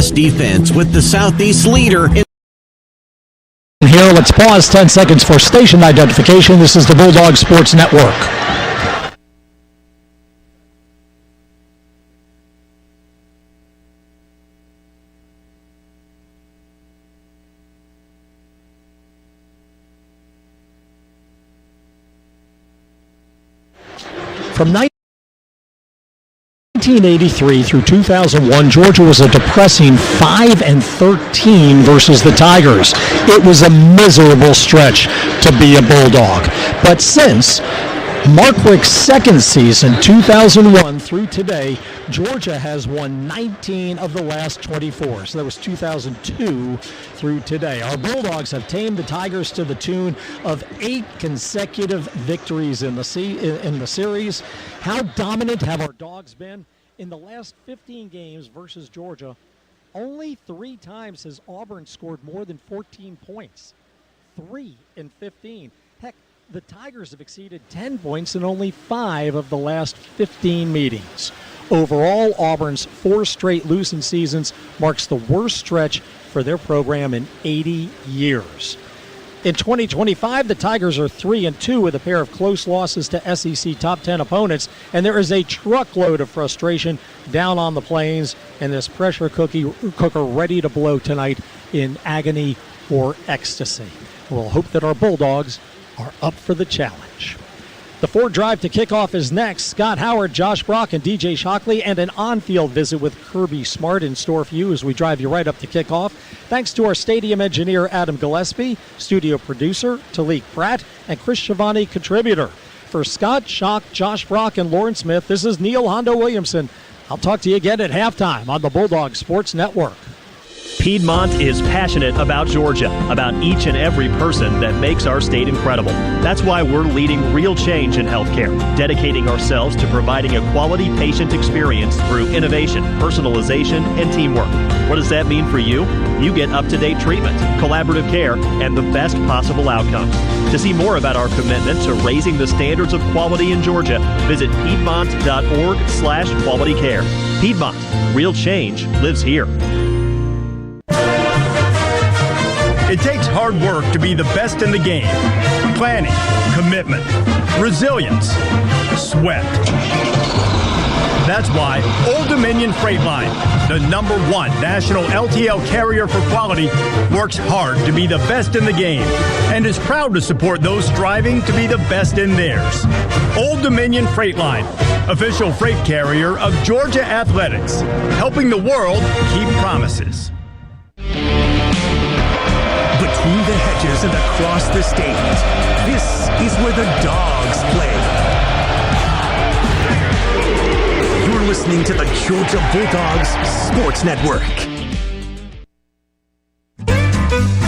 best defense with the Southeast leader in Here, let's pause 10 seconds for station identification. This is the Bulldogs Sports Network. From 1983 through 2001, Georgia was a depressing 5-13 versus the Tigers. It was a miserable stretch to be a Bulldog. But since Markwick's second season, 2001 through today, Georgia has won 19 of the last 24. So that was 2002 through today. Our Bulldogs have tamed the Tigers to the tune of 8 consecutive victories in the series. How dominant have our Dogs been? In the last 15 games versus Georgia, only 3 times has Auburn scored more than 14 points. 3 in 15. Heck, the Tigers have exceeded 10 points in only 5 of the last 15 meetings. Overall, Auburn's 4 straight losing seasons marks the worst stretch for their program in 80 years. In 2025, the Tigers are 3-2 with a pair of close losses to SEC top 10 opponents, and there is a truckload of frustration down on the Plains, and this pressure cooker ready to blow tonight in agony or ecstasy. We'll hope that our Bulldogs are up for the challenge. The Ford Drive to kickoff is next. Scott Howard, Josh Brock, and DJ Shockley, and an on-field visit with Kirby Smart in store for you as we drive you right up to kickoff. Thanks to our stadium engineer, Adam Gillespie, studio producer, Talik Pratt, and Chris Schiavone, contributor. For Scott, Shock, Josh Brock, and Lauren Smith, this is Neil Hondo Williamson. I'll talk to you again at halftime on the Bulldog Sports Network. Piedmont is passionate about Georgia, about each and every person that makes our state incredible. That's why we're leading real change in healthcare, dedicating ourselves to providing a quality patient experience through innovation, personalization, and teamwork. What does that mean for you? You get up-to-date treatment, collaborative care, and the best possible outcomes. To see more about our commitment to raising the standards of quality in Georgia, visit piedmont.org/quality care. Piedmont, real change lives here. It takes hard work to be the best in the game. Planning, commitment, resilience, sweat. That's why Old Dominion Freight Line, the #1 national LTL carrier for quality, works hard to be the best in the game and is proud to support those striving to be the best in theirs. Old Dominion Freight Line, official freight carrier of Georgia Athletics, helping the world keep promises. Between the hedges and across the state, this is where the Dogs play. You're listening to the Georgia Bulldogs Sports Network.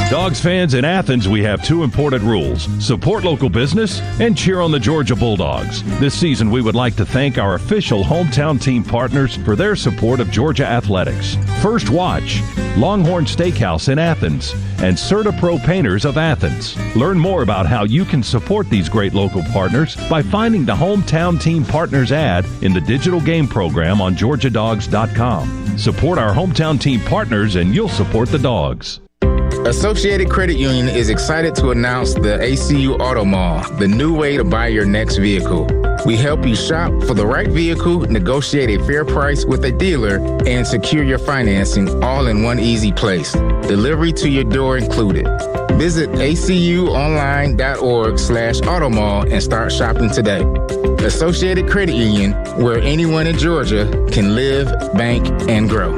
Dogs fans, in Athens, we have 2 important rules: support local business and cheer on the Georgia Bulldogs. This season, we would like to thank our official hometown team partners for their support of Georgia athletics. First Watch, Longhorn Steakhouse in Athens, and CertaPro Painters of Athens. Learn more about how you can support these great local partners by finding the Hometown Team Partners ad in the digital game program on GeorgiaDogs.com. Support our hometown team partners and you'll support the Dogs. Associated Credit Union is excited to announce the ACU Auto Mall, the new way to buy your next vehicle. We help you shop for the right vehicle, negotiate a fair price with a dealer, and secure your financing all in one easy place. Delivery to your door included. Visit acuonline.org/automall and start shopping today. Associated Credit Union, where anyone in Georgia can live, bank, and grow.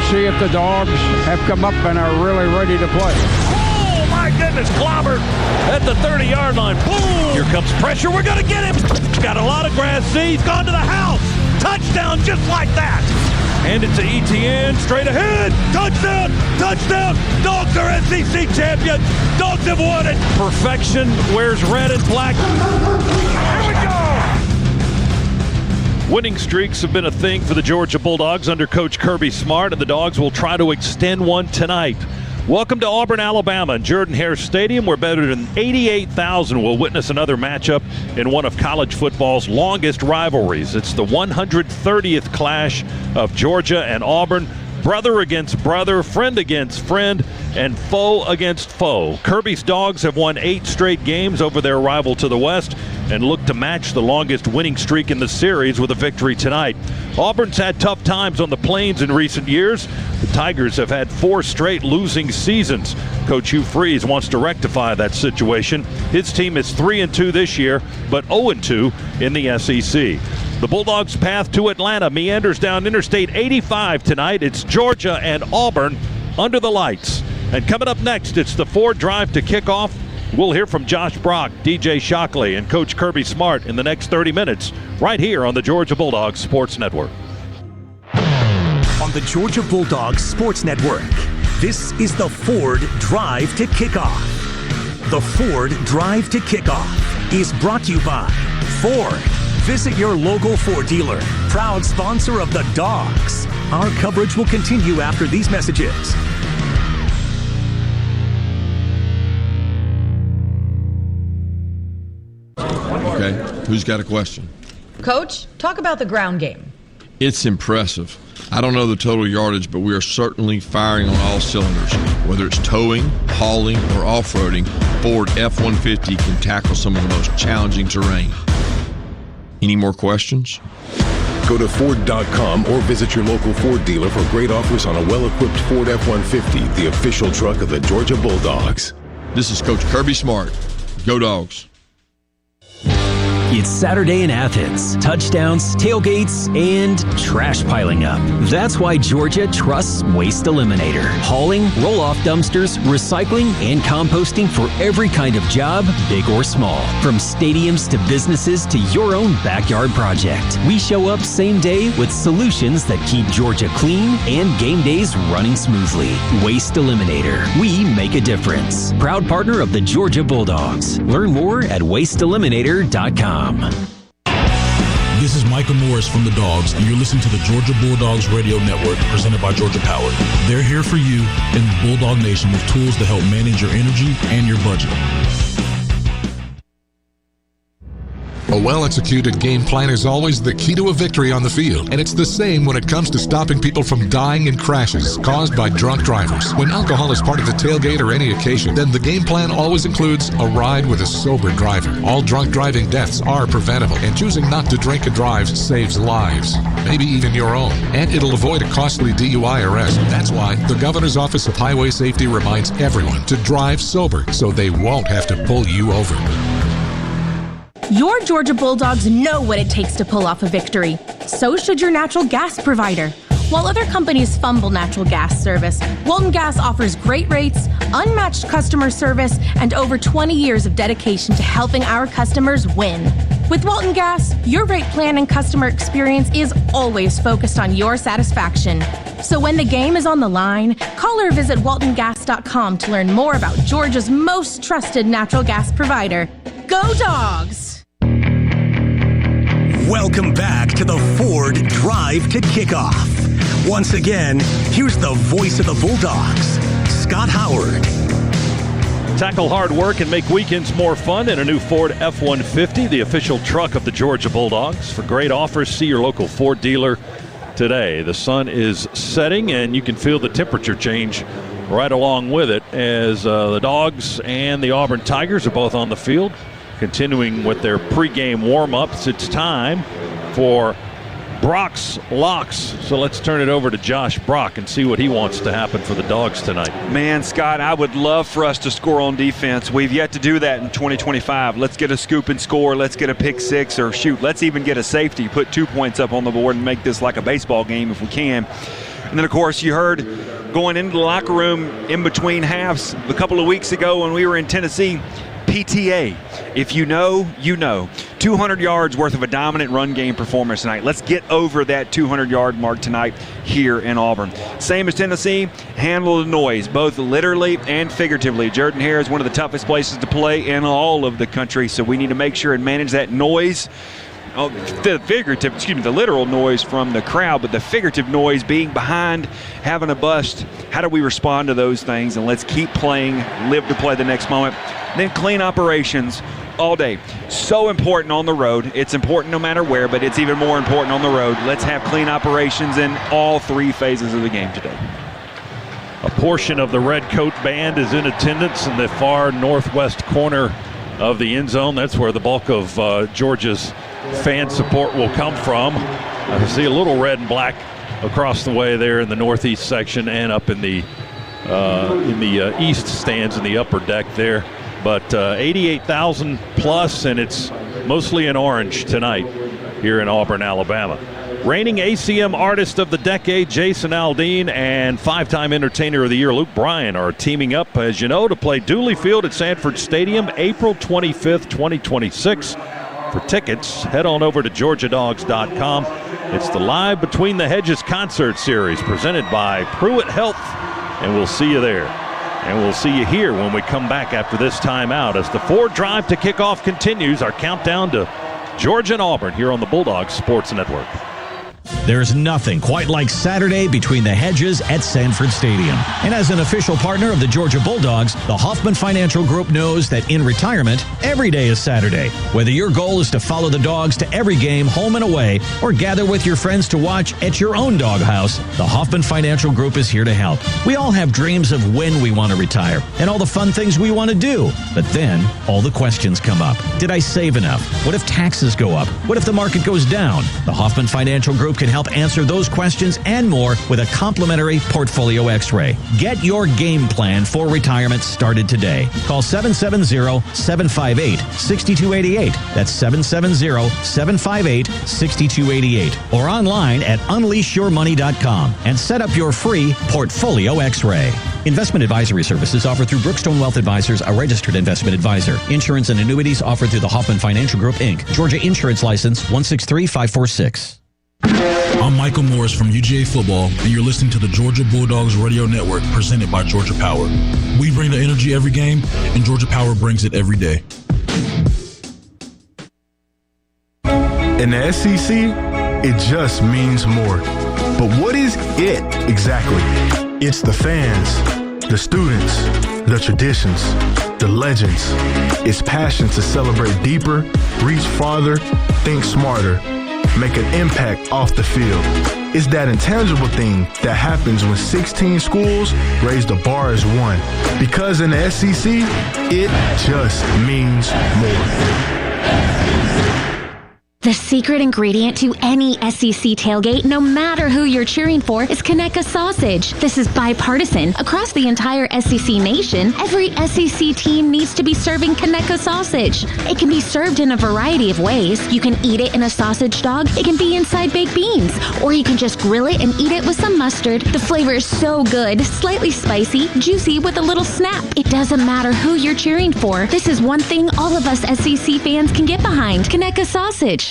See if the Dogs have come up and are really ready to play. Oh, my goodness, clobbered at the 30-yard line. Boom! Here comes pressure. We're going to get him. Got a lot of grass. See, he's gone to the house. Touchdown just like that. And it's Etienne straight ahead. Touchdown! Touchdown! Dogs are SEC champions. Dogs have won it. Perfection wears red and black. Here we go! Winning streaks have been a thing for the Georgia Bulldogs under Coach Kirby Smart, and the Dogs will try to extend one tonight. Welcome to Auburn, Alabama, and Jordan-Hare Stadium, where better than 88,000 will witness another matchup in one of college football's longest rivalries. It's the 130th clash of Georgia and Auburn. Brother against brother, friend against friend, and foe against foe. Kirby's Dogs have won 8 straight games over their rival to the west and look to match the longest winning streak in the series with a victory tonight. Auburn's had tough times on the Plains in recent years. The Tigers have had 4 straight losing seasons. Coach Hugh Freeze wants to rectify that situation. His team is 3-2 this year, but 0-2 in the SEC. The Bulldogs' path to Atlanta meanders down Interstate 85 tonight. It's Georgia and Auburn under the lights. And coming up next, it's the Ford Drive to kickoff. We'll hear from Josh Brock, DJ Shockley, and Coach Kirby Smart in the next 30 minutes right here on the Georgia Bulldogs Sports Network. On the Georgia Bulldogs Sports Network, this is the Ford Drive to Kickoff. The Ford Drive to Kickoff is brought to you by Ford. Visit your local Ford dealer, proud sponsor of the Dogs. Our coverage will continue after these messages. Okay, who's got a question? Coach, talk about the ground game. It's impressive. I don't know the total yardage, but we are certainly firing on all cylinders. Whether it's towing, hauling, or off-roading, Ford F-150 can tackle some of the most challenging terrain. Any more questions? Go to Ford.com or visit your local Ford dealer for great offers on a well-equipped Ford F-150, the official truck of the Georgia Bulldogs. This is Coach Kirby Smart. Go Dogs. It's Saturday in Athens. Touchdowns, tailgates, and trash piling up. That's why Georgia trusts Waste Eliminator. Hauling, roll-off dumpsters, recycling, and composting for every kind of job, big or small. From stadiums to businesses to your own backyard project. We show up same day with solutions that keep Georgia clean and game days running smoothly. Waste Eliminator. We make a difference. Proud partner of the Georgia Bulldogs. Learn more at wasteeliminator.com. This is Michael Morris from the Dogs, and you're listening to the Georgia Bulldogs Radio Network presented by Georgia Power. They're here for you in the Bulldog Nation with tools to help manage your energy and your budget. A well-executed game plan is always the key to a victory on the field, and it's the same when it comes to stopping people from dying in crashes caused by drunk drivers. When alcohol is part of the tailgate or any occasion, then the game plan always includes a ride with a sober driver. All drunk driving deaths are preventable, and choosing not to drink and drive saves lives, maybe even your own, and it'll avoid a costly DUI arrest. That's why the Governor's Office of Highway Safety reminds everyone to drive sober so they won't have to pull you over. Your Georgia Bulldogs know what it takes to pull off a victory. So should your natural gas provider. While other companies fumble natural gas service, Walton Gas offers great rates, unmatched customer service, and over 20 years of dedication to helping our customers win. With Walton Gas, your rate plan and customer experience is always focused on your satisfaction. So when the game is on the line, call or visit waltongas.com to learn more about Georgia's most trusted natural gas provider. Go Dogs! Welcome back to the Ford Drive to Kickoff. Once again, here's the voice of the Bulldogs, Scott Howard. Tackle hard work and make weekends more fun in a new Ford F-150, the official truck of the Georgia Bulldogs. For great offers, see your local Ford dealer today. The sun is setting, and you can feel the temperature change right along with it as the Dogs and the Auburn Tigers are both on the field. Continuing with their pregame warm-ups, it's time for Brock's Locks. So let's turn it over to Josh Brock and see what he wants to happen for the Dogs tonight. Man, Scott, I would love for us to score on defense. We've yet to do that in 2025. Let's get a scoop and score. Let's get a pick six, or shoot, let's even get a safety, put 2 points up on the board and make this like a baseball game if we can. And then, of course, you heard going into the locker room in between halves a couple of weeks ago when we were in Tennessee, PTA. If you know, you know. 200 yards worth of a dominant run game performance tonight. Let's get over that 200-yard mark tonight here in Auburn. Same as Tennessee, handle the noise, both literally and figuratively. Jordan-Hare is one of the toughest places to play in all of the country, so we need to make sure and manage that noise. the literal noise from the crowd, but the figurative noise being behind, having a bust. How do we respond to those things? And let's keep playing, live to play the next moment. Then clean operations all day. So important on the road. It's important no matter where, but it's even more important on the road. Let's have clean operations in all three phases of the game today. A portion of the Red Coat Band is in attendance in the far northwest corner of the end zone. That's where the bulk of Georgia's fan support will come from. I see a little red and black across the way there in the northeast section and up in the east stands in the upper deck there. But 88,000 plus, and it's mostly in orange tonight here in Auburn, Alabama. Reigning ACM Artist of the Decade, Jason Aldean, and five-time Entertainer of the Year, Luke Bryan, are teaming up, as you know, to play Dooley Field at Sanford Stadium April 25th, 2026. For tickets, head on over to GeorgiaDogs.com. It's the Live Between the Hedges concert series presented by Pruitt Health, and we'll see you there. And we'll see you here when we come back after this timeout as the Ford Drive to Kickoff continues, our countdown to Georgia and Auburn here on the Bulldogs Sports Network. There's nothing quite like Saturday between the hedges at Sanford Stadium. And as an official partner of the Georgia Bulldogs, the Hoffman Financial Group knows that in retirement, every day is Saturday. Whether your goal is to follow the Dogs to every game, home and away, or gather with your friends to watch at your own doghouse, the Hoffman Financial Group is here to help. We all have dreams of when we want to retire and all the fun things we want to do. But then, all the questions come up. Did I save enough? What if taxes go up? What if the market goes down? The Hoffman Financial Group can help answer those questions and more with a complimentary portfolio x-ray. Get your game plan for retirement started today. Call 770-758-6288. That's 770-758-6288. Or online at unleashyourmoney.com and set up your free portfolio x-ray. Investment advisory services offered through Brookstone Wealth Advisors, a registered investment advisor. Insurance and annuities offered through the Hoffman Financial Group, Inc. Georgia Insurance License 163546. I'm Michael Morris from UGA Football, and you're listening to the Georgia Bulldogs Radio Network presented by Georgia Power. We bring the energy every game, and Georgia Power brings it every day. In the SEC, it just means more. But what is it exactly? It's the fans, the students, the traditions, the legends. It's passion to celebrate deeper, reach farther, think smarter, make an impact off the field. It's that intangible thing that happens when 16 schools raise the bar as one. Because in the SEC, it just means more. The secret ingredient to any SEC tailgate, no matter who you're cheering for, is Conecuh sausage. This is bipartisan. Across the entire SEC nation, every SEC team needs to be serving Conecuh sausage. It can be served in a variety of ways. You can eat it in a sausage dog. It can be inside baked beans. Or you can just grill it and eat it with some mustard. The flavor is so good, slightly spicy, juicy with a little snap. It doesn't matter who you're cheering for. This is one thing all of us SEC fans can get behind. Conecuh sausage.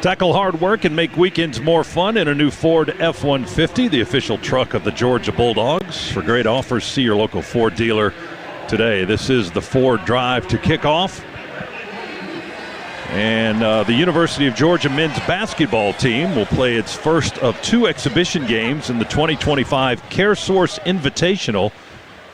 Tackle hard work and make weekends more fun in a new Ford F-150, the official truck of the Georgia Bulldogs. For great offers, see your local Ford dealer today. This is the Ford Drive to Kickoff. And the University of Georgia men's basketball team will play its first of two exhibition games in the 2025 CareSource Invitational.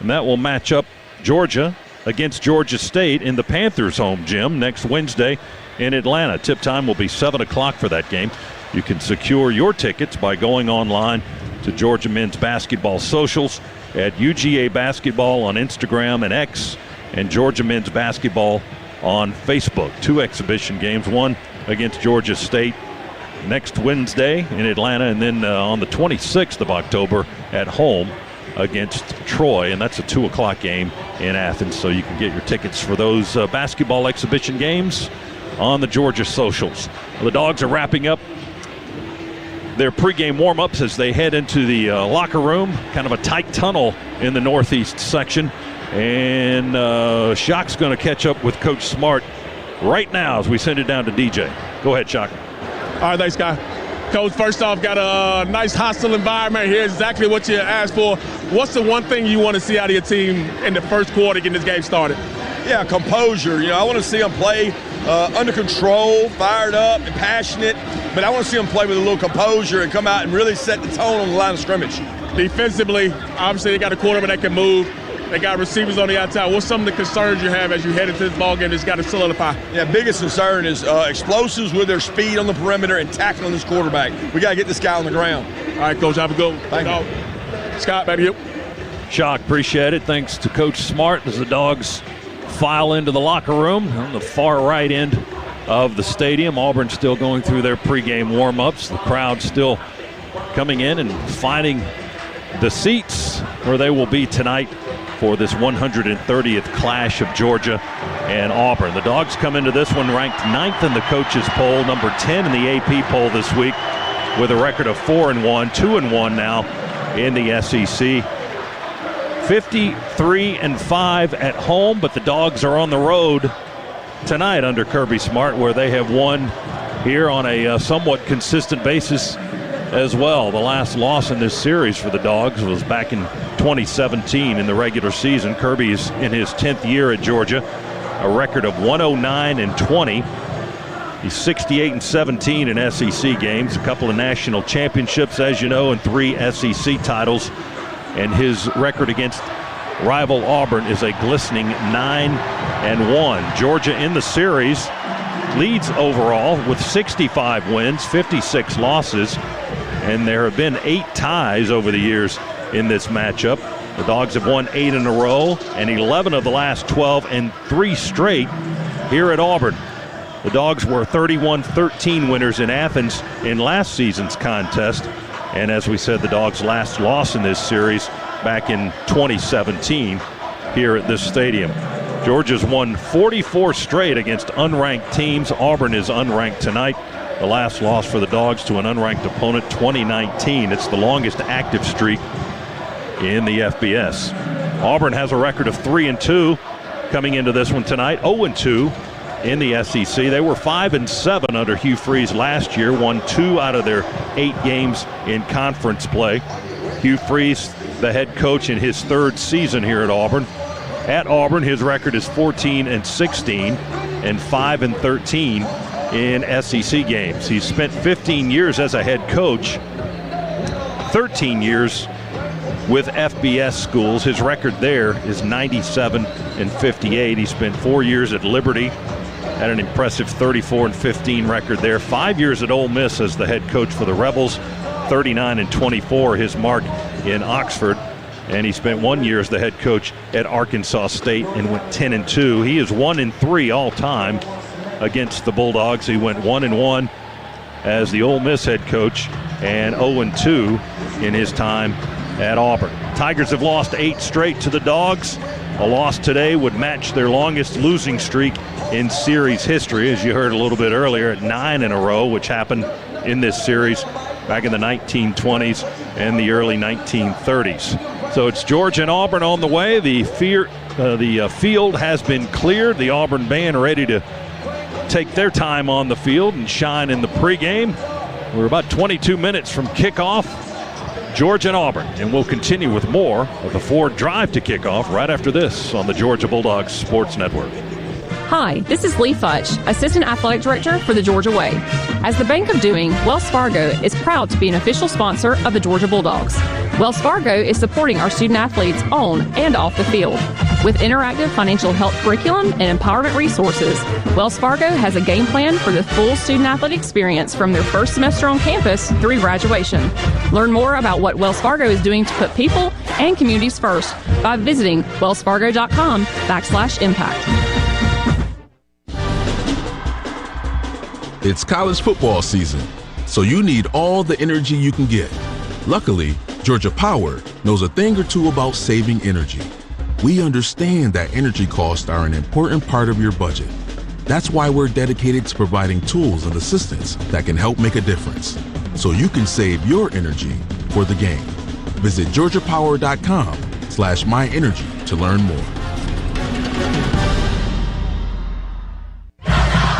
And that will match up Georgia against Georgia State in the Panthers' home gym next Wednesday in Atlanta. Tip time will be 7 o'clock for that game. You can secure your tickets by going online to Georgia men's basketball socials at UGA Basketball on Instagram and X, and Georgia men's basketball on Facebook. Two exhibition games, one against Georgia State next Wednesday in Atlanta, and then on the 26th of October at home against Troy, and that's a 2 o'clock game in Athens. So you can get your tickets for those basketball exhibition games on the Georgia socials. Well, the Dogs are wrapping up their pregame warm-ups as they head into the locker room, kind of a tight tunnel in the northeast section. And Shock's going to catch up with Coach Smart right now as we send it down to DJ. Go ahead, Shock. All right, thanks, Guy. Coach, first off, got a nice hostile environment here, exactly what you asked for. What's the one thing you want to see out of your team in the first quarter getting this game started? Yeah, composure. I want to see them play under control, fired up and passionate, but I want to see them play with a little composure and come out and really set the tone on the line of scrimmage. Defensively, obviously they got a quarterback that can move. They got receivers on the outside. What's some of the concerns you have as you head into this ballgame that's got to solidify? Yeah, biggest concern is explosives with their speed on the perimeter and tackling this quarterback. We got to get this guy on the ground. All right, Coach, have a good one. Thank you. Scott, back to you. Shock, appreciate it. Thanks to Coach Smart as the Dogs file into the locker room on the far right end of the stadium. Auburn still going through their pregame warm-ups. The crowd still coming in and finding the seats where they will be tonight for this 130th clash of Georgia and Auburn. The Dogs come into this one ranked 9th in the coaches poll, number 10 in the AP poll this week, with a record of 4-1, 2-1 now in the SEC. 53-5 at home, but the Dogs are on the road tonight under Kirby Smart, where they have won here on a somewhat consistent basis as well. The last loss in this series for the Dogs was back in 2017 in the regular season. Kirby is in his 10th year at Georgia, a record of 109-20. He's 68-17 in SEC games, a couple of national championships, as you know, and 3 SEC titles. And his record against rival Auburn is a glistening 9-1. Georgia in the series leads overall with 65 wins, 56 losses, and there have been 8 ties over the years in this matchup. The Dogs have won 8 in a row and 11 of the last 12 and 3 straight here at Auburn. The Dogs were 31-13 winners in Athens in last season's contest. And as we said, the Dogs' last loss in this series back in 2017 here at this stadium. Georgia's won 44 straight against unranked teams. Auburn is unranked tonight. The last loss for the Dogs to an unranked opponent, 2019. It's the longest active streak in the FBS. Auburn has a record of 3-2 coming into this one tonight, 0-2 in the SEC. They were 5-7 under Hugh Freeze last year, won 2 out of their 8 games in conference play. Hugh Freeze, the head coach in his 3rd season here at Auburn. At Auburn, his record is 14-16 and 5-13 in SEC games. He's spent 15 years as a head coach, 13 years with FBS schools. His record there is 97-58. He spent 4 years at Liberty, had an impressive 34-15 record there. 5 years at Ole Miss as the head coach for the Rebels, 39-24 his mark in Oxford. And he spent 1 year as the head coach at Arkansas State and went 10-2. He is 1-3 all time against the Bulldogs. He went 1-1 as the Ole Miss head coach and 0-2 in his time at Auburn. Tigers have lost 8 straight to the Dogs. A loss today would match their longest losing streak in series history, as you heard a little bit earlier, at 9 in a row, which happened in this series back in the 1920s and the early 1930s. So it's Georgia and Auburn on the way. The field has been cleared. The Auburn band ready to take their time on the field and shine in the pregame. We're about 22 minutes from kickoff. Georgia and Auburn, and we'll continue with more of the Ford Drive to Kickoff right after this on the Georgia Bulldogs Sports Network. Hi, this is Lee Futch, Assistant Athletic Director for the Georgia Way. As the Bank of Doing, Wells Fargo is proud to be an official sponsor of the Georgia Bulldogs. Wells Fargo is supporting our student athletes on and off the field. With interactive financial health curriculum and empowerment resources, Wells Fargo has a game plan for the full student athlete experience from their first semester on campus through graduation. Learn more about what Wells Fargo is doing to put people and communities first by visiting wellsfargo.com/impact. It's college football season, so you need all the energy you can get. Luckily, Georgia Power knows a thing or two about saving energy. We understand that energy costs are an important part of your budget. That's why we're dedicated to providing tools and assistance that can help make a difference, so you can save your energy for the game. Visit georgiapower.com/myenergy to learn more.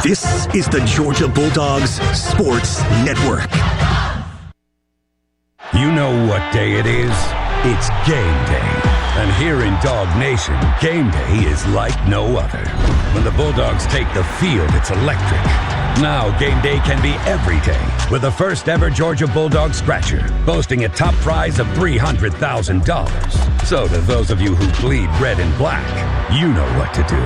This is the Georgia Bulldogs Sports Network. You know what day it is? It's game day. And here in Dog Nation, game day is like no other. When the Bulldogs take the field, it's electric. Now game day can be every day with the first ever Georgia Bulldog Scratcher, boasting a top prize of $300,000. So to those of you who bleed red and black, you know what to do.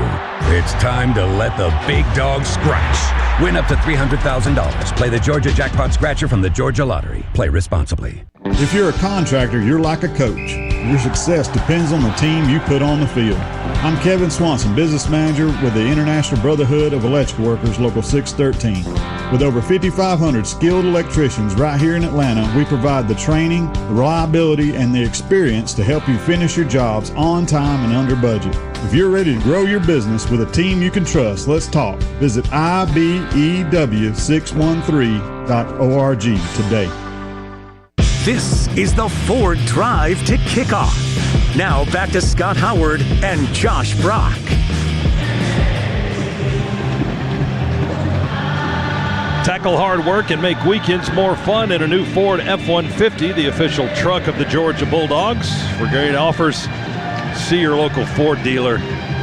It's time to let the big dog scratch. Win up to $300,000. Play the Georgia Jackpot Scratcher from the Georgia Lottery. Play responsibly. If you're a contractor, you're like a coach. Your success depends on the team you put on the field. I'm Kevin Swanson, business manager with the International Brotherhood of Electrical Workers, Local 613. With over 5,500 skilled electricians right here in Atlanta, we provide the training, the reliability, and the experience to help you finish your jobs on time and under budget. If you're ready to grow your business with a team you can trust, let's talk. Visit IBEW613.org today. This is the Ford Drive to Kickoff. Now back to Scott Howard and Josh Brock. Tackle hard work and make weekends more fun in a new Ford F-150, the official truck of the Georgia Bulldogs. For great offers, see your local Ford dealer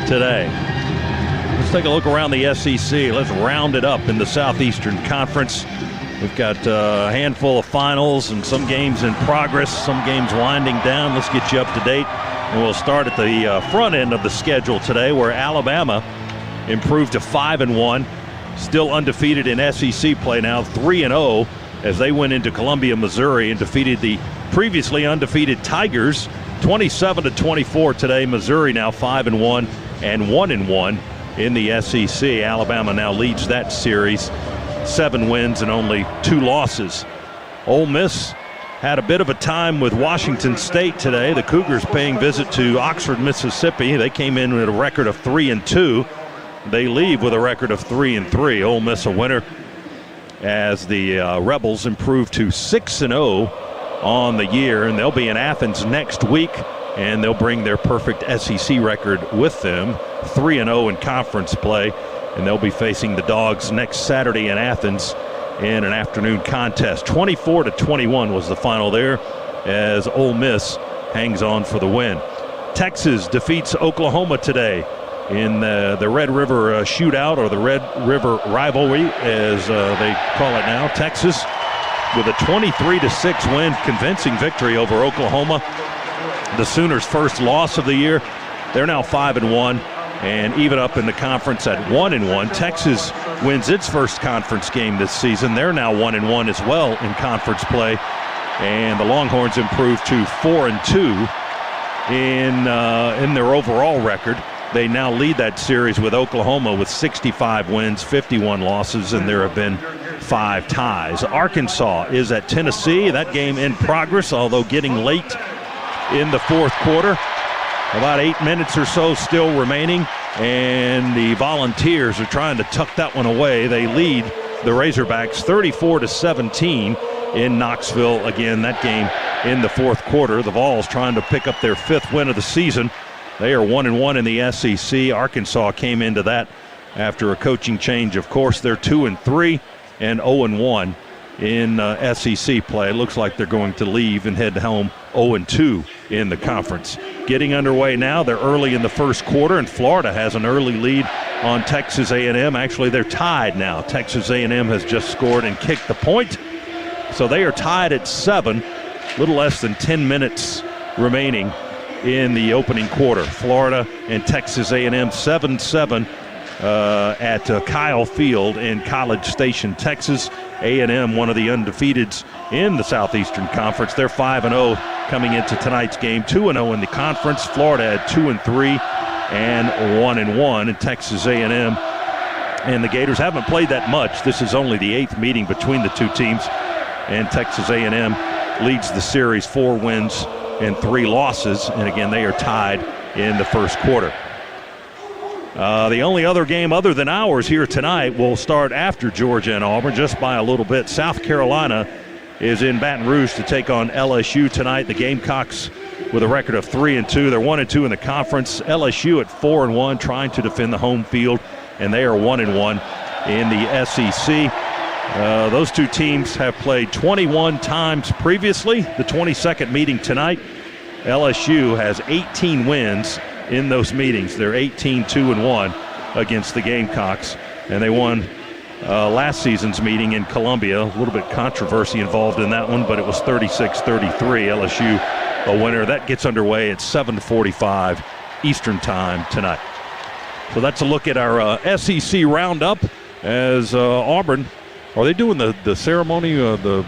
today. Let's take a look around the SEC. Let's round it up in the Southeastern Conference. We've got a handful of finals and some games in progress, some games winding down. Let's get you up to date. And we'll start at the front end of the schedule today, where Alabama improved to 5-1. Still undefeated in SEC play now, 3-0, as they went into Columbia, Missouri, and defeated the previously undefeated Tigers 27-24 today. Missouri now 5-1 and 1-1 in the SEC. Alabama now leads that series, 7 wins and only 2 losses. Ole Miss had a bit of a time with Washington State today. The Cougars paying visit to Oxford, Mississippi. They came in with a record of 3-2. They leave with a record of 3-3. Ole Miss a winner, as the Rebels improve to 6-0 on the year, and they'll be in Athens next week, and they'll bring their perfect SEC record with them, 3-0 in conference play. And they'll be facing the Dogs next Saturday in Athens in an afternoon contest. 24-21 was the final there, as Ole Miss hangs on for the win. Texas defeats Oklahoma today in the Red River shootout, or the Red River rivalry, as they call it now. Texas with a 23-6 win, convincing victory over Oklahoma. The Sooners' first loss of the year. They're now 5-1. And even up in the conference at 1-1. Texas wins its first conference game this season. They're now 1-1 as well in conference play. And the Longhorns improved to 4-2 in their overall record. They now lead that series with Oklahoma with 65 wins, 51 losses, and there have been 5 ties. Arkansas is at Tennessee. That game in progress, although getting late in the fourth quarter. About 8 minutes or so still remaining, and the Volunteers are trying to tuck that one away. They lead the Razorbacks 34-17 in Knoxville. Again, that game in the fourth quarter. The Vols trying to pick up their 5th win of the season. They are 1-1 in the SEC. Arkansas came into that after a coaching change. Of course, they're 2-3 and 0-1 in SEC play. It looks like they're going to leave and head home 0-2 in the conference. Getting underway now. They're early in the first quarter, and Florida has an early lead on Texas A&M. Actually, they're tied now. Texas A&M has just scored and kicked the point, so they are tied at 7. Little less than 10 minutes remaining in the opening quarter. Florida and Texas A&M 7-7 at Kyle Field in College Station, Texas. A&M, one of the undefeateds in the Southeastern Conference. They're 5-0 coming into tonight's game, 2-0 in the conference. Florida at 2-3 and 1-1. And Texas A&M and the Gators haven't played that much. This is only the 8th meeting between the two teams, and Texas A&M leads the series 4 wins and 3 losses. And again, they are tied in the first quarter. The only other game other than ours here tonight will start after Georgia and Auburn, just by a little bit. South Carolina is in Baton Rouge to take on LSU tonight. The Gamecocks with a record of 3-2. They're 1-2 in the conference. LSU at 4-1, trying to defend the home field, and they are 1-1 in the SEC. Those two teams have played 21 times previously. The 22nd meeting tonight, LSU has 18 wins in those meetings. They're 18-2-1 against the Gamecocks, and they won last season's meeting in Columbia. A little bit controversy involved in that one, but it was 36-33. LSU a winner. That gets underway at 7:45 Eastern time tonight. So that's a look at our SEC roundup as Auburn. Are they doing the ceremony, the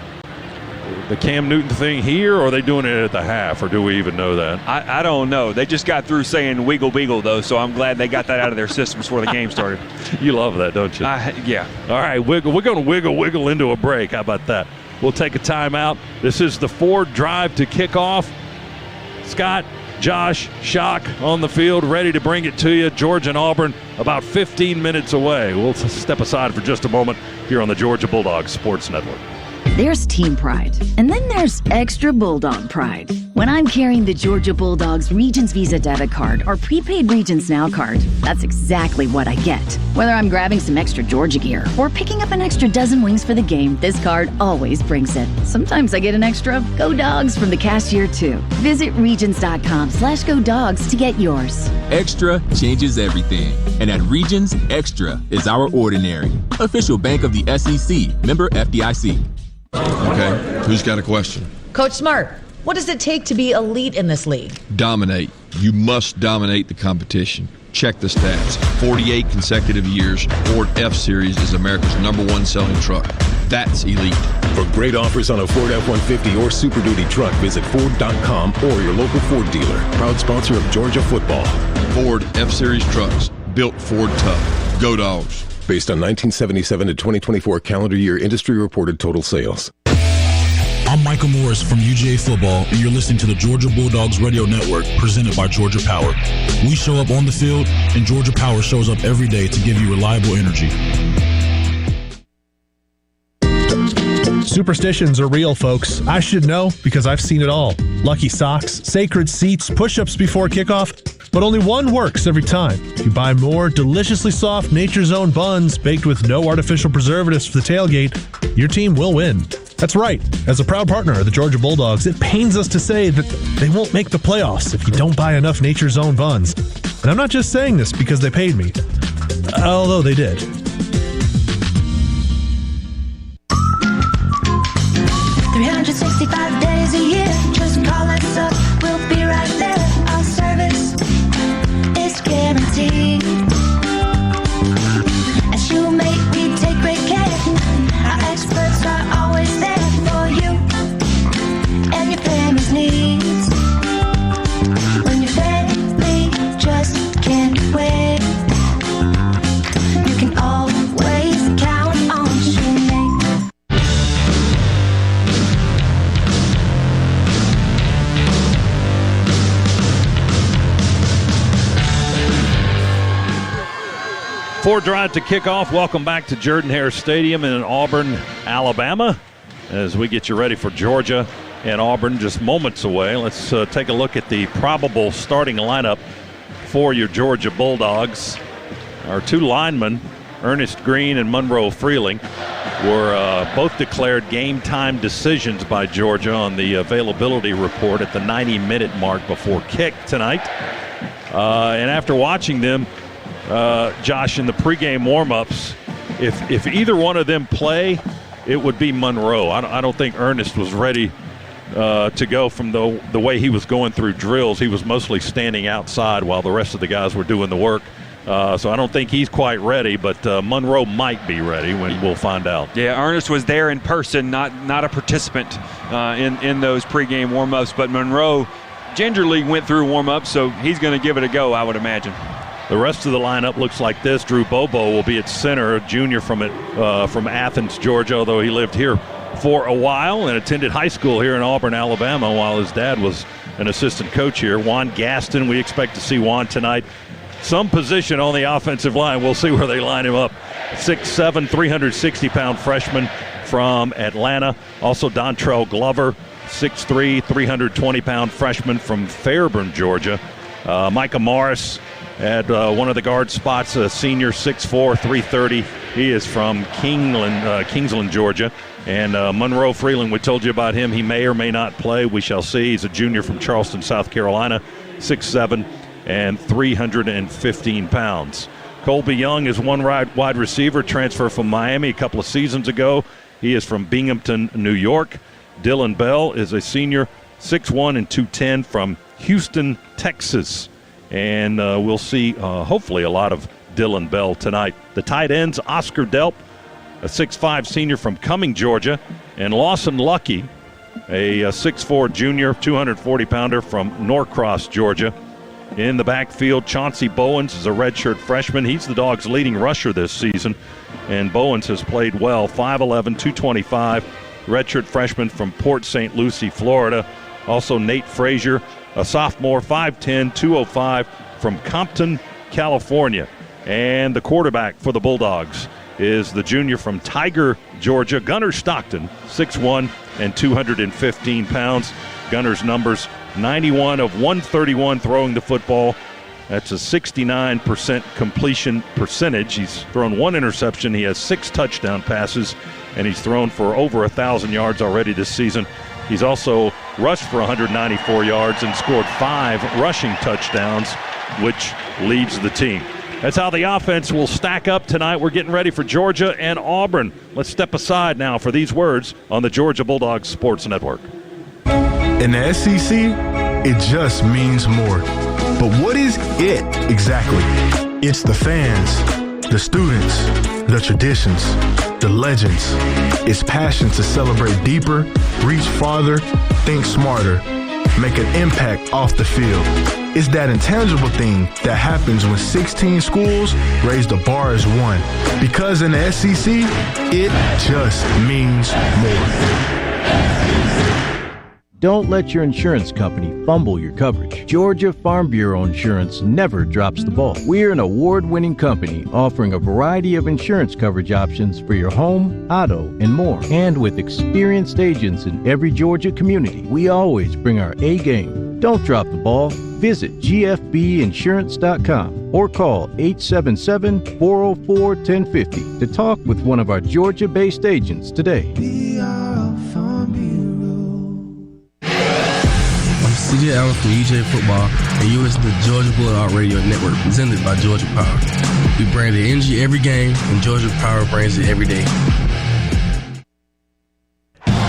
Cam Newton thing here, or are they doing it at the half, or do we even know that? I don't know. They just got through saying wiggle beagle, though, so I'm glad they got that out of their systems before the game started. You love that, don't you? Yeah. All right, wiggle. We're going to wiggle into a break. How about that? We'll take a timeout. This is the Ford Drive to kick off. Scott, Josh, Shock on the field, ready to bring it to you. Georgia and Auburn about 15 minutes away. We'll step aside for just a moment here on the Georgia Bulldogs Sports Network. There's team pride, and then there's extra Bulldog pride. When I'm carrying the Georgia Bulldogs Regions Visa debit card or prepaid Regions Now card, that's exactly what I get. Whether I'm grabbing some extra Georgia gear or picking up an extra dozen wings for the game, this card always brings it. Sometimes I get an extra Go Dogs from the cashier too. Visit Regions.com/Go Dogs to get yours. Extra changes everything. And at Regions, Extra is our ordinary. Official bank of the SEC. Member FDIC. Okay, who's got a question? Coach Smart, what does it take to be elite in this league? Dominate. You must dominate the competition. Check the stats. 48 consecutive years, Ford F-Series is America's #1 selling truck. That's elite. For great offers on a Ford F-150 or Super Duty truck, visit Ford.com or your local Ford dealer. Proud sponsor of Georgia football. Ford F-Series trucks, built Ford tough. Go Dogs. Based on 1977 to 2024 calendar year industry reported total sales. I'm Michael Morris from UGA Football, and you're listening to the Georgia Bulldogs Radio Network, presented by Georgia Power. We show up on the field, and Georgia Power shows up every day to give you reliable energy. Superstitions are real, folks. I should know because I've seen it all. Lucky socks, sacred seats, push-ups before kickoff. But only one works every time. If you buy more deliciously soft Nature's Own buns baked with no artificial preservatives for the tailgate, your team will win. That's right. As a proud partner of the Georgia Bulldogs, it pains us to say that they won't make the playoffs if you don't buy enough Nature's Own buns. And I'm not just saying this because they paid me, although they did. Days a year, just call us up, we'll be right there. Our service is guaranteed. As you make, we take great care. Our experts are always there for you and your family's needs. When your family just can't wait, you can always count on Shoemake. Ford Drive to kick off. Welcome back to Jordan-Hare Stadium in Auburn, Alabama, as we get you ready for Georgia and Auburn just moments away. Let's take a look at the probable starting lineup for your Georgia Bulldogs. Our two linemen, Ernest Green and Monroe Freeling, were both declared game time decisions by Georgia on the availability report at the 90-minute mark before kick tonight. And after watching them, Josh, in the pregame warm-ups, if either one of them play, it would be Monroe. I don't think Ernest was ready to go from the way he was going through drills. He was mostly standing outside while the rest of the guys were doing the work. So I don't think he's quite ready, but Monroe might be ready when we'll find out. Yeah, Ernest was there in person, not a participant in those pregame warm-ups, but Monroe gingerly went through warm-ups, so he's going to give it a go, I would imagine. The rest of the lineup looks like this. Drew Bobo will be at center, a junior from Athens, Georgia, although he lived here for a while and attended high school here in Auburn, Alabama, while his dad was an assistant coach here. Juan Gaston, we expect to see Juan tonight. Some position on the offensive line. We'll see where they line him up. 6'7", 360-pound freshman from Atlanta. Also Dontrell Glover, 6'3", 320-pound freshman from Fairburn, Georgia. Micah Morris at one of the guard spots, a senior, 6'4", 330, He is from Kingsland, Georgia. And Monroe Freeland, we told you about him. He may or may not play. We shall see. He's a junior from Charleston, South Carolina, 6'7", and 315 pounds. Colby Young is one wide receiver, transfer from Miami a couple of seasons ago. He is from Binghamton, New York. Dylan Bell is a senior, 6'1" and 210 from Houston, Texas. And we'll see, hopefully, a lot of Dylan Bell tonight. The tight ends, Oscar Delp, a 6'5" senior from Cumming, Georgia, and Lawson Lucky, a 6'4" junior, 240-pounder from Norcross, Georgia. In the backfield, Chauncey Bowens is a redshirt freshman. He's the Dogs' leading rusher this season, and Bowens has played well. 5'11", 225, redshirt freshman from Port St. Lucie, Florida. Also Nate Frazier, a sophomore, 5'10", 205 from Compton, California. And the quarterback for the Bulldogs is the junior from Tiger, Georgia, Gunnar Stockton, 6'1" and 215 pounds. Gunner's numbers 91 of 131 throwing the football. That's a 69% completion percentage. He's thrown one interception. He has 6 touchdown passes, and he's thrown for over 1,000 yards already this season. He's also rushed for 194 yards and scored 5 rushing touchdowns, which leads the team. That's how the offense will stack up tonight. We're getting ready for Georgia and Auburn. Let's step aside now for these words on the Georgia Bulldogs Sports Network. In the SEC, it just means more. But what is it exactly? It's the fans, the students, the traditions, the legends. It's passion to celebrate deeper, reach farther, think smarter, make an impact off the field. It's that intangible thing that happens when 16 schools raise the bar as one. Because in the SEC, it just means more. Don't let your insurance company fumble your coverage. Georgia Farm Bureau Insurance never drops the ball. We're an award-winning company offering a variety of insurance coverage options for your home, auto, and more. And with experienced agents in every Georgia community, we always bring our A game. Don't drop the ball. Visit gfbinsurance.com or call 877-404-1050 to talk with one of our Georgia-based agents today. CJ Allen from UJ Football, and you listen to Georgia Bulldog Radio Network, presented by Georgia Power. We bring the energy every game, and Georgia Power brings it every day.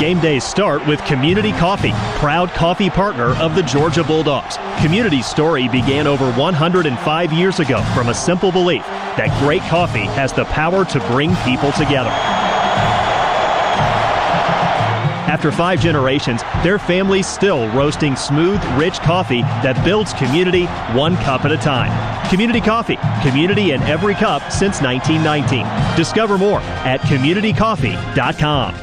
Game days start with Community Coffee, proud coffee partner of the Georgia Bulldogs. Community's story began over 105 years ago from a simple belief that great coffee has the power to bring people together. After 5 generations, their family's still roasting smooth, rich coffee that builds community one cup at a time. Community Coffee, community in every cup since 1919. Discover more at communitycoffee.com.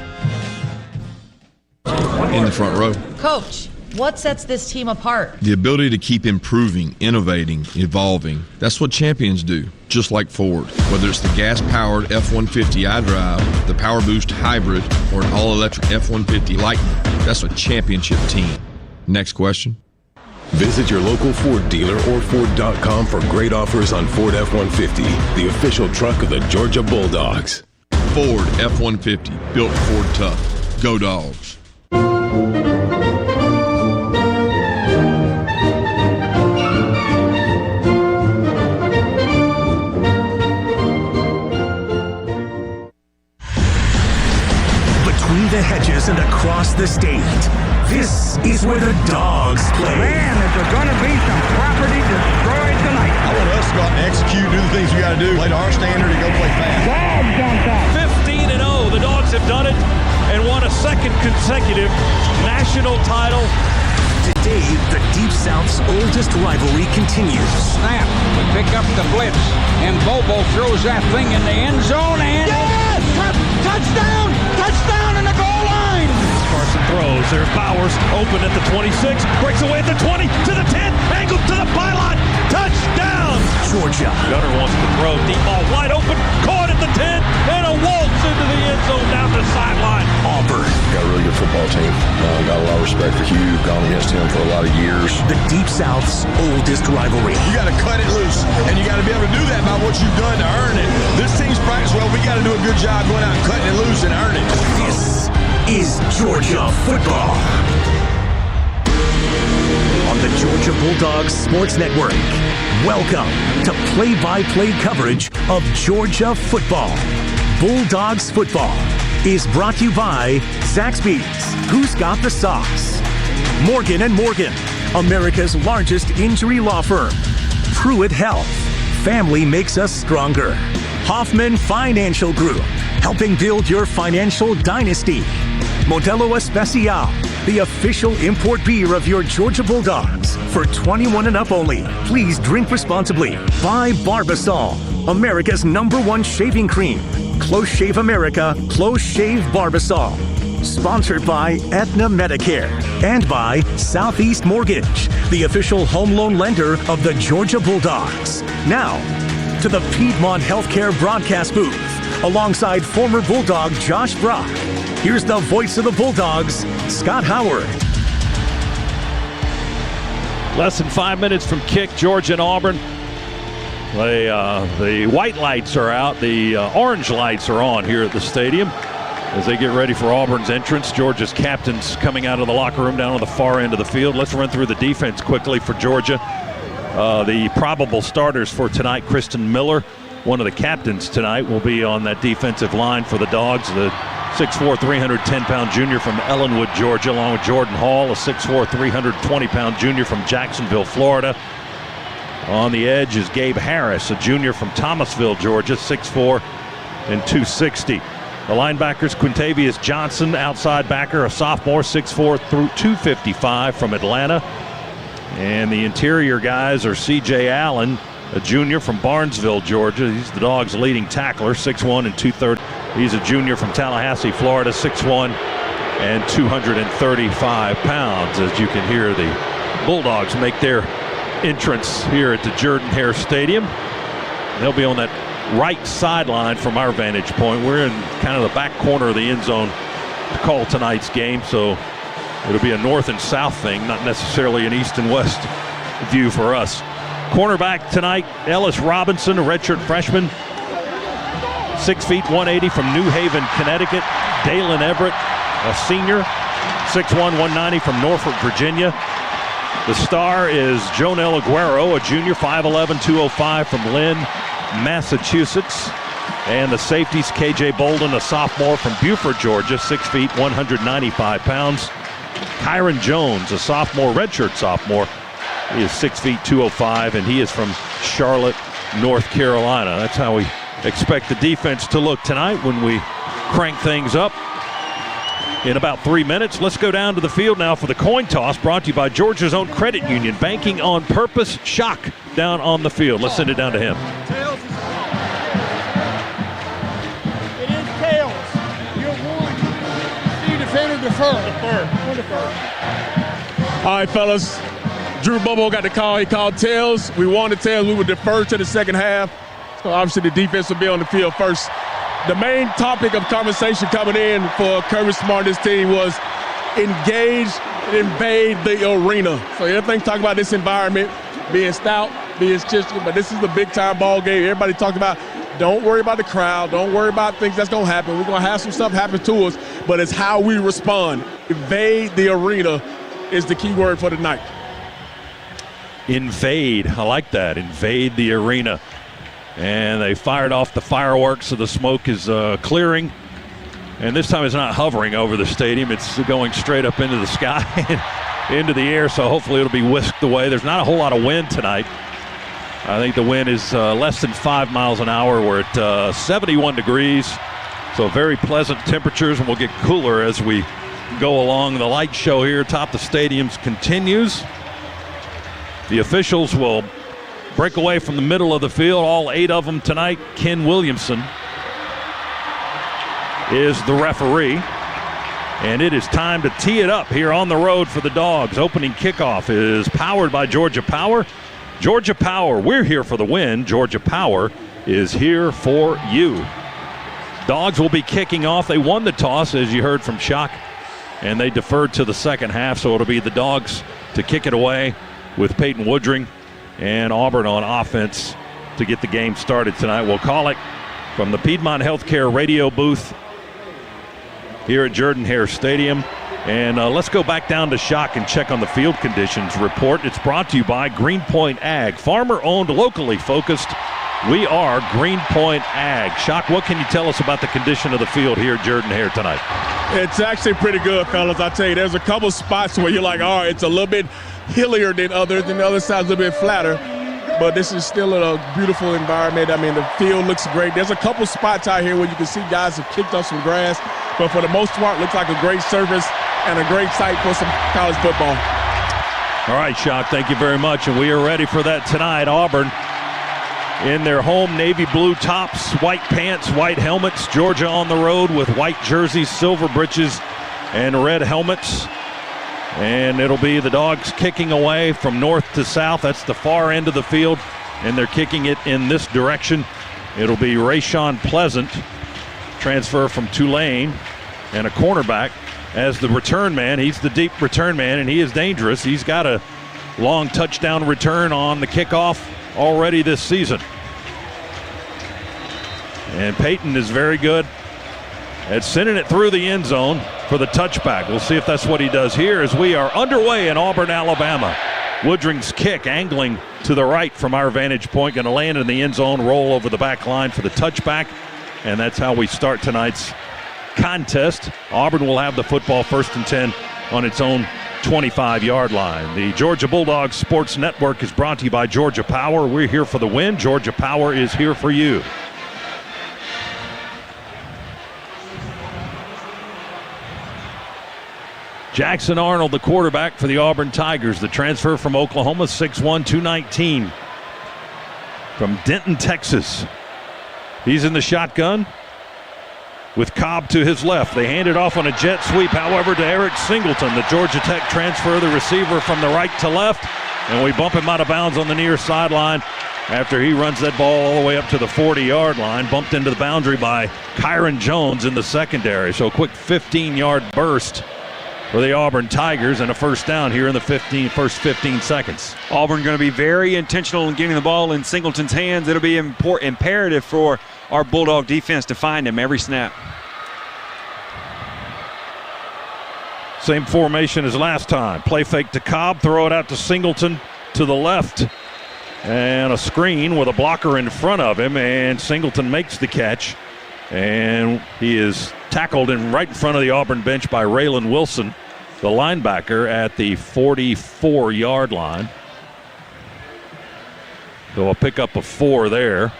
In the front row. Coach, what sets this team apart? The ability to keep improving, innovating, evolving. That's what champions do, just like Ford. Whether it's the gas-powered F-150 iDrive, the Power Boost Hybrid, or an all-electric F-150 Lightning, that's a championship team. Next question. Visit your local Ford dealer or Ford.com for great offers on Ford F-150, the official truck of the Georgia Bulldogs. Ford F-150, built Ford tough. Go Dogs. Between the hedges and across the state, this is where the Dogs play. Man, is there going to be some property destroyed tonight. I want us to go out and execute, do the things we got to do, play to our standard, and go play fast. Dogs on top. 15-0, the Dogs have done it and won a second consecutive national title. Today, the Deep South's oldest rivalry continues. Snap, we pick up the blitz, and Bobo throws that thing in the end zone, and... Yes! Touchdown! Touchdown in the goal line! Carson throws. There's Bowers, open at the 26, breaks away at the 20, to the 10, angled to the pylon. Touchdown! Georgia. Gunner wants to throw. Deep ball wide open, caught at the 10, and a waltz into the end zone down the sideline. Auburn. Got a really good football team. Got a lot of respect for Hugh. Gone against him for a lot of years. The Deep South's oldest rivalry. You got to cut it loose, and you got to be able to do that by what you've done to earn it. This team's practiced well. We got to a good job going out and cutting it loose and earning. This is Georgia football on the Georgia Bulldogs Sports Network. Welcome to play-by-play coverage of Georgia football. Bulldogs football is brought to you by Zaxby's, Who's Got the Sauce? Morgan & Morgan, America's largest injury law firm. Pruitt Health, family makes us stronger. Hoffman Financial Group, helping build your financial dynasty. Modelo Especial, the official import beer of your Georgia Bulldogs. For 21 and up only. Please drink responsibly. By Barbasol, America's #1 shaving cream. Close Shave America, Close Shave Barbasol. Sponsored by Aetna Medicare. And by Southeast Mortgage, the official home loan lender of the Georgia Bulldogs. Now, to the Piedmont Healthcare broadcast booth, alongside former Bulldog Josh Brock. Here's the voice of the Bulldogs, Scott Howard. Less than 5 minutes from kick, Georgia and Auburn. The white lights are out. The orange lights are on here at the stadium as they get ready for Auburn's entrance. Georgia's captains coming out of the locker room down on the far end of the field. Let's run through the defense quickly for Georgia. The probable starters for tonight, Kristen Miller, one of the captains tonight, will be on that defensive line for the Dogs. The 6'4", 310-pound junior from Ellenwood, Georgia, along with Jordan Hall, a 6'4", 320-pound junior from Jacksonville, Florida. On the edge is Gabe Harris, a junior from Thomasville, Georgia, 6'4" and 260. The linebackers, Quintavious Johnson, outside backer, a sophomore, 6'4", 255 from Atlanta. And the interior guys are C.J. Allen, a junior from Barnesville, Georgia. He's the Dogs' leading tackler, 6'1" and 230. He's a junior from Tallahassee, Florida, 6'1" and 235 pounds. As you can hear, the Bulldogs make their entrance here at the Jordan-Hare Stadium. They'll be on that right sideline from our vantage point. We're in kind of the back corner of the end zone to call tonight's game, so it'll be a north and south thing, not necessarily an east and west view for us. Cornerback tonight, Ellis Robinson, a redshirt freshman, 6 feet 180 from New Haven, Connecticut. Dalen Everett, a senior, 6'1", 190 from Norfolk, Virginia. The star is Jonel Aguero, a junior, 5'11", 205 from Lynn, Massachusetts. And the safeties, KJ Bolden, a sophomore from Beaufort, Georgia, 6 feet 195 pounds. Kyron Jones, a sophomore, redshirt sophomore. He is 6 feet 205, and he is from Charlotte, North Carolina. That's how we expect the defense to look tonight when we crank things up in about 3 minutes. Let's go down to the field now for the coin toss, brought to you by Georgia's own credit union. Banking on purpose. Shock down on the field. Let's send it down to him. It is tails. You're one. You defender defer. All right, fellas. Drew Bobo got the call. He called tails. We wanted tails. We would defer to the second half. So obviously the defense will be on the field first. The main topic of conversation coming in for Kirby Smart and his team was engage and invade the arena. So everything's talking about this environment, being stout, being Christian, but this is the big-time ball game. Everybody talking about don't worry about the crowd. Don't worry about things that's going to happen. We're going to have some stuff happen to us, but it's how we respond. Invade the arena is the key word for the night. Invade. I like that. Invade the arena. And they fired off the fireworks, so the smoke is clearing. And this time it's not hovering over the stadium. It's going straight up into the sky and into the air, so hopefully it'll be whisked away. There's not a whole lot of wind tonight. I think the wind is less than 5 miles an hour. We're at 71 degrees, so very pleasant temperatures, and we'll get cooler as we go along. The light show here atop the stadiums continues. The officials will break away from the middle of the field, all 8 of them tonight. Ken Williamson is the referee. And it is time to tee it up here on the road for the Dogs. Opening kickoff is powered by Georgia Power. Georgia Power, we're here for the win. Georgia Power is here for you. Dogs will be kicking off. They won the toss, as you heard from Shock, and they deferred to the second half, so it'll be the Dogs to kick it away with Peyton Woodring and Auburn on offense to get the game started tonight. We'll call it from the Piedmont Healthcare radio booth here at Jordan-Hare Stadium. And let's go back down to Shock and check on the field conditions report. It's brought to you by Greenpoint Ag. Farmer-owned, locally focused. We are Greenpoint Ag. Shock, what can you tell us about the condition of the field here at Jordan-Hare tonight? It's actually pretty good, fellas. I tell you, there's a couple spots where you're like, all right, it's a little bit hillier than others, and the other side's a little bit flatter. But this is still a beautiful environment. I mean, the field looks great. There's a couple spots out here where you can see guys have kicked up some grass, but for the most part, it looks like a great surface and a great site for some college football. All right, Shock, thank you very much, and we are ready for that tonight. Auburn in their home navy blue tops, white pants, white helmets. Georgia on the road with white jerseys, silver breeches, and red helmets. And it'll be the Dogs kicking away from north to south. That's the far end of the field, and they're kicking it in this direction. It'll be Rayshawn Pleasant, transfer from Tulane, and a cornerback as the return man. He's the deep return man, and he is dangerous. He's got a long touchdown return on the kickoff already this season. And Peyton is very good at sending it through the end zone for the touchback. We'll see if that's what he does here as we are underway in Auburn, Alabama. Woodring's kick angling to the right from our vantage point, going to land in the end zone, roll over the back line for the touchback, and that's how we start tonight's contest. Auburn will have the football 1st and 10 on its own 25-yard line. The Georgia Bulldogs Sports Network is brought to you by Georgia Power. We're here for the win. Georgia Power is here for you. Jackson Arnold, the quarterback for the Auburn Tigers, the transfer from Oklahoma, 6'1", 219, from Denton, Texas. He's in the shotgun with Cobb to his left. They hand it off on a jet sweep, however, to Eric Singleton, the Georgia Tech transfer, the receiver from the right to left, and we bump him out of bounds on the near sideline after he runs that ball all the way up to the 40-yard line, bumped into the boundary by Kyron Jones in the secondary. So a quick 15-yard burst for the Auburn Tigers and a first down here in the first 15 seconds. Auburn going to be very intentional in getting the ball in Singleton's hands. It'll be imperative for our Bulldog defense to find him every snap. Same formation as last time. Play fake to Cobb, throw it out to Singleton to the left, and a screen with a blocker in front of him, and Singleton makes the catch, and he is tackled right in front of the Auburn bench by Raylan Wilson, the linebacker, at the 44-yard line. So a pickup of 4 there.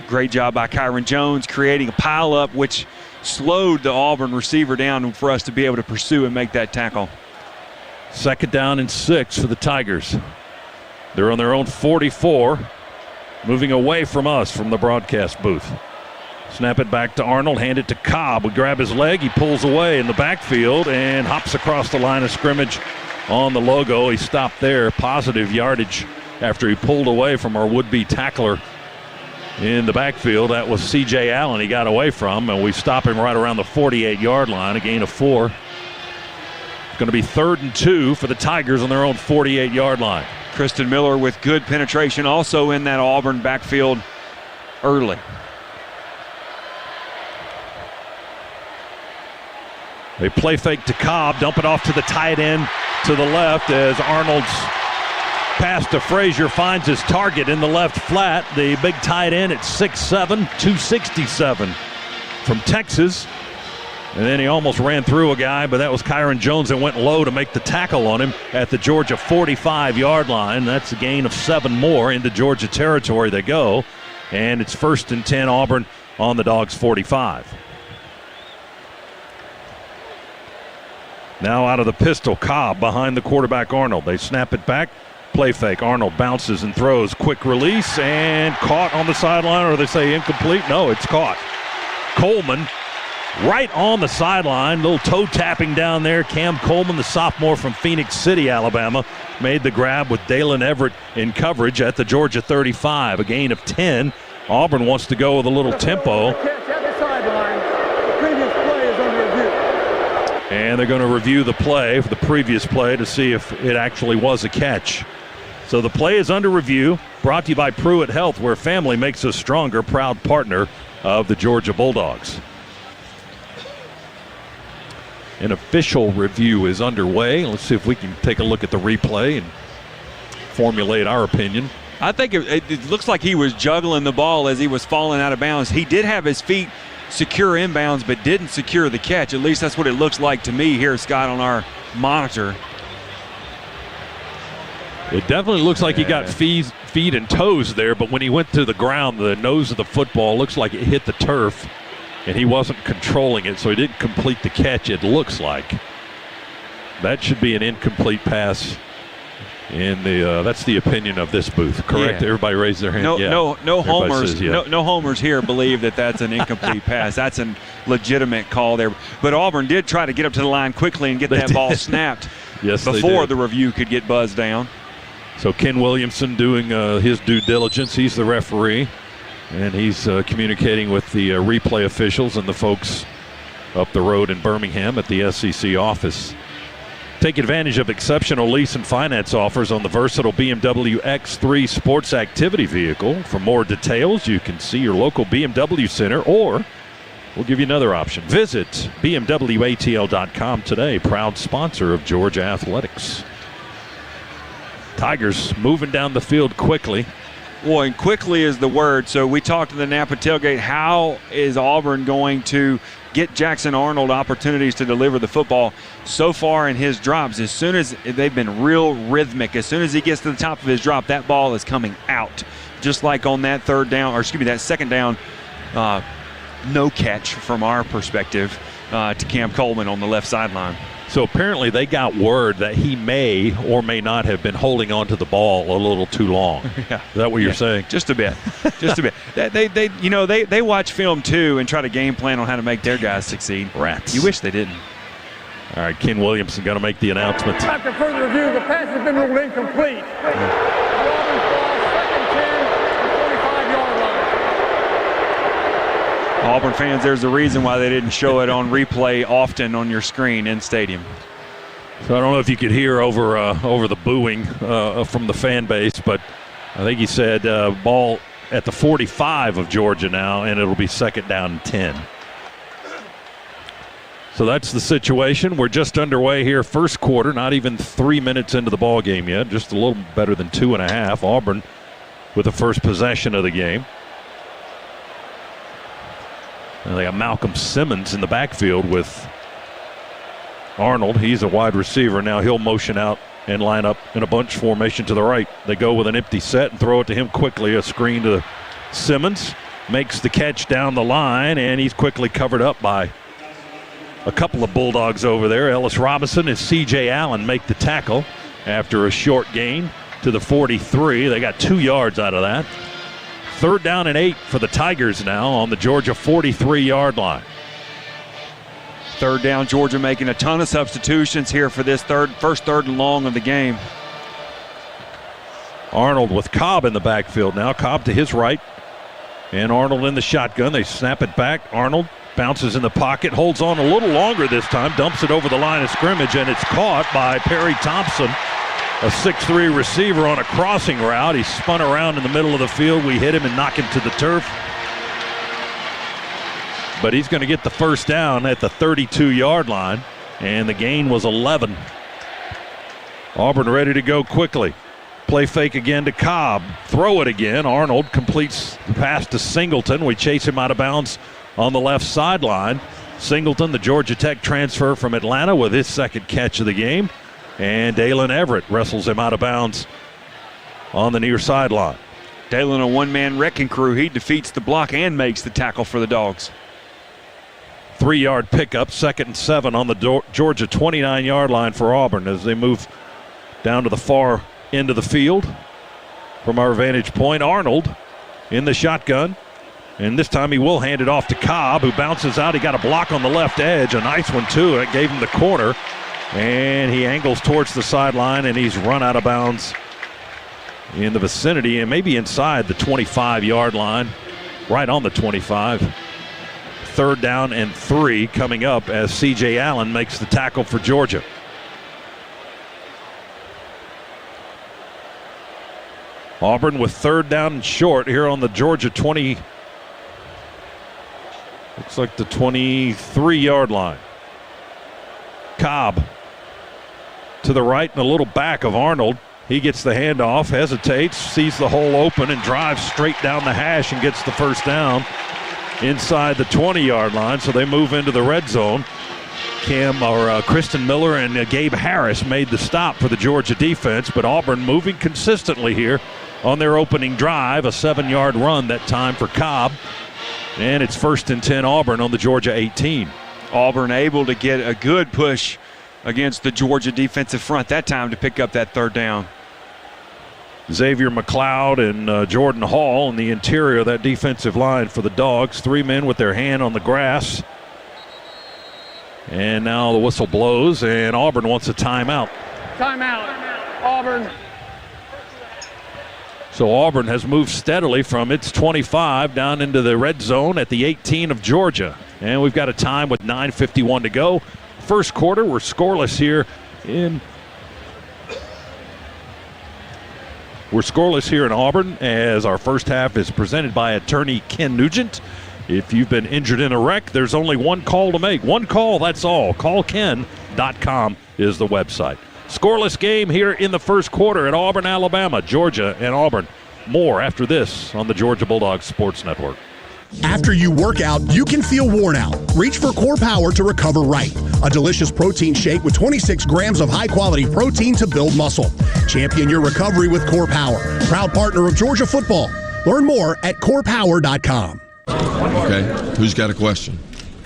Great job by Kyron Jones creating a pileup, which slowed the Auburn receiver down for us to be able to pursue and make that tackle. 2nd down and 6 for the Tigers. They're on their own 44, moving away from us from the broadcast booth. Snap it back to Arnold, hand it to Cobb. We grab his leg, he pulls away in the backfield and hops across the line of scrimmage on the logo. He stopped there, positive yardage after he pulled away from our would-be tackler in the backfield. That was C.J. Allen he got away from, and we stop him right around the 48-yard line, a gain of 4. It's going to be 3rd and 2 for the Tigers on their own 48-yard line. Kristen Miller with good penetration also in that Auburn backfield early. They play fake to Cobb, dump it off to the tight end to the left as Arnold's pass to Frazier finds his target in the left flat. The big tight end at 6'7", 267 from Texas. And then he almost ran through a guy, but that was Kyron Jones that went low to make the tackle on him at the Georgia 45-yard line. That's a gain of 7 more into Georgia territory they go. And it's 1st and 10 Auburn on the Dogs 45. Now out of the pistol, Cobb behind the quarterback Arnold. They snap it back. Play fake. Arnold bounces and throws. Quick release and caught on the sideline, or they say incomplete. No, it's caught. Coleman right on the sideline. Little toe tapping down there. Cam Coleman, the sophomore from Phoenix City, Alabama, made the grab with Dalen Everett in coverage at the Georgia 35. A gain of 10. Auburn wants to go with a little tempo. And they're going to review the play, the previous play, to see if it actually was a catch. So the play is under review, brought to you by Pruitt Health, where family makes us stronger, proud partner of the Georgia Bulldogs. An official review is underway. Let's see if we can take a look at the replay and formulate our opinion. I think it looks like he was juggling the ball as he was falling out of bounds. He did have his feet secure inbounds, but didn't secure the catch. At least that's what it looks like to me here, Scott, on our monitor. It definitely looks like he got feet and toes there, but when he went to the ground, the nose of the football looks like it hit the turf, and he wasn't controlling it, so he didn't complete the catch, it looks like. That should be an incomplete pass. And that's the opinion of this booth, correct? Yeah. Everybody raised their hand. No homers. Says, yeah. No homers here believe that that's an incomplete pass. That's a legitimate call there. But Auburn did try to get up to the line quickly and get that ball snapped before the review could get buzzed down. So Ken Williamson doing his due diligence. He's the referee, and he's communicating with the replay officials and the folks up the road in Birmingham at the SEC office. Take advantage of exceptional lease and finance offers on the versatile BMW X3 sports activity vehicle. For more details, you can see your local BMW center, or we'll give you another option. Visit BMWATL.com today, proud sponsor of Georgia Athletics. Tigers moving down the field quickly. Boy, and quickly is the word. So we talked to the Napa tailgate. How is Auburn going to get Jackson Arnold opportunities to deliver the football? So far in his drops, as soon as they've been real rhythmic, as soon as he gets to the top of his drop, that ball is coming out. Just like on that that second down, no catch from our perspective to Cam Coleman on the left sideline. So apparently they got word that he may or may not have been holding on to the ball a little too long. Yeah. Is that what you're saying? Just a bit. Just a bit. They watch film too and try to game plan on how to make their guys succeed. Rats. You wish they didn't. All right, Ken Williamson going to make the announcement. After further review, the pass has been ruled incomplete. Auburn fans, there's a reason why they didn't show it on replay often on your screen in stadium. So I don't know if you could hear over the booing from the fan base, but I think he said ball at the 45 of Georgia now, and it'll be second down and 10. So that's the situation. We're just underway here, first quarter, not even 3 minutes into the ball game yet, just a little better than 2.5. Auburn with the first possession of the game. And they got Malcolm Simmons in the backfield with Arnold. He's a wide receiver. Now he'll motion out and line up in a bunch formation to the right. They go with an empty set and throw it to him quickly. A screen to Simmons. Makes the catch down the line, and he's quickly covered up by a couple of Bulldogs over there. Ellis Robinson and C.J. Allen make the tackle after a short gain to the 43. They got 2 yards out of that. Third down and 8 for the Tigers now on the Georgia 43-yard line. Third down, Georgia making a ton of substitutions here for this first third and long of the game. Arnold with Cobb in the backfield now. Cobb to his right, and Arnold in the shotgun. They snap it back. Arnold bounces in the pocket, holds on a little longer this time, dumps it over the line of scrimmage, and it's caught by Perry Thompson, a 6'3 receiver on a crossing route. He spun around in the middle of the field. We hit him and knock him to the turf. But he's going to get the first down at the 32-yard line, and the gain was 11. Auburn ready to go quickly. Play fake again to Cobb. Throw it again. Arnold completes the pass to Singleton. We chase him out of bounds on the left sideline. Singleton, the Georgia Tech transfer from Atlanta, with his second catch of the game. And Dalen Everett wrestles him out of bounds on the near sideline. Dalen, a one-man wrecking crew. He defeats the block and makes the tackle for the Dogs. 3-yard pickup, 2nd and 7 on the Georgia 29-yard line for Auburn as they move down to the far end of the field. From our vantage point, Arnold in the shotgun. And this time he will hand it off to Cobb, who bounces out. He got a block on the left edge, a nice one too. It gave him the corner. And he angles towards the sideline, and he's run out of bounds in the vicinity and maybe inside the 25-yard line, right on the 25. Third down and 3 coming up as C.J. Allen makes the tackle for Georgia. Auburn with third down and short here on the Georgia 29 Looks like the 23-yard line. Cobb to the right and a little back of Arnold. He gets the handoff, hesitates, sees the hole open, and drives straight down the hash and gets the first down inside the 20-yard line. So they move into the red zone. Kristen Miller and Gabe Harris made the stop for the Georgia defense, but Auburn moving consistently here on their opening drive. A 7-yard run that time for Cobb. And it's 1st and 10 Auburn on the Georgia 18. Auburn able to get a good push against the Georgia defensive front that time to pick up that third down. Xavier McLeod and Jordan Hall in the interior of that defensive line for the Dogs. 3 men with their hand on the grass. And now the whistle blows, and Auburn wants a timeout. Timeout. Auburn. So Auburn has moved steadily from its 25 down into the red zone at the 18 of Georgia. And we've got a time with 9:51 to go. First quarter, we're scoreless here in Auburn, as our first half is presented by attorney Ken Nugent. If you've been injured in a wreck, there's only one call to make. One call, that's all. CallKen.com is the website. Scoreless game here in the first quarter at Auburn, Alabama. Georgia and Auburn. More after this on the Georgia Bulldogs Sports Network. After you work out, you can feel worn out. Reach for Core Power to recover right. A delicious protein shake with 26 grams of high-quality protein to build muscle. Champion your recovery with Core Power. Proud partner of Georgia football. Learn more at corepower.com. Okay, who's got a question?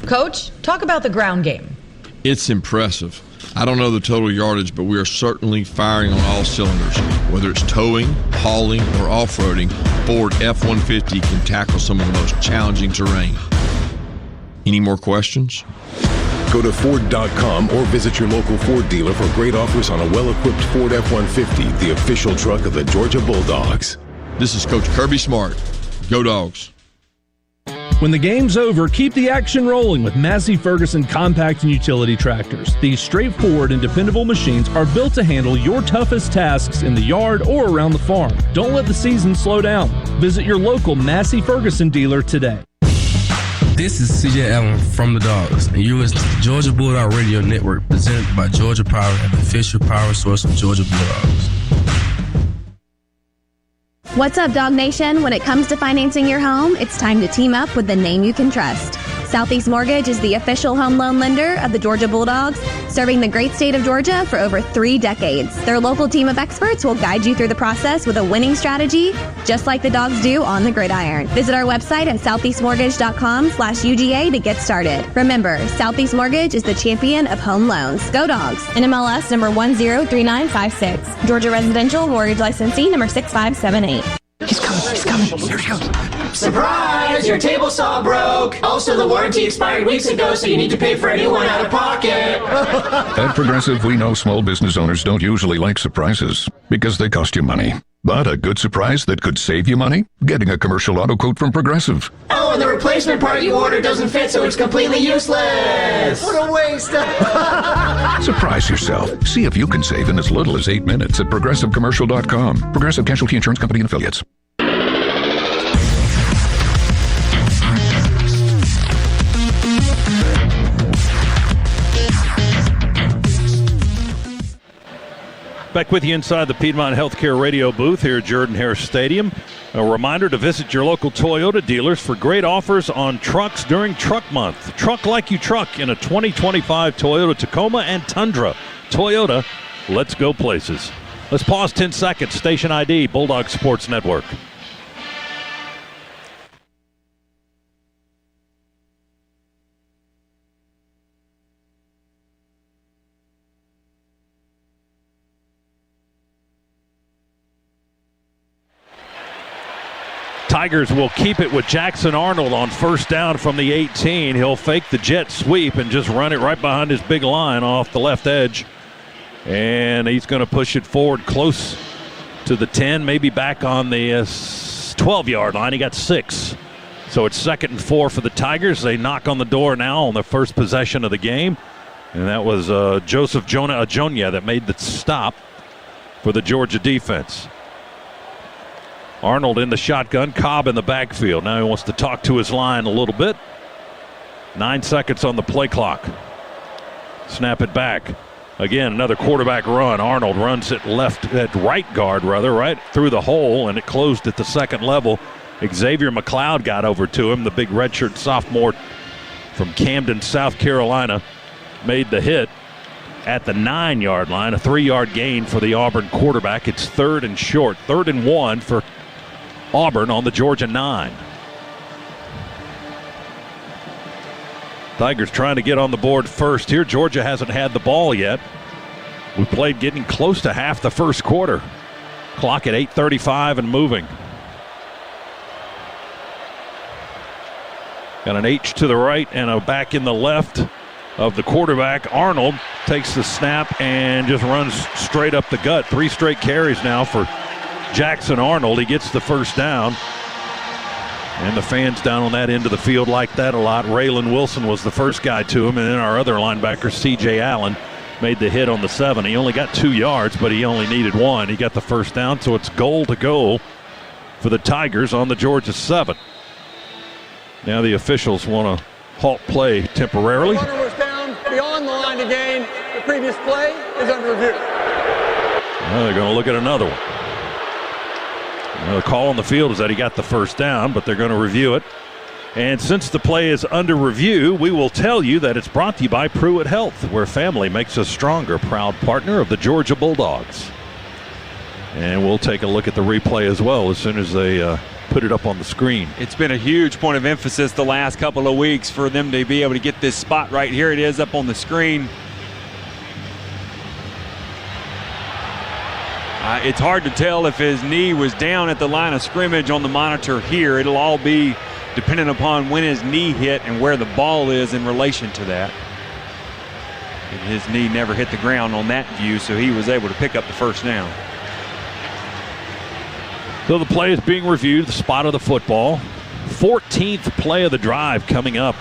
Coach, talk about the ground game. It's impressive. I don't know the total yardage, but we are certainly firing on all cylinders. Whether it's towing, hauling, or off-roading, Ford F-150 can tackle some of the most challenging terrain. Any more questions? Go to Ford.com or visit your local Ford dealer for great offers on a well-equipped Ford F-150, the official truck of the Georgia Bulldogs. This is Coach Kirby Smart. Go Dogs. When the game's over, keep the action rolling with Massey Ferguson compact and utility tractors. These straightforward and dependable machines are built to handle your toughest tasks in the yard or around the farm. Don't let the season slow down. Visit your local Massey Ferguson dealer today. This is CJ Allen from the Dogs, and you're listening to the Georgia Bulldog Radio Network, presented by Georgia Power and the official power source of Georgia Bulldogs. What's up, Dog Nation? When it comes to financing your home, it's time to team up with the name you can trust. Southeast Mortgage is the official home loan lender of the Georgia Bulldogs, serving the great state of Georgia for over 3 decades. Their local team of experts will guide you through the process with a winning strategy, just like the Dogs do on the gridiron. Visit our website at southeastmortgage.com/UGA to get started. Remember, Southeast Mortgage is the champion of home loans. Go Dogs! NMLS number 103956. Georgia Residential Mortgage Licensee number 6578. He's coming. Here he comes. Surprise! Your table saw broke. Also, the warranty expired weeks ago, so you need to pay for a new one out of pocket. At Progressive, we know small business owners don't usually like surprises because they cost you money. But a good surprise that could save you money? Getting a commercial auto quote from Progressive. Oh, and the replacement part you ordered doesn't fit, so it's completely useless. What a waste. Surprise yourself. See if you can save in as little as 8 minutes at ProgressiveCommercial.com. Progressive Casualty Insurance Company and Affiliates. Back with you inside the Piedmont Healthcare Radio booth here at Jordan-Hare Stadium. A reminder to visit your local Toyota dealers for great offers on trucks during Truck Month. Truck like you truck in a 2025 Toyota Tacoma and Tundra. Toyota, let's go places. Let's pause 10 seconds. Station ID, Bulldog Sports Network. Tigers will keep it with Jackson Arnold on first down from the 18. He'll fake the jet sweep and just run it right behind his big line off the left edge. And he's going to push it forward close to the 10, maybe back on the 12-yard line. He got 6. So it's 2nd and 4 for the Tigers. They knock on the door now on the first possession of the game. And that was Joseph Ajonia that made the stop for the Georgia defense. Arnold in the shotgun, Cobb in the backfield. Now he wants to talk to his line a little bit. 9 seconds on the play clock. Snap it back. Again, another quarterback run. Arnold runs it right guard, right through the hole, and it closed at the second level. Xavier McLeod got over to him, the big redshirt sophomore from Camden, South Carolina, made the hit at the 9-yard line, a 3-yard gain for the Auburn quarterback. It's 3rd and short, 3rd and 1 for Auburn on the Georgia 9. Tigers trying to get on the board first here. Georgia hasn't had the ball yet. We played getting close to half the first quarter. Clock at 8:35 and moving. Got an H to the right and a back in the left of the quarterback. Arnold takes the snap and just runs straight up the gut. 3 straight carries now for Jackson Arnold. He gets the first down. And the fans down on that end of the field like that a lot. Raylan Wilson was the first guy to him, and then our other linebacker, C.J. Allen, made the hit on the 7. He only got 2 yards, but he only needed 1. He got the first down, so it's goal to go for the Tigers on the Georgia 7. Now the officials want to halt play temporarily. The runner was down beyond the line to gain. The previous play is under review. Well, they're going to look at another one. The call on the field is that he got the first down, but they're going to review it. And since the play is under review, we will tell you that it's brought to you by Pruitt Health, where family makes us stronger, proud partner of the Georgia Bulldogs. And we'll take a look at the replay as well as soon as they put it up on the screen. It's been a huge point of emphasis the last couple of weeks for them to be able to get this spot right. Here it is up on the screen. It's hard to tell if his knee was down at the line of scrimmage on the monitor here. It'll all be dependent upon when his knee hit and where the ball is in relation to that. And his knee never hit the ground on that view, so he was able to pick up the first down. So the play is being reviewed, the spot of the football. 14th play of the drive coming up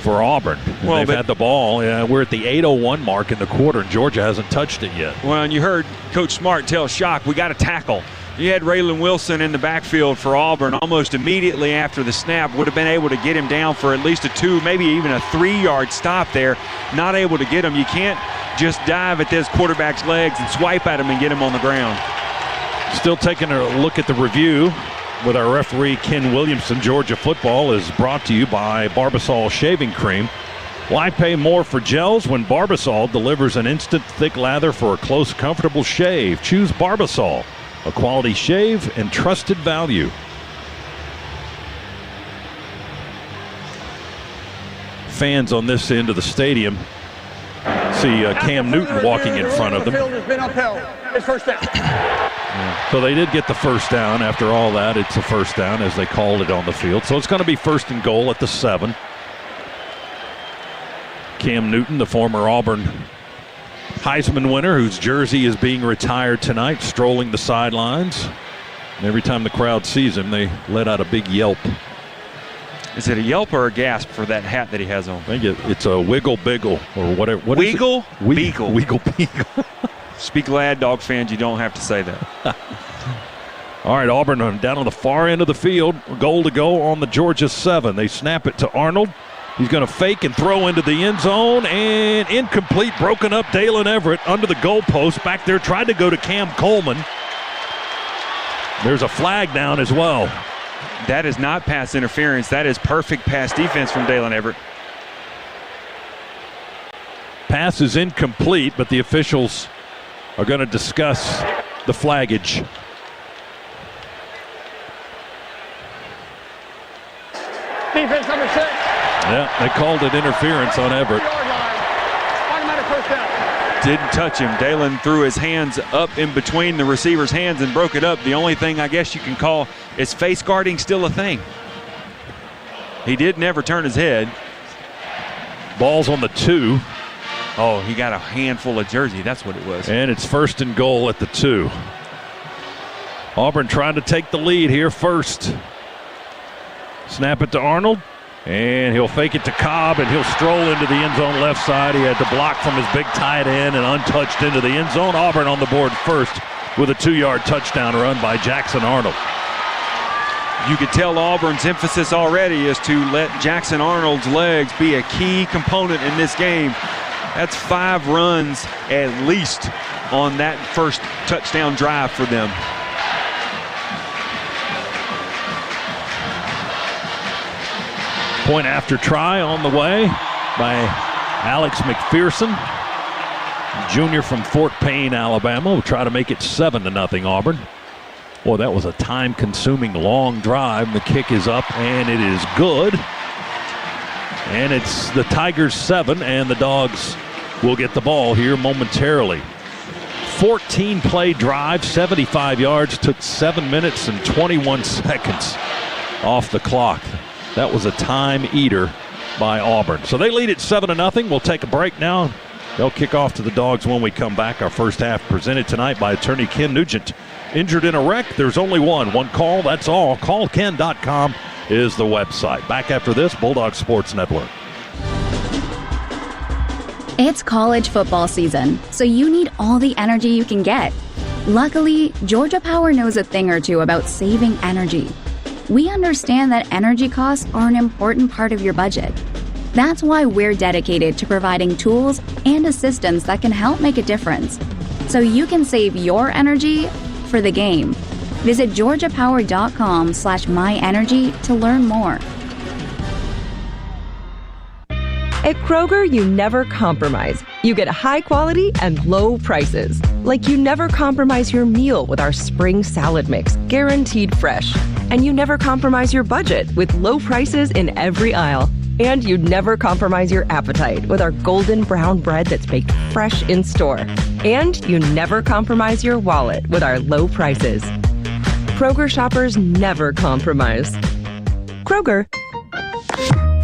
for Auburn. Well, they've had the ball. We're at the 8:01 mark in the quarter, and Georgia hasn't touched it yet. Well, and you heard Coach Smart tell Shock, we got to tackle. You had Raylan Wilson in the backfield for Auburn almost immediately after the snap. Would have been able to get him down for at least a 2, maybe even a 3-yard stop there. Not able to get him. You can't just dive at this quarterback's legs and swipe at him and get him on the ground. Still taking a look at the review with our referee, Ken Williamson. Georgia football is brought to you by Barbasol Shaving Cream. Why pay more for gels when Barbasol delivers an instant thick lather for a close, comfortable shave? Choose Barbasol, a quality shave and trusted value. Fans on this end of the stadium see Cam Newton walking in front of them. The field has been upheld. It's first down. So they did get the first down. After all that, it's a first down as they called it on the field. So it's going to be 1st and goal at the 7. Cam Newton, the former Auburn Heisman winner, whose jersey is being retired tonight, strolling the sidelines. And every time the crowd sees him, they let out a big yelp. Is it a yelp or a gasp for that hat that he has on? I think it's a wiggle biggle or whatever. What Wiggle beagle. Wiggle beagle. Be glad, Dog fans, you don't have to say that. All right, Auburn down on the far end of the field. Goal to go on the Georgia 7. They snap it to Arnold. He's going to fake and throw into the end zone, and incomplete, broken up. Dalen Everett under the goalpost back there, tried to go to Cam Coleman. There's a flag down as well. That is not pass interference. That is perfect pass defense from Dalen Everett. Pass is incomplete, but the officials are going to discuss the flaggage. Defense number 6. Yeah, they called it interference on Everett. Automatic first down. Didn't touch him. Dalen threw his hands up in between the receiver's hands and broke it up. The only thing I guess you can call is face guarding still a thing. He did never turn his head. Ball's on the 2. Oh, he got a handful of jersey. That's what it was. And it's 1st and goal at the 2. Auburn trying to take the lead here first. Snap it to Arnold. And he'll fake it to Cobb, and he'll stroll into the end zone left side. He had to block from his big tight end and untouched into the end zone. Auburn on the board first with a 2-yard touchdown run by Jackson Arnold. You could tell Auburn's emphasis already is to let Jackson Arnold's legs be a key component in this game. That's 5 runs at least on that first touchdown drive for them. Point after try on the way by Alex McPherson, junior from Fort Payne, Alabama. Will try to make it 7-0 Auburn. Boy, that was a time-consuming long drive. The kick is up, and it is good. And it's the Tigers 7, and the Dogs will get the ball here momentarily. 14-play drive, 75 yards, took 7 minutes and 21 seconds off the clock. That was a time eater by Auburn. So they lead at 7-0. We'll take a break now. They'll kick off to the Dogs when we come back. Our first half presented tonight by attorney Ken Nugent. Injured in a wreck, there's only one call, that's all. CallKen.com is the website. Back after this, Bulldog Sports Network. It's college football season, so you need all the energy you can get. Luckily, Georgia Power knows a thing or two about saving energy. We understand that energy costs are an important part of your budget. That's why we're dedicated to providing tools and assistance that can help make a difference, so you can save your energy for the game. Visit georgiapower.com/myenergy to learn more. At Kroger, you never compromise. You get high quality and low prices. Like you never compromise your meal with our spring salad mix, guaranteed fresh. And you never compromise your budget with low prices in every aisle. And you never compromise your appetite with our golden brown bread that's baked fresh in store. And you never compromise your wallet with our low prices. Kroger shoppers never compromise. Kroger,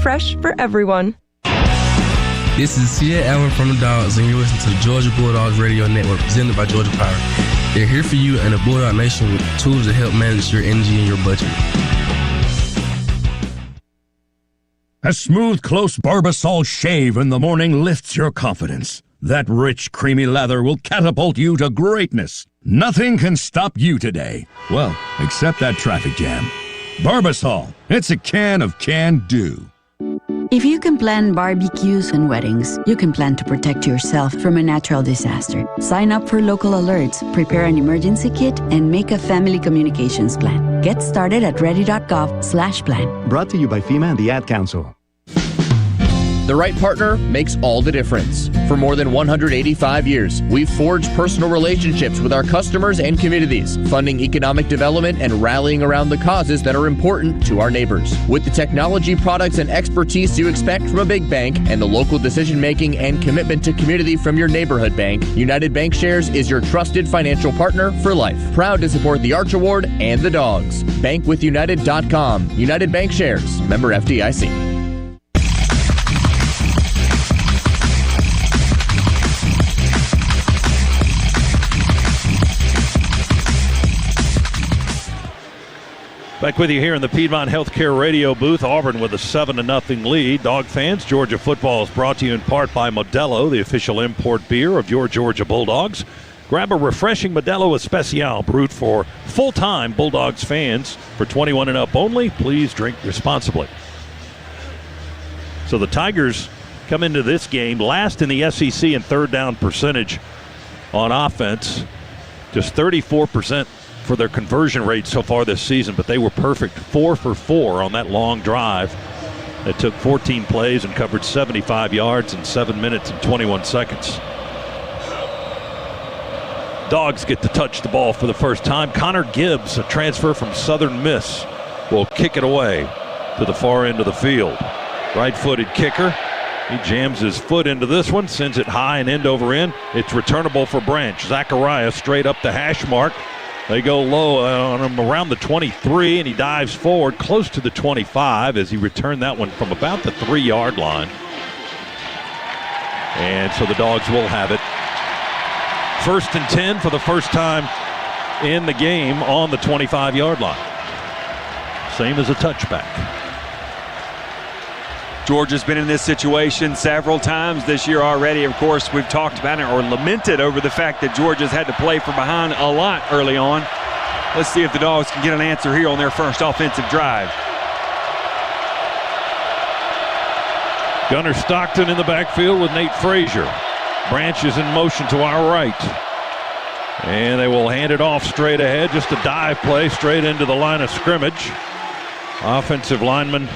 fresh for everyone. This is Sia Allen from the Dogs, and you're listening to the Georgia Bulldogs Radio Network, presented by Georgia Power. They're here for you and the Bulldog Nation with tools to help manage your energy and your budget. A smooth, close Barbasol shave in the morning lifts your confidence. That rich, creamy lather will catapult you to greatness. Nothing can stop you today. Well, except that traffic jam. Barbasol, it's a can of can-do. If you can plan barbecues and weddings, you can plan to protect yourself from a natural disaster. Sign up for local alerts, prepare an emergency kit, and make a family communications plan. Get started at ready.gov/plan. Brought to you by FEMA and the Ad Council. The right partner makes all the difference. For more than 185 years, we've forged personal relationships with our customers and communities, funding economic development and rallying around the causes that are important to our neighbors. With the technology, products, and expertise you expect from a big bank, and the local decision-making and commitment to community from your neighborhood bank, United Bankshares is your trusted financial partner for life. Proud to support the Arch Award and the Dogs. Bankwithunited.com. United Bankshares. Member FDIC. Back with you here in the Piedmont Healthcare Radio booth. Auburn with a 7-0 lead. Dog fans, Georgia football is brought to you in part by Modelo, the official import beer of your Georgia Bulldogs. Grab a refreshing Modelo Especial brewed for full-time Bulldogs fans for 21 and up only. Please drink responsibly. So the Tigers come into this game last in the SEC in third down percentage on offense. Just 34% for their conversion rate so far this season, but they were perfect 4 for 4 on that long drive that took 14 plays and covered 75 yards in 7 minutes and 21 seconds. Dogs get to touch the ball for the first time. Connor Gibbs, a transfer from Southern Miss, will kick it away to the far end of the field. Right-footed kicker. He jams his foot into this one, sends it high and end over end. It's returnable for Branch. Zachariah straight up the hash mark. They go low on him around the 23, and he dives forward close to the 25 as he returned that one from about the 3-yard line. And so the Dogs will have it. 1st and 10 for the first time in the game on the 25-yard line. Same as a touchback. Georgia's been in this situation several times this year already. Of course, we've talked about it or lamented over the fact that Georgia's had to play from behind a lot early on. Let's see if the Dogs can get an answer here on their first offensive drive. Gunnar Stockton in the backfield with Nate Frazier. Branch is in motion to our right. And they will hand it off straight ahead. Just a dive play straight into the line of scrimmage. Offensive lineman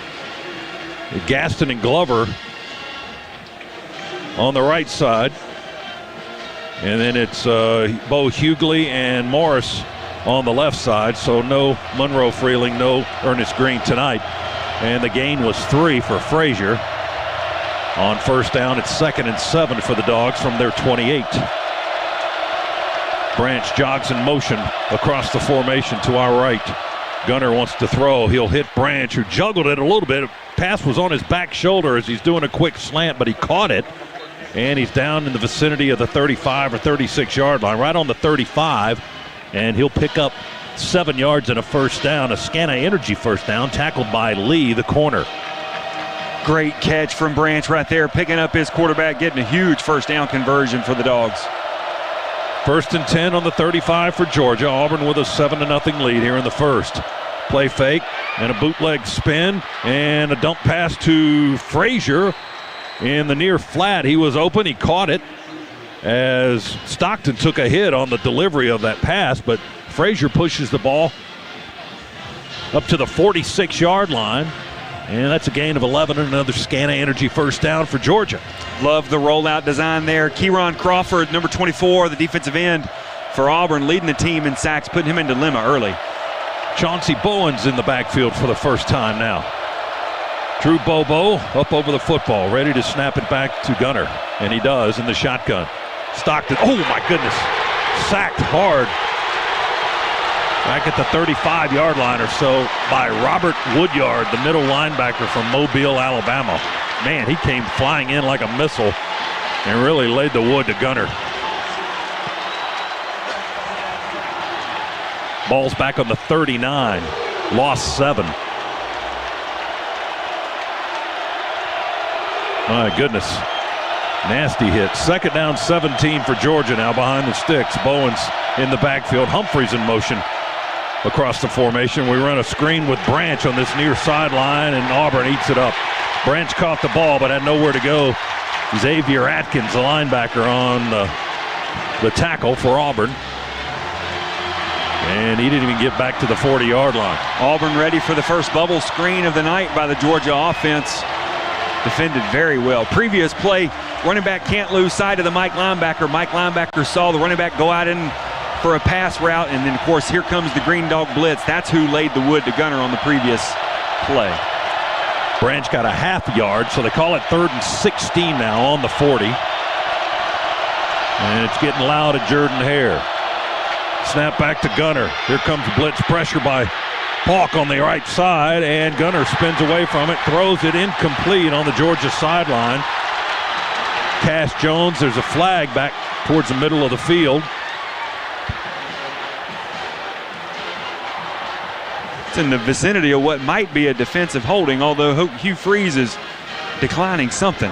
Gaston and Glover on the right side. And then it's Bo Hughley and Morris on the left side. So no Monroe Freeling, no Ernest Green tonight. And the gain was 3 for Frazier. On first down, it's 2nd and 7 for the Dogs from their 28. Branch jogs in motion across the formation to our right. Gunnar wants to throw. He'll hit Branch, who juggled it a little bit. Pass was on his back shoulder as he's doing a quick slant, but he caught it. And he's down in the vicinity of the 35 or 36 yard line, right on the 35. And he'll pick up 7 yards and a first down, a Scana Energy first down, tackled by Lee, the corner. Great catch from Branch right there, picking up his quarterback, getting a huge first down conversion for the Dogs. 1st and 10 on the 35 for Georgia. Auburn with a 7-0 lead here in the first. Play fake and a bootleg spin and a dump pass to Frazier in the near flat. He was open. He caught it as Stockton took a hit on the delivery of that pass, but Frazier pushes the ball up to the 46 yard line. And that's a gain of 11 and another Scana Energy first down for Georgia. Love the rollout design there. Kieron Crawford, number 24, the defensive end for Auburn, leading the team in sacks, putting him in dilemma early. Chauncey Bowen's in the backfield for the first time now. Drew Bobo up over the football, ready to snap it back to Gunnar. And he does in the shotgun. Stockton, oh my goodness, sacked hard. Back at the 35 yard line or so by Robert Woodyard, the middle linebacker from Mobile, Alabama. Man, he came flying in like a missile and really laid the wood to Gunnar. Ball's back on the 39. Lost 7. My goodness. Nasty hit. 2nd down, 17 for Georgia now behind the sticks. Bowens in the backfield. Humphreys in motion across the formation. We run a screen with Branch on this near sideline, and Auburn eats it up. Branch caught the ball but had nowhere to go. Xavier Atkins, the linebacker, on the tackle for Auburn. And he didn't even get back to the 40 yard line. Auburn ready for the first bubble screen of the night by the Georgia offense. Defended very well. Previous play, running back can't lose sight of the Mike linebacker. Mike linebacker saw the running back go out in for a pass route, and then of course here comes the Green Dog blitz. That's who laid the wood to Gunnar on the previous play. Branch got a half yard, so they call it 3rd and 16 now on the 40. And it's getting loud at Jordan Hare. Snap back to Gunnar. Here comes blitz pressure by Hawk on the right side, and Gunnar spins away from it, throws it incomplete on the Georgia sideline. Cash Jones, there's a flag back towards the middle of the field. It's in the vicinity of what might be a defensive holding, although Hugh Freeze is declining something.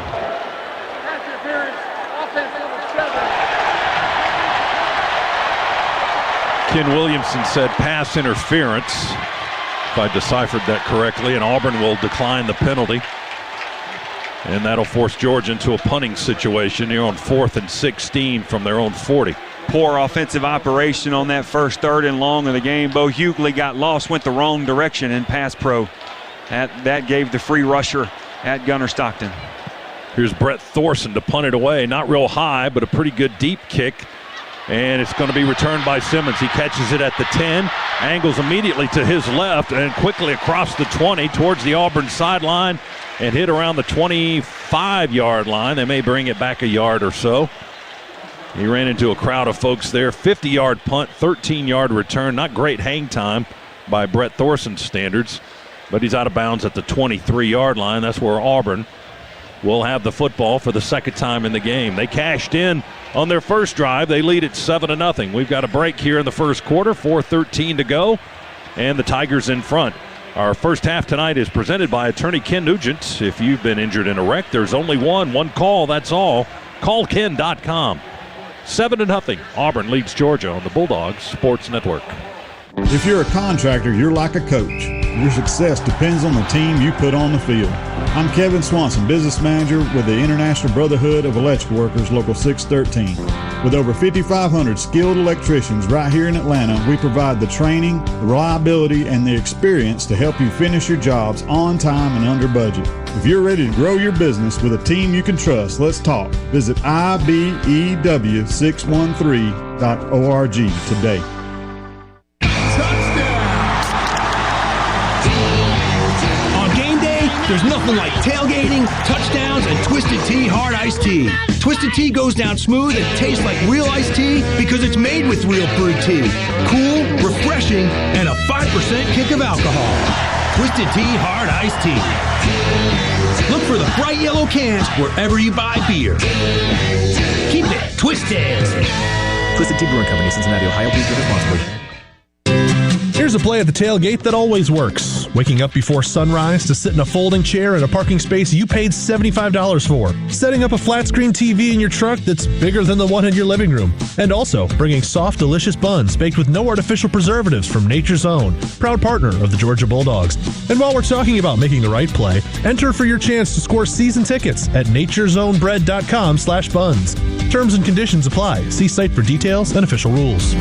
Ken Williamson said pass interference, if I deciphered that correctly, and Auburn will decline the penalty. And that'll force Georgia into a punting situation here on 4th and 16 from their own 40. Poor offensive operation on that first 3rd and long of the game. Bo Hughley got lost, went the wrong direction in pass pro. That gave the free rusher at Gunnar Stockton. Here's Brett Thorson to punt it away. Not real high, but a pretty good deep kick. And it's going to be returned by Simmons. He catches it at the 10, angles immediately to his left, and quickly across the 20 towards the Auburn sideline and hit around the 25 yard line. They may bring it back a yard or so. He ran into a crowd of folks there. 50 yard punt, 13 yard return. Not great hang time by Brett Thorson's standards, but he's out of bounds at the 23 yard line. That's where Auburn will have the football for the 2nd time in the game. They cashed in on their first drive. They lead at 7-0. We've got a break here in the first quarter, 4:13 to go, and the Tigers in front. Our first half tonight is presented by attorney Ken Nugent. If you've been injured in a wreck, there's only one call, that's all. CallKen.com. 7-0. Auburn leads Georgia on the Bulldogs Sports Network. If you're a contractor, you're like a coach. Your success depends on the team you put on the field. I'm Kevin Swanson, Business Manager with the International Brotherhood of Electrical Workers, Local 613. With over 5,500 skilled electricians right here in Atlanta, we provide the training, the reliability, and the experience to help you finish your jobs on time and under budget. If you're ready to grow your business with a team you can trust, let's talk. Visit IBEW613.org today. There's nothing like tailgating, touchdowns, and Twisted Tea Hard Iced Tea. Twisted Tea goes down smooth and tastes like real iced tea because it's made with real brewed tea. Cool, refreshing, and a 5% kick of alcohol. Twisted Tea Hard Iced Tea. Look for the bright yellow cans wherever you buy beer. Keep it twisted. Twisted Tea Brewing Company, Cincinnati, Ohio. Please drink responsibly. Here's a play at the tailgate that always works. Waking up before sunrise to sit in a folding chair in a parking space you paid $75 for. Setting up a flat screen TV in your truck that's bigger than the one in your living room. And also bringing soft, delicious buns baked with no artificial preservatives from Nature's Own, proud partner of the Georgia Bulldogs. And while we're talking about making the right play, enter for your chance to score season tickets at naturezownebread.com/buns. Terms and conditions apply. See site for details and official rules.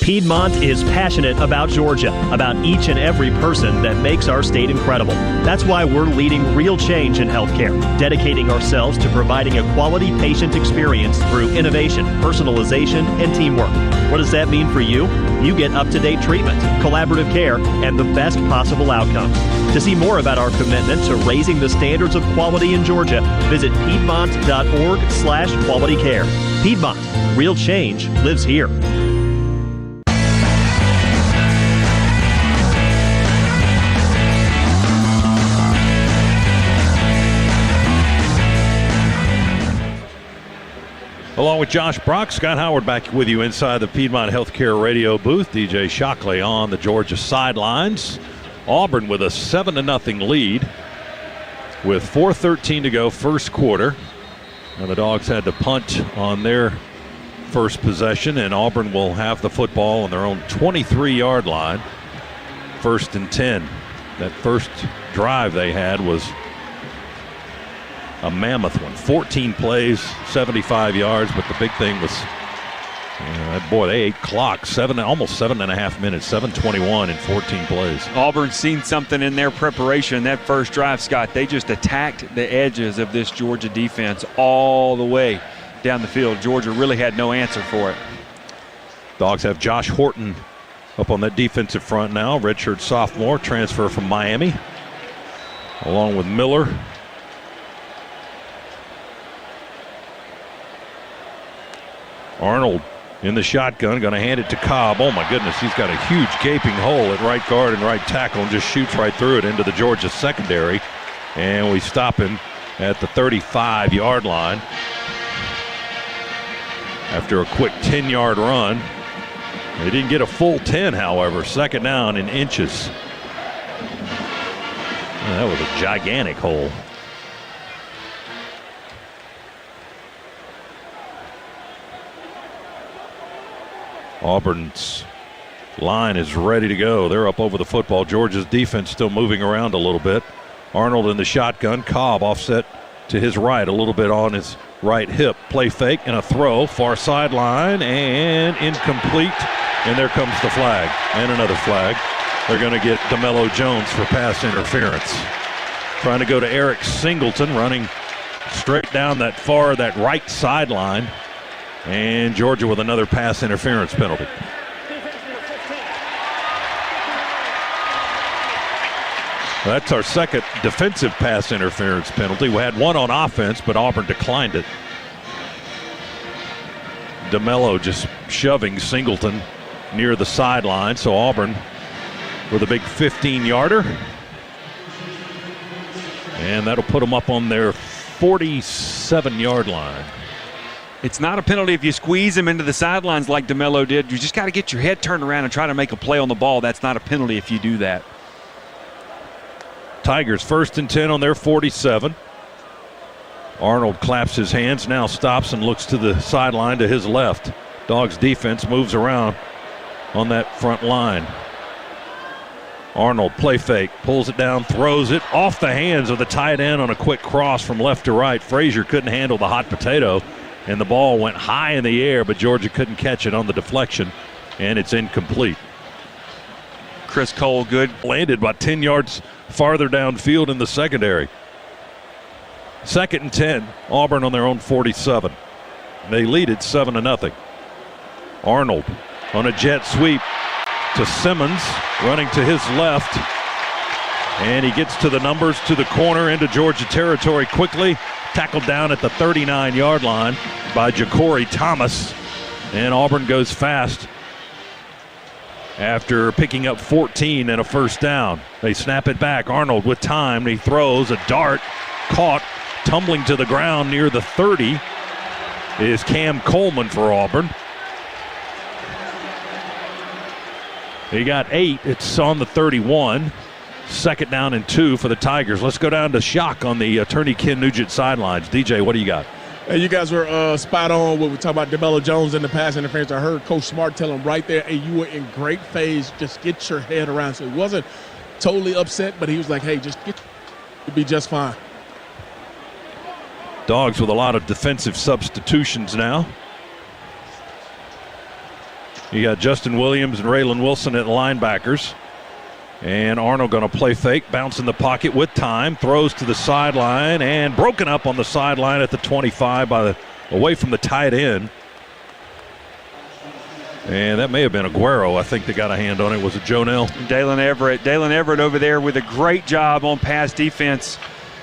Piedmont is passionate about Georgia, about each and every person that makes our state incredible. That's why we're leading real change in healthcare, dedicating ourselves to providing a quality patient experience through innovation, personalization, and teamwork. What does that mean for you? You get up-to-date treatment, collaborative care, and the best possible outcomes. To see more about our commitment to raising the standards of quality in Georgia, visit piedmont.org/quality care. Piedmont, real change lives here. Along with Josh Brock, Scott Howard back with you inside the Piedmont Healthcare radio booth. DJ Shockley on the Georgia sidelines. Auburn with a 7-0 lead with 4:13 to go first quarter. Now the Dogs had to punt on their first possession, and Auburn will have the football on their own 23-yard line. 1st and 10. That first drive they had was a mammoth one. 14 plays, 75 yards, but the big thing was, they ate clock. Almost 7.5 minutes, 7:21 in 14 plays. Auburn's seen something in their preparation. That first drive, Scott, they just attacked the edges of this Georgia defense all the way down the field. Georgia really had no answer for it. Dogs have Josh Horton up on that defensive front now, redshirt sophomore, transfer from Miami, along with Miller. Arnold in the shotgun, going to hand it to Cobb. Oh, my goodness, he's got a huge gaping hole at right guard and right tackle and just shoots right through it into the Georgia secondary. And we stop him at the 35-yard line after a quick 10-yard run. They didn't get a full 10, however. Second down in inches. That was a gigantic hole. Auburn's line is ready to go. They're up over the football. Georgia's defense still moving around a little bit. Arnold in the shotgun. Cobb offset to his right, a little bit on his right hip. Play fake and a throw. Far sideline and incomplete. And there comes the flag. And another flag. They're going to get DeMello Jones for pass interference. Trying to go to Eric Singleton, running straight down that right sideline. And Georgia with another pass interference penalty. That's our second defensive pass interference penalty. We had one on offense, but Auburn declined it. DeMello just shoving Singleton near the sideline, so Auburn with a big 15-yarder. And that'll put them up on their 47-yard line. It's not a penalty if you squeeze him into the sidelines like DeMello did. You just got to get your head turned around and try to make a play on the ball. That's not a penalty if you do that. Tigers 1st and 10 on their 47. Arnold claps his hands, now stops and looks to the sideline to his left. Dogs defense moves around on that front line. Arnold, play fake, pulls it down, throws it off the hands of the tight end on a quick cross from left to right. Frazier couldn't handle the hot potato, and the ball went high in the air, but Georgia couldn't catch it on the deflection, and it's incomplete. Chris Cole, good. Landed about 10 yards farther downfield in the secondary. 2nd and 10, Auburn on their own 47. They lead it 7-0. Arnold on a jet sweep to Simmons, running to his left, and he gets to the numbers, to the corner, into Georgia territory quickly. Tackled down at the 39-yard line by Ja'Cory Thomas, and Auburn goes fast after picking up 14 and a first down. They snap it back. Arnold with time. He throws a dart, caught, tumbling to the ground near the 30 is Cam Coleman for Auburn. He got 8. It's on the 31. 2nd down and 2 for the Tigers. Let's go down to Shock on the Attorney Ken Nugent sidelines. DJ, what do you got? Hey, you guys were spot on when we talk about DeMello Jones in the pass interference. I heard Coach Smart tell him right there, hey, you were in great phase. Just get your head around. So he wasn't totally upset, but he was like, hey, just get, you'll be just fine. Dogs with a lot of defensive substitutions now. You got Justin Williams and Raylan Wilson at linebackers. And Arnold going to play fake, bounce in the pocket with time, throws to the sideline, and broken up on the sideline at the 25 away from the tight end. And that may have been Aguero, I think, that got a hand on it. Was it Jonell? Dalen Everett. Dalen Everett over there with a great job on pass defense.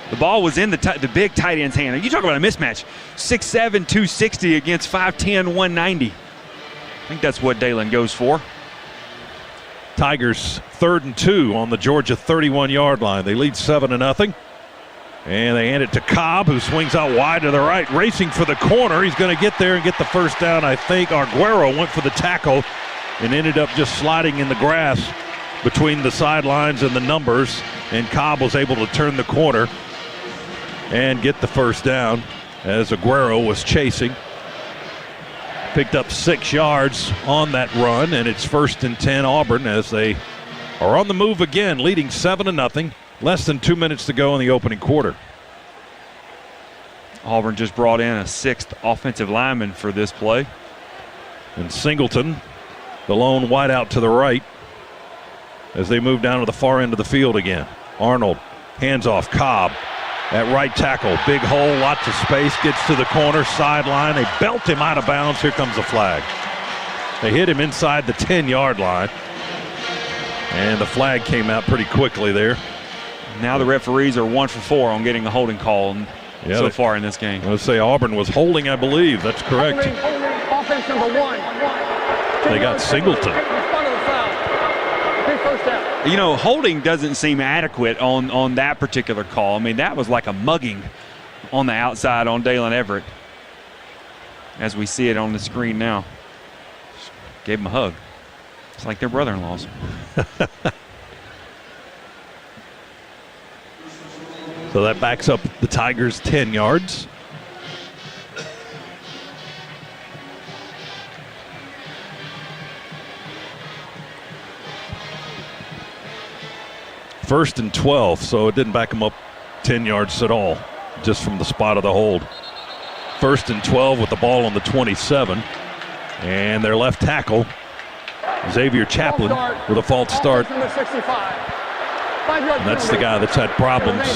The ball was in the big tight end's hand. You talk about a mismatch. 6'7", 260 against 5'10", 190. I think that's what Dalen goes for. Tigers 3rd and 2 on the Georgia 31-yard line. They lead 7-0. And they hand it to Cobb, who swings out wide to the right, racing for the corner. He's going to get there and get the first down, I think. Aguero went for the tackle and ended up just sliding in the grass between the sidelines and the numbers. And Cobb was able to turn the corner and get the first down as Aguero was chasing. Picked up 6 yards on that run, and it's 1st and 10 Auburn as they are on the move again, leading 7-0. Less than 2 minutes to go in the opening quarter. Auburn just brought in a 6th offensive lineman for this play. And Singleton, the lone wideout to the right, as they move down to the far end of the field again. Arnold, hands off Cobb. At right tackle, big hole, lots of space, gets to the corner, sideline. They belt him out of bounds. Here comes the flag. They hit him inside the 10-yard line. And the flag came out pretty quickly there. Now the referees are 1 for 4 on getting a holding call so far in this game. Let's say Auburn was holding, I believe. That's correct. Offense number 1. They got Singleton. You know, holding doesn't seem adequate on that particular call. I mean, that was like a mugging on the outside on Dalen Everett, as we see it on the screen now. Gave him a hug. It's like their brother-in-laws. So that backs up the Tigers 10 yards. First and 12, so it didn't back them up 10 yards at all, just from the spot of the hold. 1st and 12 with the ball on the 27. And their left tackle, Xavier Chaplin, with a false start. And that's the guy that's had problems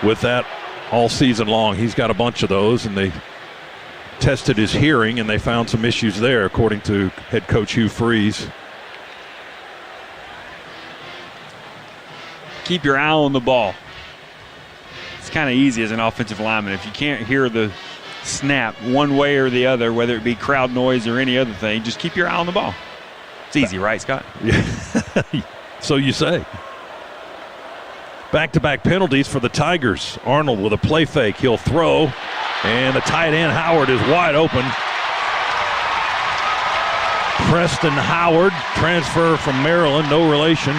with that all season long. He's got a bunch of those, and they tested his hearing, and they found some issues there, according to head coach Hugh Freeze. Keep your eye on the ball. It's kind of easy as an offensive lineman. If you can't hear the snap one way or the other, whether it be crowd noise or any other thing, just keep your eye on the ball. It's easy, right, Scott? Yeah. So you say. Back-to-back penalties for the Tigers. Arnold with a play fake. He'll throw, and the tight end Howard is wide open. Preston Howard, transfer from Maryland, no relation,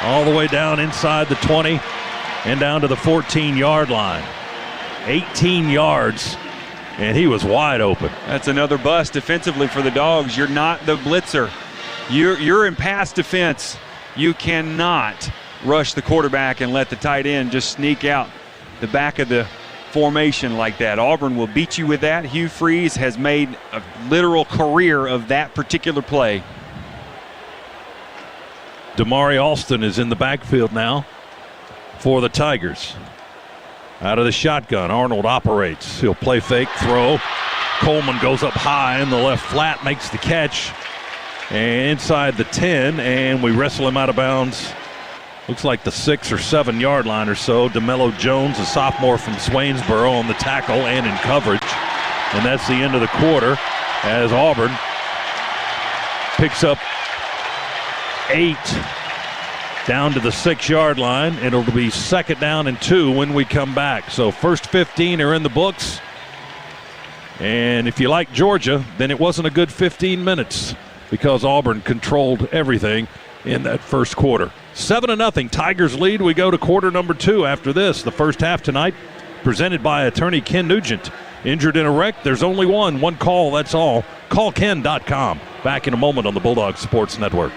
all the way down inside the 20 and down to the 14-yard line. 18 yards, and he was wide open. That's another bust defensively for the Dogs. You're not the blitzer. You're in pass defense. You cannot rush the quarterback and let the tight end just sneak out the back of the formation like that. Auburn will beat you with that. Hugh Freeze has made a literal career of that particular play. Damari Alston is in the backfield now for the Tigers. Out of the shotgun, Arnold operates. He'll play fake, throw. Coleman goes up high in the left flat, makes the catch. And inside the 10, and we wrestle him out of bounds. Looks like the 6 or 7 yard line or so. DeMello Jones, a sophomore from Swainsboro, on the tackle and in coverage. And that's the end of the quarter as Auburn picks up 8 down to the 6 yard line. It'll be 2nd down and 2 when we come back. So first 15 are in the books. And if you like Georgia, then it wasn't a good 15 minutes because Auburn controlled everything in that first quarter. 7-0, Tigers lead. We go to quarter number 2 after this. The first half tonight presented by attorney Ken Nugent. Injured in a wreck, there's only one call, that's all. CallKen.com. Back in a moment on the Bulldogs Sports Network.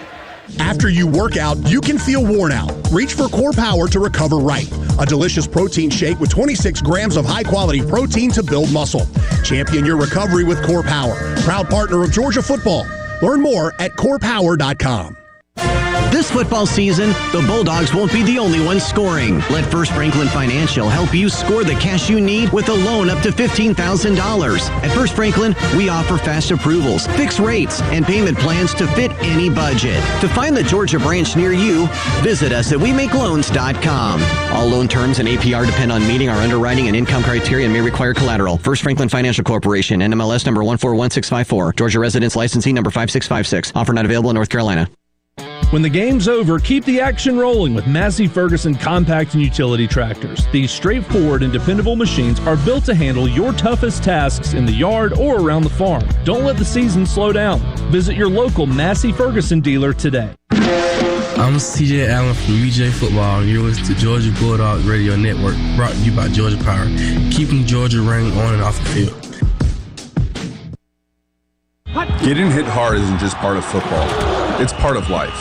After you work out, you can feel worn out. Reach for Core Power to recover right. A delicious protein shake with 26 grams of high-quality protein to build muscle. Champion your recovery with Core Power. Proud partner of Georgia football. Learn more at CorePower.com. This football season, the Bulldogs won't be the only ones scoring. Let First Franklin Financial help you score the cash you need with a loan up to $15,000. At First Franklin, we offer fast approvals, fixed rates, and payment plans to fit any budget. To find the Georgia branch near you, visit us at WeMakeLoans.com. All loan terms and APR depend on meeting our underwriting and income criteria and may require collateral. First Franklin Financial Corporation, NMLS number 141654. Georgia residence licensee number 5656. Offer not available in North Carolina. When the game's over, keep the action rolling with Massey Ferguson compact and utility tractors. These straightforward and dependable machines are built to handle your toughest tasks in the yard or around the farm. Don't let the season slow down. Visit your local Massey Ferguson dealer today. I'm CJ Allen from UJ Football, and you're listening to Georgia Bulldogs Radio Network, brought to you by Georgia Power, keeping Georgia running on and off the field. Getting hit hard isn't just part of football. It's part of life.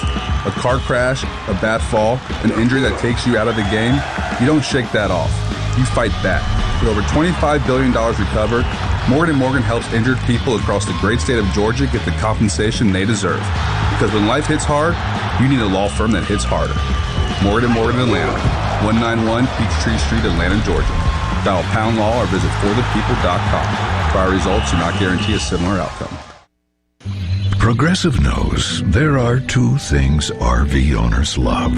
A car crash, a bad fall, an injury that takes you out of the game, you don't shake that off. You fight back. With over $25 billion recovered, Morgan & Morgan helps injured people across the great state of Georgia get the compensation they deserve. Because when life hits hard, you need a law firm that hits harder. Morgan & Morgan Atlanta, 191 Peachtree Street, Atlanta, Georgia. Dial pound law or visit forthepeople.com. Prior results do not guarantee a similar outcome. Progressive knows there are two things RV owners love: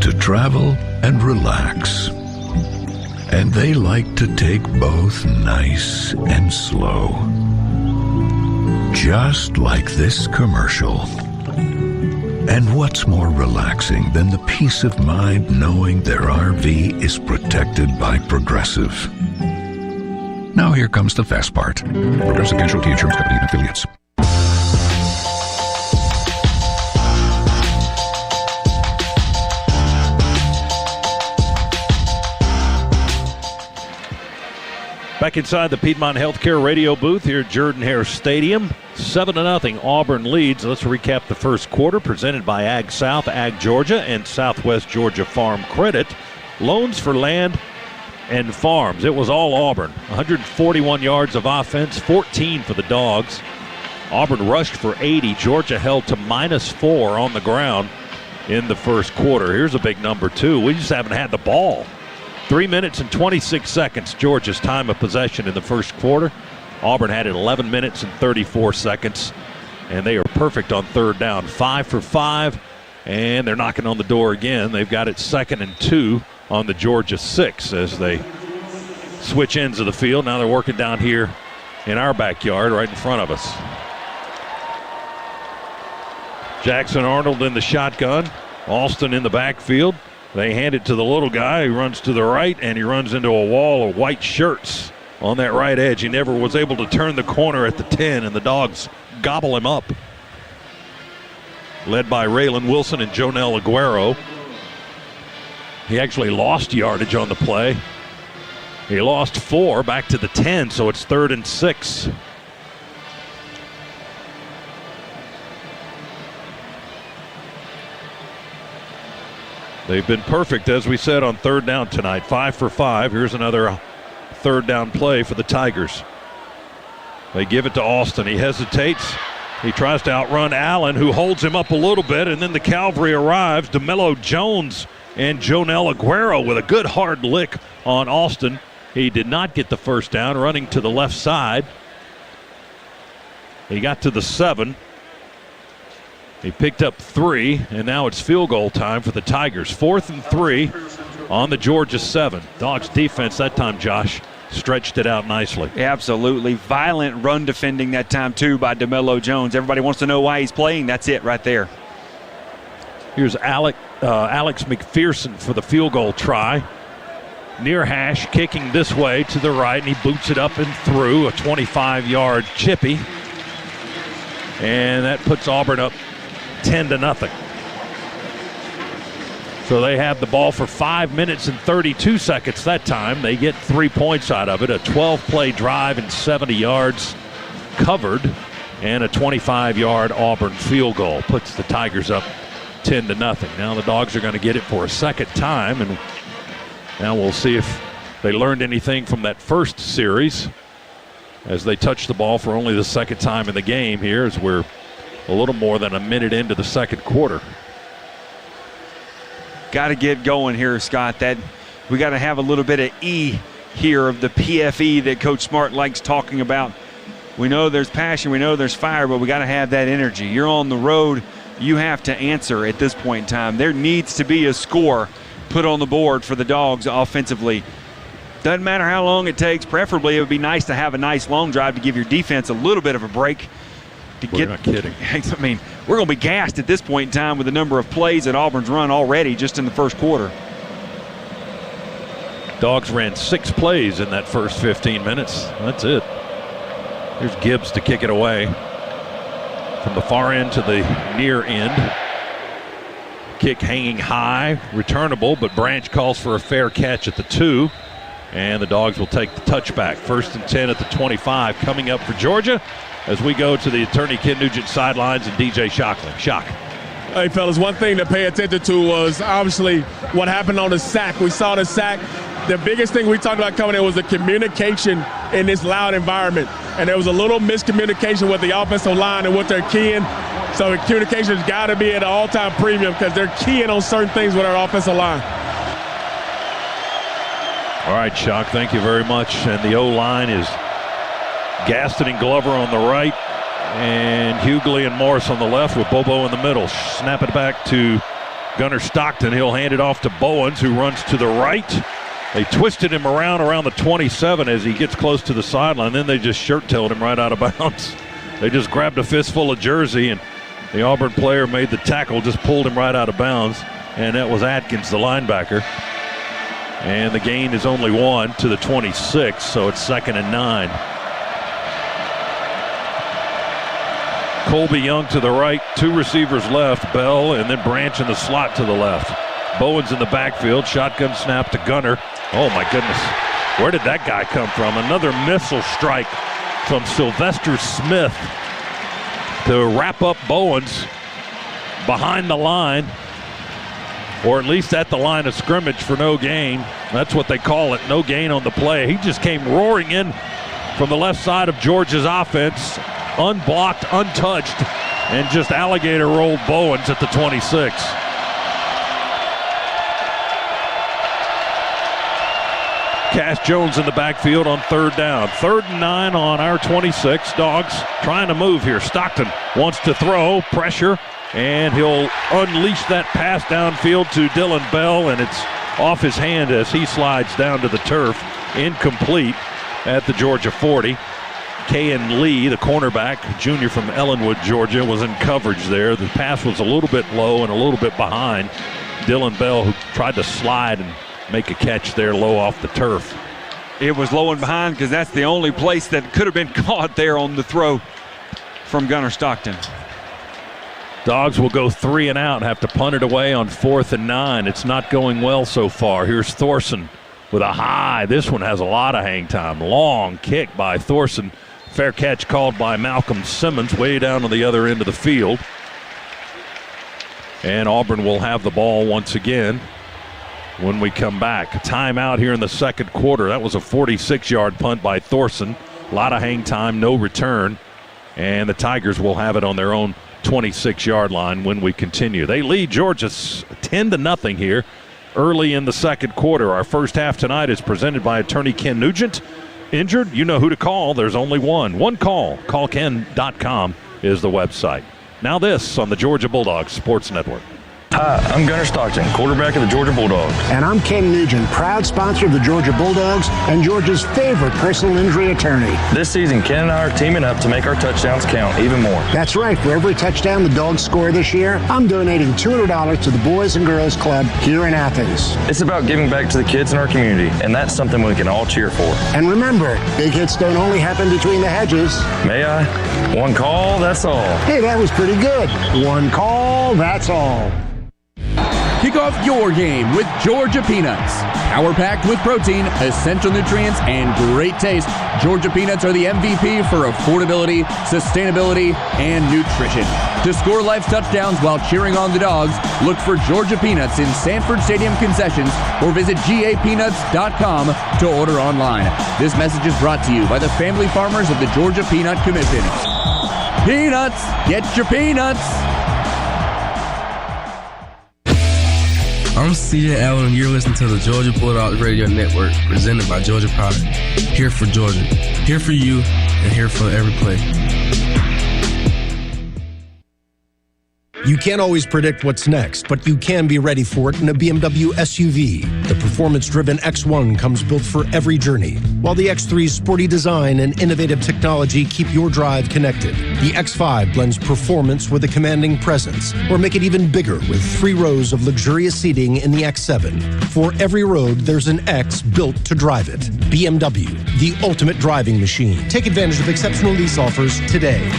to travel and relax. And they like to take both nice and slow. Just like this commercial. And what's more relaxing than the peace of mind knowing their RV is protected by Progressive? Now here comes the fast part. Progressive Casualty Insurance Company and Affiliates. Back inside the Piedmont Healthcare radio booth here at Jordan-Hare Stadium. 7-0, Auburn leads. Let's recap the first quarter, presented by Ag South, Ag Georgia, and Southwest Georgia Farm Credit. Loans for land and farms. It was all Auburn. 141 yards of offense, 14 for the Dogs. Auburn rushed for 80. Georgia held to -4 on the ground in the first quarter. Here's a big number, too. We just haven't had the ball. 3 minutes and 26 seconds, Georgia's time of possession in the first quarter. Auburn had it 11 minutes and 34 seconds, and they are perfect on third down. 5 for 5, and they're knocking on the door again. They've got it 2nd and 2 on the Georgia 6 as they switch ends of the field. Now they're working down here in our backyard right in front of us. Jackson Arnold in the shotgun. Alston in the backfield. They hand it to the little guy. He runs to the right, and he runs into a wall of white shirts on that right edge. He never was able to turn the corner at the 10, and the Dogs gobble him up. Led by Raylan Wilson and Jonel Aguero. He actually lost yardage on the play. He lost 4 back to the 10, so it's 3rd and 6. They've been perfect, as we said, on third down tonight. 5 for 5. Here's another third down play for the Tigers. They give it to Austin. He hesitates. He tries to outrun Allen, who holds him up a little bit, and then the cavalry arrives. DeMello Jones and Jonel Aguero with a good hard lick on Austin. He did not get the first down, running to the left side. He got to the 7. He picked up 3, and now it's field goal time for the Tigers. 4th and 3 on the Georgia 7. Dogs defense that time, Josh, stretched it out nicely. Absolutely. Violent run defending that time, too, by DeMello Jones. Everybody wants to know why he's playing. That's it right there. Here's Alex McPherson for the field goal try. Near hash, kicking this way to the right, and he boots it up and through a 25-yard chippy. And that puts Auburn up 10-0. So they have the ball for 5 minutes and 32 seconds that time. They get 3 points out of it. A 12-play drive and 70 yards covered, and a 25-yard Auburn field goal puts the Tigers up 10-0. Now the Dogs are going to get it for a second time, and now we'll see if they learned anything from that first series as they touch the ball for only the second time in the game here, as we're a little more than a minute into the second quarter. Got to get going here, Scott. That we got to have a little bit of E here of the PFE that Coach Smart likes talking about. We know there's passion, we know there's fire, but we got to have that energy. You're on the road. You have to answer at this point in time. There needs to be a score put on the board for the Dogs offensively. Doesn't matter how long it takes. Preferably, it would be nice to have a nice long drive to give your defense a little bit of a break. We're not kidding. I mean, we're going to be gassed at this point in time with the number of plays that Auburn's run already just in the first quarter. Dogs ran 6 plays in that first 15 minutes. That's it. Here's Gibbs to kick it away from the far end to the near end. Kick hanging high, returnable, but Branch calls for a fair catch at the 2. And the Dogs will take the touchback. 1st and 10 at the 25 coming up for Georgia as we go to the attorney Ken Nugent sidelines and DJ Shockley. Shock. Hey, fellas, one thing to pay attention to was obviously what happened on the sack. We saw the sack. The biggest thing we talked about coming in was the communication in this loud environment. And there was a little miscommunication with the offensive line and what they're keying. So the communication has got to be at an all-time premium because they're keying on certain things with our offensive line. All right, Shock, thank you very much. And the O-line is Gaston and Glover on the right, and Hughley and Morris on the left with Bobo in the middle. Snap it back to Gunnar Stockton. He'll hand it off to Bowens, who runs to the right. They twisted him around the 27 as he gets close to the sideline. Then they just shirt-tailed him right out of bounds. They just grabbed a fistful of jersey, and the Auburn player made the tackle, just pulled him right out of bounds, and that was Atkins, the linebacker. And the gain is only 1 to the 26, so it's 2nd and 9. Colby Young to the right, 2 receivers left, Bell and then Branch in the slot to the left. Bowens in the backfield, shotgun snap to Gunner. Oh my goodness, where did that guy come from? Another missile strike from Sylvester Smith to wrap up Bowens behind the line, or at least at the line of scrimmage for no gain. That's what they call it, no gain on the play. He just came roaring in from the left side of Georgia's offense, unblocked, untouched, and just alligator rolled Bowens at the 26. Cass Jones in the backfield on 3rd down. 3rd and 9 on our 26. Dogs trying to move here. Stockton wants to throw, pressure, and he'll unleash that pass downfield to Dylan Bell, and it's off his hand as he slides down to the turf. Incomplete at the Georgia 40. Kayan Lee, the cornerback, junior from Ellenwood, Georgia, was in coverage there. The pass was a little bit low and a little bit behind Dylan Bell, who tried to slide and make a catch there low off the turf. It was low and behind because that's the only place that could have been caught there on the throw from Gunnar Stockton. Dogs will go 3 and out and have to punt it away on 4th and 9. It's not going well so far. Here's Thorson with a high. This one has a lot of hang time. Long kick by Thorson. Fair catch called by Malcolm Simmons way down on the other end of the field. And Auburn will have the ball once again when we come back. Timeout here in the second quarter. That was a 46-yard punt by Thorson. A lot of hang time, no return. And the Tigers will have it on their own 26-yard line when we continue. They lead Georgia 10-0 here early in the second quarter. Our first half tonight is presented by attorney Ken Nugent. Injured? You know who to call. There's only one. One call. Callken.com is the website. Now this on the Georgia Bulldogs Sports Network. Hi, I'm Gunnar Stockton, quarterback of the Georgia Bulldogs. And I'm Ken Nugent, proud sponsor of the Georgia Bulldogs and Georgia's favorite personal injury attorney. This season, Ken and I are teaming up to make our touchdowns count even more. That's right. For every touchdown the Dogs score this year, I'm donating $200 to the Boys and Girls Club here in Athens. It's about giving back to the kids in our community, and that's something we can all cheer for. And remember, big hits don't only happen between the hedges. May I? One call, that's all. Hey, that was pretty good. One call, that's all. Kick off your game with Georgia Peanuts. Power-packed with protein, essential nutrients, and great taste, Georgia Peanuts are the MVP for affordability, sustainability, and nutrition. To score life's touchdowns while cheering on the Dogs, look for Georgia Peanuts in Sanford Stadium concessions or visit gapeanuts.com to order online. This message is brought to you by the family farmers of the Georgia Peanut Commission. Peanuts! Get your peanuts! I'm CJ Allen, and you're listening to the Georgia Bulldogs Radio Network, presented by Georgia Power. Here for Georgia, here for you, and here for every play. You can't always predict what's next, but you can be ready for it in a BMW SUV. The performance-driven X1 comes built for every journey, while the X3's sporty design and innovative technology keep your drive connected. The X5 blends performance with a commanding presence, or make it even bigger with 3 rows of luxurious seating in the X7. For every road, there's an X built to drive it. BMW, the ultimate driving machine. Take advantage of exceptional lease offers today.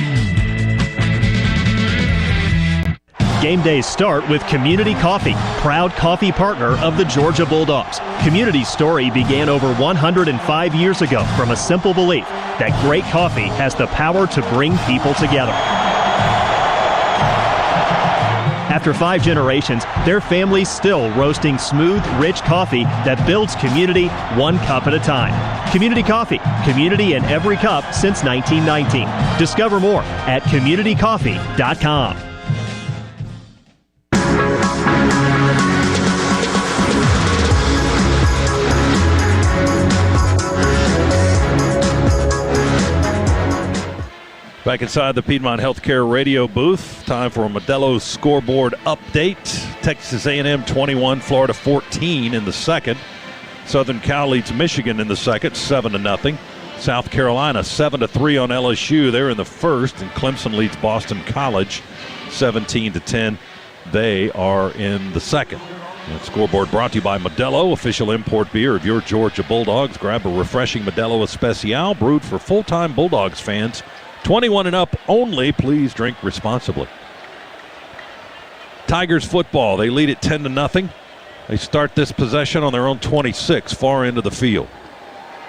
Game days start with Community Coffee, proud coffee partner of the Georgia Bulldogs. Community's story began over 105 years ago from a simple belief that great coffee has the power to bring people together. After 5 generations, their family's still roasting smooth, rich coffee that builds community one cup at a time. Community Coffee, community in every cup since 1919. Discover more at communitycoffee.com. Back inside the Piedmont Healthcare radio booth, time for a Modelo scoreboard update. Texas A&M 21, Florida 14 in the second. Southern Cal leads Michigan in the second, 7-0. South Carolina 7-3 on LSU. They're in the first, and Clemson leads Boston College 17-10. They are in the second. And scoreboard brought to you by Modelo, official import beer of your Georgia Bulldogs. Grab a refreshing Modelo Especial brewed for full-time Bulldogs fans. 21 and up only. Please drink responsibly. Tigers football. They lead it 10-0. They start this possession on their own 26, far into the field.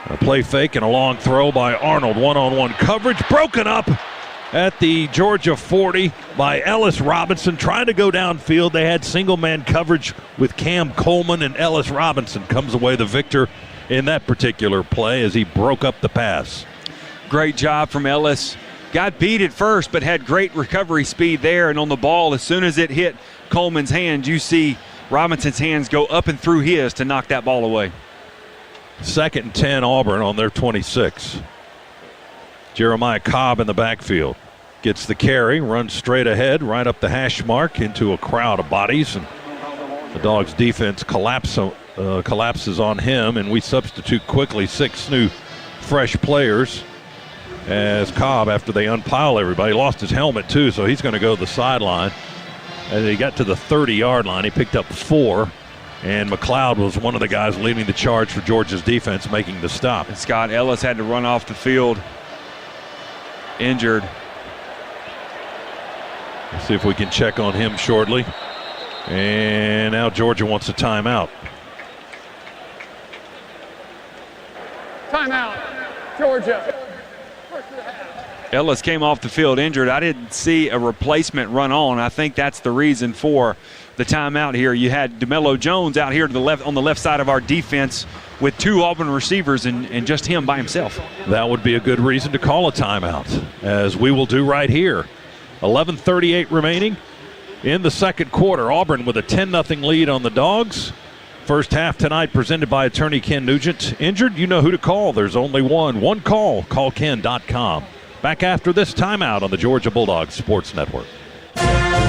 A play fake and a long throw by Arnold. One-on-one coverage broken up at the Georgia 40 by Ellis Robinson. Trying to go downfield. They had single-man coverage with Cam Coleman, and Ellis Robinson comes away the victor in that particular play as he broke up the pass. Great job from Ellis. Got beat at first, but had great recovery speed there. And on the ball, as soon as it hit Coleman's hand, you see Robinson's hands go up and through his to knock that ball away. 2nd and 10 Auburn on their 26. Jeremiah Cobb in the backfield. Gets the carry, runs straight ahead, right up the hash mark into a crowd of bodies. And the Dogs' defense collapses on him, and we substitute quickly 6 new fresh players. As Cobb, after they unpile everybody, lost his helmet too, so he's going to go to the sideline. As he got to the 30-yard line, he picked up 4, and McLeod was one of the guys leading the charge for Georgia's defense, making the stop. And Scott Ellis had to run off the field, injured. Let's see if we can check on him shortly. And now Georgia wants a timeout. Timeout, Georgia. Ellis came off the field injured. I didn't see a replacement run on. I think that's the reason for the timeout here. You had DeMello Jones out here to the left on the left side of our defense with 2 Auburn receivers and just him by himself. That would be a good reason to call a timeout, as we will do right here. 11:38 remaining in the second quarter. Auburn with a 10-0 lead on the Dogs. First half tonight presented by attorney Ken Nugent. Injured? You know who to call. There's only one. One call. CallKen.com. Back after this timeout on the Georgia Bulldogs Sports Network.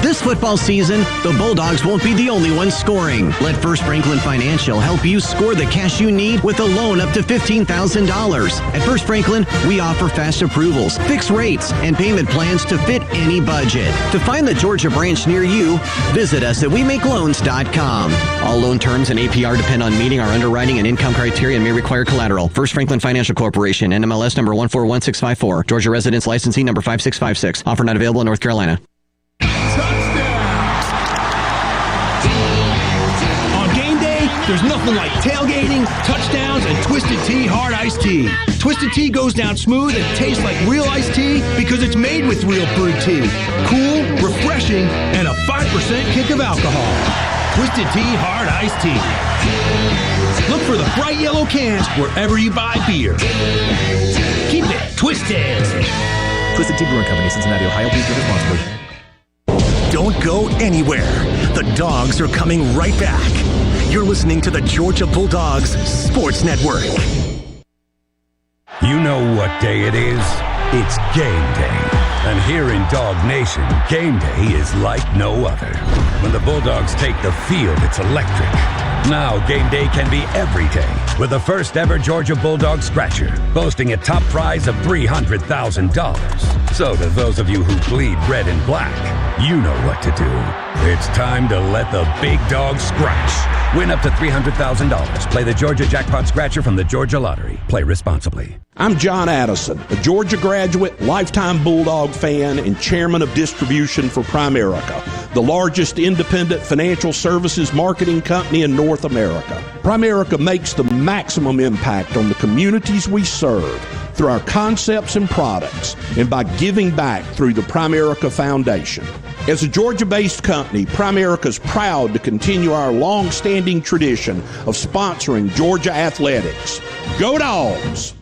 This football season, the Bulldogs won't be the only ones scoring. Let First Franklin Financial help you score the cash you need with a loan up to $15,000. At First Franklin, we offer fast approvals, fixed rates, and payment plans to fit any budget. To find the Georgia branch near you, visit us at WeMakeLoans.com. All loan terms and APR depend on meeting our underwriting and income criteria and may require collateral. First Franklin Financial Corporation, NMLS number 141654. Georgia residence licensing number 5656. Offer not available in North Carolina. There's nothing like tailgating, touchdowns, and Twisted Tea Hard Iced Tea. Twisted Tea goes down smooth and tastes like real iced tea because it's made with real brewed tea. Cool, refreshing, and a 5% kick of alcohol. Twisted Tea Hard Iced Tea. Look for the bright yellow cans wherever you buy beer. Keep it twisted. Twisted Tea Brewing Company, Cincinnati, Ohio. Please drink responsibly. Don't go anywhere. The Dogs are coming right back. You're listening to the Georgia Bulldogs Sports Network. You know what day it is? It's game day. And here in Dog Nation, game day is like no other. When the Bulldogs take the field, it's electric. Now game day can be every day with the first ever Georgia Bulldog Scratcher, boasting a top prize of $300,000. So to those of you who bleed red and black, you know what to do. It's time to let the big dog scratch. Win up to $300,000. Play the Georgia Jackpot Scratcher from the Georgia Lottery. Play responsibly. I'm John Addison, a Georgia graduate, lifetime Bulldog fan, and chairman of distribution for Primerica, the largest independent financial services marketing company in North America. Primerica makes the maximum impact on the communities we serve through our concepts and products and by giving back through the Primerica Foundation. As a Georgia-based company, Primerica is proud to continue our long-standing tradition of sponsoring Georgia athletics. Go Dogs!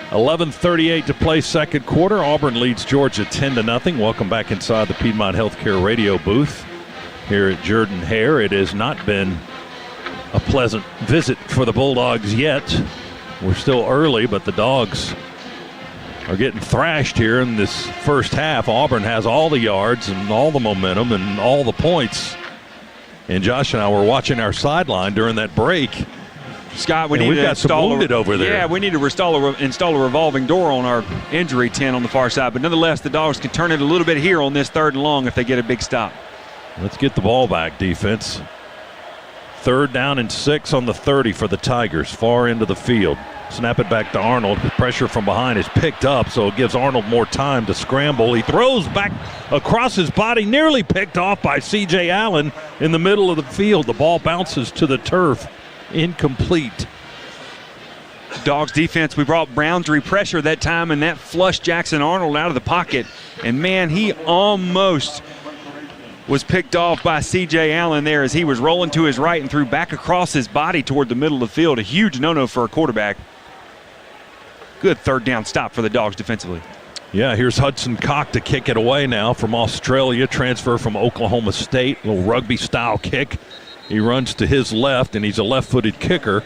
.11:38 to play second quarter. Auburn leads Georgia 10-0. Welcome back inside the Piedmont Healthcare radio booth here at Jordan-Hare. It has not been a pleasant visit for the Bulldogs yet. We're still early, but the Dogs are getting thrashed here in this first half. Auburn has all the yards and all the momentum and all the points. And Josh and I were watching our sideline during that break. Scott, we've got some wounded over there. Yeah, we need to install a revolving door on our injury tent on the far side. But nonetheless, the Dogs can turn it a little bit here on this 3rd and long if they get a big stop. Let's get the ball back, defense. 3rd down and 6 on the 30 for the Tigers, far into the field. Snap it back to Arnold. Pressure from behind is picked up, so it gives Arnold more time to scramble. He throws back across his body, nearly picked off by C.J. Allen in the middle of the field. The ball bounces to the turf. Incomplete. Dogs defense, we brought boundary pressure that time, and that flushed Jackson Arnold out of the pocket. And, man, he almost was picked off by C.J. Allen there as he was rolling to his right and threw back across his body toward the middle of the field. A huge no-no for a quarterback. Good 3rd down stop for the Dogs defensively. Yeah, here's Hudson Cock to kick it away now from Australia, transfer from Oklahoma State, little rugby-style kick. He runs to his left, and he's a left-footed kicker.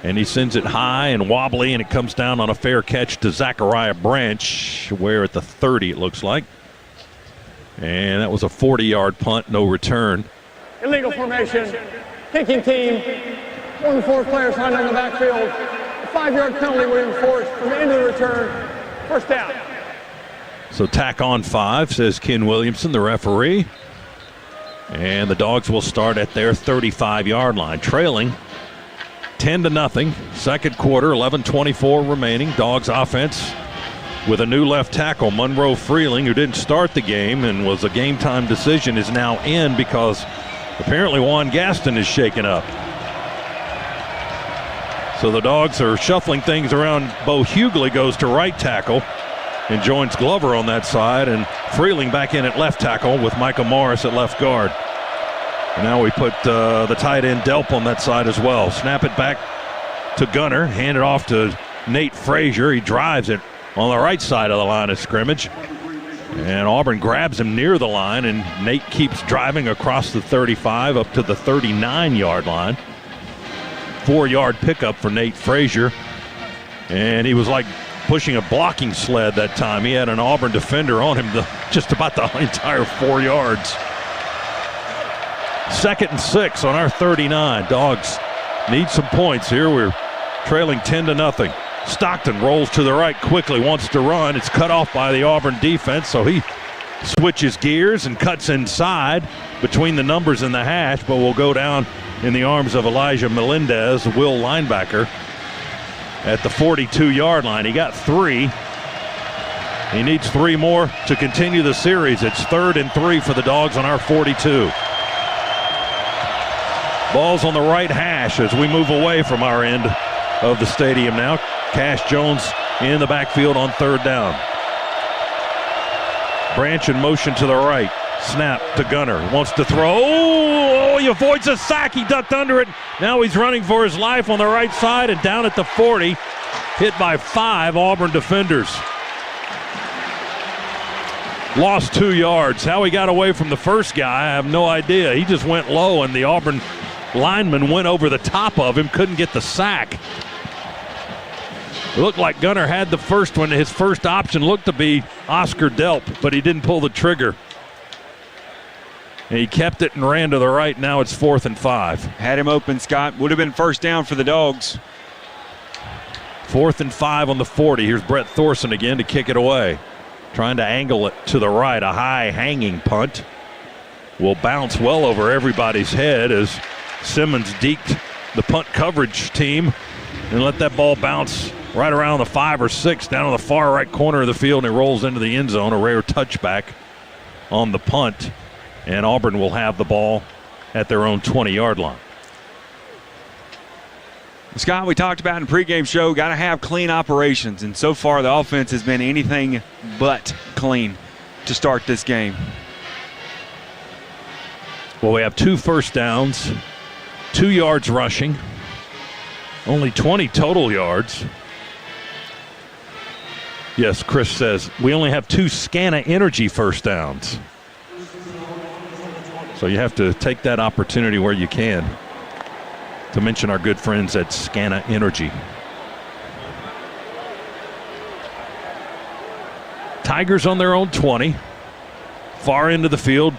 And he sends it high and wobbly, and it comes down on a fair catch to Zachariah Branch, where at the 30 it looks like. And that was a 40-yard punt, no return. Illegal formation, kicking team, 1 4 players lined on the backfield. A 5-yard penalty will be enforced from the end of the return. First down. So tack on 5, says Ken Williamson, the referee. And the Dogs will start at their 35-yard line, trailing 10-0. Second quarter, 11:24 remaining. Dogs offense with a new left tackle. Monroe Freeling, who didn't start the game and was a game-time decision, is now in because apparently Juan Gaston is shaken up. So the Dogs are shuffling things around. Bo Hughley goes to right tackle and joins Glover on that side, and Freeling back in at left tackle with Micah Morris at left guard. And now we put the tight end Delp on that side as well. Snap it back to Gunner, hand it off to Nate Frazier. He drives it on the right side of the line of scrimmage. And Auburn grabs him near the line, and Nate keeps driving across the 35 up to the 39-yard line. 4-yard pickup for Nate Frazier. And he was like pushing a blocking sled that time. He had an Auburn defender on him just about the entire 4 yards. 2nd and 6 on our 39. Dogs need some points here. We're trailing 10-0. Stockton rolls to the right quickly, wants to run. It's cut off by the Auburn defense, so he switches gears and cuts inside between the numbers and the hash, but will go down in the arms of Elijah Melendez, the Will linebacker, at the 42-yard line. He got 3. He needs 3 more to continue the series. It's 3rd and 3 for the Dogs on our 42. Ball's on the right hash as we move away from our end of the stadium now. Cash Jones in the backfield on 3rd down. Branch in motion to the right. Snap to Gunner. Wants to throw. Oh, he avoids a sack. He ducked under it. Now he's running for his life on the right side and down at the 40. Hit by 5 Auburn defenders. Lost 2 yards. How he got away from the first guy, I have no idea. He just went low, and the Auburn lineman went over the top of him, couldn't get the sack. It looked like Gunner had the first one. His first option looked to be Oscar Delp, but he didn't pull the trigger. And he kept it and ran to the right. Now it's 4th and 5. Had him open, Scott. Would have been first down for the Dogs. 4th and 5 on the 40. Here's Brett Thorson again to kick it away. Trying to angle it to the right. A high hanging punt. Will bounce well over everybody's head as Simmons deked the punt coverage team and let that ball bounce right around the 5 or 6 down on the far right corner of the field, and it rolls into the end zone. A rare touchback on the punt, and Auburn will have the ball at their own 20-yard line. Scott, we talked about in the pregame show, got to have clean operations, and so far the offense has been anything but clean to start this game. Well, we have 2 first downs, 2 yards rushing, only 20 total yards. Yes, Chris says we only have 2 Scana Energy first downs. So you have to take that opportunity where you can to mention our good friends at Scana Energy. Tigers on their own 20. Far into the field.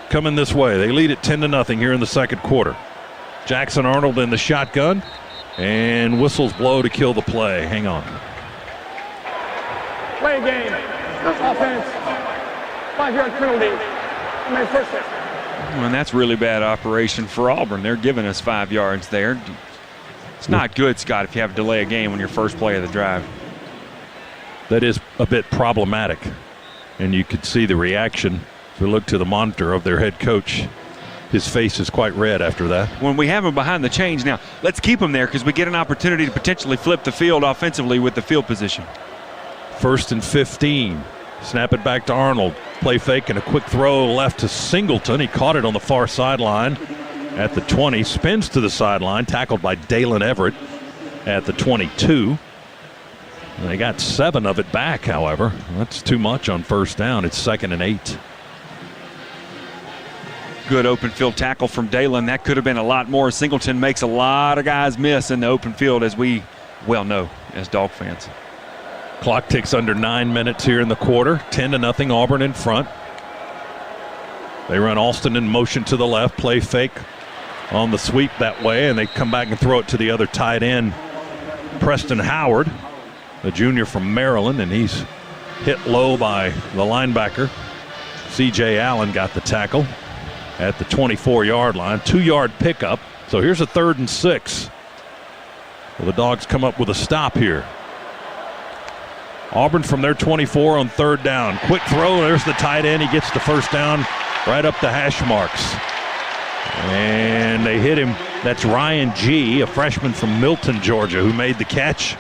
Coming this way. They lead it 10-0 here in the second quarter. Jackson Arnold in the shotgun. And whistles blow to kill the play. Hang on. Play game. Offense. 5-yard penalty. First down. And that's really bad operation for Auburn. They're giving us 5 yards there. It's not good, Scott, if you have to delay a game on your first play of the drive. That is a bit problematic. And you could see the reaction. If we look to the monitor of their head coach, his face is quite red after that. When we have him behind the chains now, let's keep him there because we get an opportunity to potentially flip the field offensively with the field position. 1st and 15. Snap it back to Arnold. Play fake and a quick throw left to Singleton. He caught it on the far sideline at the 20. Spins to the sideline. Tackled by Dalen Everett at the 22. They got 7 of it back, however. That's too much on first down. It's 2nd and 8. Good open field tackle from Dalen. That could have been a lot more. Singleton makes a lot of guys miss in the open field, as we well know as Dog fans. Clock ticks under 9 minutes here in the quarter. 10-0 Auburn in front. They run Alston in motion to the left. Play fake on the sweep that way, and they come back and throw it to the other tight end, Preston Howard, the junior from Maryland, and he's hit low by the linebacker. C.J. Allen got the tackle at the 24-yard line. 2-yard pickup. So here's a 3rd and 6. Well, the Dogs come up with a stop here. Auburn from their 24 on third down. Quick throw. There's the tight end. He gets the first down right up the hash marks. And they hit him. That's Ryan G., a freshman from Milton, Georgia, who made the catch.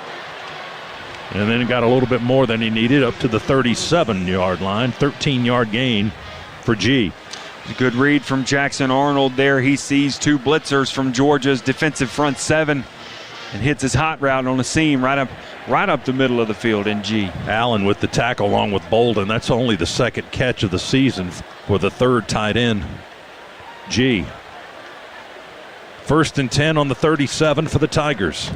And then got a little bit more than he needed up to the 37-yard line. 13-yard gain for G. A good read from Jackson Arnold there. He sees two blitzers from Georgia's defensive front seven and hits his hot route on the seam right up the middle of the field in G. Allen with the tackle along with Bolden. That's only the second catch of the season for the third tight end, G. 1st and 10 on the 37 for the Tigers.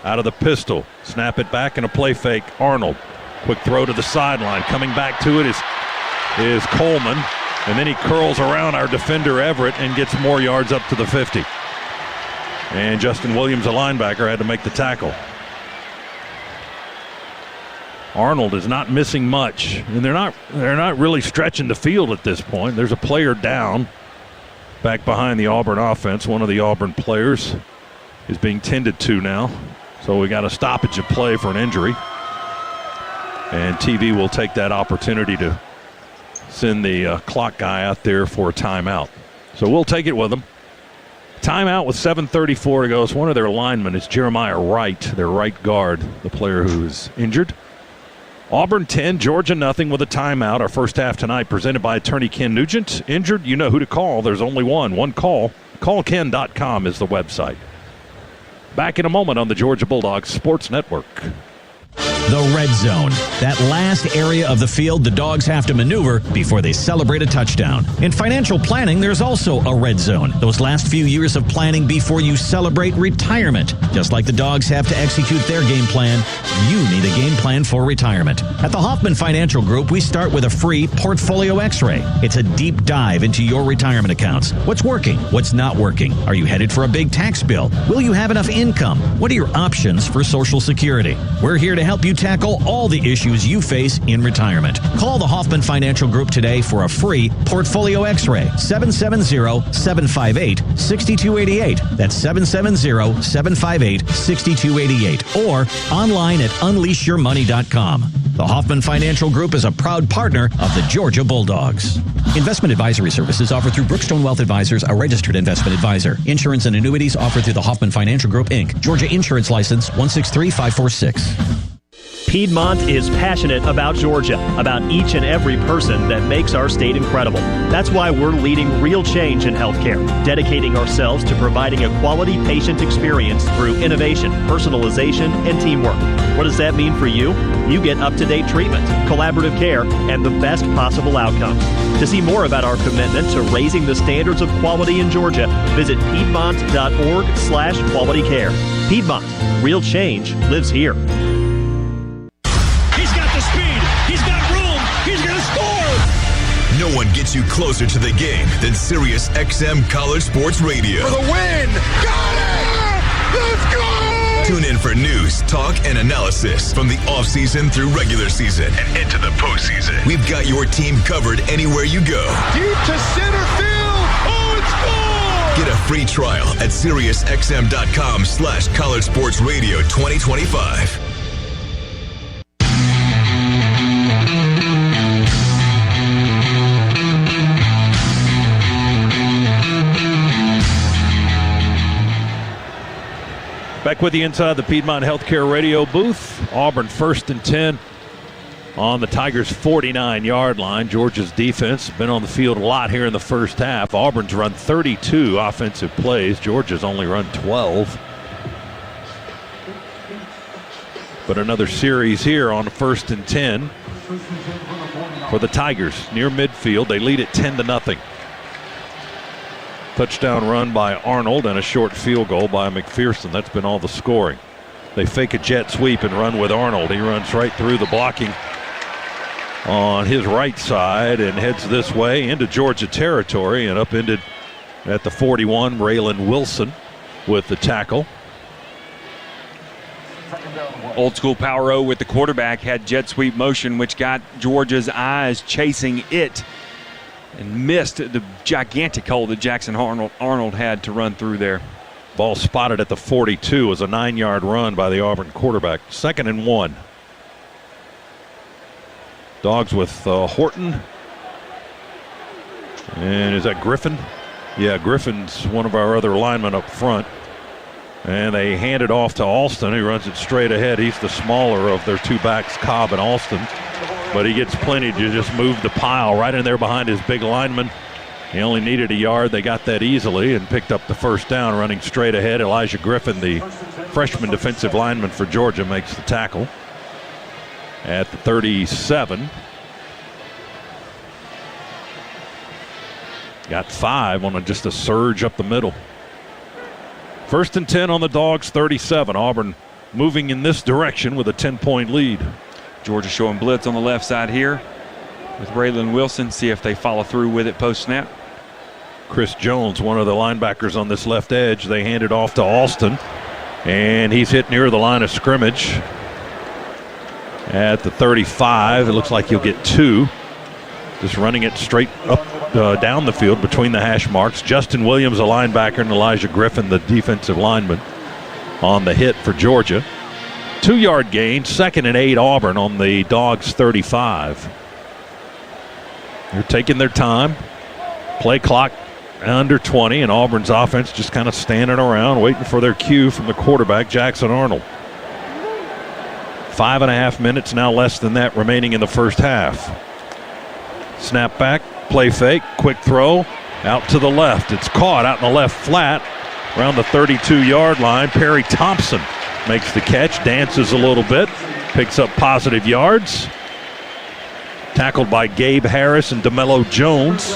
Out of the pistol. Snap it back and a play fake. Arnold. Quick throw to the sideline. Coming back to it is Coleman. And then he curls around our defender Everett and gets more yards up to the 50. And Justin Williams, a linebacker, had to make the tackle. Arnold is not missing much. And they're not really stretching the field at this point. There's a player down back behind the Auburn offense. One of the Auburn players is being tended to now. So we got a stoppage of play for an injury. And TV will take that opportunity to send the clock guy out there for a timeout. So we'll take it with them. Timeout with 7:34 to go. It's one of their linemen. It's Jeremiah Wright, their right guard, the player who is injured. Auburn 10, Georgia nothing with a timeout. Our first half tonight presented by attorney Ken Nugent. Injured, you know who to call. There's only one call. Callken.com is the website. Back in a moment on the Georgia Bulldogs Sports Network. The red zone. That last area of the field the Dogs have to maneuver before they celebrate a touchdown. In financial planning, there's also a red zone. Those last few years of planning before you celebrate retirement. Just like the Dogs have to execute their game plan, you need a game plan for retirement. At the Hoffman Financial Group, we start with a free Portfolio X-ray. It's a deep dive into your retirement accounts. What's working? What's not working? Are you headed for a big tax bill? Will you have enough income? What are your options for Social Security? We're here to help you tackle all the issues you face in retirement. Call the Hoffman Financial Group today for a free Portfolio X-ray. 770-758-6288. That's 770-758-6288. Or online at unleashyourmoney.com. The Hoffman Financial Group is a proud partner of the Georgia Bulldogs. Investment advisory services offered through Brookstone Wealth Advisors, a registered investment advisor. Insurance and annuities offered through the Hoffman Financial Group, Inc. Georgia Insurance License 163546. Piedmont is passionate about Georgia, about each and every person that makes our state incredible. That's why we're leading real change in healthcare, dedicating ourselves to providing a quality patient experience through innovation, personalization, and teamwork. What does that mean for you? You get up-to-date treatment, collaborative care, and the best possible outcomes. To see more about our commitment to raising the standards of quality in Georgia, visit piedmont.org/quality care. Piedmont, real change lives here. No one gets you closer to the game than Sirius XM College Sports Radio. For the win! Got it! Let's go! Tune in for news, talk, and analysis from the offseason through regular season and into the postseason. We've got your team covered anywhere you go. Deep to center field! Oh, it's gone! Get a free trial at SiriusXM.com/College Sports Radio 2025. Back with you inside the Piedmont Healthcare radio booth. Auburn 1st and 10 on the Tigers' 49-yard line. Georgia's defense been on the field a lot here in the first half. Auburn's run 32 offensive plays. Georgia's only run 12. But another series here on 1st and 10 for the Tigers near midfield. They lead it 10-0. Touchdown run by Arnold and a short field goal by McPherson. That's been all the scoring. They fake a jet sweep and run with Arnold. He runs right through the blocking on his right side and heads this way into Georgia territory and upended at the 41. Raylan Wilson with the tackle. Old school power O with the quarterback, had jet sweep motion, which got Georgia's eyes chasing it and missed the gigantic hole that Jackson Arnold had to run through there. Ball spotted at the 42 was a 9-yard run by the Auburn quarterback. 2nd and 1. Dogs with Horton. And is that Griffin? Yeah, Griffin's one of our other linemen up front. And they hand it off to Alston. He runs it straight ahead. He's the smaller of their two backs, Cobb and Alston. But he gets plenty to just move the pile right in there behind his big lineman. He only needed a yard. They got that easily and picked up the first down running straight ahead. Elijah Griffin, the freshman defensive lineman for Georgia, makes the tackle at the 37. Got 5 on just a surge up the middle. 1st and 10 on the Dogs' 37. Auburn moving in this direction with a 10-point lead. Georgia showing blitz on the left side here with Raylan Wilson. See if they follow through with it post-snap. Chris Jones, one of the linebackers on this left edge. They hand it off to Alston, and he's hit near the line of scrimmage at the 35. It looks like he'll get 2. Just running it straight up down the field between the hash marks. Justin Williams, a linebacker, and Elijah Griffin, the defensive lineman, on the hit for Georgia. 2-yard gain, 2nd and 8 Auburn on the Dogs' 35. They're taking their time. Play clock under 20, and Auburn's offense just kind of standing around waiting for their cue from the quarterback, Jackson Arnold. 5.5 minutes, now less than that, remaining in the first half. Snap back, play fake, quick throw, out to the left. It's caught out in the left flat around the 32-yard line. Perry Thompson makes the catch, dances a little bit, picks up positive yards. Tackled by Gabe Harris and DeMello Jones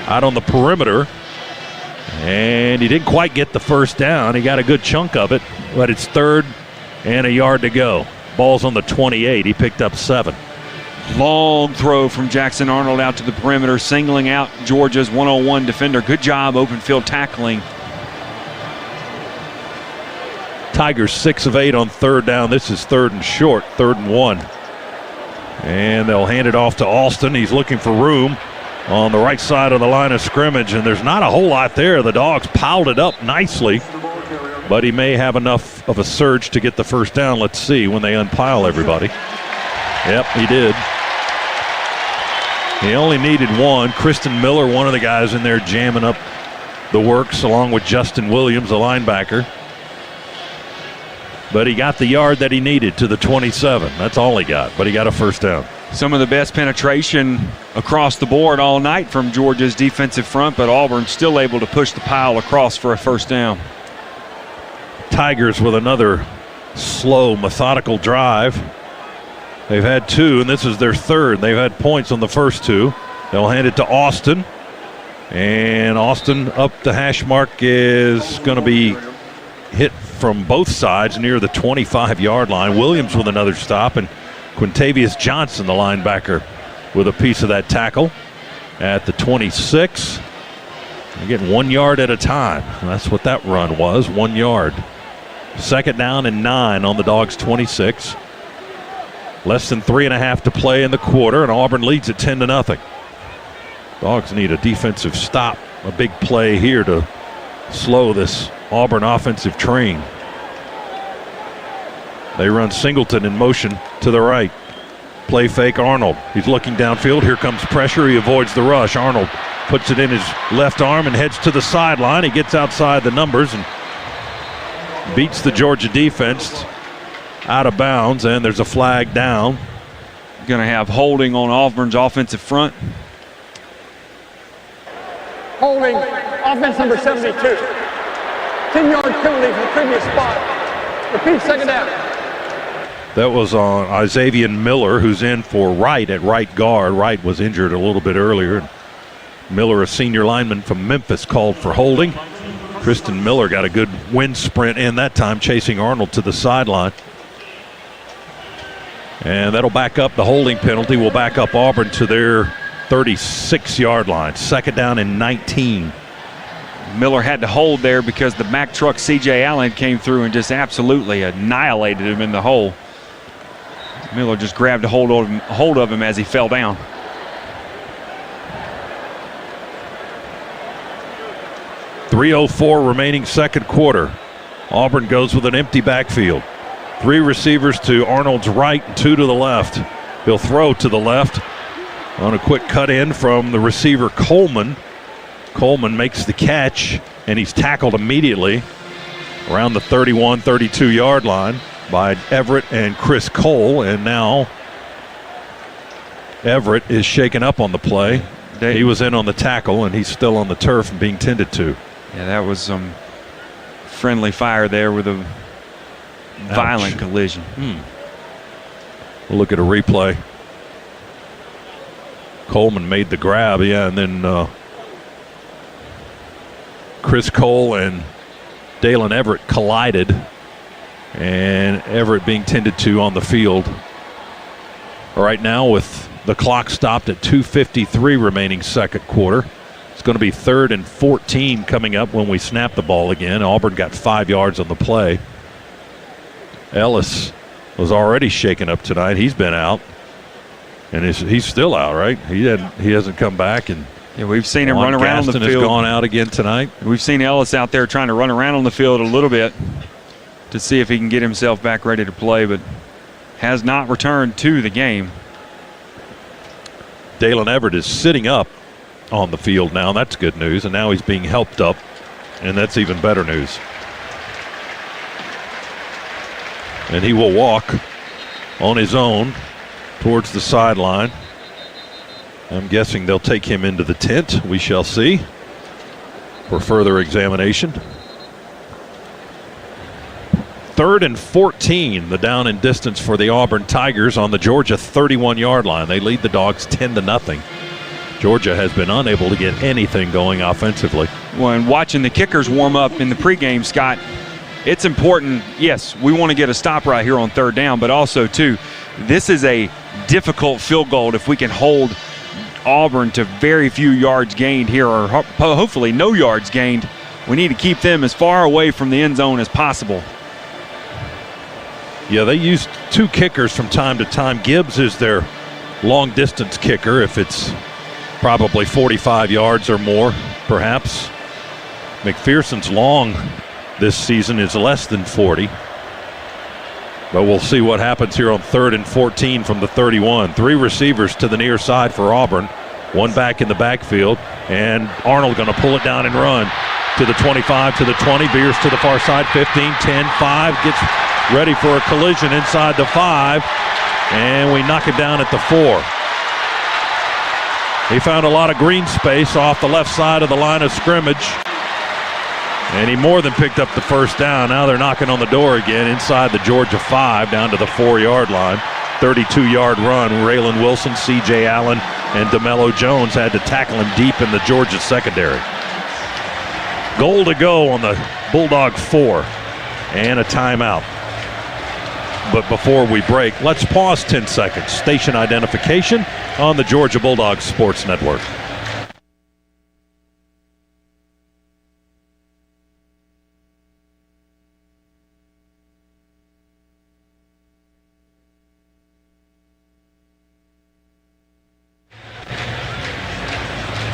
out on the perimeter. And he didn't quite get the first down. He got a good chunk of it, but it's 3rd and a yard to go. Ball's on the 28. He picked up 7. Long throw from Jackson Arnold out to the perimeter, singling out Georgia's 101 defender. Good job open field tackling. Tigers 6 of 8 on 3rd down. This is 3rd and short, 3rd and 1. And they'll hand it off to Alston. He's looking for room on the right side of the line of scrimmage, and there's not a whole lot there. The Dogs piled it up nicely, but he may have enough of a surge to get the first down. Let's see when they unpile everybody. Yep, he did. He only needed 1. Kristen Miller, one of the guys in there jamming up the works, along with Justin Williams, a linebacker. But he got the yard that he needed to the 27. That's all he got, but he got a first down. Some of the best penetration across the board all night from Georgia's defensive front, but Auburn still able to push the pile across for a first down. Tigers with another slow, methodical drive. They've had 2, and this is their 3rd. They've had points on the first 2. They'll hand it to Austin. And Austin up the hash mark is going to be hit from both sides near the 25-yard line. Williams with another stop, and Quintavious Johnson, the linebacker, with a piece of that tackle at the 26. They're getting 1 yard at a time. That's what that run was, 1 yard. 2nd down and 9 on the Dogs' 26. Less than 3.5 to play in the quarter, and Auburn leads it 10-0. Dogs need a defensive stop, a big play here to slow this Auburn offensive train. They run Singleton in motion to the right. Play fake Arnold. He's looking downfield. Here comes pressure. He avoids the rush. Arnold puts it in his left arm and heads to the sideline. He gets outside the numbers and beats the Georgia defense out of bounds, and there's a flag down. Going to have holding on Auburn's offensive front. Holding, offense number 72. 10-yard penalty from the previous spot. Repeat, 2nd down. That was on Isavian Miller, who's in for Wright at right guard. Wright was injured a little bit earlier. Miller, a senior lineman from Memphis, called for holding. Kristen Miller got a good wind sprint in that time, chasing Arnold to the sideline. And that'll back up the holding penalty. Will back up Auburn to their 36-yard line. 2nd down and 19. Miller had to hold there because the Mack truck C.J. Allen came through and just absolutely annihilated him in the hole. Miller just grabbed a hold of him as he fell down. .304 remaining second quarter. Auburn goes with an empty backfield. 3 receivers to Arnold's right and 2 to the left. He'll throw to the left on a quick cut in from the receiver Coleman. Coleman makes the catch, and he's tackled immediately around the 31, 32-yard line by Everett and Chris Cole, and now Everett is shaken up on the play. He was in on the tackle, and he's still on the turf and being tended to. Yeah, that was some friendly fire there with a violent collision. We'll look at a replay. Coleman made the grab, and then Chris Cole and Dalen Everett collided, and Everett being tended to on the field. Right now, with the clock stopped at 2:53 remaining second quarter, it's going to be 3rd and 14 coming up when we snap the ball again. Auburn got 5 yards on the play. Ellis was already shaken up tonight. He's been out, and he's still out, right? He hasn't come back, and yeah, we've seen him run around the field. Has gone out again tonight. We've seen Ellis out there trying to run around on the field a little bit to see if he can get himself back ready to play, but has not returned to the game. Dalen Everett is sitting up on the field now. That's good news, and now he's being helped up, and that's even better news. And he will walk on his own towards the sideline. I'm guessing they'll take him into the tent. We shall see for further examination. 3rd and 14, the down and distance for the Auburn Tigers on the Georgia 31-yard line. They lead the Dogs 10-0. Georgia has been unable to get anything going offensively. Well, and watching the kickers warm up in the pregame, Scott, it's important. Yes, we want to get a stop right here on 3rd down, but also, too, this is a difficult field goal if we can hold Auburn to very few yards gained here, or hopefully no yards gained. We need to keep them as far away from the end zone as possible. Yeah, they use 2 kickers from time to time. Gibbs is their long-distance kicker, if it's probably 45 yards or more, perhaps. McPherson's long this season is less than 40. But we'll see what happens here on 3rd and 14 from the 31. 3 receivers to the near side for Auburn. 1 back in the backfield, and Arnold going to pull it down and run to the 25, to the 20, veers to the far side, 15, 10, 5, gets ready for a collision inside the 5, and we knock it down at the 4. He found a lot of green space off the left side of the line of scrimmage, and he more than picked up the first down. Now they're knocking on the door again inside the Georgia 5 down to the 4-yard line. 32-yard run. Raylan Wilson, C.J. Allen, and DeMello Jones had to tackle him deep in the Georgia secondary. Goal to go on the Bulldog 4 and a timeout. But before we break, let's pause 10 seconds. Station identification on the Georgia Bulldogs Sports Network.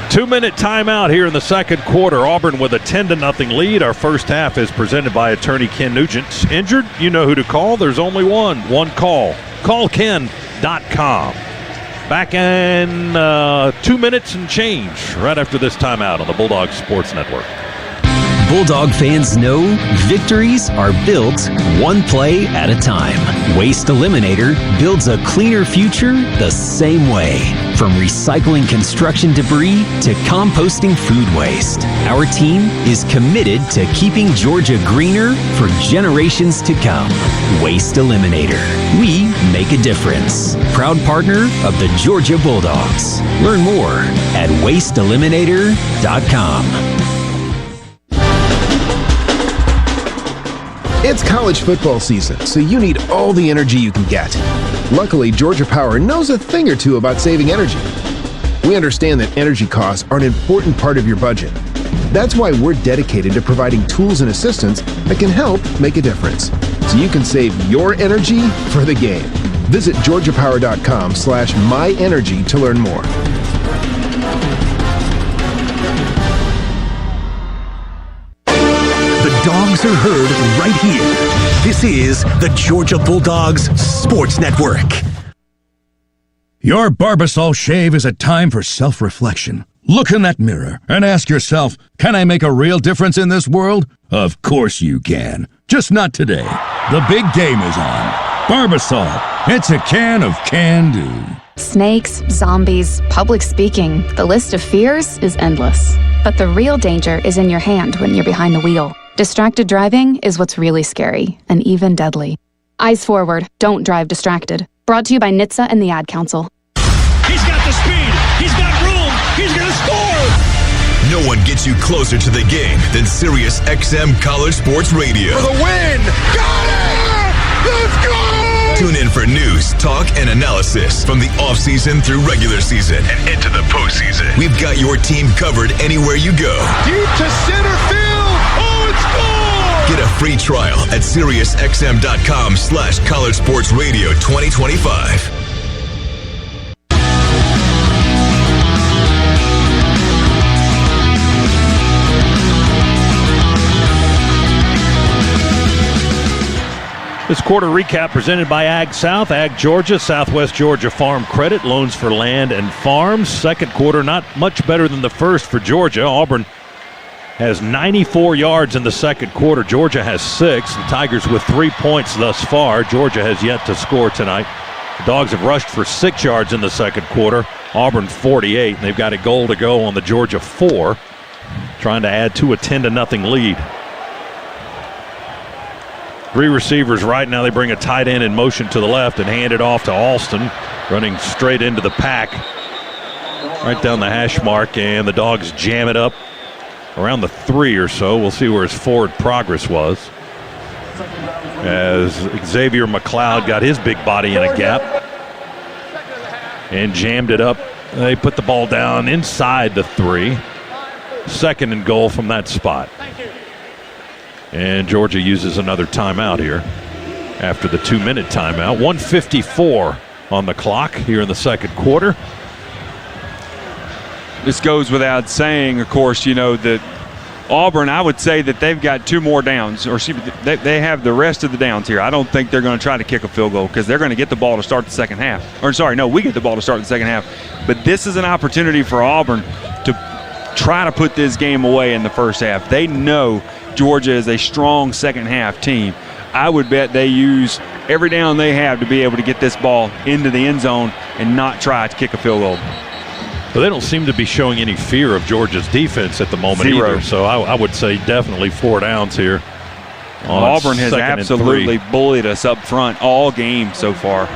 Two-minute timeout here in the second quarter. Auburn with a 10-0 lead. Our first half is presented by attorney Ken Nugent. Injured? You know who to call. There's only one call. CallKen.com. Back in 2 minutes and change right after this timeout on the Bulldogs Sports Network. Bulldog fans know victories are built one play at a time. Waste Eliminator builds a cleaner future the same way. From recycling construction debris to composting food waste, our team is committed to keeping Georgia greener for generations to come. Waste Eliminator. We make a difference. Proud partner of the Georgia Bulldogs. Learn more at wasteeliminator.com. It's college football season, so you need all the energy you can get. Luckily, Georgia Power knows a thing or two about saving energy. We understand that energy costs are an important part of your budget. That's why we're dedicated to providing tools and assistance that can help make a difference, so you can save your energy for the game. Visit georgiapower.com/myenergy to learn more. Dogs are heard right here. This is the Georgia Bulldogs Sports Network. Your Barbasol shave is a time for self-reflection. Look in that mirror and ask yourself, can I make a real difference in this world? Of course you can. Just not today. The big game is on. Barbasol. It's a can of can-do. Snakes, zombies, public speaking. The list of fears is endless. But the real danger is in your hand when you're behind the wheel. Distracted driving is what's really scary and even deadly. Eyes forward. Don't drive distracted. Brought to you by NHTSA and the Ad Council. He's got the speed. He's got room. He's going to score. No one gets you closer to the game than Sirius XM College Sports Radio. For the win. Got it! Let's go! Tune in for news, talk, and analysis from the offseason through regular season and into the postseason. We've got your team covered anywhere you go. Deep to center field. Oh, it's gone! Get a free trial at SiriusXM.com/College Sports Radio 2025. This quarter recap presented by Ag South, Ag Georgia, Southwest Georgia Farm Credit, loans for land and farms. Second quarter, not much better than the first for Georgia. Auburn has 94 yards in the second quarter. Georgia has 6. The Tigers with 3 points thus far. Georgia has yet to score tonight. The Dogs have rushed for 6 yards in the second quarter. Auburn 48, and they've got a goal to go on the Georgia 4, trying to add to a 10-0 lead. 3 receivers right now. They bring a tight end in motion to the left and hand it off to Alston, running straight into the pack, right down the hash mark, and the Dogs jam it up around the 3 or so. We'll see where his forward progress was, as Xavier McLeod got his big body in a gap and jammed it up. They put the ball down inside the 3. Second and goal from that spot. And Georgia uses another timeout here after the 2-minute timeout. 1:54 on the clock here in the second quarter. This goes without saying, of course, you know, that Auburn, I would say that they've got 2 more downs, or they have the rest of the downs here. I don't think they're going to try to kick a field goal because they're going to get the ball to start the second half. Or sorry, no, we get the ball to start the second half. But this is an opportunity for Auburn to try to put this game away in the first half. They know Georgia is a strong second half team. I would bet they use every down they have to be able to get this ball into the end zone and not try to kick a field goal. But they don't seem to be showing any fear of Georgia's defense at the moment either. So I would say definitely 4 downs here. Auburn has absolutely bullied us up front all game so far.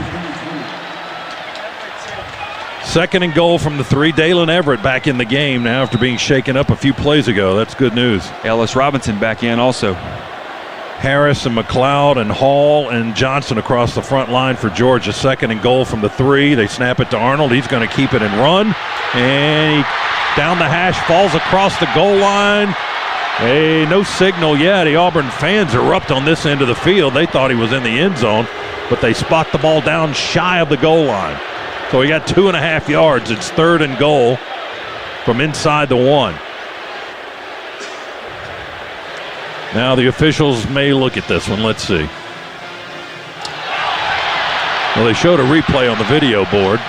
Second and goal from the 3. Dalen Everett back in the game now after being shaken up a few plays ago. That's good news. Ellis Robinson back in also. Harris and McLeod and Hall and Johnson across the front line for Georgia. Second and goal from the 3. They snap it to Arnold. He's going to keep it and run. And he down the hash, falls across the goal line. Hey, no signal yet. The Auburn fans erupt on this end of the field. They thought he was in the end zone, but they spot the ball down shy of the goal line. So he got 2.5 yards. It's third and goal from inside the 1. Now the officials may look at this one. Let's see. Well, they showed a replay on the video board.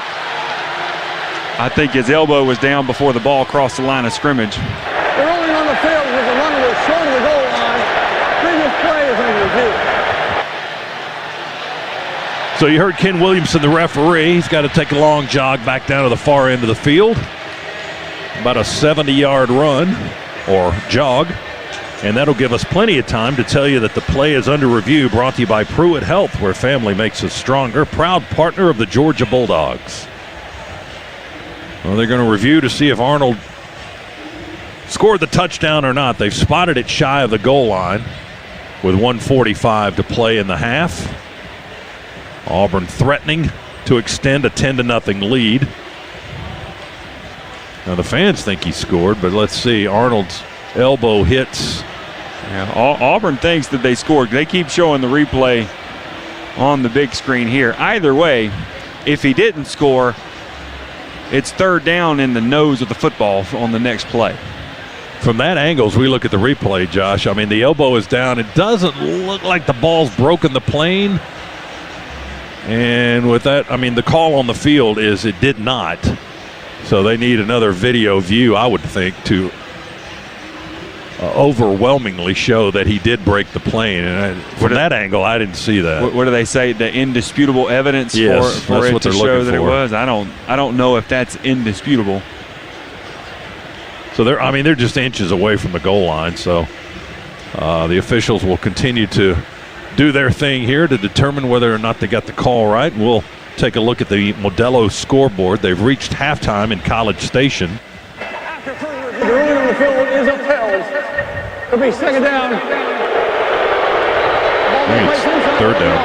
I think his elbow was down before the ball crossed the line of scrimmage. They're rolling on the field because the runner was short of the goal line. Previous play is under review. So you heard Ken Williamson, the referee. He's got to take a long jog back down to the far end of the field. About a 70-yard run or jog. And that'll give us plenty of time to tell you that the play is under review, brought to you by Pruitt Health, where family makes us stronger. Proud partner of the Georgia Bulldogs. Well, they're going to review to see if Arnold scored the touchdown or not. They've spotted it shy of the goal line with 1:45 to play in the half. Auburn threatening to extend a 10-0 lead. Now the fans think he scored, but let's see. Arnold's elbow hits. Yeah, Auburn thinks that they scored. They keep showing the replay on the big screen here. Either way, if he didn't score, it's third down in the nose of the football on the next play. From that angle, as we look at the replay, Josh, I mean, the elbow is down. It doesn't look like the ball's broken the plane. And with that, I mean, the call on the field is it did not. So they need another video view, I would think, to overwhelmingly show that he did break the plane. And from that angle, I didn't see that. What do they say? The indisputable evidence for it to show that it was? I don't know if that's indisputable. So they're just inches away from the goal line. So the officials will continue to do their thing here to determine whether or not they got the call right. And we'll take a look at the Modelo scoreboard. They've reached halftime in College Station. The ruling on the field is upheld. It'll be second down. Third down.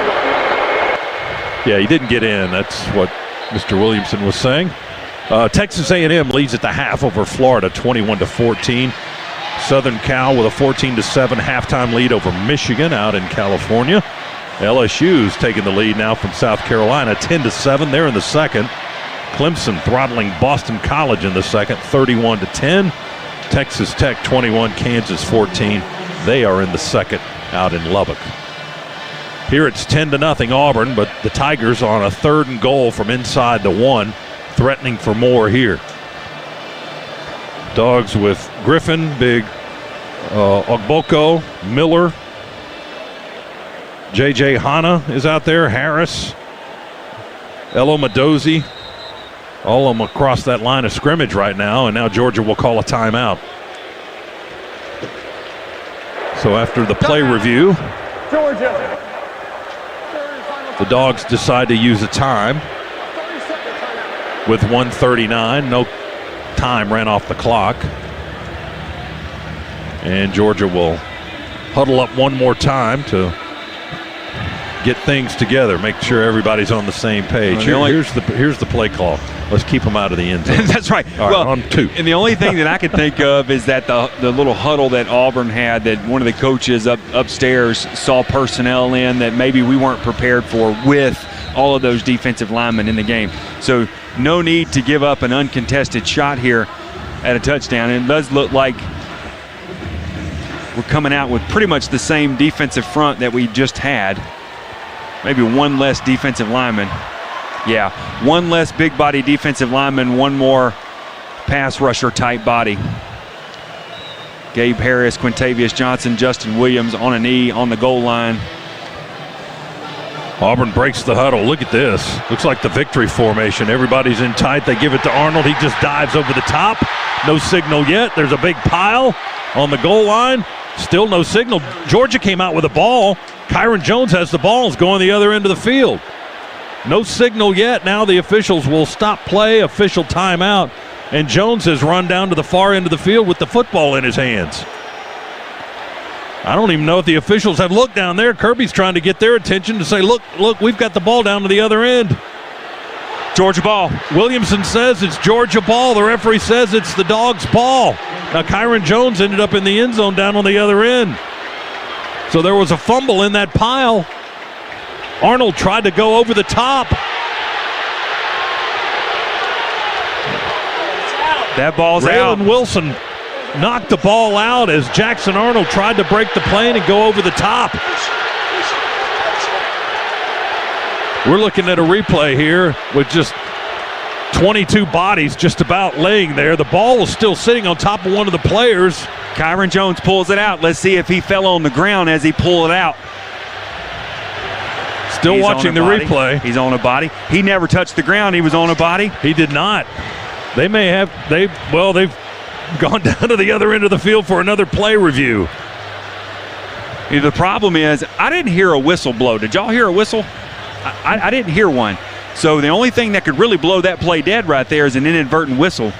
Yeah, he didn't get in. That's what Mr. Williamson was saying. Texas A&M leads at the half over Florida, 21-14. Southern Cal with a 14-7 halftime lead over Michigan out in California. LSU's taking the lead now from South Carolina, 10-7. They're in the second. Clemson throttling Boston College in the second, 31-10. Texas Tech 21, Kansas 14. They are in the second out in Lubbock. Here it's 10-0 Auburn, but the Tigers on a 3rd and goal from inside the 1, threatening for more here. Dogs with Griffin, Big Ogboko, Miller. J.J. Hanna is out there, Harris, Elo Madozi. All of them across that line of scrimmage right now, and now Georgia will call a timeout. So after the play review, Georgia. the Dogs decide to use a time with 1:39. No time ran off the clock. And Georgia will huddle up one more time to get things together, make sure everybody's on the same page. Here's the play call. Let's keep them out of the end zone. That's right. All right, on 2. And the only thing that I could think of is that the little huddle that Auburn had, that one of the coaches upstairs saw personnel in that maybe we weren't prepared for with all of those defensive linemen in the game. So no need to give up an uncontested shot here at a touchdown. And it does look like we're coming out with pretty much the same defensive front that we just had. Maybe one less defensive lineman. Yeah, one less big body defensive lineman, one more pass rusher type body. Gabe Harris, Quintavious Johnson, Justin Williams on a knee on the goal line. Auburn breaks the huddle. Look at this. Looks like the victory formation. Everybody's in tight. They give it to Arnold. He just dives over the top. No signal yet. There's a big pile on the goal line. Still no signal. Georgia came out with a ball. Kyron Jones has the ball. Is going the other end of the field. No signal yet. Now the officials will stop play. Official timeout. And Jones has run down to the far end of the field with the football in his hands. I don't even know if the officials have looked down there. Kirby's trying to get their attention to say, look, we've got the ball down to the other end. Georgia ball. Williamson says it's Georgia ball. The referee says it's the Dogs' ball. Now Kyron Jones ended up in the end zone down on the other end. So there was a fumble in that pile. Arnold tried to go over the top. That ball's out. Raylan Wilson knocked the ball out as Jackson Arnold tried to break the plane and go over the top. We're looking at a replay here with just 22 bodies just about laying there. The ball was still sitting on top of one of the players. Kyron Jones pulls it out. Let's see if he fell on the ground as he pulled it out. Still watching the replay. He's on a body. He never touched the ground. He was on a body. He did not. They've gone down to the other end of the field for another play review. The problem is, I didn't hear a whistle blow. Did y'all hear a whistle? I didn't hear one. So the only thing that could really blow that play dead right there is an inadvertent whistle.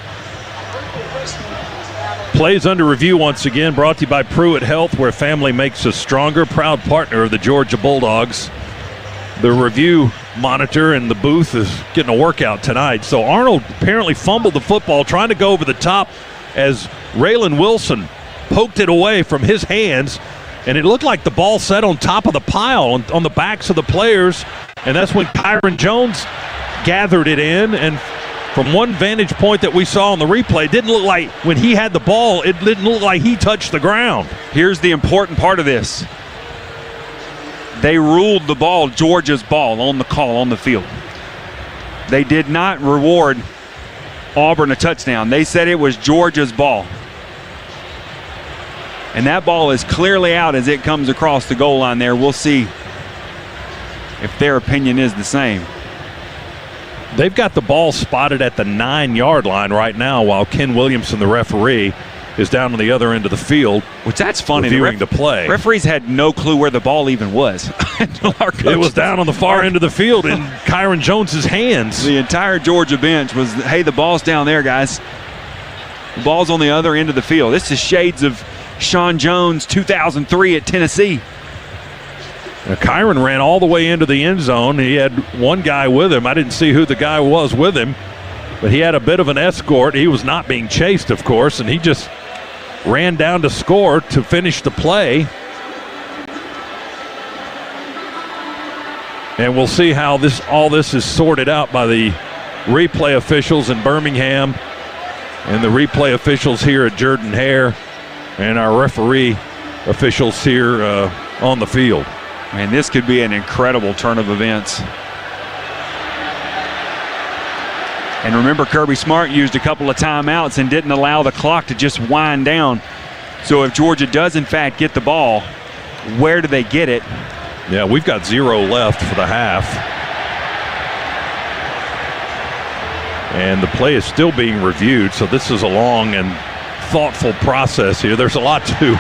Plays under review once again, brought to you by Pruitt Health, where family makes us stronger. Proud partner of the Georgia Bulldogs. The review monitor in the booth is getting a workout tonight. So Arnold apparently fumbled the football trying to go over the top as Raylan Wilson poked it away from his hands, and it looked like the ball sat on top of the pile on the backs of the players, and that's when Kyron Jones gathered it in. And from one vantage point that we saw on the replay, it didn't look like when he had the ball, it didn't look like he touched the ground. Here's the important part of this. They ruled the ball Georgia's ball on the call on the field. They did not reward Auburn a touchdown. They said it was Georgia's ball. And that ball is clearly out as it comes across the goal line there. We'll see if their opinion is the same. They've got the ball spotted at the 9-yard line right now while Ken Williamson, the referee, is down on the other end of the field. Which that's funny. Reviewing the play. Referees had no clue where the ball even was. It was down on the far end of the field in Kyron Jones's hands. The entire Georgia bench was, hey, the ball's down there, guys. The ball's on the other end of the field. This is shades of Sean Jones 2003 at Tennessee. Now, Kyron ran all the way into the end zone. He had one guy with him. I didn't see who the guy was with him, but he had a bit of an escort. He was not being chased, of course, and he just ran down to score to finish the play. And we'll see how all this is sorted out by the replay officials in Birmingham and the replay officials here at Jordan-Hare and our referee officials here on the field. Man, this could be an incredible turn of events. And remember, Kirby Smart used a couple of timeouts and didn't allow the clock to just wind down. So if Georgia does, in fact, get the ball, where do they get it? Yeah, we've got 0 left for the half. And the play is still being reviewed, so this is a long and thoughtful process here. There's a lot to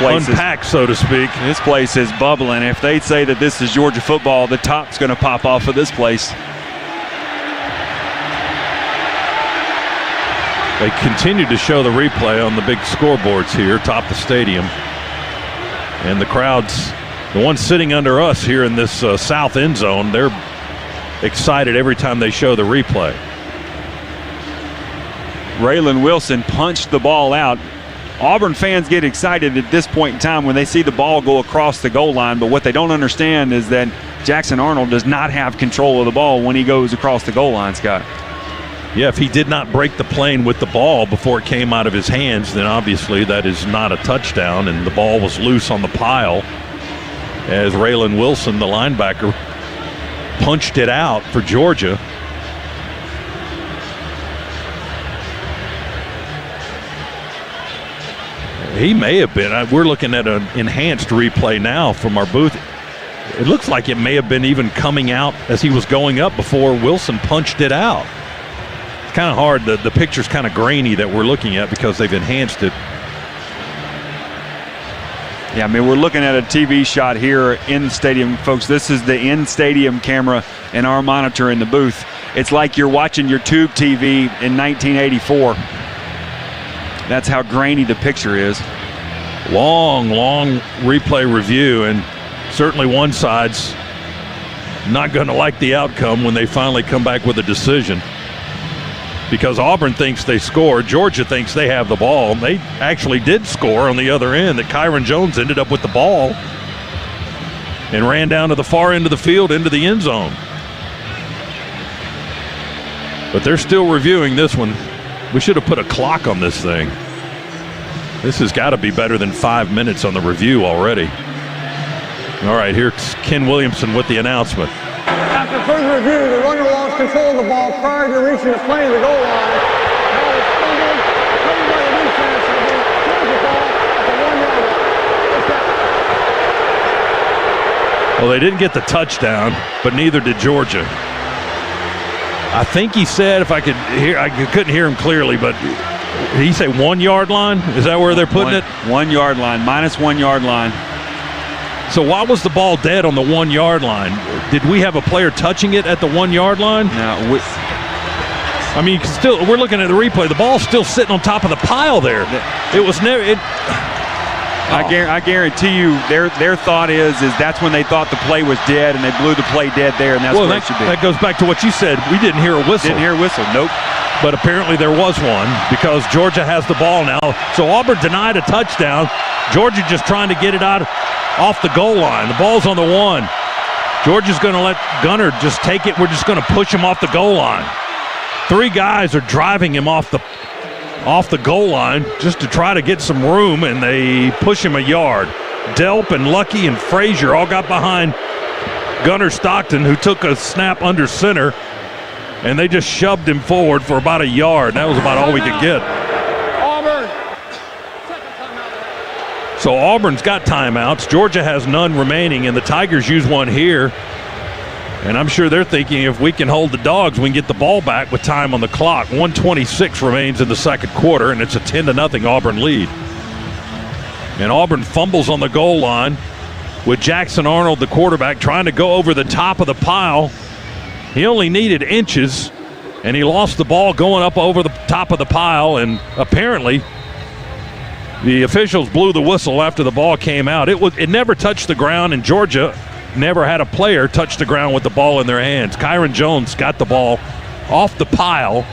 unpack, so to speak. This place is bubbling. If they say that this is Georgia football, the top's going to pop off of this place. They continue to show the replay on the big scoreboards here atop the stadium. And the crowds, the ones sitting under us here in this south end zone, they're excited every time they show the replay. Raylan Wilson punched the ball out. Auburn fans get excited at this point in time when they see the ball go across the goal line, but what they don't understand is that Jackson Arnold does not have control of the ball when he goes across the goal line, Scott. Yeah, if he did not break the plane with the ball before it came out of his hands, then obviously that is not a touchdown, and the ball was loose on the pile as Raylan Wilson, the linebacker, punched it out for Georgia. He may have been. We're looking at an enhanced replay now from our booth. It looks like it may have been even coming out as he was going up before Wilson punched it out. It's kind of hard. The picture's kind of grainy that we're looking at because they've enhanced it. Yeah, I mean, we're looking at a TV shot here in the stadium, folks. This is the in-stadium camera and our monitor in the booth. It's like you're watching your tube TV in 1984. That's how grainy the picture is. Long replay review, and certainly one side's not going to like the outcome when they finally come back with a decision. Because Auburn thinks they scored, Georgia thinks they have the ball. They actually did score on the other end, that Kyron Jones ended up with the ball and ran down to the far end of the field into the end zone. But they're still reviewing this one. We should have put a clock on this thing. This has got to be better than 5 minutes on the review already. All right, here's Ken Williamson with the announcement. After further review, the runner lost control of the ball prior to reaching the plane of the goal line. Ball was fumbled, covered by the defense, and then throws the ball at the 1 yard line. Well, they didn't get the touchdown, but neither did Georgia. I think he said, if I could hear, I couldn't hear him clearly, but did he say 1 yard line? Is that where they're putting it? 1 yard line, minus 1 yard line. So why was the ball dead on the 1 yard line? Did we have a player touching it at the 1 yard line? No. I mean, we're looking at the replay. The ball's still sitting on top of the pile there. It was never. I guarantee you their thought is that's when they thought the play was dead, and they blew the play dead there, and that's where it should be. That goes back to what you said. We didn't hear a whistle. Didn't hear a whistle, nope. But apparently there was one because Georgia has the ball now. So Auburn denied a touchdown. Georgia just trying to get it out off the goal line. The ball's on the 1. Georgia's going to let Gunner just take it. We're just going to push him off the goal line. 3 guys are driving him off the goal line just to try to get some room, and they push him a yard. Delp and Lucky and Frazier all got behind Gunnar Stockton, who took a snap under center, and they just shoved him forward for about a yard. That was about all we could get. Auburn. So Auburn's got timeouts. Georgia has none remaining, and the Tigers use one here. And I'm sure they're thinking if we can hold the Dogs, we can get the ball back with time on the clock. 1:26 remains in the second quarter, and it's a 10-0 Auburn lead. And Auburn fumbles on the goal line with Jackson Arnold, the quarterback, trying to go over the top of the pile. He only needed inches, and he lost the ball going up over the top of the pile, and apparently the officials blew the whistle after the ball came out. It never touched the ground, and Georgia never had a player touch the ground with the ball in their hands. Kyron Jones got the ball off the pile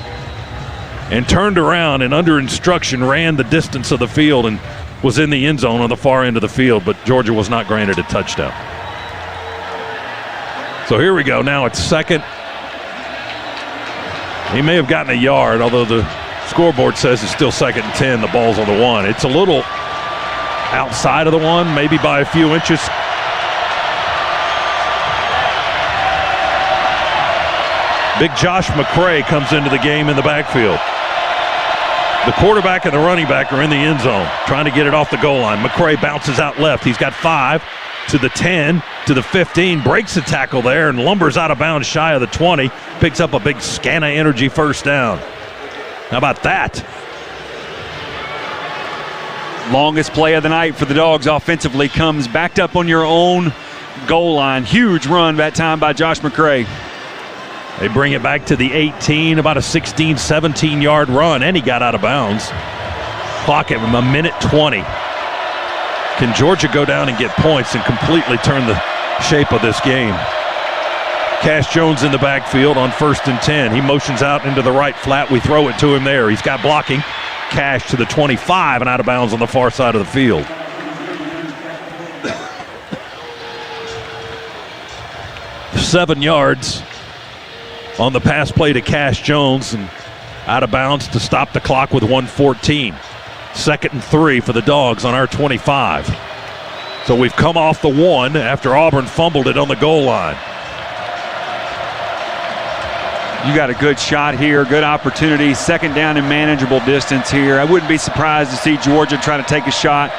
and turned around and under instruction ran the distance of the field and was in the end zone on the far end of the field, but Georgia was not granted a touchdown. So here we go. Now it's second. He may have gotten a yard, although the scoreboard says it's still 2nd and 10. The ball's on the 1. It's a little outside of the 1, maybe by a few inches. Big Josh McCray comes into the game in the backfield. The quarterback and the running back are in the end zone, trying to get it off the goal line. McCray bounces out left. He's got 5 to the 10 to the 15, breaks the tackle there and lumbers out of bounds shy of the 20, picks up a big Scana Energy first down. How about that? Longest play of the night for the Dogs offensively comes backed up on your own goal line. Huge run that time by Josh McCray. They bring it back to the 18, about a 16, 17-yard run, and he got out of bounds. Clock at a minute 20. Can Georgia go down and get points and completely turn the shape of this game? Cash Jones in the backfield on 1st and 10. He motions out into the right flat. We throw it to him there. He's got blocking. Cash to the 25 and out of bounds on the far side of the field. Seven yards on the pass play to Cash Jones and out of bounds to stop the clock with 1:14. 2nd and 3 for the Dogs on our 25. So we've come off the 1 after Auburn fumbled it on the goal line. You got a good shot here, good opportunity. 2nd down and manageable distance here. I wouldn't be surprised to see Georgia trying to take a shot.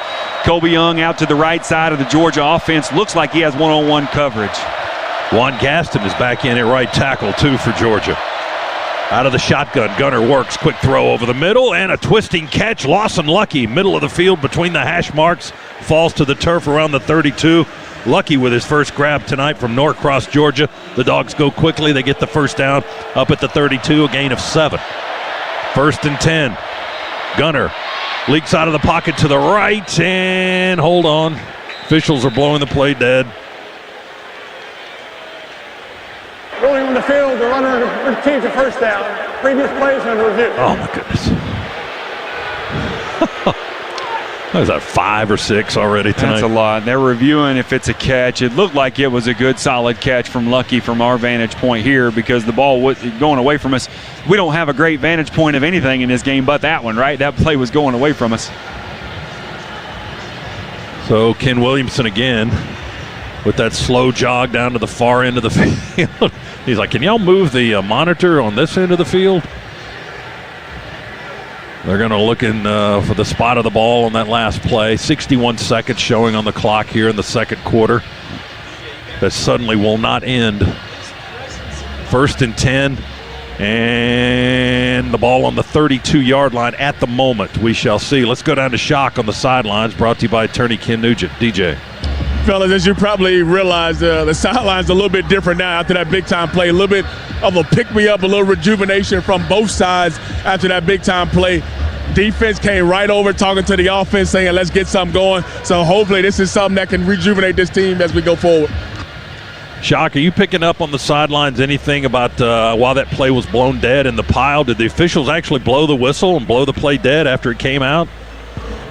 Colby Young out to the right side of the Georgia offense. Looks like he has one-on-one coverage. Juan Gaston is back in at right tackle, too, for Georgia. Out of the shotgun, Gunner works. Quick throw over the middle and a twisting catch. Lawson Lucky, middle of the field between the hash marks. Falls to the turf around the 32. Lucky with his first grab tonight from Norcross, Georgia. The Dogs go quickly. They get the first down up at the 32, a gain of 7. 1st and 10. Gunner leaks out of the pocket to the right and hold on. Officials are blowing the play dead. Rolling on the field, the runner retrieves a first down. Previous plays under review. Oh, my goodness. Is that 5 or 6 already tonight? That's a lot. They're reviewing if it's a catch. It looked like it was a good, solid catch from Lucky from our vantage point here because the ball was going away from us. We don't have a great vantage point of anything in this game but that one, right? That play was going away from us. So Ken Williamson again with that slow jog down to the far end of the field. He's like, can y'all move the monitor on this end of the field? They're going to look in for the spot of the ball on that last play. 61 seconds showing on the clock here in the second quarter. That suddenly will not end. 1st and 10. And the ball on the 32-yard line at the moment. We shall see. Let's go down to Shock on the sidelines, brought to you by attorney Ken Nugent. DJ. Fellas, as you probably realize, the sideline's a little bit different now after that big-time play. A little bit of a pick-me-up, a little rejuvenation from both sides after that big-time play. Defense came right over talking to the offense saying, let's get something going. So hopefully this is something that can rejuvenate this team as we go forward. Shock, are you picking up on the sidelines anything about why that play was blown dead in the pile? Did the officials actually blow the whistle and blow the play dead after it came out?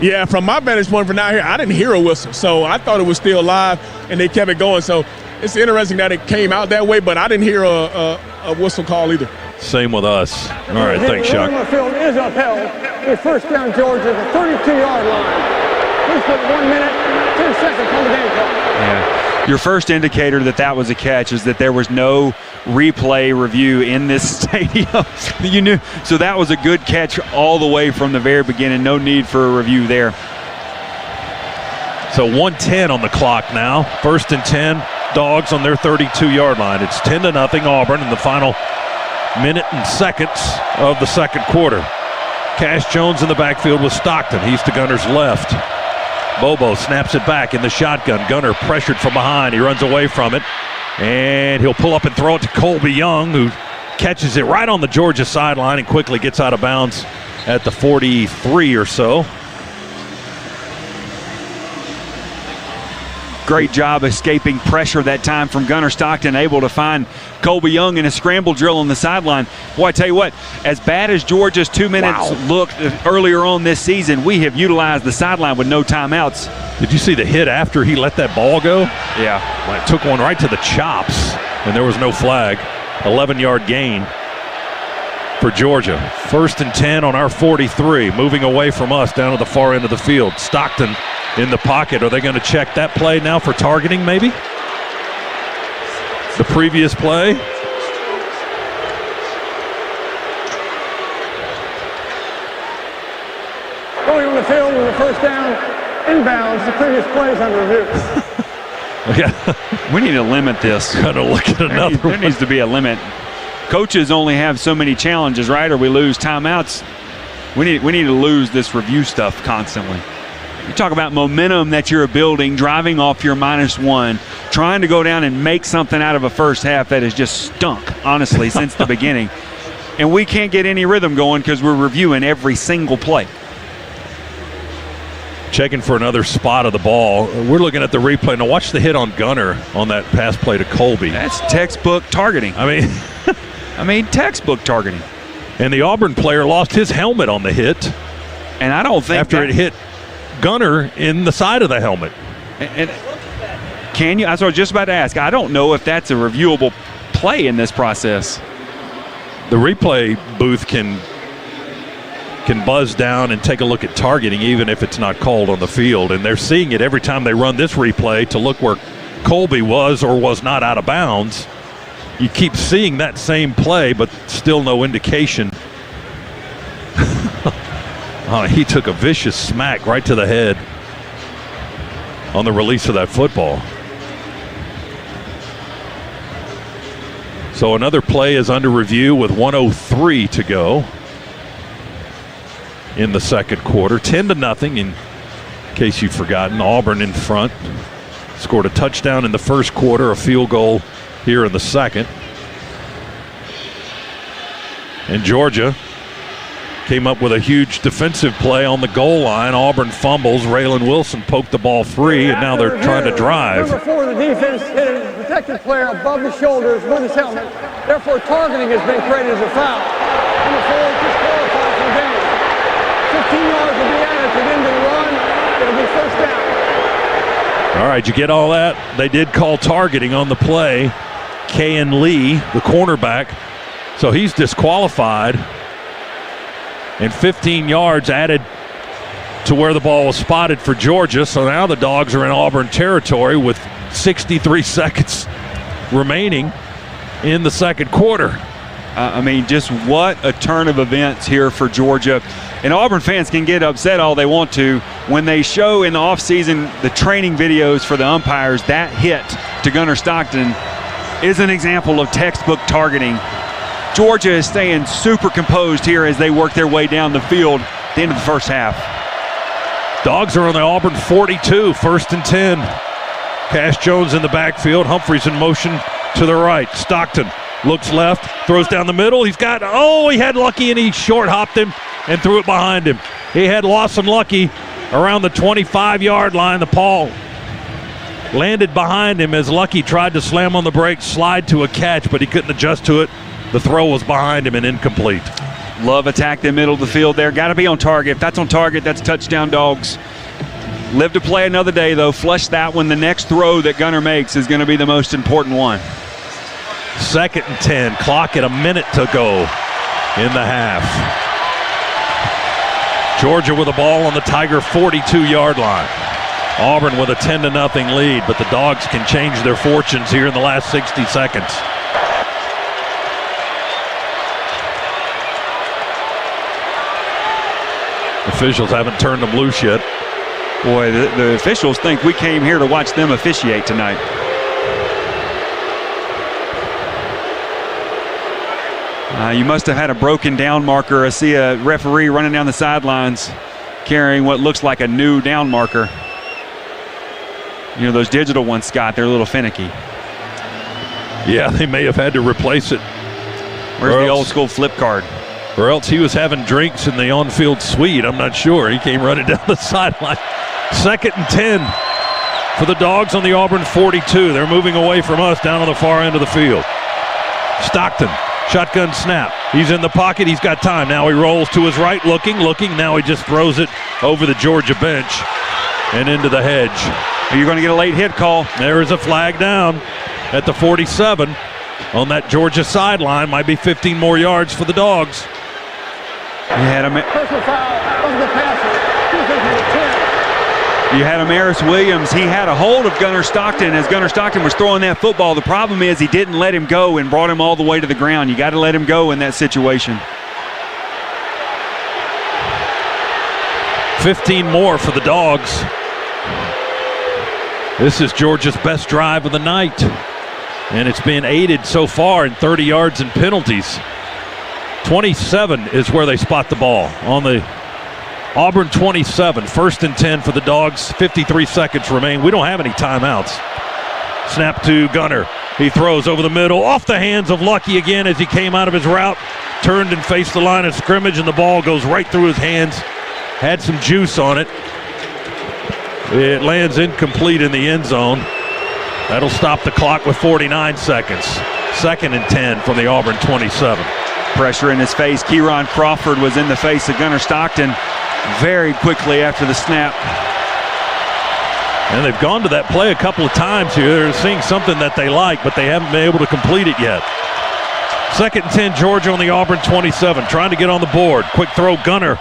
Yeah, from my vantage point from down here, I didn't hear a whistle. So I thought it was still live, and they kept it going. So it's interesting that it came out that way, but I didn't hear a whistle call either. Same with us. All right, thanks, Shock. The field is upheld. A first down, Georgia, the 32-yard line. Please put 1 minute, 10 seconds on the game clock. Yeah. Your first indicator that was a catch is that there was no replay review in this stadium. You knew, so that was a good catch all the way from the very beginning. No need for a review there. So 1:10 on the clock now. 1st and 10. Dogs on their 32-yard line. It's 10-0 Auburn in the final minute and seconds of the second quarter. Cash Jones in the backfield with Stockton. He's to Gunner's left. Bobo snaps it back in the shotgun. Gunner pressured from behind. He runs away from it. And he'll pull up and throw it to Colby Young, who catches it right on the Georgia sideline and quickly gets out of bounds at the 43 or so. Great job escaping pressure that time from Gunner Stockton, able to find Colby Young in a scramble drill on the sideline. Boy, I tell you what, as bad as Georgia's 2 minutes looked earlier on this season, we have utilized the sideline with no timeouts. Did you see the hit after he let that ball go? Yeah. Well, it took one right to the chops, and there was no flag. 11-yard gain for Georgia. 1st and 10 on our 43, moving away from us down to the far end of the field. Stockton in the pocket. Are they going to check that play now for targeting, maybe? The previous play. Going on the field with the first down, inbounds, the previous plays under review. Yeah. We need to limit this. Gotta look at another There needs to be a limit. Coaches only have so many challenges, right? Or we lose timeouts. We need to lose this review stuff constantly. You talk about momentum that you're building, driving off your -1, trying to go down and make something out of a first half that has just stunk, honestly, since the beginning. And we can't get any rhythm going because we're reviewing every single play. Checking for another spot of the ball. We're looking at the replay. Now watch the hit on Gunner on that pass play to Colby. That's textbook targeting. I mean, textbook targeting. And the Auburn player lost his helmet on the hit. And I don't think after it hit Gunner in the side of the helmet. And can you? That's what I was just about to ask. I don't know if that's a reviewable play in this process. The replay booth can buzz down and take a look at targeting even if it's not called on the field. And they're seeing it every time they run this replay to look where Colby was or was not out of bounds. You keep seeing that same play, but still no indication. He took a vicious smack right to the head on the release of that football. So another play is under review with 1:03 to go in the second quarter. 10-0, in case you've forgotten. Auburn in front. Scored a touchdown in the first quarter, a field goal here in the second. And Georgia came up with a huge defensive play on the goal line. Auburn fumbles. Raylan Wilson poked the ball free, and now they're trying to drive. Number 4, the defense hit a protected player above the shoulders with his helmet. Therefore, targeting has been created as a foul. Number 4 is disqualified from the game. 15 yards will be added to the end of the run. It'll be first down. All right, you get all that? They did call targeting on the play. Kayan Lee, the cornerback. So he's disqualified. And 15 yards added to where the ball was spotted for Georgia. So now the Dogs are in Auburn territory with 63 seconds remaining in the second quarter. I mean, just what a turn of events here for Georgia. And Auburn fans can get upset all they want to when they show in the offseason the training videos for the umpires. That hit to Gunner Stockton is an example of textbook targeting. Georgia is staying super composed here as they work their way down the field at the end of the first half. Dogs are on the Auburn 42, 1st and 10. Cash Jones in the backfield. Humphreys in motion to the right. Stockton looks left, throws down the middle. He had Lucky and he short hopped him and threw it behind him. He had Lawson Lucky around the 25-yard line. The ball landed behind him as Lucky tried to slam on the brakes, slide to a catch, but he couldn't adjust to it. The throw was behind him and incomplete. Love attack the middle of the field there. Got to be on target. If that's on target, that's touchdown, Dogs. Live to play another day, though. Flush that one. The next throw that Gunner makes is going to be the most important one. 2nd and 10. Clock at a minute to go in the half. Georgia with the ball on the Tiger 42-yard line. Auburn with a 10-0 lead, but the Dogs can change their fortunes here in the last 60 seconds. Officials haven't turned them loose yet. Boy, the officials think we came here to watch them officiate tonight. You must have had a broken down marker. I see a referee running down the sidelines carrying what looks like a new down marker. You know, those digital ones, Scott, they're a little finicky. Yeah, they may have had to replace it. Where's the old school flip card? Or else he was having drinks in the on-field suite. I'm not sure. He came running down the sideline. 2nd and 10 for the Dogs on the Auburn 42. They're moving away from us down on the far end of the field. Stockton, shotgun snap. He's in the pocket. He's got time. Now he rolls to his right, looking. Now he just throws it over the Georgia bench and into the hedge. You're going to get a late hit call. There is a flag down at the 47 on that Georgia sideline. Might be 15 more yards for the Dogs. You had Amaris Williams. He had a hold of Gunnar Stockton as Gunnar Stockton was throwing that football. The problem is he didn't let him go and brought him all the way to the ground. You got to let him go in that situation. 15 more for the Dogs. This is Georgia's best drive of the night, and it's been aided so far in 30 yards and penalties. 27 is where they spot the ball on the Auburn 27. 1st and 10 for the Dogs. 53 seconds remain. We don't have any timeouts. Snap to Gunnar. He throws over the middle, off the hands of Lucky again as he came out of his route, turned and faced the line of scrimmage, and the ball goes right through his hands. Had some juice on it. It lands incomplete in the end zone. That'll stop the clock with 49 seconds. 2nd and 10 from the Auburn 27. Pressure in his face. Kieron Crawford was in the face of Gunnar Stockton very quickly after the snap. And they've gone to that play a couple of times here. They're seeing something that they like, but they haven't been able to complete it yet. 2nd and 10, Georgia on the Auburn 27, trying to get on the board. Quick throw, Gunnar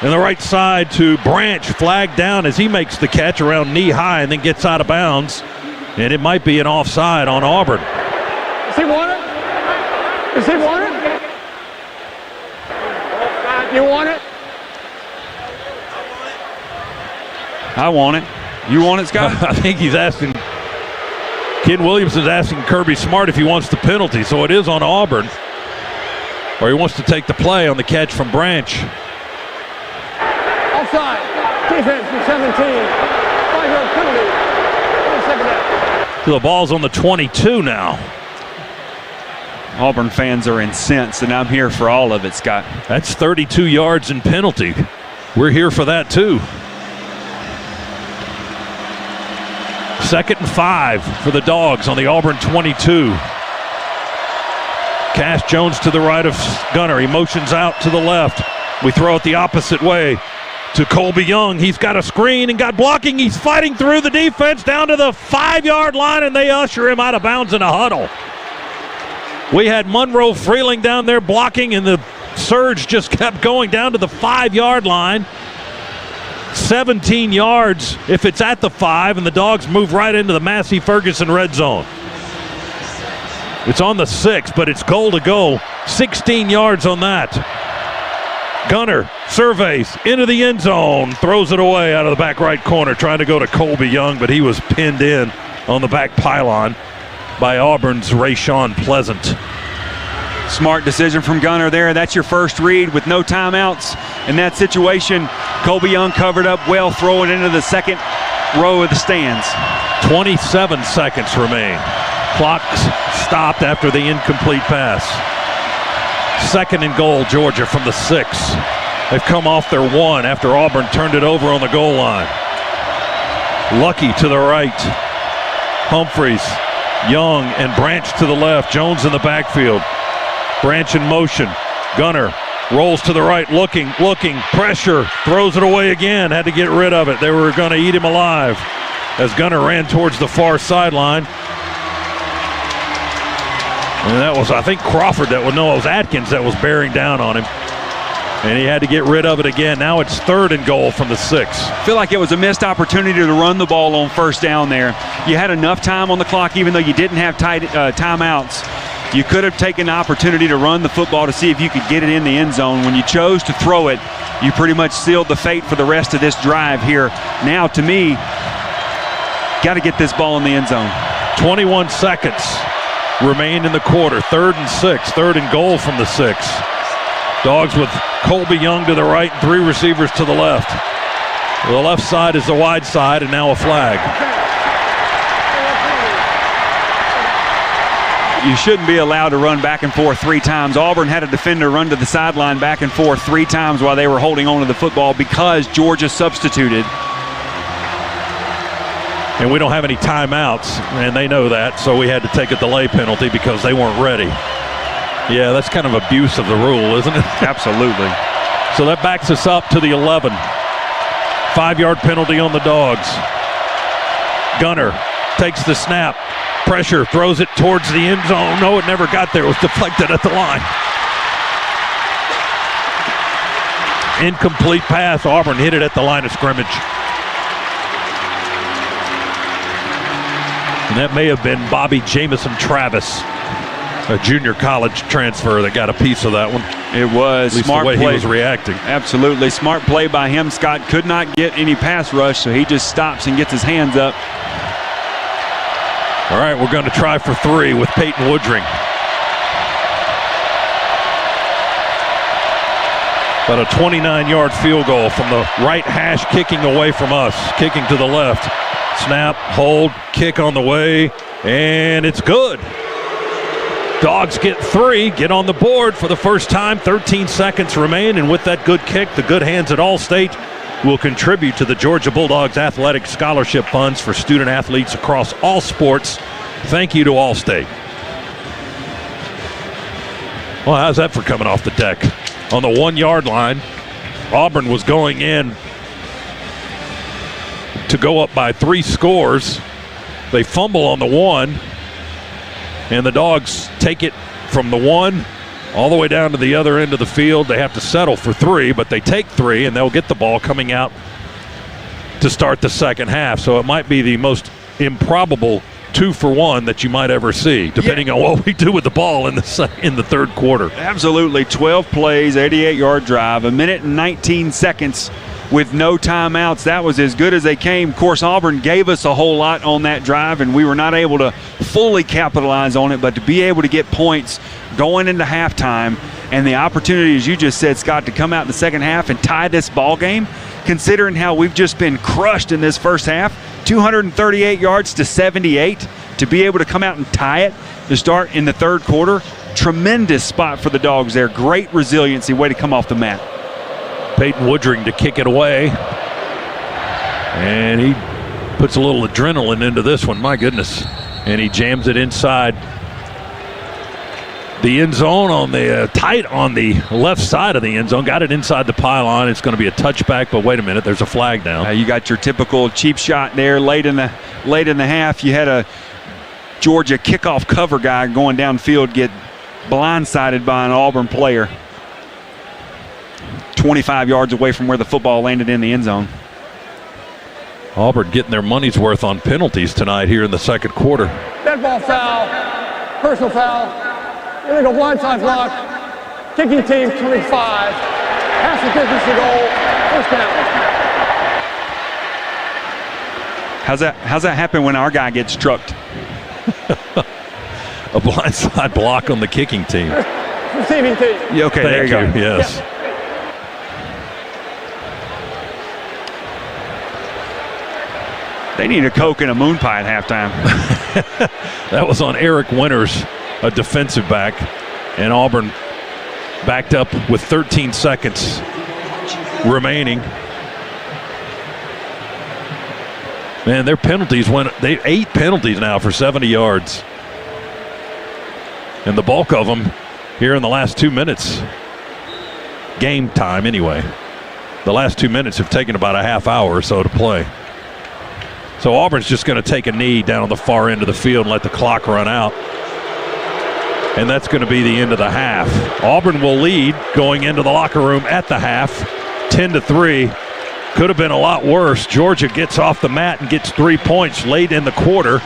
in the right side to Branch, flagged down as he makes the catch around knee high and then gets out of bounds. And it might be an offside on Auburn. Does he want it? Does he want it? You want it? I want it. You want it, Scott? I think he's asking, Ken Williamson's asking Kirby Smart if he wants the penalty, so it is on Auburn. Or he wants to take the play on the catch from Branch. Offside. Defense for 17. 5-yard penalty. 22nd down. So the ball's on the 22 now. Auburn fans are incensed, and I'm here for all of it, Scott. That's 32 yards and penalty. We're here for that, too. 2nd and 5 for the Dogs on the Auburn 22. Cash Jones to the right of Gunnar. He motions out to the left. We throw it the opposite way to Colby Young. He's got a screen and got blocking. He's fighting through the defense down to the 5-yard line, and they usher him out of bounds in a huddle. We had Monroe Freeling down there blocking, and the surge just kept going down to the 5-yard line. 17 yards if it's at the 5, and the Dogs move right into the Massey Ferguson red zone. It's on the 6, but it's goal to go. 16 yards on that. Gunnar surveys into the end zone, throws it away out of the back right corner, trying to go to Colby Young, but he was pinned in on the back pylon by Auburn's Rayshawn Pleasant. Smart decision from Gunnar there. That's your first read with no timeouts. In that situation, Colby Young covered up well, throwing into the second row of the stands. 27 seconds remain. Clock stopped after the incomplete pass. 2nd and goal, Georgia from the 6. They've come off their 1 after Auburn turned it over on the goal line. Lucky to the right. Humphreys, Young, and Branch to the left. Jones in the backfield. Branch in motion. Gunnar rolls to the right, looking, pressure, throws it away again. Had to get rid of it. They were going to eat him alive as Gunnar ran towards the far sideline. And that was, I think, Crawford that would know. It was Atkins that was bearing down on him. And he had to get rid of it again. Now it's 3rd and goal from the 6. I feel like it was a missed opportunity to run the ball on first down there. You had enough time on the clock, even though you didn't have timeouts. You could have taken the opportunity to run the football to see if you could get it in the end zone. When you chose to throw it, you pretty much sealed the fate for the rest of this drive here. Now, to me, got to get this ball in the end zone. 21 seconds remain in the quarter. 3rd and 6. 3rd and goal from the 6. Dogs with Colby Young to the right and 3 receivers to the left. The left side is the wide side, and now a flag. You shouldn't be allowed to run back and forth 3 times. Auburn had a defender run to the sideline back and forth 3 times while they were holding on to the football because Georgia substituted. And we don't have any timeouts, and they know that, so we had to take a delay penalty because they weren't ready. Yeah, that's kind of abuse of the rule, isn't it? Absolutely. So that backs us up to the 11. 5-yard penalty on the Dogs. Gunner takes the snap. Pressure, throws it towards the end zone. No, it never got there. It was deflected at the line. Incomplete pass. Auburn hit it at the line of scrimmage. And that may have been Bobby Jamison Travis, a junior college transfer that got a piece of that one. It was. At least smart the way play. he was reacting. Absolutely. Smart play by him. Scott could not get any pass rush, so he just stops and gets his hands up. All right, we're going to try for 3 with Peyton Woodring. About a 29-yard field goal from the right hash, kicking away from us, kicking to the left. Snap, hold, kick on the way, and it's good. Dogs get 3, get on the board for the first time. 13 seconds remain, and with that good kick, the good hands at Allstate will contribute to the Georgia Bulldogs Athletic Scholarship Funds for student athletes across all sports. Thank you to Allstate. Well, how's that for coming off the deck? On the 1-yard line, Auburn was going in to go up by 3 scores. They fumble on the 1, and the Dogs take it from the 1 all the way down to the other end of the field. They have to settle for 3, but they take 3, and they'll get the ball coming out to start the second half. So it might be the most improbable 2-for-1 that you might ever see, depending on what we do with the ball in the third quarter. Absolutely. 12 plays, 88-yard drive, 1 minute and 19 seconds with no timeouts. That was as good as they came. Of course, Auburn gave us a whole lot on that drive, and we were not able to fully capitalize on it, but to be able to get points going into halftime and the opportunity, as you just said, Scott, to come out in the second half and tie this ball game, considering how we've just been crushed in this first half, 238 yards to 78, to be able to come out and tie it to start in the third quarter, tremendous spot for the Dogs there. Great resiliency, way to come off the mat. Peyton Woodring to kick it away. And he puts a little adrenaline into this one, my goodness. And he jams it inside the end zone on the tight on the left side of the end zone. Got it inside the pylon. It's going to be a touchback, but wait a minute, there's a flag down. You got your typical cheap shot there late in the half. You had a Georgia kickoff cover guy going downfield get blindsided by an Auburn player 25 yards away from where the football landed in the end zone. Auburn getting their money's worth on penalties tonight here in the second quarter. Dead ball foul, personal foul, illegal blindside block, kicking team 25, half the distance to goal, first down. How's that happen when our guy gets trucked? A blindside block on the kicking team. Receiving team. Yeah, okay, there you go. Yes. Yeah. They need a Coke and a moon pie at halftime. That was on Eric Winters, a defensive back, and Auburn backed up with 13 seconds remaining. Man, their penalties they 8 penalties now for 70 yards. And the bulk of them here in the last 2 minutes. Game time, anyway. The last 2 minutes have taken about a half hour or so to play. So Auburn's just going to take a knee down on the far end of the field and let the clock run out. and that's going to be the end of the half. Auburn will lead going into the locker room at the half, 10-3. Could have been a lot worse. Georgia gets off the mat and gets 3 points late in the quarter,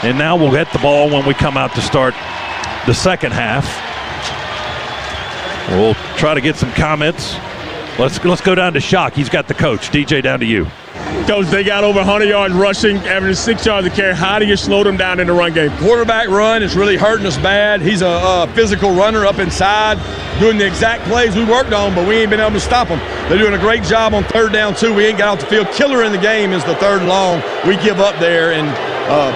and now we'll get the ball when we come out to start the second half. We'll try to get some comments. Let's go down to Shock. He's got the coach. DJ, down to you. Coach, they got over 100 yards rushing, averaging 6 yards a carry. How do you slow them down in the run game? Quarterback run is really hurting us bad. He's a physical runner up inside, doing the exact plays we worked on, but we ain't been able to stop them. They're doing a great job on third down, too. We ain't got off the field. Killer in the game is the third and long. We give up there, and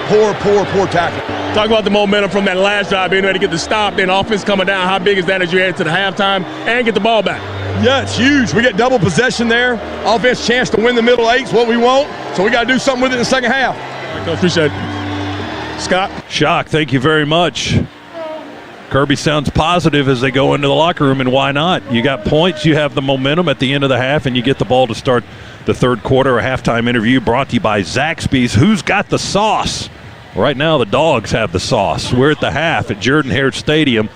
poor tackle. Talk about the momentum from that last drive, being able to get the stop, then offense coming down. How big is that as you head to the halftime and get the ball back? Yeah, it's huge. We get double possession there. Offense chance to win the middle eight's what we want, so we got to do something with it in the second half. I appreciate it. Scott? Shock, thank you very much. Kirby sounds positive as they go into the locker room, and why not? You got points, you have the momentum at the end of the half, and you get the ball to start the third quarter. A halftime interview brought to you by Zaxby's. Who's got the sauce? Right now, the Dogs have the sauce. We're at the half at Jordan-Hare Stadium.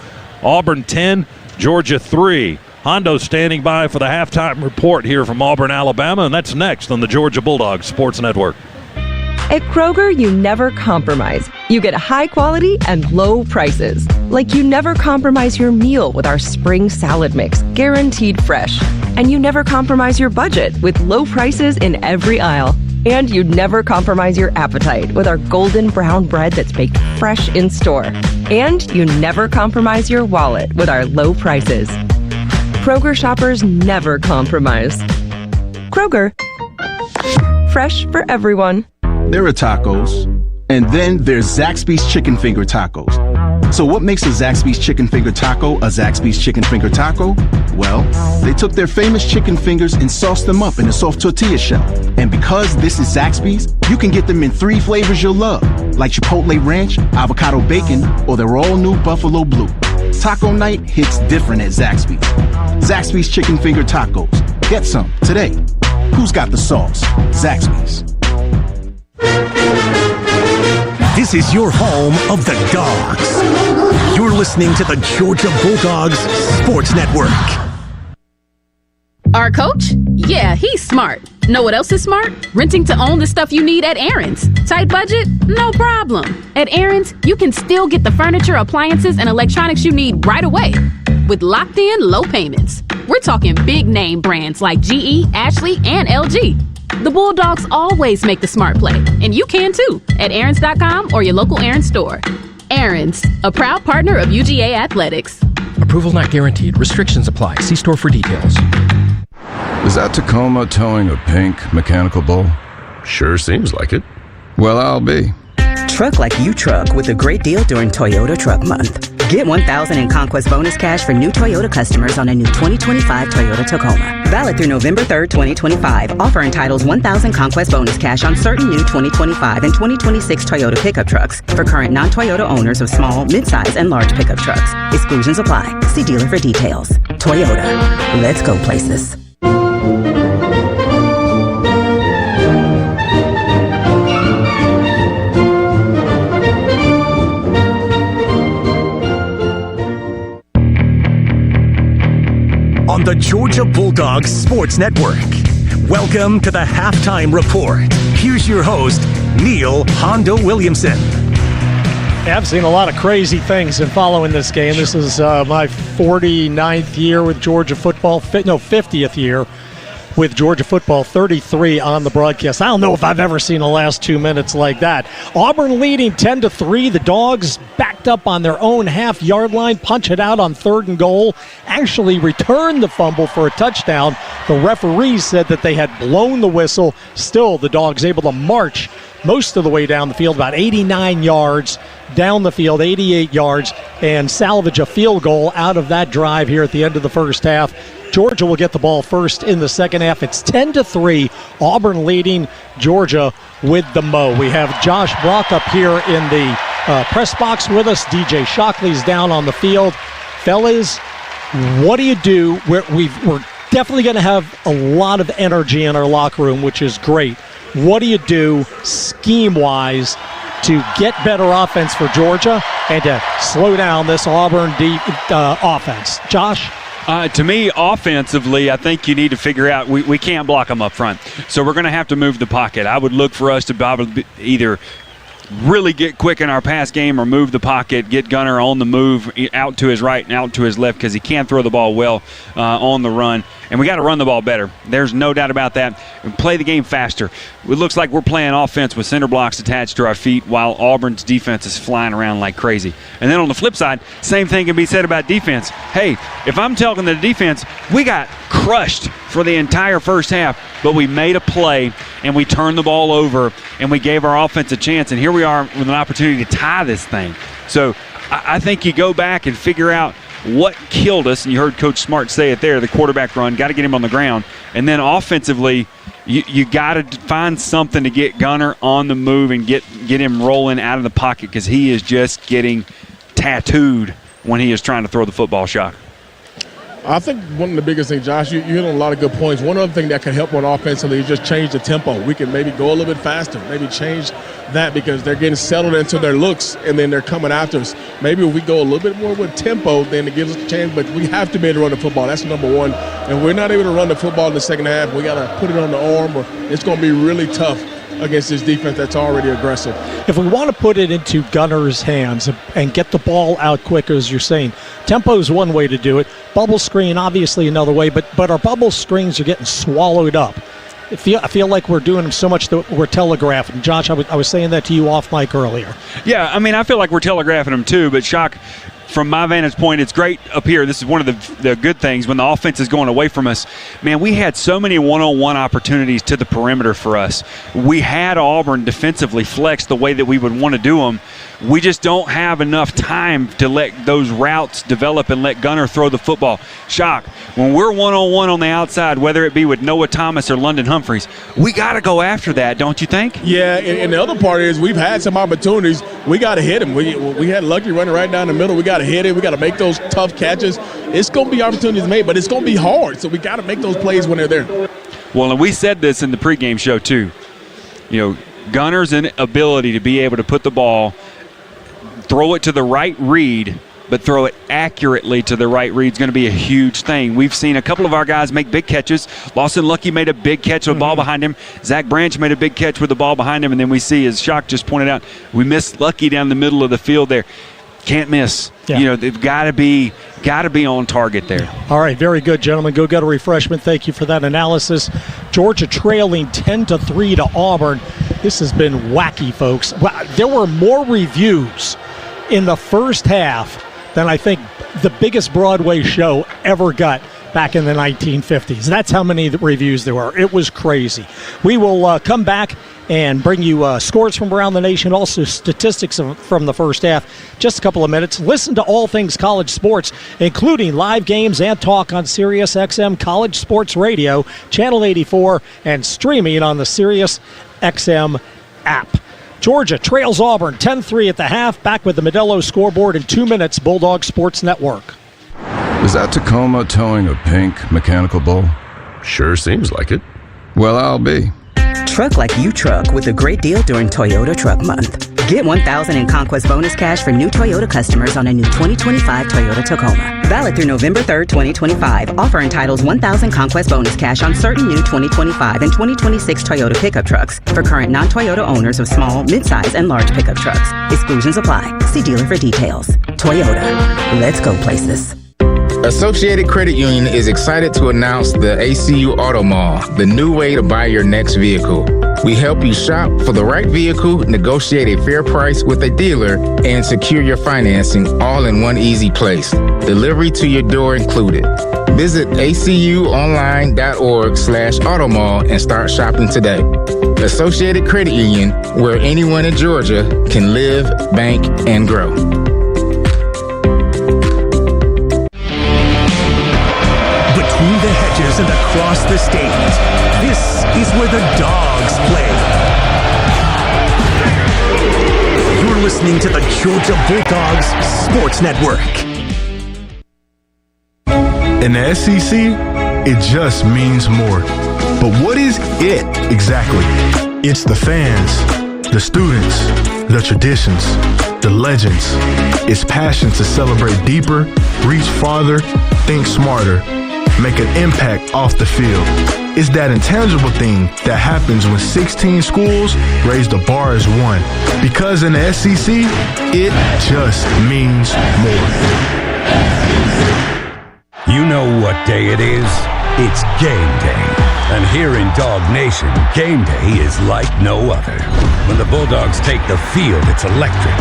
Auburn 10, Georgia 3. Hondo standing by for the halftime report here from Auburn, Alabama, and that's next on the Georgia Bulldogs Sports Network. At Kroger, you never compromise. You get high quality and low prices. Like you never compromise your meal with our spring salad mix, guaranteed fresh. And you never compromise your budget with low prices in every aisle. And you never compromise your appetite with our golden brown bread that's baked fresh in store. And you never compromise your wallet with our low prices. Kroger shoppers never compromise. Kroger, fresh for everyone. There are tacos, and then there's Zaxby's Chicken Finger Tacos. So what makes a Zaxby's Chicken Finger Taco a Zaxby's Chicken Finger Taco? Well, they took their famous chicken fingers and sauced them up in a soft tortilla shell. And because this is Zaxby's, you can get them in 3 flavors you'll love, like Chipotle Ranch, Avocado Bacon, or their all-new Buffalo Blue. Taco night hits different at Zaxby's. Zaxby's Chicken Finger Tacos. Get some today. Who's got the sauce? Zaxby's. This is your home of the Dogs. You're listening to the Georgia Bulldogs Sports Network. Our coach? Yeah, he's smart. Know what else is smart? Renting to own the stuff you need at Aaron's. Tight budget? No problem. At Aaron's, you can still get the furniture, appliances, and electronics you need right away with locked-in low payments. We're talking big-name brands like GE, Ashley, and LG. The Bulldogs always make the smart play, and you can too at Aaron's.com or your local Aaron's store. Aaron's, a proud partner of UGA Athletics. Approval not guaranteed. Restrictions apply. See store for details. Is that Tacoma towing a pink mechanical bull? Sure seems like it. Well, I'll be. Truck like you truck with a great deal during Toyota Truck Month. Get $1,000 in Conquest bonus cash for new Toyota customers on a new 2025 Toyota Tacoma. Valid through November 3rd, 2025. Offer entitles $1,000 Conquest bonus cash on certain new 2025 and 2026 Toyota pickup trucks for current non-Toyota owners of small, midsize, and large pickup trucks. Exclusions apply. See dealer for details. Toyota. Let's go places. On the Georgia Bulldogs Sports Network. Welcome to the Halftime Report. Here's your host, Neil Hondo Williamson. I've seen a lot of crazy things in following this game. This is my 49th year with Georgia football, 50th year with Georgia football, 33 on the broadcast. I don't know if I've ever seen the last 2 minutes like that. Auburn leading 10-3. The Dogs backed up on their own half-yard line, punch it out on 3rd and goal, actually returned the fumble for a touchdown. The referees said that they had blown the whistle. Still, the Dogs able to march most of the way down the field, about 89 yards down the field, 88 yards, and salvage a field goal out of that drive here at the end of the first half. Georgia will get the ball first in the second half. It's 10-3. Auburn leading Georgia with the Mo. We have Josh Brock up here in the press box with us. DJ Shockley's down on the field. Fellas, what do you do? We're definitely going to have a lot of energy in our locker room, which is great. What do you do scheme-wise to get better offense for Georgia and to slow down this Auburn offense? Josh? To me, offensively, I think you need to figure out we can't block them up front. So we're going to have to move the pocket. I would look for us to either really get quick in our pass game or move the pocket, get Gunner on the move out to his right and out to his left because he can throw the ball well on the run. And we got to run the ball better. There's no doubt about that. And play the game faster. It looks like we're playing offense with center blocks attached to our feet while Auburn's defense is flying around like crazy. And then on the flip side, same thing can be said about defense. Hey, if I'm talking to the defense, we got crushed for the entire first half, but we made a play and we turned the ball over and we gave our offense a chance. And here we are with an opportunity to tie this thing. So I think you go back and figure out what killed us, and you heard Coach Smart say it there, the quarterback run, got to get him on the ground. And then offensively, you got to find something to get Gunner on the move and get him rolling out of the pocket because he is just getting tattooed when he is trying to throw the football shot. I think one of the biggest things, Josh, you hit on a lot of good points. One other thing that can help on offensively is just change the tempo. We can maybe go a little bit faster, maybe change that because they're getting settled into their looks and then they're coming after us. Maybe if we go a little bit more with tempo, then it gives us a chance, but we have to be able to run the football. That's number one. And we're not able to run the football in the second half. We got to put it on the arm or it's going to be really tough against this defense that's already aggressive. If we want to put it into Gunner's hands and get the ball out quicker, as you're saying, tempo is one way to do it. Bubble screen, obviously, another way, but our bubble screens are getting swallowed up. I feel like we're doing them so much that we're telegraphing. Josh, I was saying that to you off mic earlier. Yeah, I mean, I feel like we're telegraphing them too, but Shock, from my vantage point, it's great up here. This is one of the good things when the offense is going away from us. Man, we had so many one-on-one opportunities to the perimeter for us. We had Auburn defensively flex the way that we would want to do them. We just don't have enough time to let those routes develop and let Gunner throw the football. Shock, when we're one-on-one on the outside, whether it be with Noah Thomas or London Humphreys, we got to go after that, don't you think? Yeah, and the other part is we've had some opportunities. We got to hit him. We had Lucky running right down the middle. We got to hit it. We got to make those tough catches. It's going to be opportunities made, but it's going to be hard. So we got to make those plays when they're there. Well, and we said this in the pregame show too. You know, Gunner's ability to be able to put the ball, throw it to the right read, but throw it accurately to the right read is going to be a huge thing. We've seen a couple of our guys make big catches. Lawson Lucky made a big catch with the ball behind him. Zach Branch made a big catch with the ball behind him. And then we see, as Shock just pointed out, we missed Lucky down the middle of the field there. Can't miss. Yeah. You know, they've got to be on target there. All right, very good, gentlemen. Go get a refreshment. Thank you for that analysis. Georgia trailing 10-3 to Auburn. This has been wacky, folks. There were more reviews in the first half than I think the biggest Broadway show ever got back in the 1950s. That's how many reviews there were. It was crazy. We will come back and bring you scores from around the nation, also statistics from the first half. Just a couple of minutes. Listen to all things college sports, including live games and talk on Sirius XM College Sports Radio, Channel 84, and streaming on the Sirius XM app. Georgia trails Auburn 10-3 at the half. Back with the Modelo scoreboard in 2 minutes. Bulldog Sports Network. Is that Tacoma towing a pink mechanical bull? Sure seems like it. Well, I'll be. Truck like you truck with a great deal during Toyota Truck Month. Get $1,000 in Conquest bonus cash for new Toyota customers on a new 2025 Toyota Tacoma. Valid through November 3rd, 2025. Offer entitles $1,000 Conquest bonus cash on certain new 2025 and 2026 Toyota pickup trucks for current non-Toyota owners of small, midsize, and large pickup trucks. Exclusions apply. See dealer for details. Toyota. Let's go places. Associated Credit Union is excited to announce the ACU Auto Mall, the new way to buy your next vehicle. We help you shop for the right vehicle, negotiate a fair price with a dealer, and secure your financing all in one easy place. Delivery to your door included. Visit acuonline.org/automall and start shopping today. Associated Credit Union, where anyone in Georgia can live, bank, and grow. Between the hedges and across the state, this is where the dogs play. You're listening to the Georgia Bulldogs Sports Network. In the SEC, it just means more. But what is it exactly? It's the fans. The students, the traditions, the legends. It's passion to celebrate deeper, reach farther, think smarter, make an impact off the field. It's that intangible thing that happens when 16 schools raise the bar as one. Because in the SEC, it just means more. You know what day it is? It's game day. And here in Dog Nation, game day is like no other. When the Bulldogs take the field, it's electric.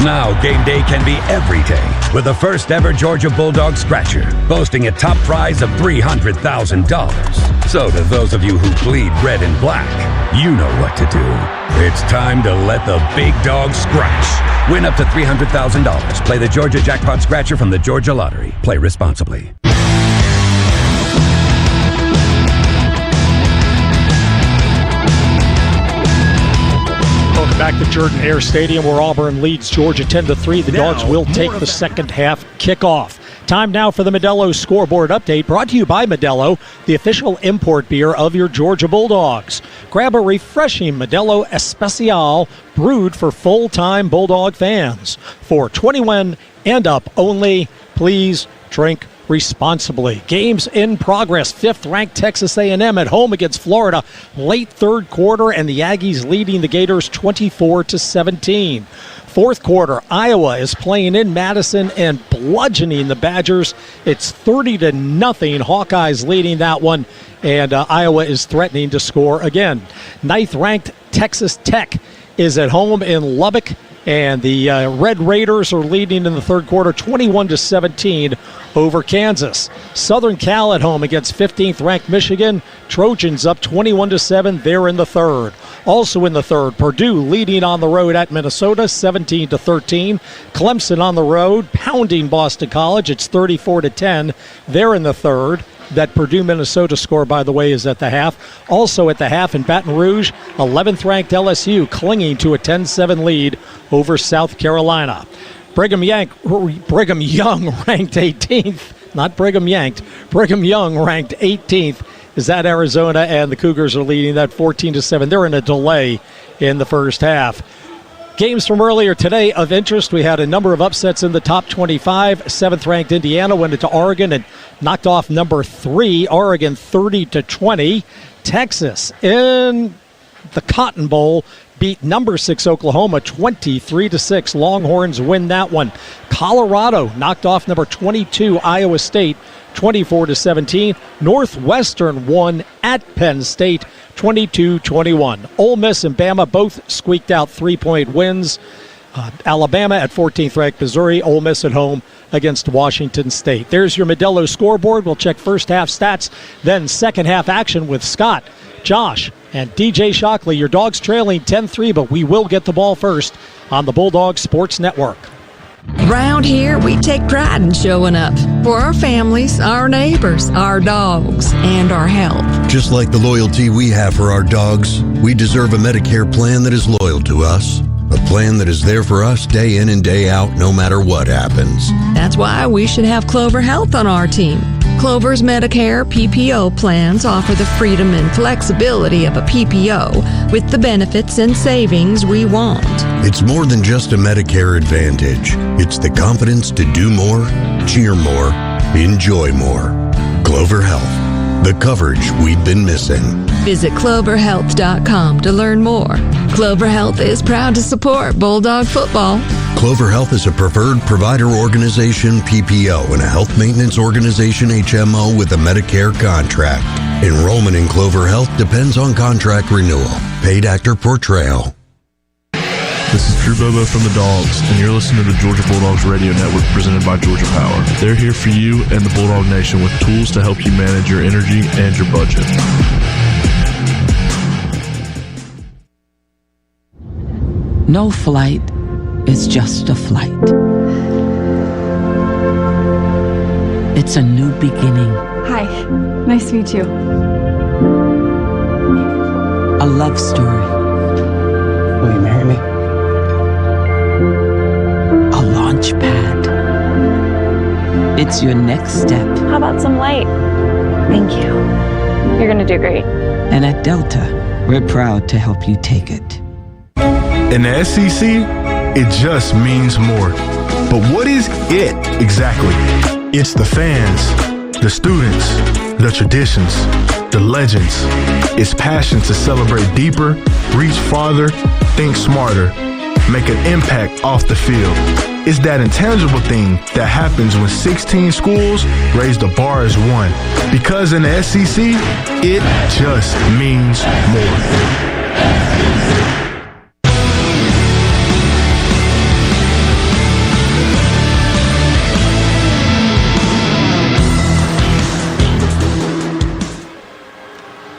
Now game day can be every day with the first ever Georgia Bulldog Scratcher, boasting a top prize of $300,000. So to those of you who bleed red and black, you know what to do. It's time to let the big dog scratch. Win up to $300,000. Play the Georgia Jackpot Scratcher from the Georgia Lottery. Play responsibly. Back to Jordan Hare Stadium where Auburn leads Georgia 10-3. The Dogs will take the second half kickoff. Time now for the Modelo Scoreboard Update, brought to you by Modelo, the official import beer of your Georgia Bulldogs. Grab a refreshing Modelo Especial brewed for full-time Bulldog fans. For 21 and up only, please drink responsibly. Games in progress. 5th-ranked Texas A&M at home against Florida. Late third quarter, and the Aggies leading the Gators 24-17. Fourth quarter, Iowa is playing in Madison and bludgeoning the Badgers. It's 30-0. Hawkeyes leading that one, and Iowa is threatening to score again. 9th-ranked Texas Tech is at home in Lubbock, and the Red Raiders are leading in the third quarter 21-17 over Kansas. Southern Cal at home against 15th-ranked Michigan. Trojans up 21-7 there in the third. Also in the third, Purdue leading on the road at Minnesota 17-13. Clemson on the road pounding Boston College. It's 34-10 there in the third. That Purdue-Minnesota score, by the way, is at the half. Also at the half in Baton Rouge, 11th-ranked LSU clinging to a 10-7 lead over South Carolina. Brigham Young ranked 18th. Not Brigham Yanked. Brigham Young ranked 18th is at Arizona, and the Cougars are leading that 14-7. They're in a delay in the first half. Games from earlier today of interest. We had a number of upsets in the top 25. 7th-ranked Indiana went into Oregon and knocked off number 3, Oregon 30-20. Texas in the Cotton Bowl beat number 6 Oklahoma 23-6. Longhorns win that one. Colorado knocked off number 22 Iowa State 24-17. Northwestern won at Penn State 22-21. Ole Miss and Bama both squeaked out 3-point wins. Alabama at 14th-ranked Missouri. Ole Miss at home against Washington State. There's your Modelo Scoreboard. We'll check first half stats, then second half action with Scott, Josh, and DJ Shockley. Your Dogs trailing 10-3, but we will get the ball first on the Bulldog Sports Network. Around here, we take pride in showing up for our families, our neighbors, our dogs, and our health. Just like the loyalty we have for our dogs, we deserve a Medicare plan that is loyal to us. A plan that is there for us day in and day out, no matter what happens. That's why we should have Clover Health on our team. Clover's Medicare PPO plans offer the freedom and flexibility of a PPO with the benefits and savings we want. It's more than just a Medicare Advantage. It's the confidence to do more, cheer more, enjoy more. Clover Health, the coverage we've been missing. Visit cloverhealth.com to learn more. Clover Health is proud to support Bulldog football. Clover Health is a preferred provider organization, PPO, and a health maintenance organization, HMO, with a Medicare contract. Enrollment in Clover Health depends on contract renewal. Paid actor portrayal. This is Drew Bobo from the Dogs, and you're listening to the Georgia Bulldogs Radio Network presented by Georgia Power. They're here for you and the Bulldog Nation with tools to help you manage your energy and your budget. No flight is just a flight. It's a new beginning. Hi, nice to meet you. A love story. Will you marry me? A launch pad. It's your next step. How about some light? Thank you. You're gonna do great. And at Delta, we're proud to help you take it. In the SEC, it just means more. But what is it exactly? It's the fans, the students, the traditions, the legends. It's passion to celebrate deeper, reach farther, think smarter, make an impact off the field. It's that intangible thing that happens when 16 schools raise the bar as one. Because in the SEC, it just means more.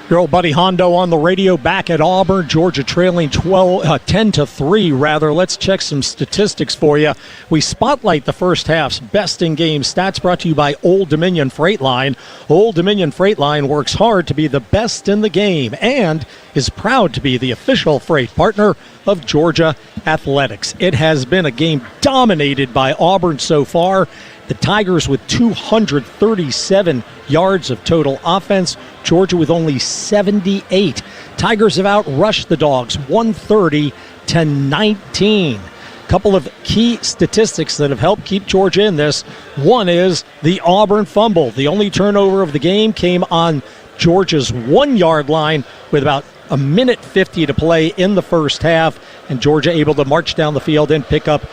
Your old buddy Hondo on the radio back at Auburn. Georgia trailing 10-3 Let's check some statistics for you. We spotlight the first half's best in-game stats, brought to you by Old Dominion Freight Line. Old Dominion Freight Line works hard to be the best in the game and is proud to be the official freight partner of Georgia Athletics. It has been a game dominated by Auburn so far. The Tigers with 237 yards of total offense. Georgia with only 78. Tigers have outrushed the Dogs 130-19. Couple of key statistics that have helped keep Georgia in this. One is the Auburn fumble. The only turnover of the game came on Georgia's 1-yard line with about a minute 50 to play in the first half, and Georgia able to march down the field and pick up.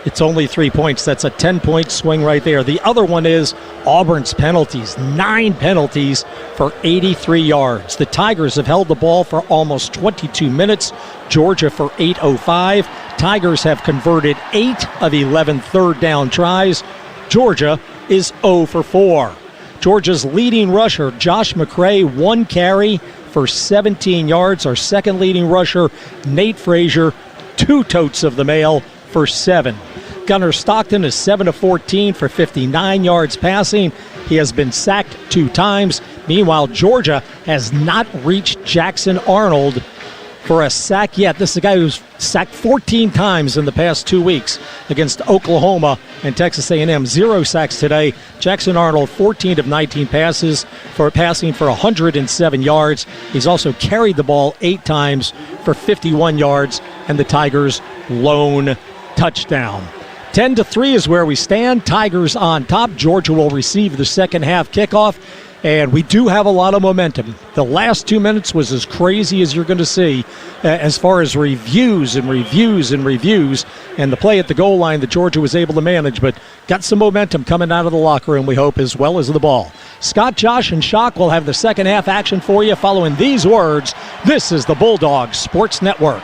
It's only 3 points. That's a 10-point swing right there. The other one is Auburn's penalties. 9 penalties for 83 yards. The Tigers have held the ball for almost 22 minutes. Georgia for 8:05. Tigers have converted 8 of 11 third down tries. Georgia is 0 for 4. Georgia's leading rusher, Josh McCray, 1 carry for 17 yards. Our second leading rusher, Nate Frazier, 2 totes of the mail for 7. Gunnar Stockton is 7 of 14 for 59 yards passing. He has been sacked 2 times. Meanwhile, Georgia has not reached Jackson Arnold for a sack yet. This is a guy who's sacked 14 times in the past 2 weeks against Oklahoma and Texas A&M. 0 sacks today. Jackson Arnold, 14 of 19 passes for passing for 107 yards. He's also carried the ball 8 times for 51 yards, and the Tigers' lone touchdown. 10-3 is where we stand. Tigers on top. Georgia will receive the second half kickoff, and we do have a lot of momentum. The last 2 minutes was as crazy as you're going to see as far as reviews, and the play at the goal line that Georgia was able to manage, but got some momentum coming out of the locker room, we hope, as well as the ball. Scott, Josh, and Shock will have the second half action for you following these words. This is the Bulldogs Sports Network.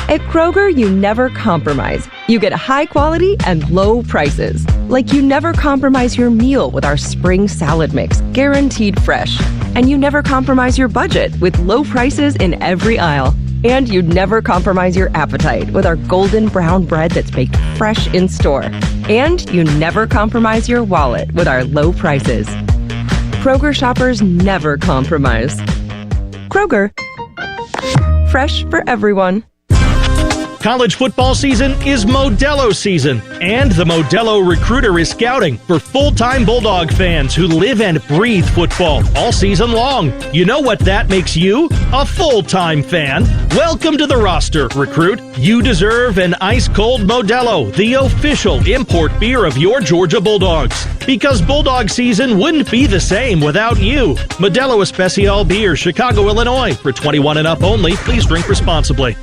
At Kroger, you never compromise. You get high quality and low prices. Like you never compromise your meal with our spring salad mix, guaranteed fresh. And you never compromise your budget with low prices in every aisle. And you never compromise your appetite with our golden brown bread that's baked fresh in store. And you never compromise your wallet with our low prices. Kroger shoppers never compromise. Kroger, fresh for everyone. College football season is Modelo season, and the Modelo Recruiter is scouting for full-time Bulldog fans who live and breathe football all season long. You know what that makes you? A full-time fan. Welcome to the roster, Recruit. You deserve an ice-cold Modelo, the official import beer of your Georgia Bulldogs. Because Bulldog season wouldn't be the same without you. Modelo Especial Beer, Chicago, Illinois. For 21 and up only, please drink responsibly.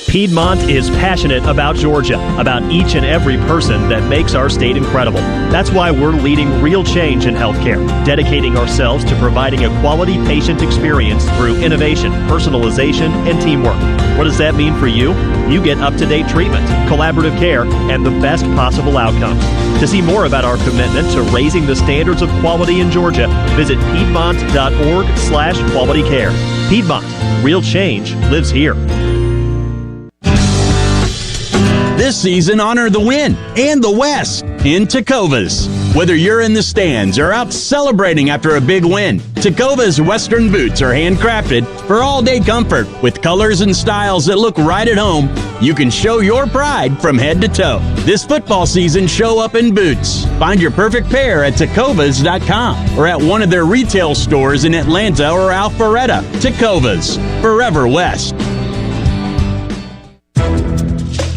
Piedmont is passionate about Georgia, about each and every person that makes our state incredible. That's why we're leading real change in healthcare, dedicating ourselves to providing a quality patient experience through innovation, personalization, and teamwork. What does that mean for you? You get up-to-date treatment, collaborative care, and the best possible outcomes. To see more about our commitment to raising the standards of quality in Georgia, visit piedmont.org/quality care. Piedmont, real change lives here. This season, honor the win and the West in Tecovas. Whether you're in the stands or out celebrating after a big win, Tecovas Western boots are handcrafted for all-day comfort with colors and styles that look right at home. You can show your pride from head to toe. This football season, show up in boots. Find your perfect pair at Tecovas.com or at one of their retail stores in Atlanta or Alpharetta. Tecovas, forever West.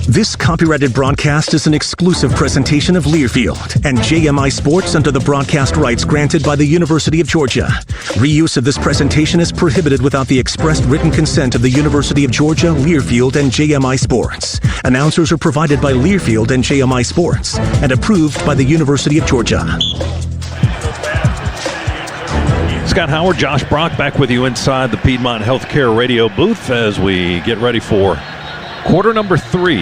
This copyrighted broadcast is an exclusive presentation of Learfield and JMI Sports under the broadcast rights granted by the University of Georgia. Reuse of this presentation is prohibited without the expressed written consent of the University of Georgia, Learfield, and JMI Sports. Announcers are provided by Learfield and JMI Sports and approved by the University of Georgia. Scott Howard, Josh Brock back with you inside the Piedmont Healthcare radio booth as we get ready for quarter number 3.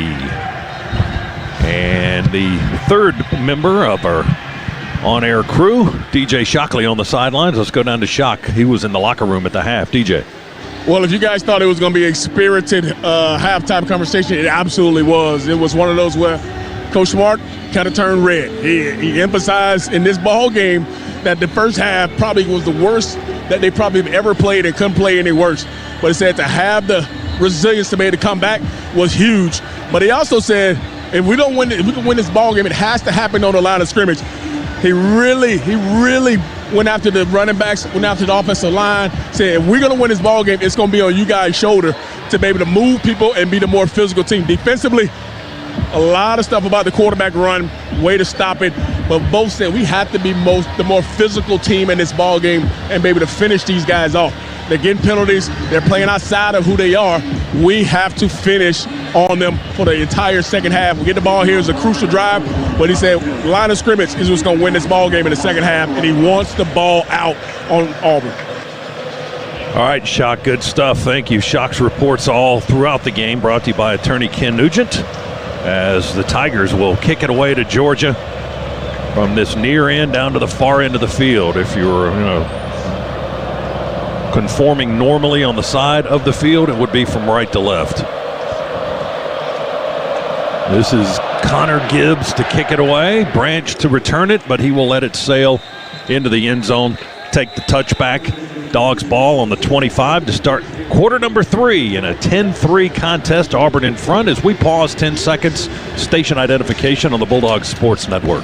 And the third member of our on-air crew, DJ Shockley on the sidelines. Let's go down to Shock. He was in the locker room at the half. DJ. Well, if you guys thought it was going to be a spirited halftime conversation, it absolutely was. It was one of those where Coach Smart kind of turned red. He emphasized in this ball game that the first half probably was the worst that they probably have ever played and couldn't play any worse. But he said to have the resilience to be able to come back was huge. But he also said, if we can win this ball game, it has to happen on the line of scrimmage. He really went after the running backs, went after the offensive line, said, if we're going to win this ball game, it's going to be on you guys' shoulder to be able to move people and be the more physical team. Defensively, a lot of stuff about the quarterback run, way to stop it. But both said we have to be the more physical team in this ball game and be able to finish these guys off. They're getting penalties. They're playing outside of who they are. We have to finish on them for the entire second half. We get the ball here is a crucial drive, but he said line of scrimmage is what's going to win this ball game in the second half, and he wants the ball out on Auburn. All right, Shock, good stuff. Thank you. Shock's reports all throughout the game brought to you by attorney Ken Nugent as the Tigers will kick it away to Georgia from this near end down to the far end of the field. If you're, conforming normally on the side of the field, it would be from right to left. This is Connor Gibbs to kick it away. Branch to return it, but he will let it sail into the end zone. Take the touchback. Dogs ball on the 25 to start quarter number 3 in a 10-3 contest. Auburn in front as we pause 10 seconds. Station identification on the Bulldogs Sports Network.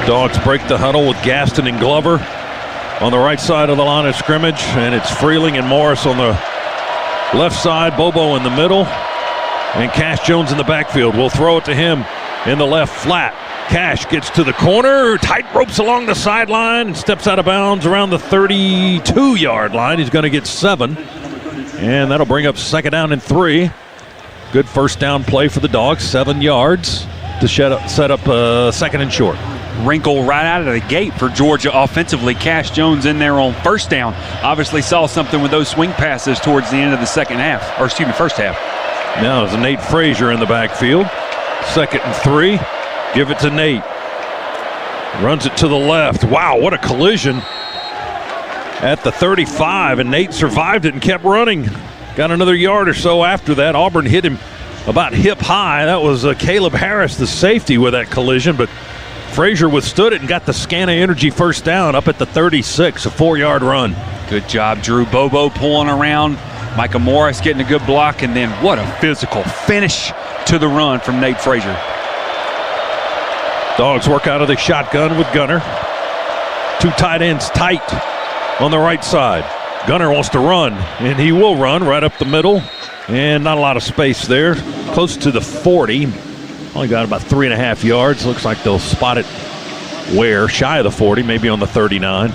Dogs break the huddle with Gaston and Glover on the right side of the line of scrimmage, and it's Freeling and Morris on the left side, Bobo in the middle, and Cash Jones in the backfield. We'll throw it to him in the left flat. Cash gets to the corner, tight ropes along the sideline, and steps out of bounds around the 32-yard line. He's going to get 7, and that'll bring up second down and 3. Good first down play for the Dogs, 7 yards to set up second and short. Wrinkle right out of the gate for Georgia offensively. Cash Jones in there on first down. Obviously saw something with those swing passes towards the end of the first half. Now it's Nate Frazier in the backfield. Second and 3. Give it to Nate. Runs it to the left. Wow, what a collision at the 35, and Nate survived it and kept running. Got another yard or so after that. Auburn hit him about hip high. That was Caleb Harris, the safety, with that collision, but Frazier withstood it and got the Scana Energy first down up at the 36, a 4-yard run. Good job, Drew. Bobo pulling around. Micah Morris getting a good block, and then what a physical finish to the run from Nate Frazier. Dogs work out of the shotgun with Gunner. 2 tight ends tight on the right side. Gunner wants to run, and he will run right up the middle, and not a lot of space there. Close to the 40. Only got about 3.5 yards. Looks like they'll spot it shy of the 40, maybe on the 39.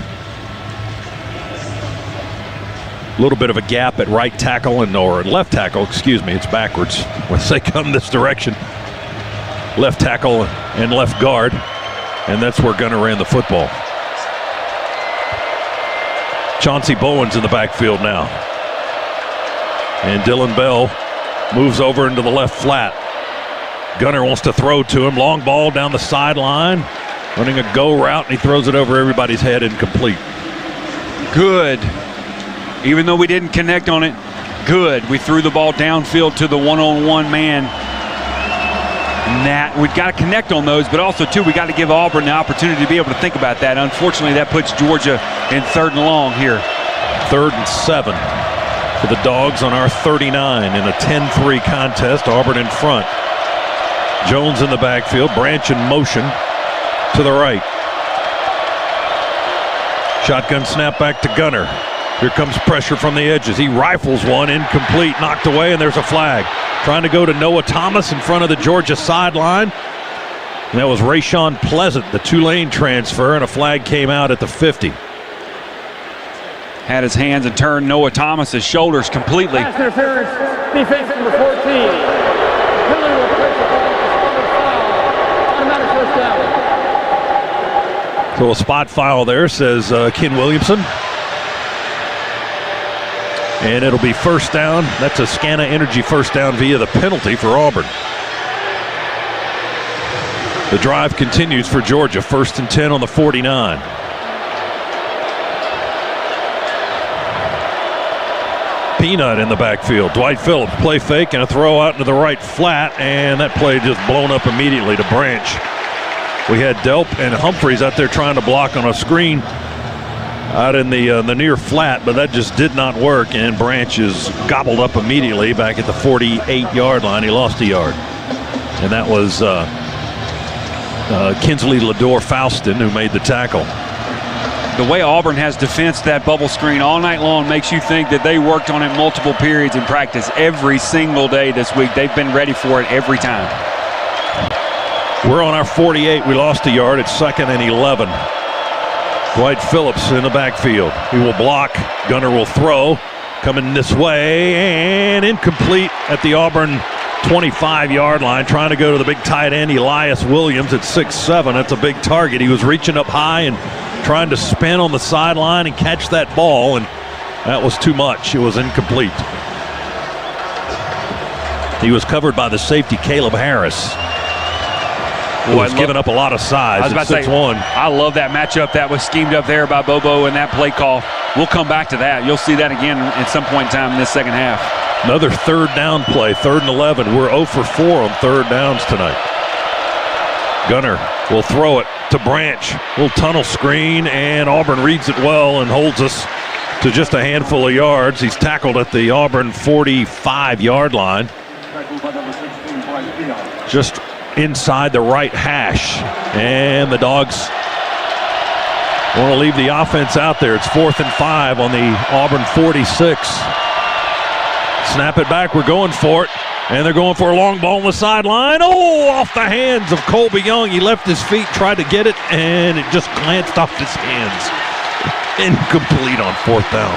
A little bit of a gap at right tackle or left tackle, excuse me, it's backwards once they come this direction. Left tackle and left guard, and that's where Gunner ran the football. Chauncey Bowen's in the backfield now. And Dylan Bell moves over into the left flat. Gunner wants to throw to him. Long ball down the sideline. Running a go route, and he throws it over everybody's head, incomplete. Good. Even though we didn't connect on it, good. We threw the ball downfield to the one-on-one man. And that, we've got to connect on those, but also, too, we got to give Auburn the opportunity to be able to think about that. Unfortunately, that puts Georgia in 3rd and long here. 3rd and 7 for the Dogs on our 39 in a 10-3 contest. Auburn in front. Jones in the backfield. Branch in motion to the right. Shotgun snap back to Gunner. Here comes pressure from the edges. He rifles one, incomplete, knocked away, and there's a flag. Trying to go to Noah Thomas in front of the Georgia sideline. And that was Rayshawn Pleasant, the Tulane transfer, and a flag came out at the 50. Had his hands and turned Noah Thomas's shoulders completely. Pass interference, defense number 14. Penalty will place the ball foul. Automatic first down. So a spot foul there, says Ken Williamson. And it'll be first down. That's a Scana Energy first down via the penalty for Auburn. The drive continues for Georgia. 1st and 10 on the 49. Peanut in the backfield. Dwight Phillips, play fake and a throw out into the right flat, and that play just blown up immediately to Branch. We had Delp and Humphreys out there trying to block on a screen out in the near flat, but that just did not work, and Branch is gobbled up immediately back at the 48-yard line. He lost a yard, and that was Kinsley Lador-Faustin who made the tackle. The way Auburn has defensed that bubble screen all night long makes you think that they worked on it multiple periods in practice every single day this week. They've been ready for it every time. We're on our 48. We lost a yard. It's 2nd and 11. Dwight Phillips in the backfield. He will block. Gunner will throw. Coming this way and incomplete at the Auburn 25-yard line. Trying to go to the big tight end, Elias Williams, at 6'7". That's a big target. He was reaching up high and trying to spin on the sideline and catch that ball, and that was too much. It was incomplete. He was covered by the safety, Caleb Harris. Who was giving up a lot of size. I was about to say, 6'1". I love that matchup that was schemed up there by Bobo and that play call. We'll come back to that. You'll see that again at some point in time in this second half. Another third down play, 3rd and 11. We're 0 for 4 on third downs tonight. Gunner will throw it to Branch. Little tunnel screen, and Auburn reads it well and holds us to just a handful of yards. He's tackled at the Auburn 45-yard line. Just inside the right hash. And the Dogs want to leave the offense out there. It's 4th and 5 on the Auburn 46. Snap it back. We're going for it. And they're going for a long ball on the sideline. Oh, off the hands of Colby Young. He left his feet, tried to get it, and it just glanced off his hands. Incomplete on 4th down.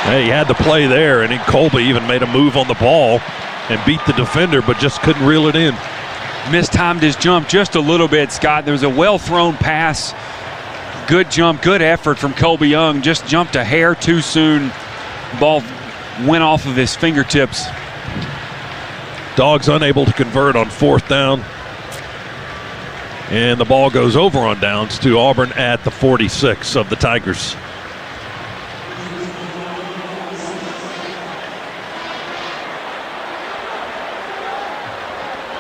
Hey, he had the play there, and then Colby even made a move on the ball and beat the defender, but just couldn't reel it in. Mistimed his jump just a little bit, Scott. There was a well-thrown pass. Good jump, good effort from Colby Young. Just jumped a hair too soon. Ball went off of his fingertips. Dogs unable to convert on 4th down. And the ball goes over on downs to Auburn at the 46 of the Tigers.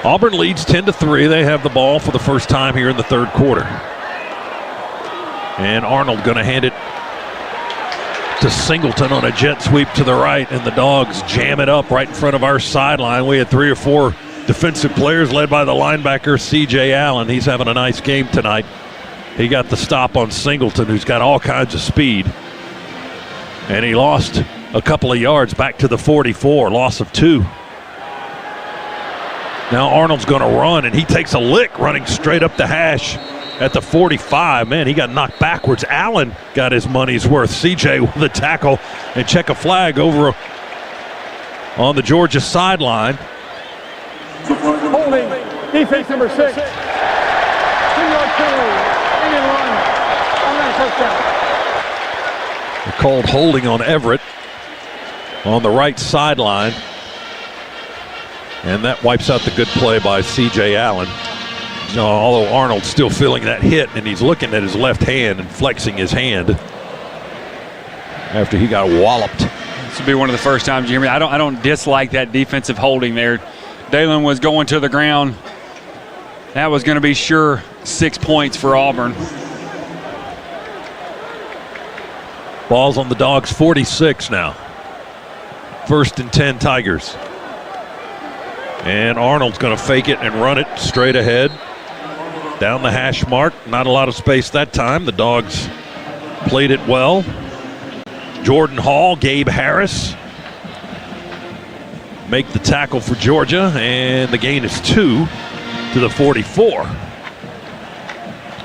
Auburn leads 10-3. They have the ball for the first time here in the third quarter. And Arnold going to hand it to Singleton on a jet sweep to the right, and the Dogs jam it up right in front of our sideline. We had 3 or 4 defensive players led by the linebacker, C.J. Allen. He's having a nice game tonight. He got the stop on Singleton, who's got all kinds of speed. And he lost a couple of yards back to the 44, loss of 2. Now Arnold's going to run, and he takes a lick running straight up the hash at the 45. Man, he got knocked backwards. Allen got his money's worth. CJ with the tackle, and check a flag over on the Georgia sideline. Holding, defense number 6. 2-yard penalty, and run. On that first down. They're called holding on Everett on the right sideline. And that wipes out the good play by C.J. Allen. Although Arnold's still feeling that hit, and he's looking at his left hand and flexing his hand after he got walloped. This will be one of the first times, Jeremy. I don't dislike that defensive holding there. Dalen was going to the ground. That was going to be sure 6 points for Auburn. Ball's on the Dogs' 46 now. 1st and 10 Tigers. And Arnold's going to fake it and run it straight ahead. Down the hash mark. Not a lot of space that time. The Dogs played it well. Jordan Hall, Gabe Harris make the tackle for Georgia, and the gain is 2 to the 44.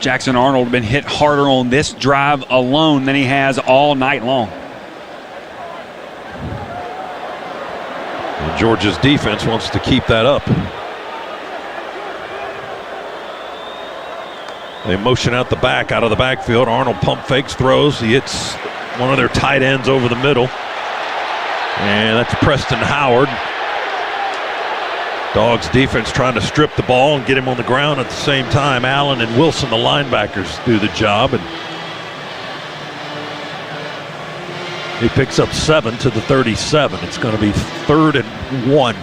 Jackson Arnold been hit harder on this drive alone than he has all night long. And Georgia's defense wants to keep that up. They motion out the back, out of the backfield. Arnold pump fakes, throws. He hits one of their tight ends over the middle. And that's Preston Howard. Dogs defense trying to strip the ball and get him on the ground at the same time. Allen and Wilson, the linebackers, do the job. And he picks up 7 to the 37. It's going to be 3rd and 1.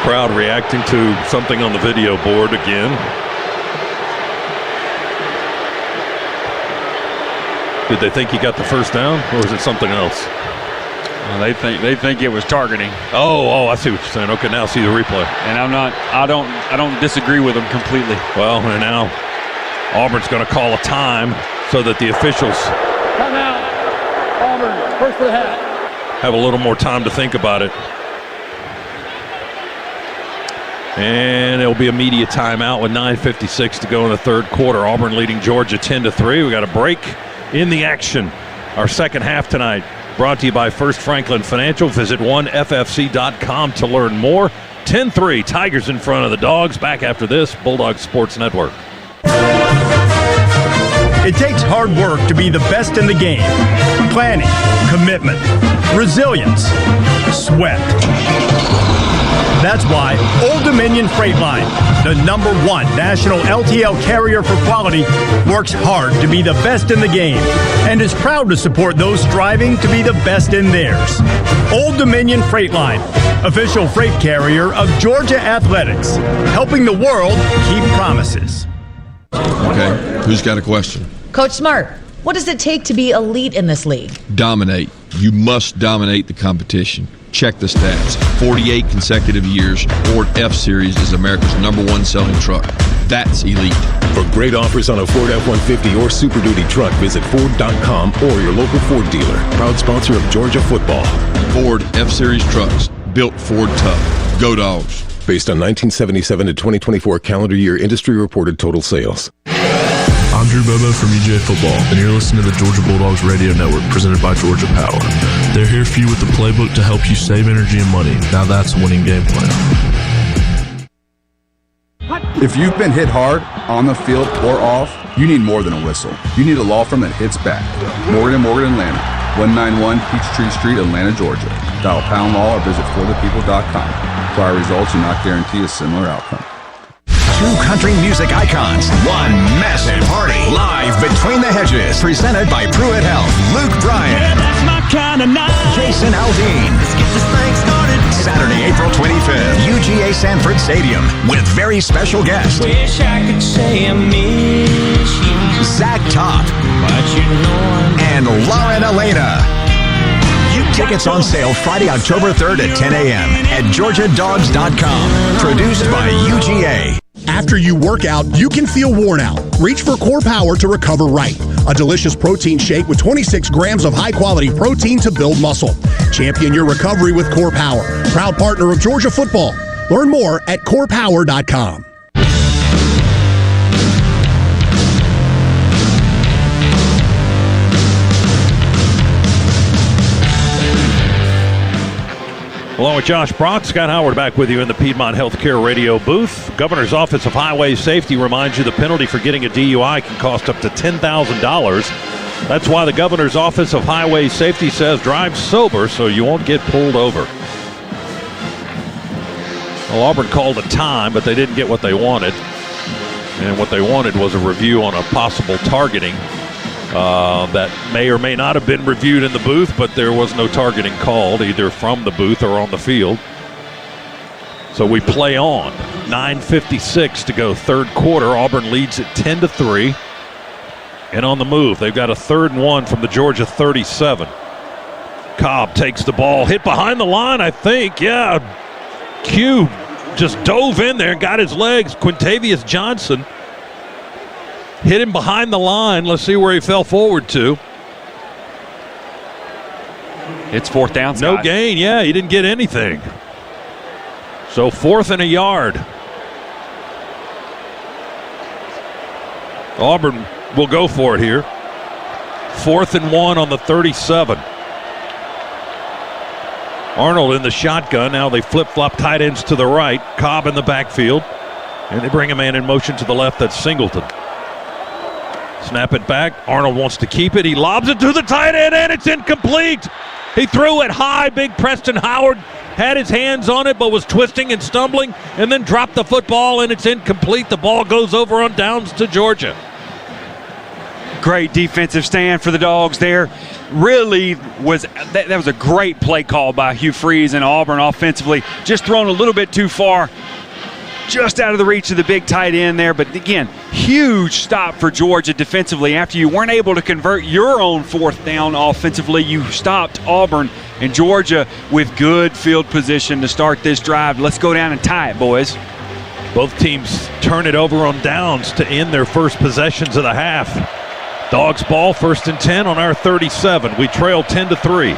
Crowd reacting to something on the video board again. Did they think he got the first down, or is it something else? They think it was targeting. Oh, I see what you're saying. Okay, now see the replay. And I don't disagree with him completely. Well, and now Auburn's going to call a time so that the officials Timeout. Auburn, first for the half. Have a little more time to think about it. And it'll be a media timeout with 9:56 to go in the third quarter. Auburn leading Georgia 10-3. We got a break in the action. Our second half tonight brought to you by First Franklin Financial. Visit 1ffc.com to learn more. 10-3, Tigers in front of the Dogs. Back after this, Bulldogs Sports Network. It takes hard work to be the best in the game. Planning, commitment, resilience, sweat. That's why Old Dominion Freight Line, the #1 national LTL carrier for quality, works hard to be the best in the game and is proud to support those striving to be the best in theirs. Old Dominion Freight Line, official freight carrier of Georgia Athletics, helping the world keep promises. Okay, who's got a question? Coach Smart, what does it take to be elite in this league? Dominate. You must dominate the competition. Check the stats. 48 consecutive years, Ford F-Series is America's #1 selling truck. That's elite. For great offers on a Ford F-150 or Super Duty truck, visit Ford.com or your local Ford dealer. Proud sponsor of Georgia football. Ford F-Series trucks, built Ford tough. Go Dogs. Based on 1977 to 2024 calendar year industry reported total sales. I'm Drew Bobo from UGA Football, and you're listening to the Georgia Bulldogs Radio Network presented by Georgia Power. They're here for you with the playbook to help you save energy and money. Now that's a winning game plan. If you've been hit hard, on the field or off, you need more than a whistle. You need a law firm that hits back. Morgan & Morgan Atlanta, 191 Peachtree Street, Atlanta, Georgia. Dial Pound Law or visit forthepeople.com. Prior results do not guarantee a similar outcome. Two country music icons, one massive party, live between the hedges, presented by Pruitt Health. Luke Bryan, yeah, that's my kind of night. Jason Aldean. Let's get this thing started. Saturday, April 25th, UGA Sanford Stadium, with very special guests. Wish I could say I miss you. Zach Top, but you know and Lauren Elena. Tickets on sale Friday, October 3rd at 10 a.m. at GeorgiaDogs.com. Produced by UGA. After you work out, you can feel worn out. Reach for Core Power to recover right. A delicious protein shake with 26 grams of high-quality protein to build muscle. Champion your recovery with Core Power. Proud partner of Georgia football. Learn more at CorePower.com. Along with Josh Brock, Scott Howard back with you in the Piedmont Healthcare radio booth. Governor's Office of Highway Safety reminds you the penalty for getting a DUI can cost up to $10,000. That's why the Governor's Office of Highway Safety says drive sober so you won't get pulled over. Well, Auburn called a time, but they didn't get what they wanted. And what they wanted was a review on a possible targeting that may or may not have been reviewed in the booth, but there was no targeting called either from the booth or on the field. So we play on. 9:56 to go third quarter. Auburn leads at 10-3. and on the move. They've got a 3rd and 1 from the Georgia 37. Cobb takes the ball, hit behind the line, I think. Yeah, Q just dove in there, got his legs. Quintavious Johnson hit him behind the line. Let's see where he fell forward to. It's 4th down, Scott. No gain, yeah, he didn't get anything. So 4th and a yard. Auburn will go for it here. 4th and 1 on the 37. Arnold in the shotgun. Now they flip-flop tight ends to the right. Cobb in the backfield. And they bring a man in motion to the left. That's Singleton. Snap it back. Arnold wants to keep it. He lobs it to the tight end, and it's incomplete. He threw it high. Big Preston Howard had his hands on it, but was twisting and stumbling, and then dropped the football, and it's incomplete. The ball goes over on downs to Georgia. Great defensive stand for the Dogs there. Really was that was a great play call by Hugh Freeze and Auburn offensively. Just thrown a little bit too far, just out of the reach of the big tight end there. But again, huge stop for Georgia defensively. After you weren't able to convert your own 4th down offensively, you stopped Auburn and Georgia with good field position to start this drive. Let's go down and tie it, boys. Both teams turn it over on downs to end their first possessions of the half. Dogs ball, 1st and 10 on our 37. We trail 10-3.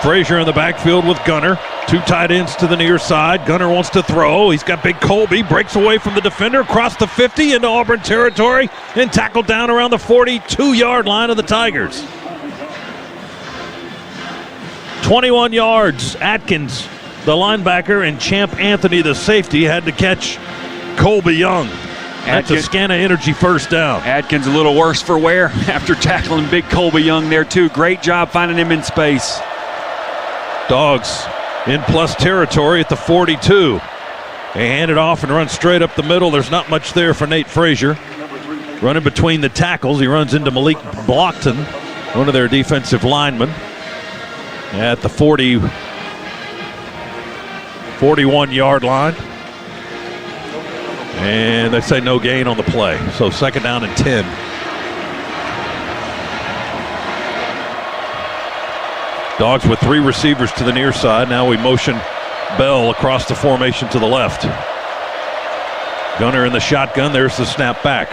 Frazier in the backfield with Gunner. 2 tight ends to the near side. Gunner wants to throw. He's got Big Colby. Breaks away from the defender across the 50 into Auburn territory and tackled down around the 42-yard line of the Tigers. 21 yards. Atkins, the linebacker, and Champ Anthony, the safety, had to catch Colby Young. That's a Scana Energy 1st down. Atkins a little worse for wear after tackling Big Colby Young there too. Great job finding him in space. Dogs in plus territory at the 42. They hand it off and run straight up the middle. There's not much there for Nate Frazier. Running between the tackles, he runs into Malik Blockton, one of their defensive linemen, at the 41-yard line. And they say no gain on the play. So 2nd down and 10. Dogs with 3 receivers to the near side. Now we motion Bell across the formation to the left. Gunner in the shotgun. There's the snap back.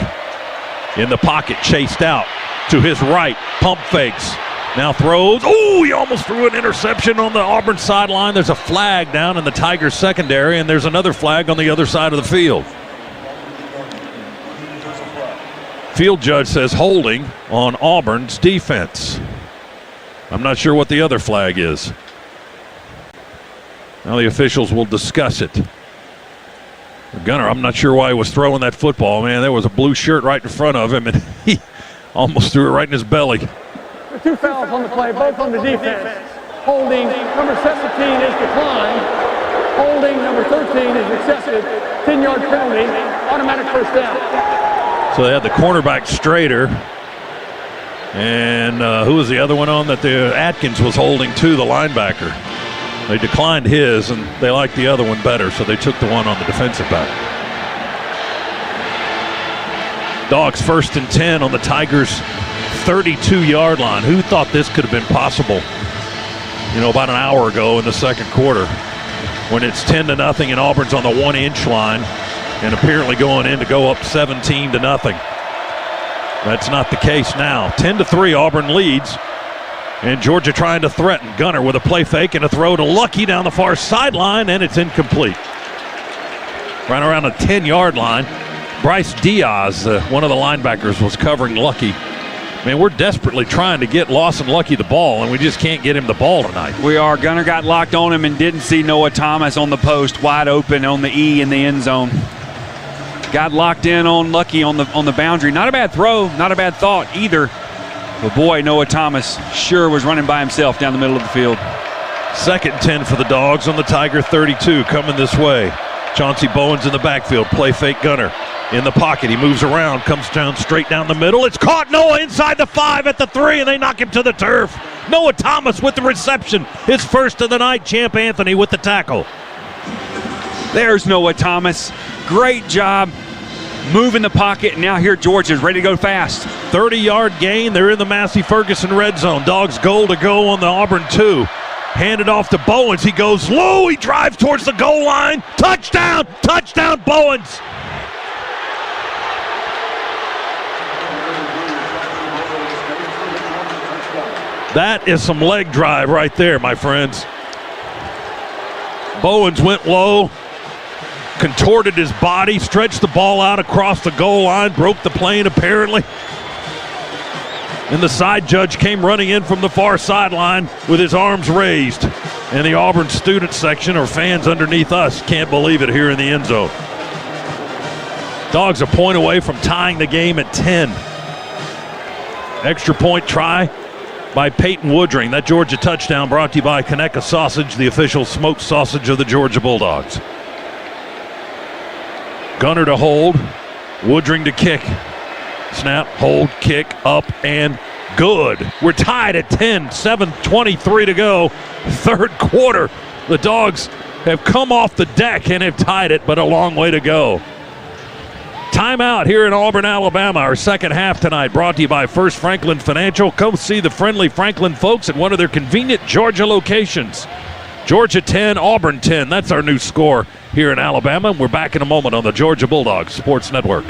In the pocket, chased out to his right. Pump fakes. Now throws. Oh, he almost threw an interception on the Auburn sideline. There's a flag down in the Tigers secondary, and there's another flag on the other side of the field. Field judge says holding on Auburn's defense. I'm not sure what the other flag is. Now the officials will discuss it. Gunner, I'm not sure why he was throwing that football, man. There was a blue shirt right in front of him, and he almost threw it right in his belly. The 2 fouls on the play, both on the defense. Holding, number 17 is declined. Holding, number 13 is accepted. 10-yard penalty, automatic 1st down. So they had the cornerback straighter. And who was the other one on that the Atkins was holding to, the linebacker? They declined his, and they liked the other one better, so they took the one on the defensive back. Dogs 1st and 10 on the Tigers' 32-yard line. Who thought this could have been possible, about an hour ago in the 2nd quarter, when it's 10-0 and Auburn's on the 1-inch line and apparently going in to go up 17-0. That's not the case now. 10-3, Auburn leads. And Georgia trying to threaten. Gunner with a play fake and a throw to Lucky down the far sideline, and it's incomplete. Right around the 10-yard line. Bryce Diaz, one of the linebackers, was covering Lucky. Man, we're desperately trying to get Lawson Lucky the ball, and we just can't get him the ball tonight. We are. Gunner got locked on him and didn't see Noah Thomas on the post, wide open on the E in the end zone. Got locked in on Lucky on the boundary. Not a bad throw, not a bad thought either. But boy, Noah Thomas sure was running by himself down the middle of the field. 2nd and 10 for the Dogs on the Tiger 32, coming this way. Chauncey Bowens in the backfield, play fake Gunner. In the pocket, he moves around, comes down straight down the middle. It's caught. Noah inside the 5 at the 3, and they knock him to the turf. Noah Thomas with the reception. His first of the night. Champ Anthony with the tackle. There's Noah Thomas. Great job move in the pocket, and now here Georgia's ready to go fast. 30-yard gain. They're in the Massey-Ferguson red zone. Dogs goal to go on the Auburn 2. Handed off to Bowens. He goes low. He drives towards the goal line. Touchdown! Touchdown, Bowens! That is some leg drive right there, my friends. Bowens went low, contorted his body, stretched the ball out across the goal line, broke the plane apparently. And the side judge came running in from the far sideline with his arms raised. And the Auburn student section, or fans underneath us, can't believe it here in the end zone. Dogs a point away from tying the game at 10. Extra point try by Peyton Woodring. That Georgia touchdown brought to you by Conecuh Sausage, the official smoked sausage of the Georgia Bulldogs. Gunner to hold, Woodring to kick. Snap, hold, kick, up, and good. We're tied at 10, 7:23 to go. Third quarter. The Dogs have come off the deck and have tied it, but a long way to go. Timeout here in Auburn, Alabama. Our second half tonight brought to you by First Franklin Financial. Come see the friendly Franklin folks at one of their convenient Georgia locations. Georgia 10, Auburn 10. That's our new score here in Alabama. We're back in a moment on the Georgia Bulldogs Sports Network.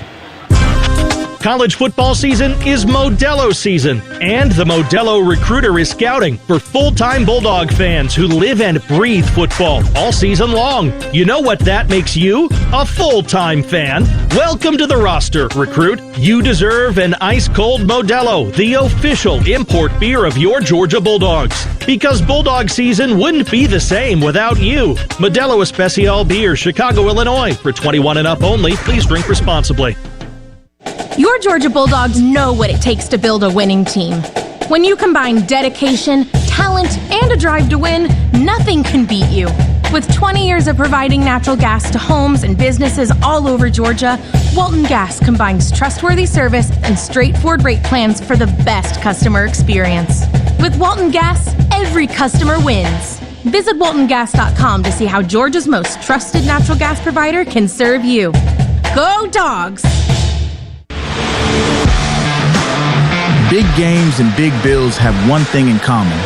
College football season is Modelo season, and the Modelo Recruiter is scouting for full-time Bulldog fans who live and breathe football all season long. You know what that makes you? A full-time fan. Welcome to the roster, Recruit. You deserve an ice-cold Modelo, the official import beer of your Georgia Bulldogs. Because Bulldog season wouldn't be the same without you. Modelo Especial Beer, Chicago, Illinois. For 21 and up only, please drink responsibly. Your Georgia Bulldogs know what it takes to build a winning team. When you combine dedication, talent, and a drive to win, nothing can beat you. With 20 years of providing natural gas to homes and businesses all over Georgia, Walton Gas combines trustworthy service and straightforward rate plans for the best customer experience. With Walton Gas, every customer wins. Visit WaltonGas.com to see how Georgia's most trusted natural gas provider can serve you. Go Dogs! Big games and big bills have one thing in common.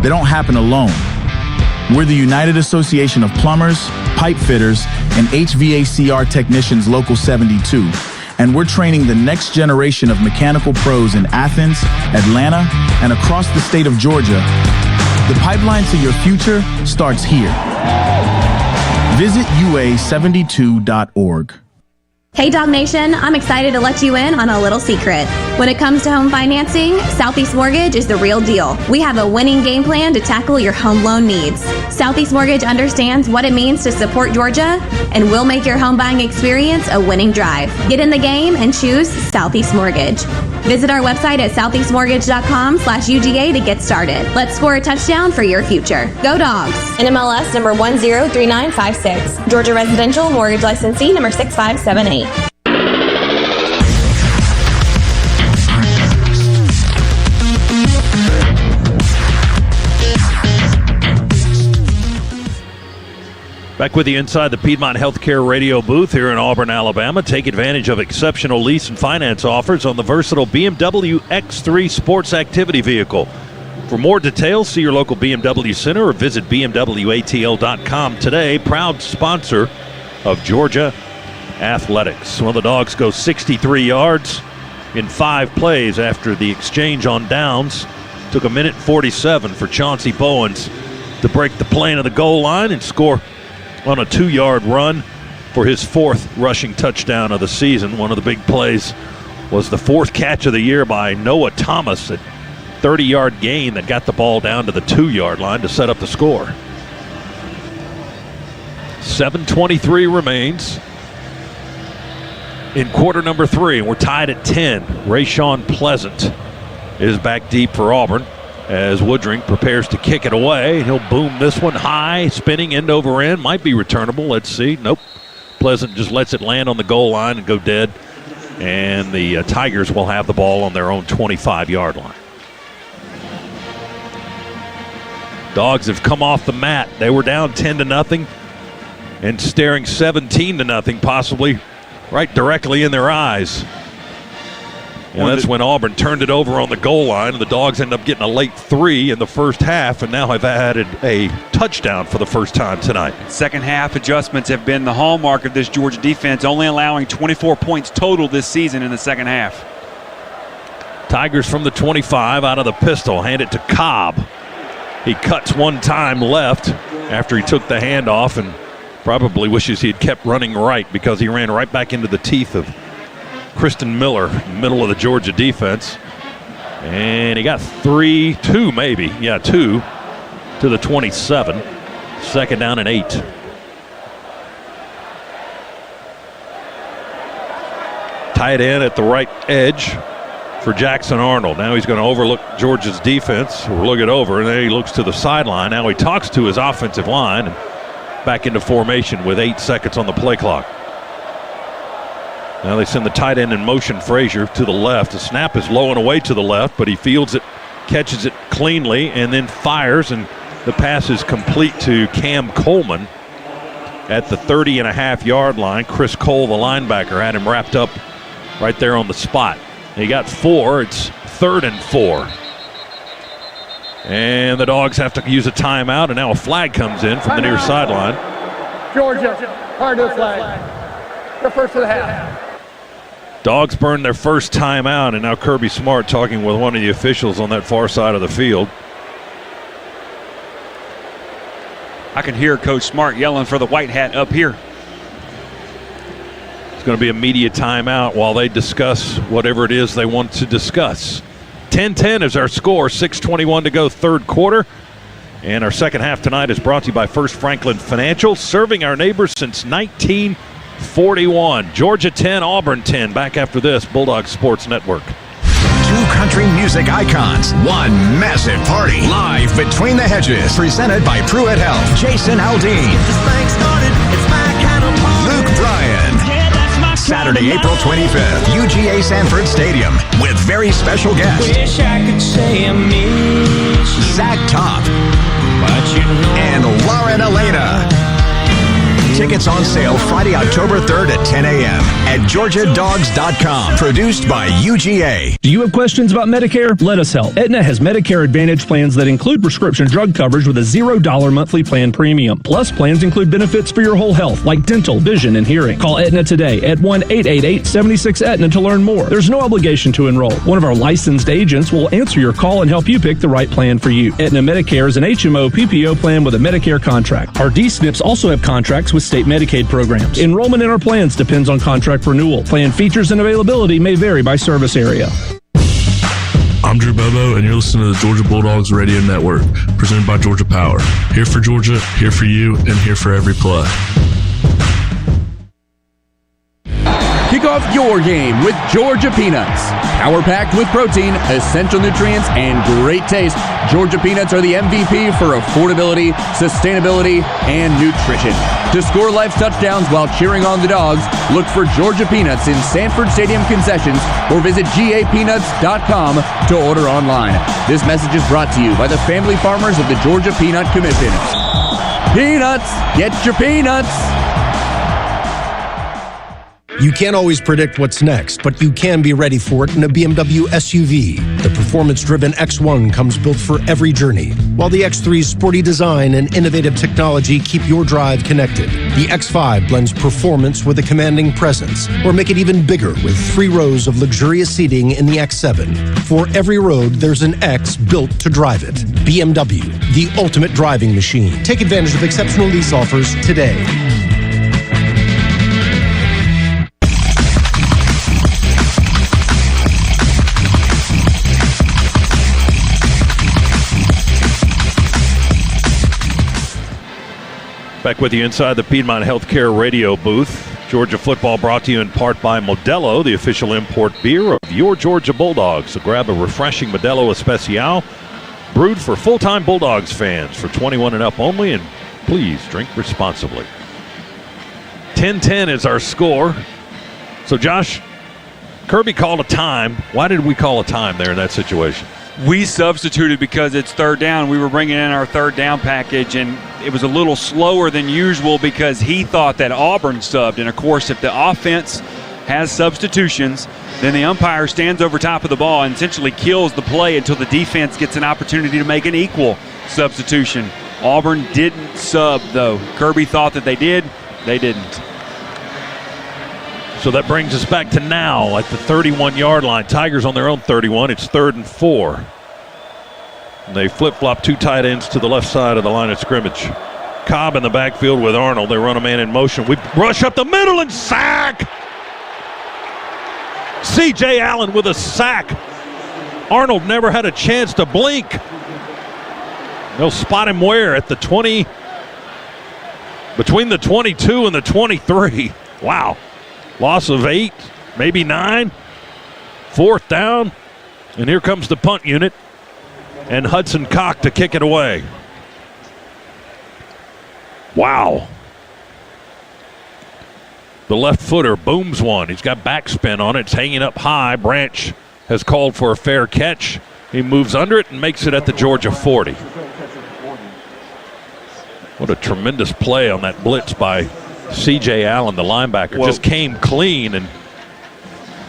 They don't happen alone. We're the United Association of Plumbers, Pipe Fitters, and HVACR Technicians Local 72, and we're training the next generation of mechanical pros in Athens, Atlanta, and across the state of Georgia. The pipeline to your future starts here. Visit ua72.org. Hey Dog Nation, I'm excited to let you in on a little secret. When it comes to home financing, Southeast Mortgage is the real deal. We have a winning game plan to tackle your home loan needs. Southeast Mortgage understands what it means to support Georgia, and we'll make your home buying experience a winning drive. Get in the game and choose Southeast Mortgage. Visit our website at southeastmortgage.com/UGA to get started. Let's score a touchdown for your future. Go Dogs! NMLS number 103956. Georgia Residential Mortgage Licensee number 6578. Back with you inside the Piedmont Healthcare radio booth here in Auburn, Alabama. Take advantage of exceptional lease and finance offers on the versatile BMW X3 sports activity vehicle. For more details, see your local BMW Center or visit BMWATL.com today. Proud sponsor of Georgia Athletics. Well, the Dogs go 63 yards in 5 plays after the exchange on downs. Took 1:47 for Chauncey Bowens to break the plane of the goal line and score on a 2-yard run for his 4th rushing touchdown of the season. One of the big plays was the 4th catch of the year by Noah Thomas, a 30-yard gain that got the ball down to the 2-yard line to set up the score. 7:23 remains in quarter number 3, and we're tied at 10. Rayshawn Pleasant is back deep for Auburn as Woodring prepares to kick it away. He'll boom this one high, spinning end over end. Might be returnable. Let's see. Nope. Pleasant just lets it land on the goal line and go dead. And the Tigers will have the ball on their own 25-yard line. Dogs have come off the mat. They were down 10-0. and staring 17-0, possibly right directly in their eyes. And that's when Auburn turned it over on the goal line, and the Dogs end up getting a late 3 in the first half, and now have added a touchdown for the first time tonight. Second half adjustments have been the hallmark of this Georgia defense, only allowing 24 points total this season in the second half. Tigers from the 25 out of the pistol, hand it to Cobb. He cuts one time left after he took the handoff, and probably wishes he had kept running right, because he ran right back into the teeth of Kristen Miller, middle of the Georgia defense. And he got 2 to the 27. Second down and 8. Tight end at the right edge for Jackson Arnold. Now he's going to overlook Georgia's defense, or look it over, and then he looks to the sideline. Now he talks to his offensive line and back into formation with 8 seconds on the play clock. Now they send the tight end in motion, Frazier, to the left. The snap is low and away to the left, but he fields it, catches it cleanly, and then fires, and the pass is complete to Cam Coleman at the 30.5-yard line. Chris Cole, the linebacker, had him wrapped up right there on the spot. He got 4. It's 3rd and 4. And the Dogs have to use a timeout, and now a flag comes in from the near sideline. Georgia, hard to the flag. The first of the half. Dogs burned their first timeout, and now Kirby Smart talking with one of the officials on that far side of the field. I can hear Coach Smart yelling for the white hat up here. It's going to be a media timeout while they discuss whatever it is they want to discuss. 10-10 is our score, 6:21 to go, third quarter. And our second half tonight is brought to you by First Franklin Financial, serving our neighbors since 1941. Georgia 10, Auburn 10. Back after this, Bulldogs Sports Network. 2 country music icons, one massive party. Live Between the Hedges, presented by Pruitt Health. Jason Aldean. Luke Bryan. Saturday, April 25th, UGA Sanford Stadium, with very special guests. Wish I could say I miss you. Zach Top. And Lauren Elena. Tickets on sale Friday, October 3rd at 10 a.m. at GeorgiaDogs.com. Produced by UGA. Do you have questions about Medicare? Let us help. Aetna has Medicare Advantage plans that include prescription drug coverage with a $0 monthly plan premium. Plus, plans include benefits for your whole health, like dental, vision, and hearing. Call Aetna today at 1-888-76-AETNA to learn more. There's no obligation to enroll. One of our licensed agents will answer your call and help you pick the right plan for you. Aetna Medicare is an HMO PPO plan with a Medicare contract. Our D-SNPs also have contracts with state Medicaid programs. Enrollment in our plans depends on contract renewal. Plan features and availability may vary by service area. I'm Drew Bobo, and you're listening to the Georgia Bulldogs Radio Network, presented by Georgia Power. Here for Georgia, here for you, and here for every play. Kick off your game with Georgia Peanuts. Power-packed with protein, essential nutrients, and great taste, Georgia Peanuts are the MVP for affordability, sustainability, and nutrition. To score life touchdowns while cheering on the Dogs, look for Georgia Peanuts in Sanford Stadium concessions or visit GAPeanuts.com to order online. This message is brought to you by the family farmers of the Georgia Peanut Commission. Peanuts! Get your peanuts! You can't always predict what's next, but you can be ready for it in a BMW SUV. The performance-driven X1 comes built for every journey, while the X3's sporty design and innovative technology keep your drive connected. The X5 blends performance with a commanding presence, or make it even bigger with 3 rows of luxurious seating in the X7. For every road, there's an X built to drive it. BMW, the ultimate driving machine. Take advantage of exceptional lease offers today. Back with you inside the Piedmont Healthcare radio booth. Georgia football brought to you in part by Modelo, the official import beer of your Georgia Bulldogs. So grab a refreshing Modelo Especial, brewed for full-time Bulldogs fans for 21 and up only, and please drink responsibly. 10-10 is our score. So Josh, Kirby called a time. Why did we call a time there in that situation? We substituted because it's third down. We were bringing in our third down package, and it was a little slower than usual because he thought that Auburn subbed. And, of course, if the offense has substitutions, then the umpire stands over top of the ball and essentially kills the play until the defense gets an opportunity to make an equal substitution. Auburn didn't sub, though. Kirby thought that they did. They didn't. So that brings us back to now at the 31-yard line. Tigers on their own 31. It's 3rd and 4. And they flip-flop 2 tight ends to the left side of the line of scrimmage. Cobb in the backfield with Arnold. They run a man in motion. We rush up the middle and sack. C.J. Allen with a sack. Arnold never had a chance to blink. They'll spot him where? At the 20, between the 22 and the 23. Wow. Loss of 8, maybe 9. 4th down. And here comes the punt unit. And Hudson Cock to kick it away. Wow. The left footer booms one. He's got backspin on it. It's hanging up high. Branch has called for a fair catch. He moves under it and makes it at the Georgia 40. What a tremendous play on that blitz by C.J. Allen, the linebacker. Just came clean, and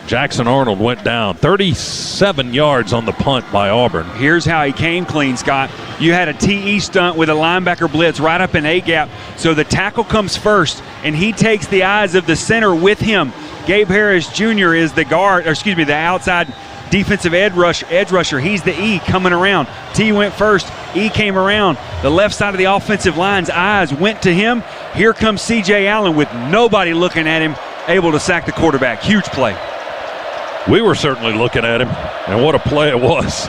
Jackson Arnold went down. 37 yards on the punt by Auburn. Here's how he came clean, Scott. You had a TE stunt with a linebacker blitz right up in A-gap, so the tackle comes first, and he takes the eyes of the center with him. Gabe Harris Jr. is the the outside defensive edge rusher. He's the E coming around. T went first. E came around. The left side of the offensive line's eyes went to him. Here comes C.J. Allen with nobody looking at him, able to sack the quarterback. Huge play. We were certainly looking at him, and what a play it was.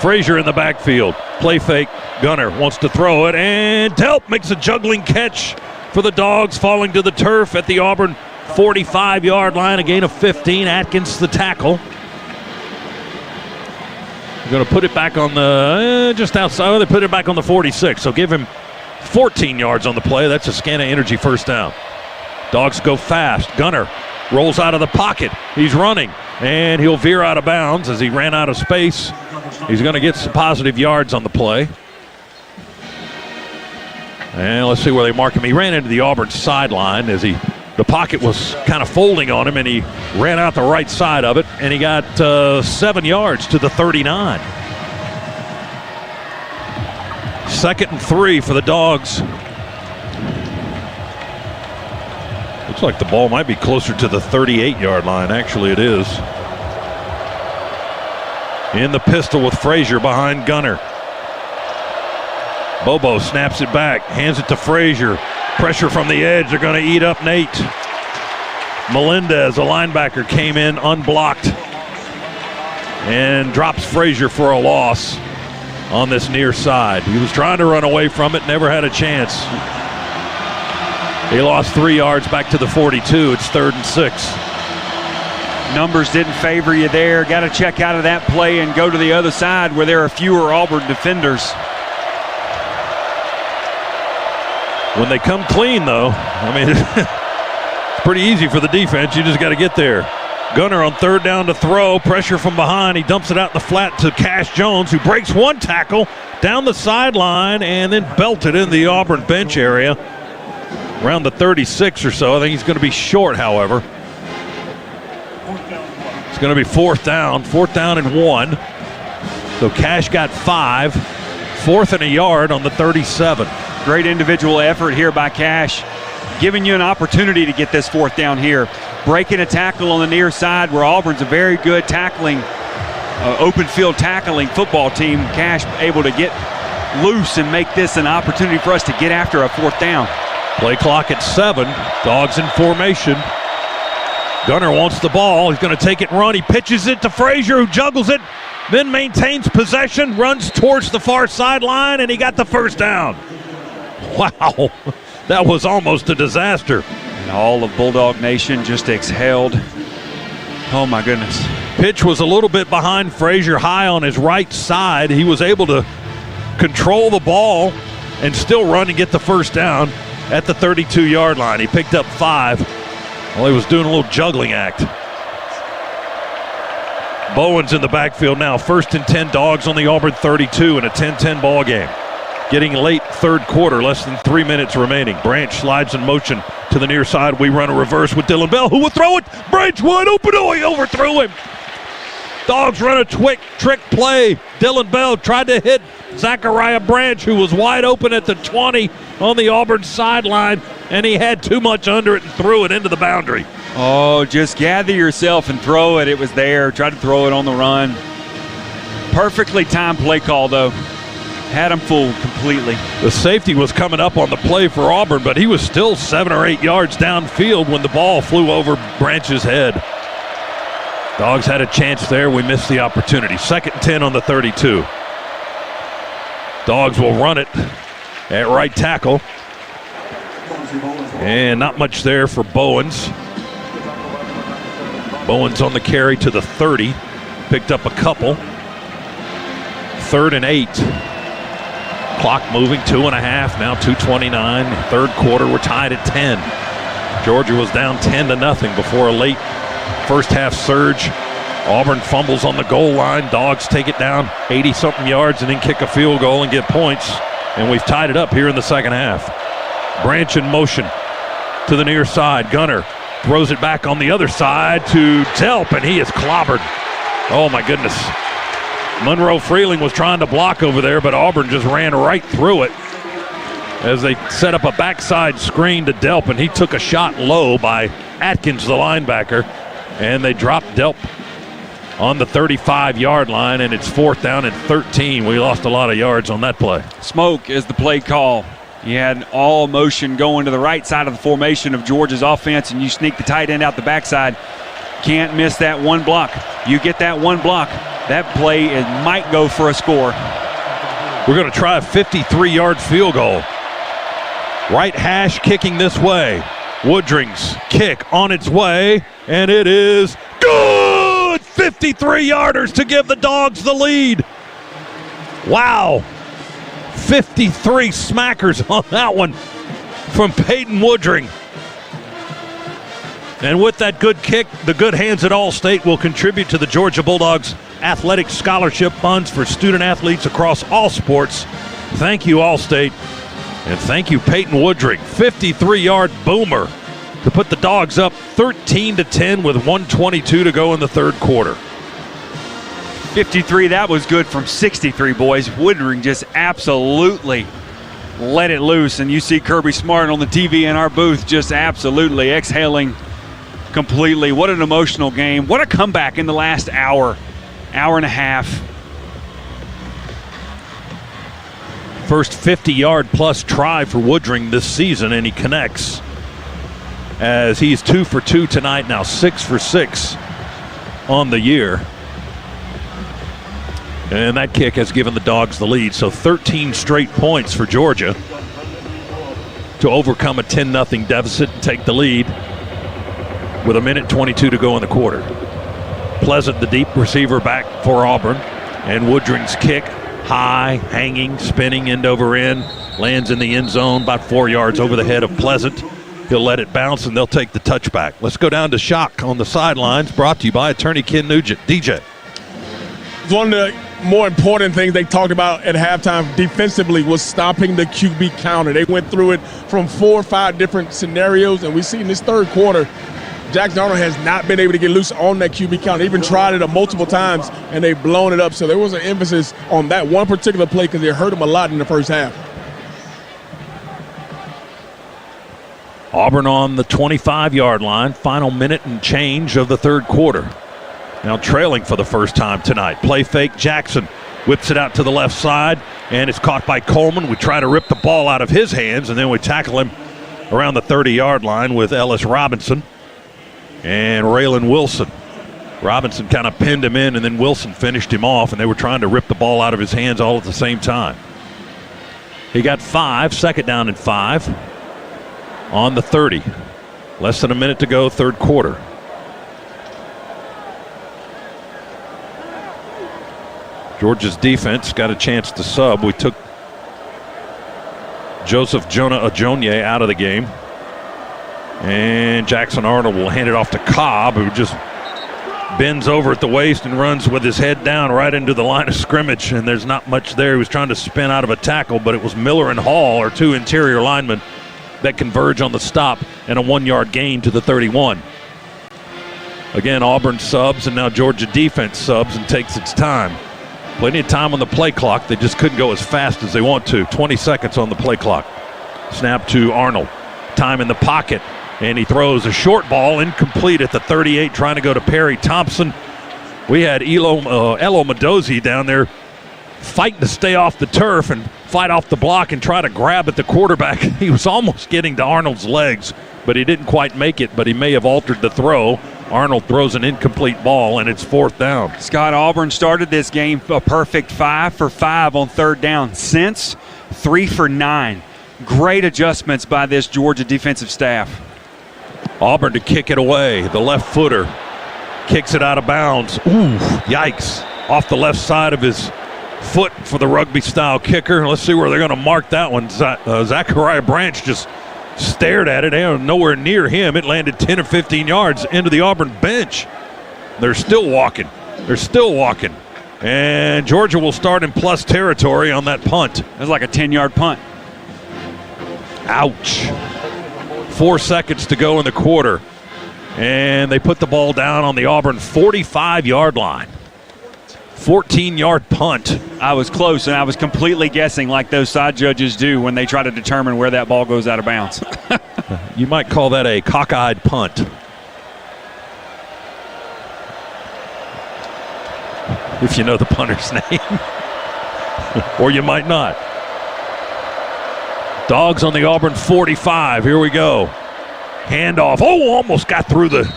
Frazier in the backfield. Play fake. Gunner wants to throw it, and Delp makes a juggling catch for the Dogs, falling to the turf at the Auburn 45-yard line. A gain of 15. Atkins the tackle. They're going to put it back on the, just outside. They put it back on the 46, so give him 14 yards on the play. That's a Scana Energy first down. Dogs go fast. Gunner rolls out of the pocket. He's running, and he'll veer out of bounds as he ran out of space. He's going to get some positive yards on the play. And let's see where they mark him. He ran into the Auburn sideline as the pocket was kind of folding on him, and he ran out the right side of it, and he got 7 yards to the 39. 2nd and 3 for the Dogs. Looks like the ball might be closer to the 38-yard line. Actually, it is. In the pistol with Frazier behind Gunner. Bobo snaps it back, hands it to Frazier. Pressure from the edge. They're going to eat up Nate. Melendez, a linebacker, came in unblocked and drops Frazier for a loss on this near side. He was trying to run away from it, never had a chance. He lost 3 yards back to the 42. It's 3rd and 6. Numbers didn't favor you there. Got to check out of that play and go to the other side where there are fewer Auburn defenders. When they come clean, though, I mean, it's pretty easy for the defense. You just got to get there. Gunner on 3rd down to throw. Pressure from behind. He dumps it out in the flat to Cash Jones, who breaks one tackle down the sideline and then belted in the Auburn bench area around the 36 or so. I think he's going to be short, however. It's going to be 4th down. 4th down and 1. So Cash got 5. 4th and a yard on the 37. Great individual effort here by Cash, giving you an opportunity to get this 4th down here. Breaking a tackle on the near side where Auburn's a very good tackling, open field tackling football team. Cash able to get loose and make this an opportunity for us to get after a 4th down. Play clock at 7. Dogs in formation. Gunner wants the ball. He's going to take it and run. He pitches it to Frazier, who juggles it, then maintains possession, runs towards the far sideline, and he got the first down. Wow, that was almost a disaster. And all of Bulldog Nation just exhaled. Oh, my goodness. Pitch was a little bit behind Frazier, high on his right side. He was able to control the ball and still run and get the first down at the 32-yard line. He picked up 5 while he was doing a little juggling act. Bowen's in the backfield now. 1st and 10, Dogs on the Auburn 32 in a 10-10 ball game. Getting late third quarter, less than 3 minutes remaining. Branch slides in motion to the near side. We run a reverse with Dylan Bell, who will throw it. Branch wide open. Oh, he overthrew him. Dogs run a trick play. Dylan Bell tried to hit Zachariah Branch, who was wide open at the 20 on the Auburn sideline, and he had too much under it and threw it into the boundary. Oh, just gather yourself and throw it. It was there. Tried to throw it on the run. Perfectly timed play call, though. Had him fooled completely. The safety was coming up on the play for Auburn, but he was still 7 or 8 yards downfield when the ball flew over Branch's head. Dogs had a chance there. We missed the opportunity. 2nd and 10 on the 32. Dogs will run it at right tackle. And not much there for Bowens. Bowens on the carry to the 30. Picked up a couple. 3rd and 8. Clock moving, 2.5, now 2:29. Third quarter, we're tied at 10. Georgia was down 10-0 before a late first half surge. Auburn fumbles on the goal line. Dogs take it down 80-something yards and then kick a field goal and get points. And we've tied it up here in the second half. Branch in motion to the near side. Gunner throws it back on the other side to Delp, and he is clobbered. Oh, my goodness. Monroe Freeling was trying to block over there, but Auburn just ran right through it as they set up a backside screen to Delp, and he took a shot low by Atkins, the linebacker, and they dropped Delp on the 35-yard line, and it's 4th down and 13. We lost a lot of yards on that play. Smoke is the play call. You had all motion going to the right side of the formation of Georgia's offense, and you sneak the tight end out the backside. Can't miss that one block. You get that one block, that play might go for a score. We're going to try a 53-yard field goal. Right hash kicking this way. Woodring's kick on its way, and it is good! 53-yarders to give the Dogs the lead. Wow. 53 smackers on that one from Peyton Woodring. And with that good kick, the good hands at Allstate will contribute to the Georgia Bulldogs athletic scholarship funds for student athletes across all sports. Thank you, Allstate. And thank you, Peyton Woodring. 53-yard boomer to put the Dogs up 13-10 with 1:22 to go in the third quarter. 53, that was good from 63, boys. Woodring just absolutely let it loose. And you see Kirby Smart on the TV in our booth just absolutely exhaling completely. What an emotional game. What a comeback in the last hour and a half. First 50-yard plus try for Woodring this season, and he connects as he's 2 for 2 tonight, now 6 for 6 on the year. And that kick has given the Dogs the lead. So 13 straight points for Georgia to overcome a 10-0 deficit and take the lead with 1:22 to go in the quarter. Pleasant, the deep receiver, back for Auburn. And Woodring's kick, high, hanging, spinning end over end, lands in the end zone about 4 yards over the head of Pleasant. He'll let it bounce, and they'll take the touchback. Let's go down to Shock on the sidelines, brought to you by attorney Ken Nugent. DJ. One of the more important things they talked about at halftime defensively was stopping the QB counter. They went through it from 4 or 5 different scenarios, and we see in this third quarter, Jackson Arnold has not been able to get loose on that QB counter. They even tried it multiple times, and they've blown it up. So there was an emphasis on that one particular play because it hurt them a lot in the first half. Auburn on the 25-yard line, final minute and change of the third quarter. Now trailing for the first time tonight. Play fake, Jackson whips it out to the left side, and it's caught by Coleman. We try to rip the ball out of his hands, and then we tackle him around the 30-yard line with Ellis Robinson and Raylan Wilson. Robinson kind of pinned him in, and then Wilson finished him off, and they were trying to rip the ball out of his hands all at the same time. He got 5, second down and 5 on the 30. Less than a minute to go, third quarter. Georgia's defense got a chance to sub. We took Joseph Jonah Ajonye out of the game. And Jackson Arnold will hand it off to Cobb, who just bends over at the waist and runs with his head down right into the line of scrimmage, and there's not much there. He was trying to spin out of a tackle, but it was Miller and Hall, our two interior linemen, that converge on the stop and a 1-yard gain to the 31. Again, Auburn subs, and now Georgia defense subs and takes its time. Plenty of time on the play clock. They just couldn't go as fast as they want to. 20 seconds on the play clock. Snap to Arnold. Time in the pocket. And he throws a short ball, incomplete at the 38, trying to go to Perry Thompson. We had Elo Mendoza down there fighting to stay off the turf and fight off the block and try to grab at the quarterback. He was almost getting to Arnold's legs, but he didn't quite make it, but he may have altered the throw. Arnold throws an incomplete ball, and it's 4th down. Scott, Auburn started this game a perfect 5 for 5 on 3rd down. Since 3 for 9. Great adjustments by this Georgia defensive staff. Auburn to kick it away. The left footer kicks it out of bounds. Ooh, yikes. Off the left side of his foot for the rugby-style kicker. Let's see where they're going to mark that one. Zachariah Branch just stared at it. They were nowhere near him. It landed 10 or 15 yards into the Auburn bench. They're still walking. And Georgia will start in plus territory on that punt. That's like a 10-yard punt. Ouch. 4 seconds to go in the quarter. And they put the ball down on the Auburn 45-yard line. 14-yard punt. I was close, and I was completely guessing like those side judges do when they try to determine where that ball goes out of bounds. You might call that a cockeyed punt. If you know the punter's name. Or you might not. Dogs on the Auburn 45. Here we go. Handoff. Oh, almost got through the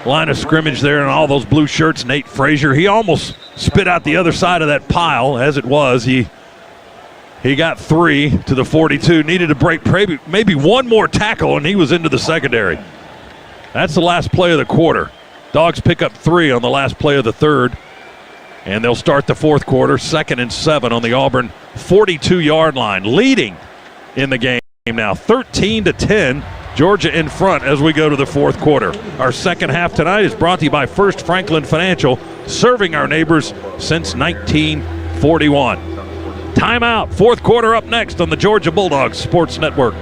line of scrimmage there, and all those blue shirts. Nate Frazier, he almost spit out the other side of that pile. As it was, he got 3 to the 42. Needed to break maybe one more tackle, and he was into the secondary. That's the last play of the quarter. Dogs pick up 3 on the last play of the 3rd, and they'll start the 4th quarter. 2nd and 7 on the Auburn 42-yard line, leading in the game now, 13-10. Georgia in front as we go to the 4th quarter. Our second half tonight is brought to you by First Franklin Financial, serving our neighbors since 1941. Timeout. 4th quarter up next on the Georgia Bulldogs Sports Network.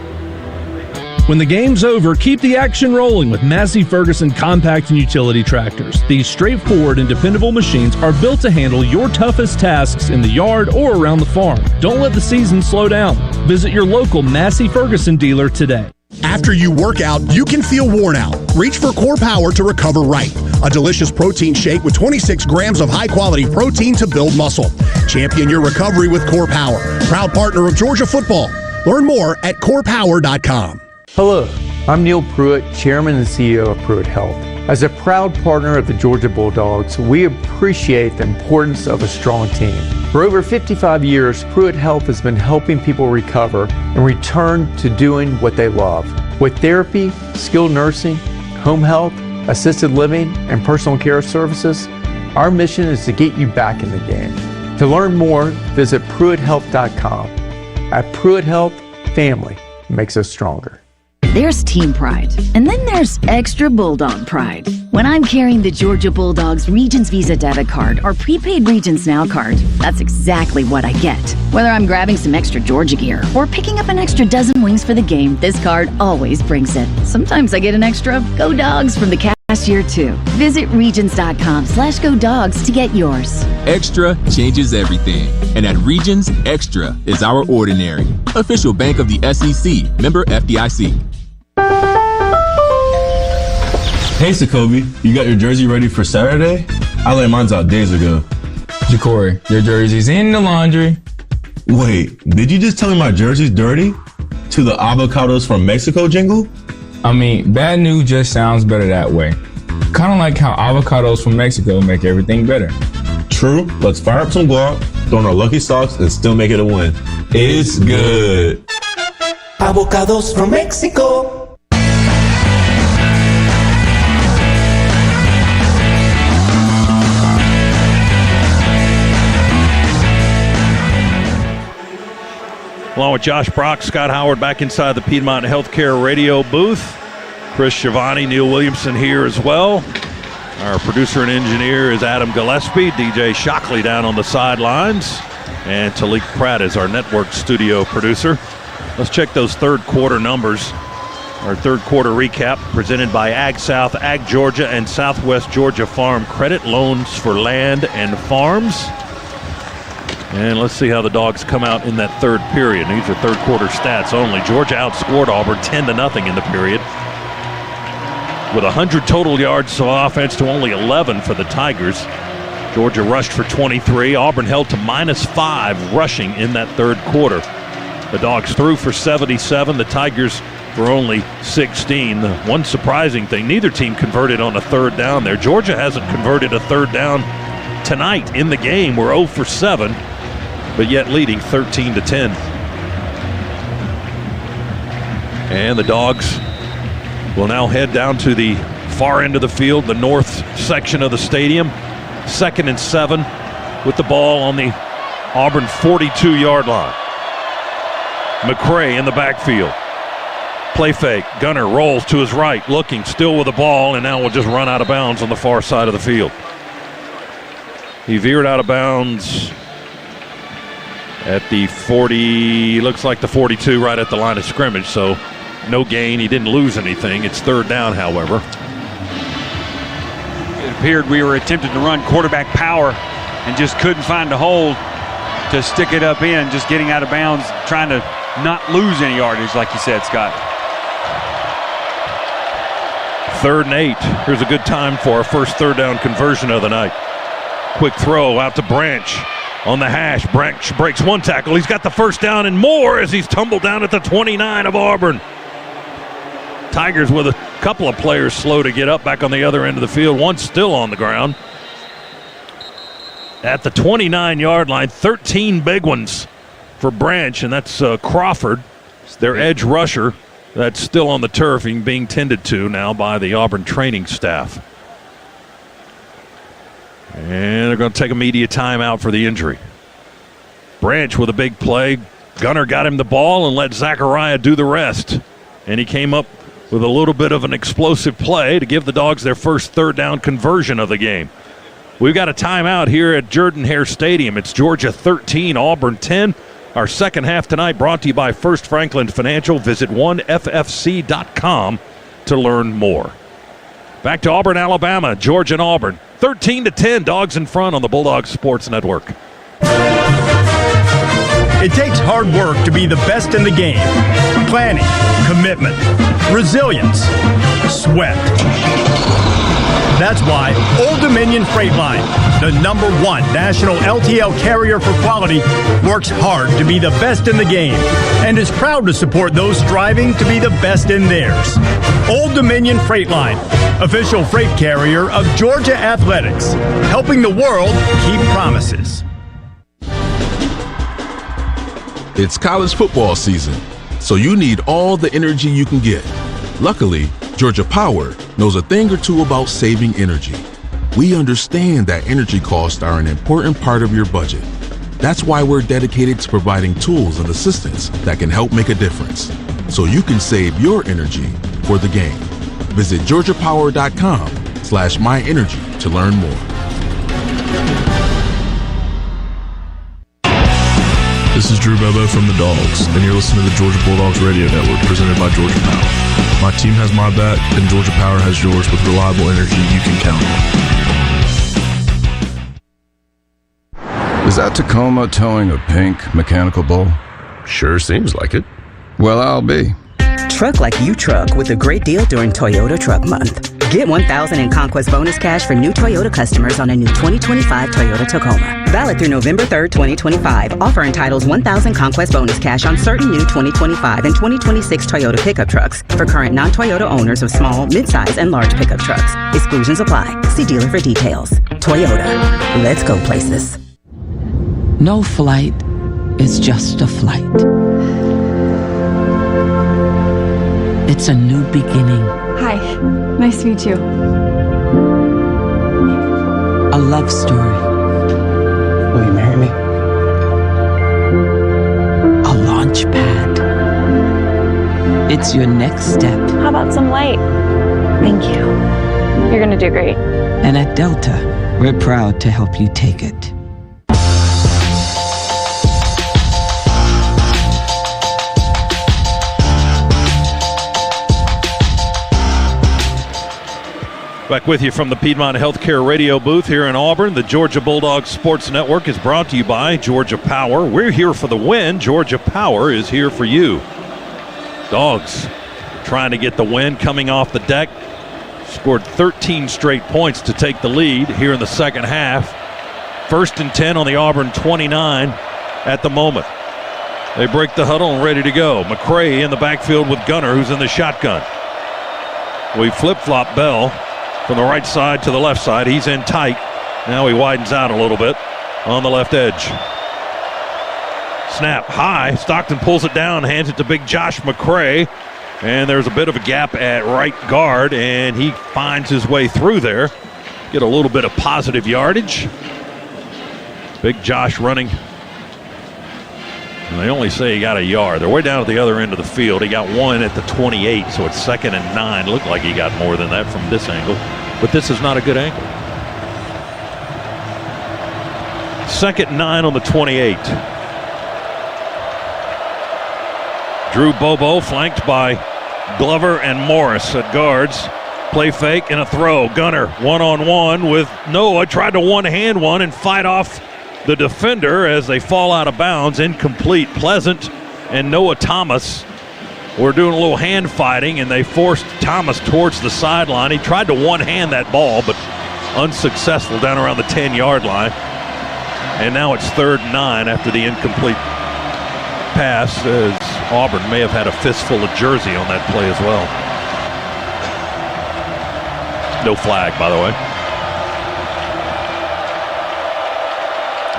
When the game's over, keep the action rolling with Massey Ferguson compact and utility tractors. These straightforward and dependable machines are built to handle your toughest tasks in the yard or around the farm. Don't let the season slow down. Visit your local Massey Ferguson dealer today. After you work out, you can feel worn out. Reach for Core Power to recover right. A delicious protein shake with 26 grams of high-quality protein to build muscle. Champion your recovery with Core Power. Proud partner of Georgia football. Learn more at corepower.com. Hello, I'm Neil Pruitt, Chairman and CEO of Pruitt Health. As a proud partner of the Georgia Bulldogs, we appreciate the importance of a strong team. For over 55 years, Pruitt Health has been helping people recover and return to doing what they love. With therapy, skilled nursing, home health, assisted living, and personal care services, our mission is to get you back in the game. To learn more, visit PruittHealth.com. At Pruitt Health, family makes us stronger. There's team pride, and then there's extra Bulldog pride. When I'm carrying the Georgia Bulldogs Regions Visa debit card or prepaid Regions Now card, that's exactly what I get. Whether I'm grabbing some extra Georgia gear or picking up an extra dozen wings for the game, this card always brings it. Sometimes I get an extra Go Dogs from the cashier too. Visit Regions.com/Go Dogs to get yours. Extra changes everything. And at Regions, Extra is our ordinary. Official bank of the SEC. Member FDIC. Hey, Sokobi, you got your jersey ready for Saturday? I laid mine out days ago. Jacory, your jersey's in the laundry. Wait, did you just tell me my jersey's dirty? To the avocados from Mexico jingle? I mean, bad news just sounds better that way. Kind of like how avocados from Mexico make everything better. True. Let's fire up some guac, throw in our lucky socks, and still make it a win. It's good. Avocados from Mexico. Along with Josh Brock, Scott Howard back inside the Piedmont Healthcare radio booth. Chris Schiavone, Neil Williamson here as well. Our producer and engineer is Adam Gillespie. DJ Shockley down on the sidelines. And Talik Pratt is our network studio producer. Let's check those third quarter numbers. Our third quarter recap presented by Ag South, Ag Georgia, and Southwest Georgia Farm Credit, loans for land and farms. And let's see how the Dogs come out in that third period. These are third quarter stats only. Georgia outscored Auburn 10-0 in the period, with 100 total yards of offense to only 11 for the Tigers. Georgia rushed for 23. Auburn held to -5 rushing in that third quarter. The Dogs threw for 77. The Tigers for only 16. The one surprising thing, neither team converted on a third down there. Georgia hasn't converted a third down tonight in the game. We're 0 for 7, but yet leading 13-10. And the Dogs will now head down to the far end of the field, the north section of the stadium. 2nd and 7 with the ball on the Auburn 42-yard line. McCray in the backfield. Play fake. Gunner rolls to his right, looking, still with the ball, and now will just run out of bounds on the far side of the field. He veered out of bounds at the 40, looks like the 42, right at the line of scrimmage, so no gain. He didn't lose anything. It's third down, however. It appeared we were attempting to run quarterback power and just couldn't find a hole to stick it up in, just getting out of bounds, trying to not lose any yardage, like you said, Scott. 3rd and 8. Here's a good time for our first third down conversion of the night. Quick throw out to Branch on the hash. Branch breaks one tackle. He's got the first down and more as he's tumbled down at the 29 of Auburn. Tigers with a couple of players slow to get up back on the other end of the field. One still on the ground. At the 29-yard line, 13 big ones for Branch, and that's Crawford, their edge rusher. That's still on the turf and being tended to now by the Auburn training staff. And they're going to take a media timeout for the injury. Branch with a big play. Gunner got him the ball and let Zachariah do the rest. And he came up with a little bit of an explosive play to give the Dogs their first third down conversion of the game. We've got a timeout here at Jordan-Hare Stadium. It's Georgia 13, Auburn 10. Our second half tonight brought to you by First Franklin Financial. Visit 1ffc.com to learn more. Back to Auburn, Alabama. Georgia and Auburn. 13-10, Dogs in front on the Bulldogs Sports Network. It takes hard work to be the best in the game. Planning, commitment, resilience, sweat. That's why Old Dominion Freight Line, the #1 national LTL carrier for quality, works hard to be the best in the game and is proud to support those striving to be the best in theirs. Old Dominion Freight Line, official freight carrier of Georgia Athletics, helping the world keep promises. It's college football season, so you need all the energy you can get. Luckily, Georgia Power knows a thing or two about saving energy. We understand that energy costs are an important part of your budget. That's why we're dedicated to providing tools and assistance that can help make a difference, so you can save your energy for the game. Visit georgiapower.com/myenergy to learn more. This is Drew Bobo from the Dogs, and you're listening to the Georgia Bulldogs Radio Network, presented by Georgia Power. My team has my back, and Georgia Power has yours with reliable energy you can count on. Is that Tacoma towing a pink mechanical bull? Sure seems like it. Well, I'll be. Truck like you truck with a great deal during Toyota Truck Month. Get $1,000 in Conquest bonus cash for new Toyota customers on a new 2025 Toyota Tacoma. Valid through November 3rd, 2025. Offer entitles $1,000 Conquest bonus cash on certain new 2025 and 2026 Toyota pickup trucks for current non-Toyota owners of small, midsize, and large pickup trucks. Exclusions apply. See dealer for details. Toyota. Let's go places. No flight is just a flight. It's a new beginning. Hi, nice to meet you. A love story. Will you marry me? A launch pad. It's your next step. How about some light? Thank you. You're gonna do great. And at Delta, we're proud to help you take it. Back with you from the Piedmont Healthcare radio booth here in Auburn. The Georgia Bulldogs Sports Network is brought to you by Georgia Power. We're here for the win. Georgia Power is here for you. Dogs trying to get the win, coming off the deck. Scored 13 straight points to take the lead here in the second half. 1st and 10 on the Auburn 29 at the moment. They break the huddle and ready to go. McCray in the backfield with Gunner, who's in the shotgun. We flip-flop Bell from the right side to the left side. He's in tight. Now he widens out a little bit on the left edge. Snap high. Stockton pulls it down, hands it to big Josh McCray. And there's a bit of a gap at right guard, and he finds his way through there. Get a little bit of positive yardage. Big Josh running. And they only say he got a yard. They're way down at the other end of the field. He got one at the 28, so it's 2nd and 9. Looked like he got more than that from this angle, but this is not a good angle. 2nd and 9 on the 28. Drew Bobo flanked by Glover and Morris at guards. Play fake and a throw. Gunner one-on-one with Noah. Tried to one-hand one and fight off the defender as they fall out of bounds. Incomplete. Pleasant and Noah Thomas were doing a little hand fighting, and they forced Thomas towards the sideline. He tried to one-hand that ball, but unsuccessful down around the 10-yard line. And now it's 3rd and 9 after the incomplete pass, as Auburn may have had a fistful of jersey on that play as well. No flag, by the way.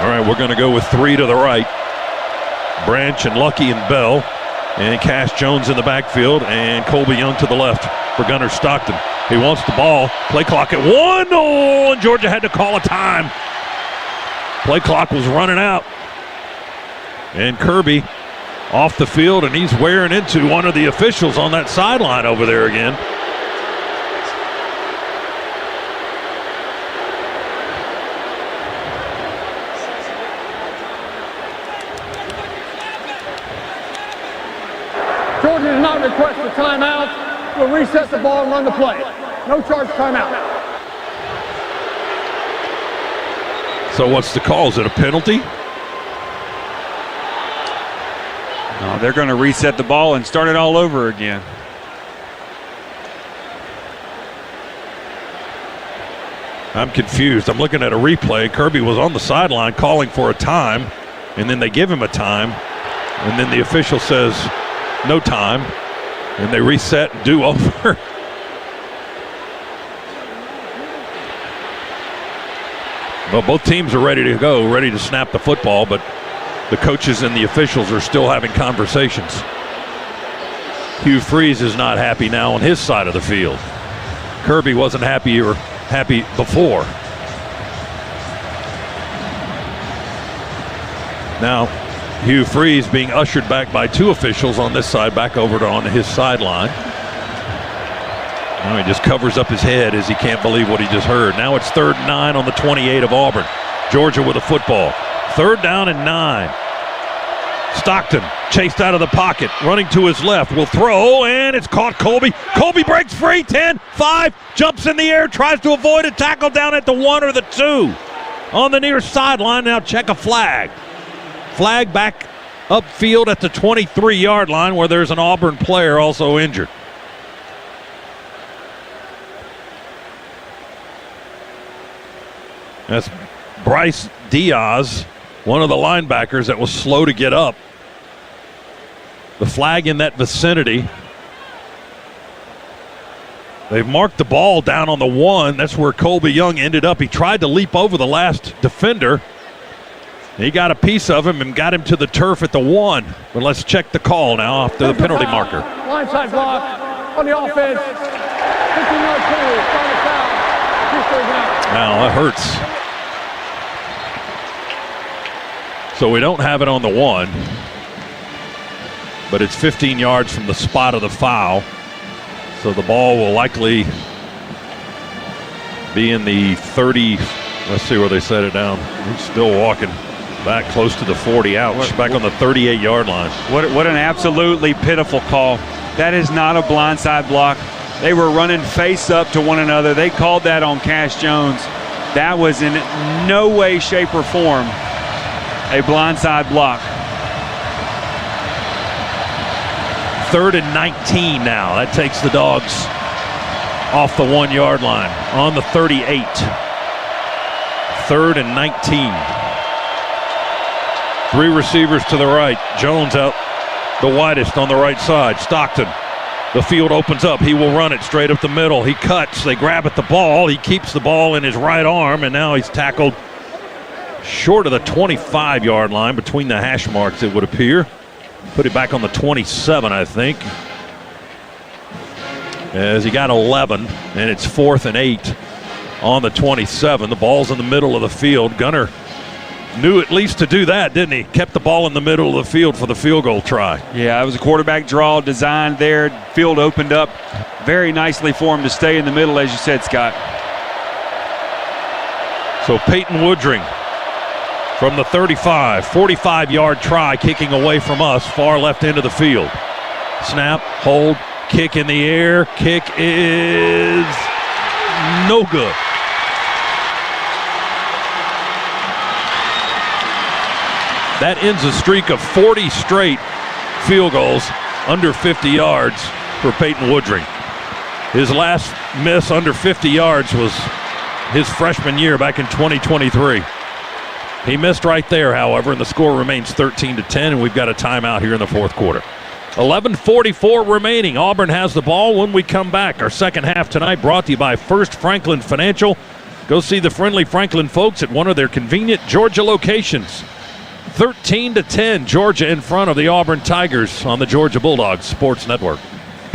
All right, we're going to go with 3 to the right. Branch and Lucky and Bell, and Cash Jones in the backfield, and Colby Young to the left for Gunner Stockton. He wants the ball. Play clock at 1. Oh, and Georgia had to call a time. Play clock was running out. And Kirby off the field, and he's wearing into one of the officials on that sideline over there again. Georgia does not request a timeout. We'll reset the ball and run the play. No charge timeout. So what's the call? Is it a penalty? No, they're going to reset the ball and start it all over again. I'm confused. I'm looking at a replay. Kirby was on the sideline calling for a time, and then they give him a time, and then the official says no time, and they reset and do over. Well, both teams are ready to go, ready to snap the football, but the coaches and the officials are still having conversations. Hugh Freeze is not happy now on his side of the field. Kirby wasn't happy before. Now, Hugh Freeze being ushered back by 2 officials on this side, back over to on his sideline. Now he just covers up his head as he can't believe what he just heard. Now it's 3rd and 9 on the 28 of Auburn. Georgia with a football. 3rd down and 9. Stockton chased out of the pocket, running to his left, will throw, and it's caught Colby. Colby breaks free, 10, 5, jumps in the air, tries to avoid a tackle down at the 1 or the 2. On the near sideline, now check a flag. Flag back upfield at the 23-yard line where there's an Auburn player also injured. That's Bryce Diaz, one of the linebackers that was slow to get up. The flag in that vicinity. They've marked the ball down on the 1. That's where Colby Young ended up. He tried to leap over the last defender. He got a piece of him and got him to the turf at the 1. But let's check the call now after the penalty marker. Blindside block on the offense. 15-yard penalty. Final foul. Now that hurts. So we don't have it on the 1, but it's 15 yards from the spot of the foul. So the ball will likely be in the 30. Let's see where they set it down. He's still walking back close to the 40. Ouch. Back on the 38-yard line. What an absolutely pitiful call. That is not a blindside block. They were running face up to one another. They called that on Cash Jones. That was in no way, shape, or form a blindside block. 3rd and 19 now. That takes the Dogs off the 1-yard line on the 38. 3rd and 19. 3 receivers to the right. Jones out the widest on the right side. Stockton. The field opens up. He will run it straight up the middle. He cuts. They grab at the ball. He keeps the ball in his right arm, and now he's tackled short of the 25-yard line, between the hash marks, it would appear. Put it back on the 27, I think. As he got 11, and it's 4th and 8 on the 27. The ball's in the middle of the field. Gunner knew at least to do that, didn't he? Kept the ball in the middle of the field for the field goal try. Yeah, it was a quarterback draw designed there. Field opened up very nicely for him to stay in the middle, as you said, Scott. So Peyton Woodring from the 35, 45-yard try, kicking away from us, far left end of the field. Snap, hold, kick in the air. Kick is no good. That ends a streak of 40 straight field goals under 50 yards for Peyton Woodring. His last miss under 50 yards was his freshman year back in 2023. He missed right there, however, and the score remains 13-10, and we've got a timeout here in the 4th quarter. 11:44 remaining. Auburn has the ball when we come back. Our second half tonight brought to you by First Franklin Financial. Go see the friendly Franklin folks at one of their convenient Georgia locations. 13-10, Georgia in front of the Auburn Tigers on the Georgia Bulldogs Sports Network.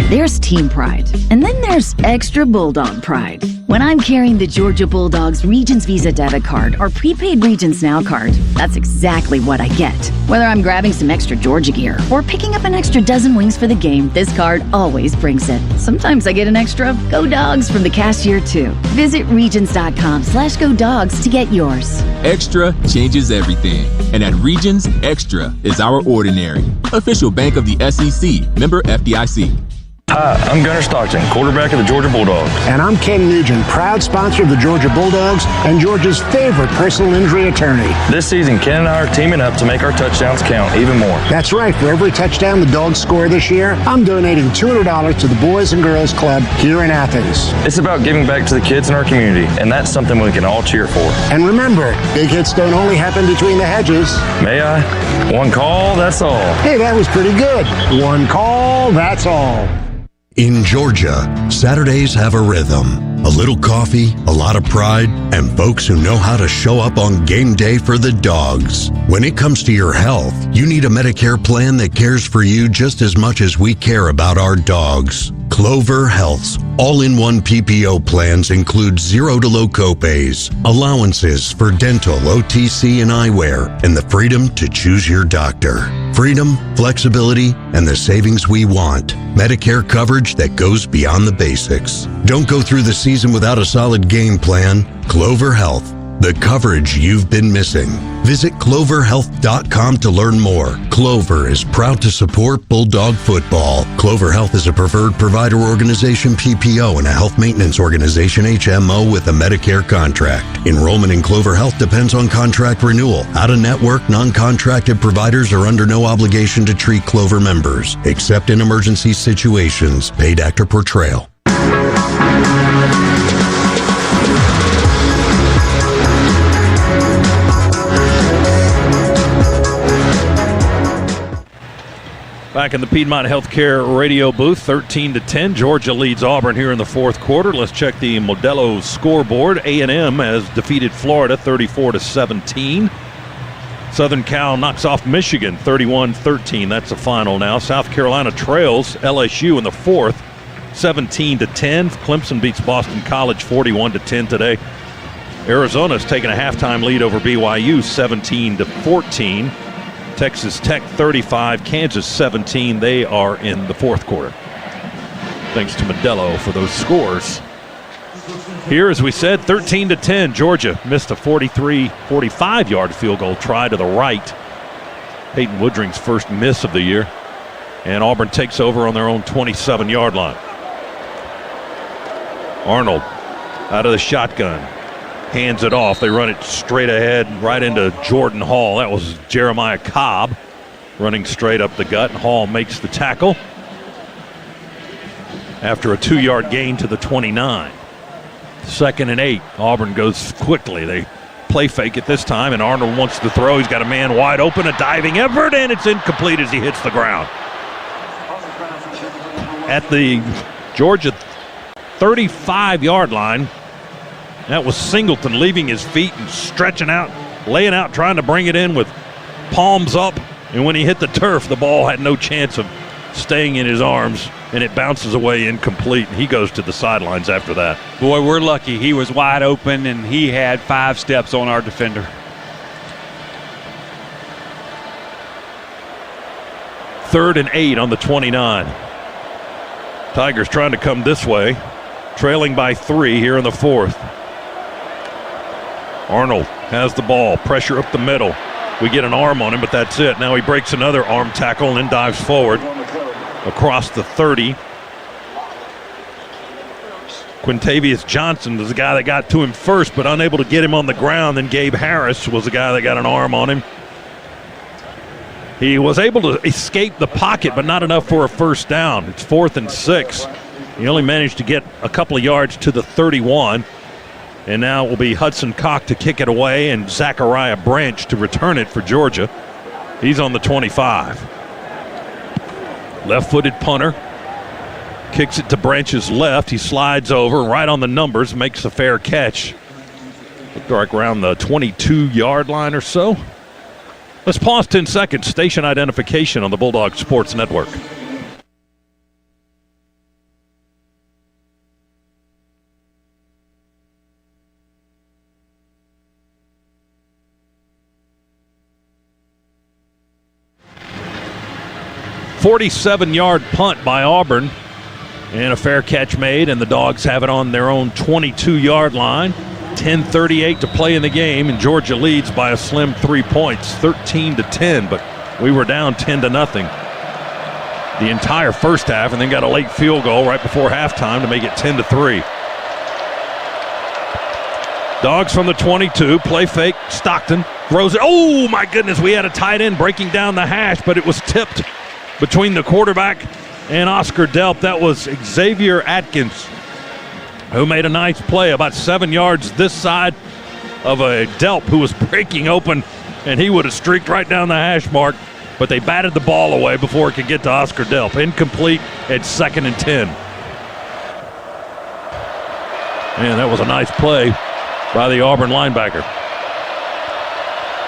There's team pride, and then there's extra Bulldog pride. When I'm carrying the Georgia Bulldogs Regions Visa debit card or prepaid Regions Now card, that's exactly what I get. Whether I'm grabbing some extra Georgia gear or picking up an extra dozen wings for the game, this card always brings it. Sometimes I get an extra Go Dogs from the cashier too. Visit Regions.com/Go Dogs to get yours. Extra changes everything. And at Regions, Extra is our ordinary. Official bank of the SEC, member FDIC. Hi, I'm Gunner Stockton, quarterback of the Georgia Bulldogs. And I'm Ken Nugent, proud sponsor of the Georgia Bulldogs and Georgia's favorite personal injury attorney. This season, Ken and I are teaming up to make our touchdowns count even more. That's right. For every touchdown the Dogs score this year, I'm donating $200 to the Boys and Girls Club here in Athens. It's about giving back to the kids in our community, and that's something we can all cheer for. And remember, big hits don't only happen between the hedges. May I? One call, that's all. Hey, that was pretty good. One call, that's all. In Georgia, Saturdays have a rhythm. A little coffee, a lot of pride, and folks who know how to show up on game day for the Dogs. When it comes to your health, you need a Medicare plan that cares for you just as much as we care about our dogs. Clover Health's all-in-one PPO plans include zero to low copays, allowances for dental, OTC, and eyewear, and the freedom to choose your doctor. Freedom, flexibility, and the savings we want. Medicare coverage that goes beyond the basics. Don't go through the season without a solid game plan. Clover Health, the coverage you've been missing. Visit cloverhealth.com to learn more. Clover is proud to support Bulldog football. Clover Health is a preferred provider organization, PPO, and a health maintenance organization, HMO, with a Medicare contract. Enrollment in Clover Health depends on contract renewal. Out-of-network, non-contracted providers are under no obligation to treat Clover members, except in emergency situations. Paid actor portrayal. Back in the Piedmont Healthcare radio booth, 13-10. Georgia leads Auburn here in the 4th quarter. Let's check the Modelo scoreboard. A&M has defeated Florida 34-17. Southern Cal knocks off Michigan 31-13. That's the final now. South Carolina trails LSU in the 4th 17-10. Clemson beats Boston College 41-10 today. Arizona's taken a halftime lead over BYU 17-14. Texas Tech 35, Kansas 17. They are in the 4th quarter. Thanks to Modelo for those scores. Here, as we said, 13-10. Georgia missed a 45-yard field goal try to the right. Peyton Woodring's first miss of the year. And Auburn takes over on their own 27-yard line. Arnold out of the shotgun. Hands it off. They run it straight ahead right into Jordan Hall. That was Jeremiah Cobb running straight up the gut. Hall makes the tackle after a 2-yard gain to the 29. 2nd and 8. Auburn goes quickly. They play fake it this time, and Arnold wants to throw. He's got a man wide open, a diving effort, and it's incomplete as he hits the ground. At the Georgia 35-yard line, that was Singleton leaving his feet and stretching out, laying out, trying to bring it in with palms up. And when he hit the turf, the ball had no chance of staying in his arms, and it bounces away incomplete. He goes to the sidelines after that. Boy, we're lucky. He was wide open, and he had 5 steps on our defender. 3rd and 8 on the 29. Tigers trying to come this way, trailing by 3 here in the 4th. Arnold has the ball, pressure up the middle. We get an arm on him, but that's it. Now he breaks another arm tackle and then dives forward across the 30. Quintavious Johnson was the guy that got to him first, but unable to get him on the ground. Then Gabe Harris was the guy that got an arm on him. He was able to escape the pocket, but not enough for a first down. It's 4th and 6. He only managed to get a couple of yards to the 31. And now it will be Hudson Cock to kick it away and Zachariah Branch to return it for Georgia. He's on the 25. Left-footed punter. Kicks it to Branch's left. He slides over right on the numbers, makes a fair catch. Looked like around the 22-yard line or so. Let's pause 10 seconds. Station identification on the Bulldog Sports Network. .47-yard punt by Auburn, and a fair catch made, and the Dogs have it on their own 22-yard line. 10:38 to play in the game, and Georgia leads by a slim 3 points, 13-10, but we were down 10-0 the entire first half, and then got a late field goal right before halftime to make it 10-3. Dogs from the 22, play fake, Stockton throws it. Oh my goodness, we had a tight end breaking down the hash, but it was tipped between the quarterback and Oscar Delp. That was Xavier Atkins, who made a nice play about 7 yards this side of a Delp who was breaking open, and he would have streaked right down the hash mark, but they batted the ball away before it could get to Oscar Delp. Incomplete at 2nd and 10. Man, that was a nice play by the Auburn linebacker.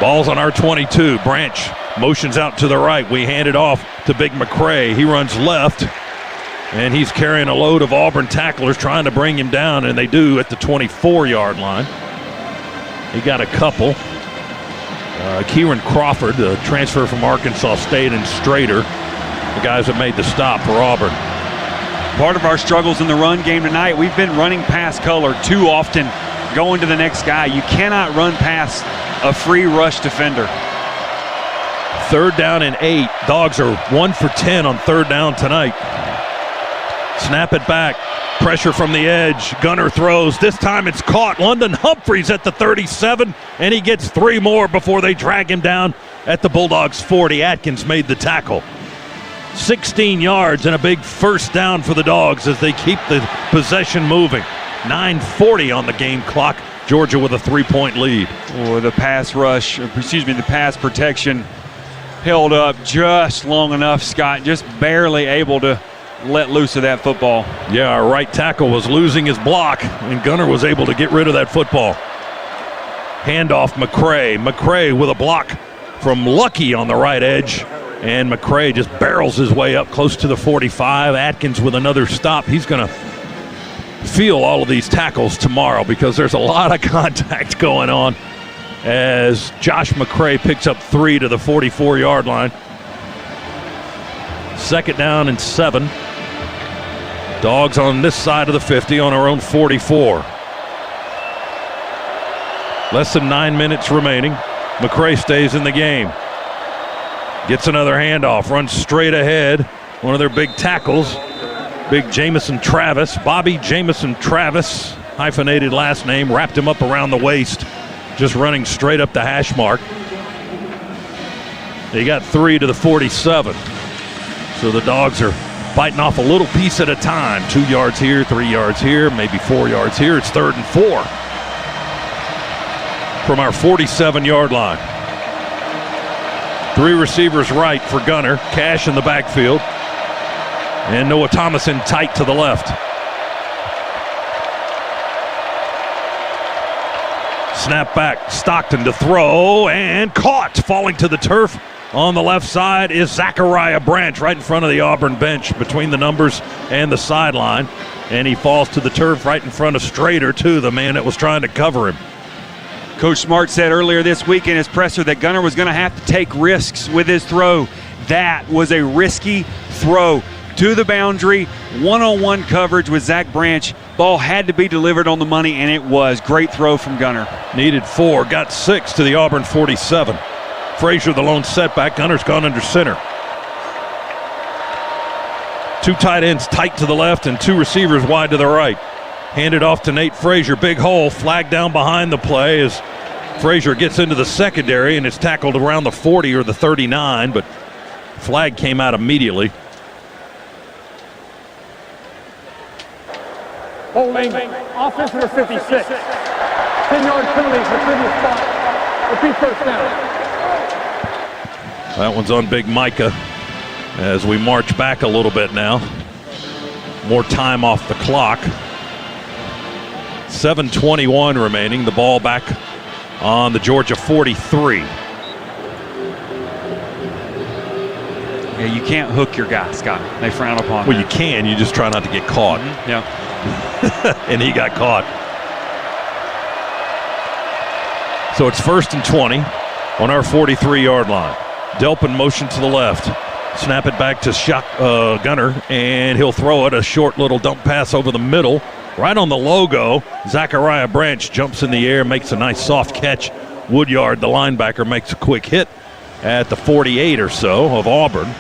Ball's on our 22. Branch motions out to the right. We hand it off to Big McCray. He runs left, and he's carrying a load of Auburn tacklers trying to bring him down, and they do at the 24-yard line. He got a couple. Kieran Crawford, the transfer from Arkansas State, and Strader, the guys that made the stop for Auburn. Part of our struggles in the run game tonight, we've been running past color too often, going to the next guy. You cannot run past a free rush defender. 3rd down and 8. Dogs are 1 for 10 on 3rd down tonight. Snap it back. Pressure from the edge. Gunner throws. This time it's caught. London Humphreys at the 37, and he gets 3 more before they drag him down at the Bulldogs 40. Atkins made the tackle. 16 yards and a big first down for the Dogs as they keep the possession moving. 9:40 on the game clock. Georgia with a 3-point lead. Oh, the pass rush, the pass protection held up just long enough, Scott, just barely able to let loose of that football. Yeah, our right tackle was losing his block, and Gunner was able to get rid of that football. Handoff McCray. McCray with a block from Lucky on the right edge, and McCray just barrels his way up close to the 45. Atkins with another stop. He's going to feel all of these tackles tomorrow because there's a lot of contact going on as Josh McCray picks up 3 to the 44-yard line. 2nd down and 7. Dogs on this side of the 50 on our own 44. Less than 9 minutes remaining. McCray stays in the game. Gets another handoff, runs straight ahead. One of their big tackles, big Jamison Travis, Bobby Jamison Travis, hyphenated last name, wrapped him up around the waist, just running straight up the hash mark. They got 3 to the 47. So the Dogs are biting off a little piece at a time. 2 yards here, 3 yards here, maybe 4 yards here. It's 3rd and 4 from our 47-yard line. 3 receivers right for Gunner. Cash in the backfield. And Noah Thomason tight to the left. Snap back. Stockton to throw and caught. Falling to the turf on the left side is Zachariah Branch right in front of the Auburn bench between the numbers and the sideline. And he falls to the turf right in front of Strader, too, the man that was trying to cover him. Coach Smart said earlier this week in his presser that Gunner was going to have to take risks with his throw. That was a risky throw to the boundary. One-on-one coverage with Zach Branch. Ball had to be delivered on the money, and it was. Great throw from Gunner. Needed 4, got 6 to the Auburn 47. Frazier, the lone setback. Gunner's gone under center. 2 tight ends tight to the left and 2 receivers wide to the right. Handed off to Nate Frazier. Big hole. Flag down behind the play as Frazier gets into the secondary, and it's tackled around the 40 or the 39, but flag came out immediately. Holding, offense number 56. 10-yard penalty for previous spot. Repeat first down. That one's on Big Micah as we march back a little bit now. More time off the clock. 7:21 remaining. The ball back on the Georgia 43. Yeah, you can't hook your guy, Scott. They frown upon Well, that. you can. You just try not to get caught. Mm-hmm. Yeah. And he got caught. So it's 1st and 20 on our 43-yard line. Delpin motion to the left. Snap it back to Gunner, and he'll throw it. A short little dump pass over the middle. Right on the logo, Zachariah Branch jumps in the air, makes a nice soft catch. Woodyard, the linebacker, makes a quick hit at the 48 or so of Auburn.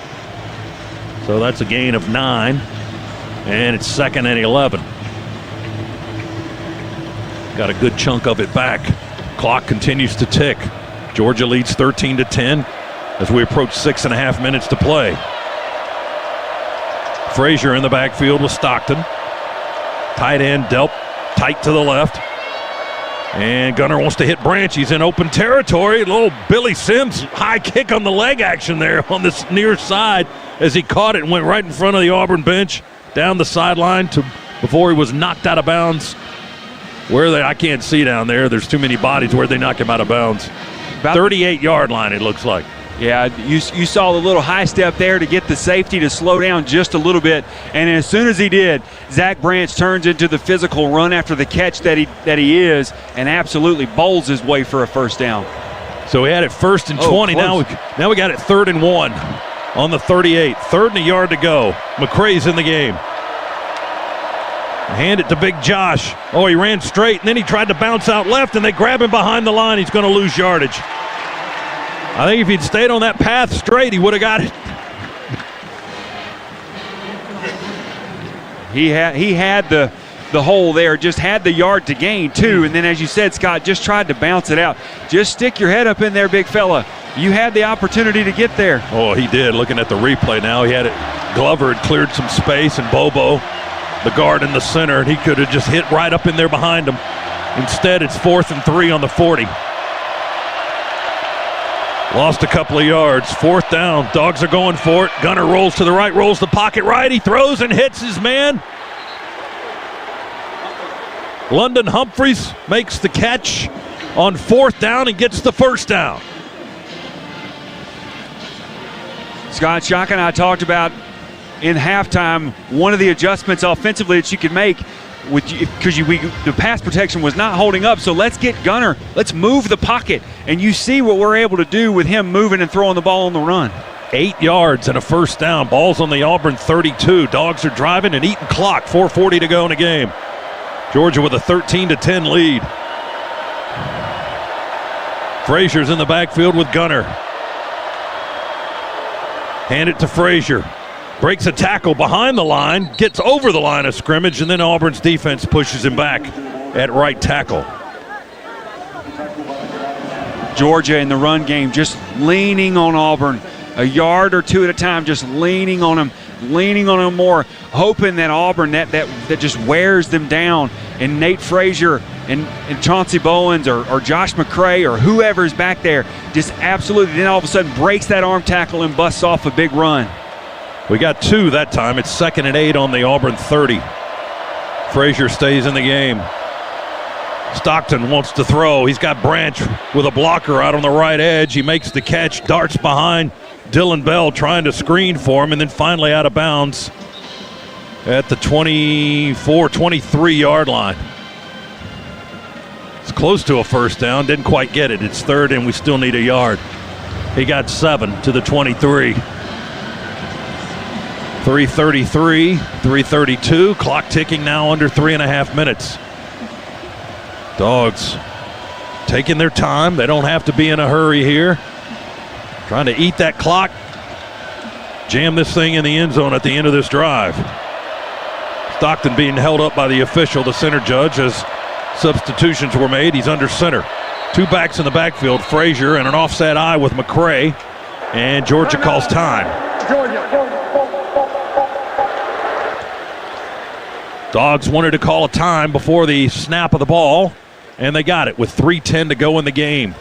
So that's a gain of 9, and it's 2nd and 11. Got a good chunk of it back. Clock continues to tick. Georgia leads 13-10 as we approach 6.5 minutes to play. Frazier in the backfield with Stockton. Tight end, Delp, tight to the left. And Gunner wants to hit Branch. He's in open territory. A little Billy Sims high kick on the leg action there on this near side as he caught it and went right in front of the Auburn bench down the sideline before he was knocked out of bounds. I can't see down there. There's too many bodies. Where'd they knock him out of bounds? About 38-yard line, it looks like. Yeah, you saw the little high step there to get the safety to slow down just a little bit. And as soon as he did, Zach Branch turns into the physical run after the catch that he is and absolutely bowls his way for a first down. So we had it 1st and 20. Now we got it 3rd and 1 on the 38. 3rd and a yard to go. McCray's in the game. Hand it to Big Josh. Oh, he ran straight, and then he tried to bounce out left, and they grab him behind the line. He's going to lose yardage. I think if he'd stayed on that path straight, he would have got it. He had the hole there, just had the yard to gain too, and then as you said, Scott, just tried to bounce it out. Just stick your head up in there, big fella. You had the opportunity to get there. Oh, he did. Looking at the replay now, he had it. Glover had cleared some space, and Bobo, the guard in the center, and he could have just hit right up in there behind him. Instead, it's 4th and 3 on the 40. Lost a couple of yards. 4th down. Dogs are going for it. Gunner rolls to the right, rolls the pocket right. He throws and hits his man. London Humphreys makes the catch on 4th down and gets the first down. Scott Shock and I talked about in halftime one of the adjustments offensively that you could make because the pass protection was not holding up. So let's get Gunner. Let's move the pocket. And you see what we're able to do with him moving and throwing the ball on the run. 8 yards and a first down. Ball's on the Auburn 32. Dogs are driving and eating clock. 4:40 to go in the game. Georgia with a 13-10 lead. Frazier's in the backfield with Gunner. Hand it to Frazier. Breaks a tackle behind the line, gets over the line of scrimmage, and then Auburn's defense pushes him back at right tackle. Georgia in the run game just leaning on Auburn a yard or two at a time, just leaning on them more, hoping that Auburn that just wears them down, and Nate Frazier and Chauncey Bowens or Josh McCray or whoever's back there just absolutely then all of a sudden breaks that arm tackle and busts off a big run. We got 2 that time. It's 2nd and 8 on the Auburn 30. Frazier stays in the game. Stockton wants to throw. He's got Branch with a blocker out on the right edge. He makes the catch, darts behind Dylan Bell trying to screen for him, and then finally out of bounds at the 23-yard line. It's close to a first down. Didn't quite get it. It's 3rd, and we still need a yard. He got 7 to the 23. 3:33, 3:32. Clock ticking now under 3.5 minutes. Dogs taking their time. They don't have to be in a hurry here. Trying to eat that clock. Jam this thing in the end zone at the end of this drive. Stockton being held up by the official, the center judge, as substitutions were made. He's under center. 2 backs in the backfield, Frazier and an offside eye with McCray. And Georgia calls time. Dogs wanted to call a time before the snap of the ball, and they got it with 3:10 to go in the game.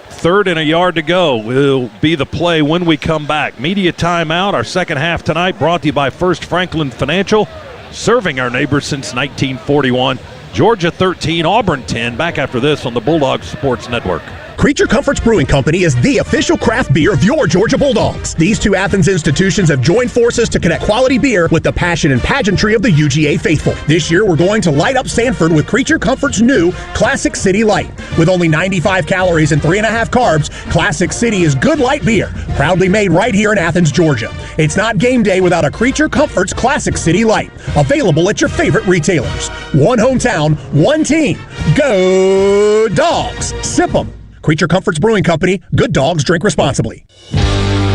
3rd and a yard to go will be the play when we come back. Media timeout, our second half tonight, brought to you by First Franklin Financial, serving our neighbors since 1941. Georgia 13, Auburn 10. Back after this on the Bulldogs Sports Network. Creature Comforts Brewing Company is the official craft beer of your Georgia Bulldogs. These 2 Athens institutions have joined forces to connect quality beer with the passion and pageantry of the UGA faithful. This year, we're going to light up Sanford with Creature Comforts' new Classic City Light. With only 95 calories and 3.5 carbs, Classic City is good light beer, proudly made right here in Athens, Georgia. It's not game day without a Creature Comforts Classic City Light. Available at your favorite retailers. One hometown, one team. Go Dogs! Sip 'em. Creature Comforts Brewing Company. Good dogs drink responsibly.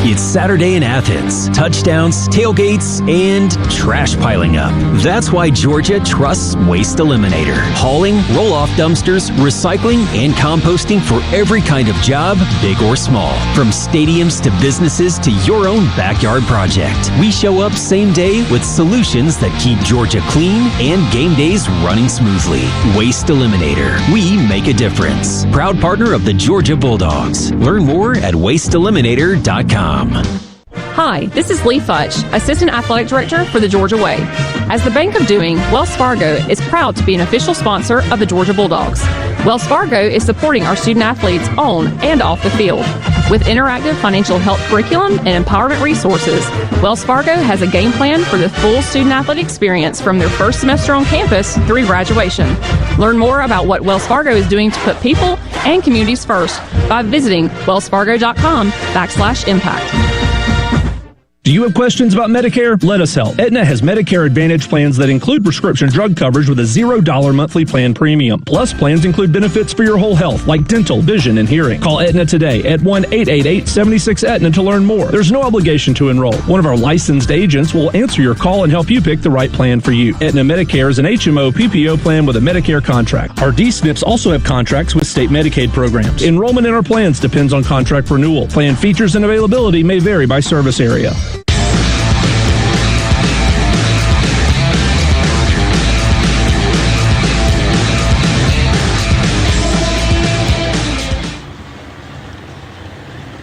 It's Saturday in Athens. Touchdowns, tailgates, and trash piling up. That's why Georgia trusts Waste Eliminator. Hauling, roll-off dumpsters, recycling, and composting for every kind of job, big or small. From stadiums to businesses to your own backyard project. We show up same day with solutions that keep Georgia clean and game days running smoothly. Waste Eliminator. We make a difference. Proud partner of the Georgia Bulldogs. Learn more at wasteeliminator.com. Hi, this is Lee Futch, Assistant Athletic Director for the Georgia Way. As the Bank of Doing, Wells Fargo is proud to be an official sponsor of the Georgia Bulldogs. Wells Fargo is supporting our student athletes on and off the field. With interactive financial health curriculum and empowerment resources, Wells Fargo has a game plan for the full student athlete experience from their first semester on campus through graduation. Learn more about what Wells Fargo is doing to put people and communities first by visiting wellsfargo.com/impact. Do you have questions about Medicare? Let us help. Aetna has Medicare Advantage plans that include prescription drug coverage with a $0 monthly plan premium. Plus, plans include benefits for your whole health, like dental, vision, and hearing. Call Aetna today at 1-888-76-AETNA to learn more. There's no obligation to enroll. One of our licensed agents will answer your call and help you pick the right plan for you. Aetna Medicare is an HMO PPO plan with a Medicare contract. Our D-SNPs also have contracts with state Medicaid programs. Enrollment in our plans depends on contract renewal. Plan features and availability may vary by service area.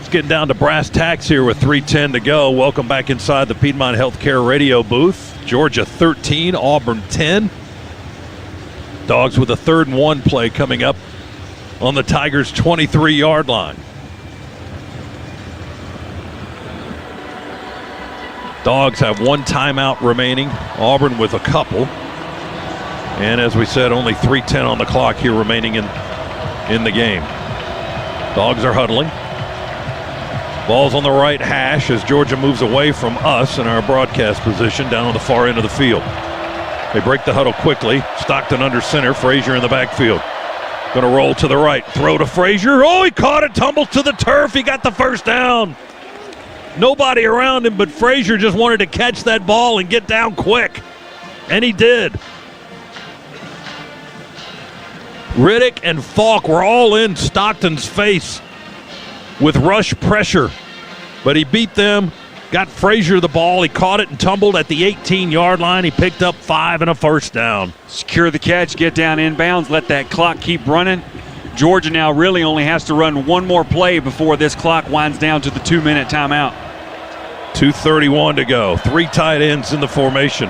Getting down to brass tacks here with 3:10 to go. Welcome back inside the Piedmont Healthcare radio booth. Georgia 13, Auburn 10. Dogs with a 3rd and 1 play coming up on the Tigers' 23-yard line. Dogs have 1 timeout remaining. Auburn with a couple. And as we said, only 3:10 on the clock here remaining in the game. Dogs are huddling. Ball's on the right hash as Georgia moves away from us in our broadcast position down on the far end of the field. They break the huddle quickly. Stockton under center, Frazier in the backfield. Going to roll to the right. Throw to Frazier. Oh, he caught it. Tumbles to the turf. He got the first down. Nobody around him, but Frazier just wanted to catch that ball and get down quick. And he did. Riddick and Falk were all in Stockton's face with rush pressure. But he beat them, got Frazier the ball. He caught it and tumbled at the 18-yard line. He picked up 5 and a first down. Secure the catch, get down inbounds, let that clock keep running. Georgia now really only has to run one more play before this clock winds down to the 2-minute timeout. 2:31 to go. 3 tight ends in the formation.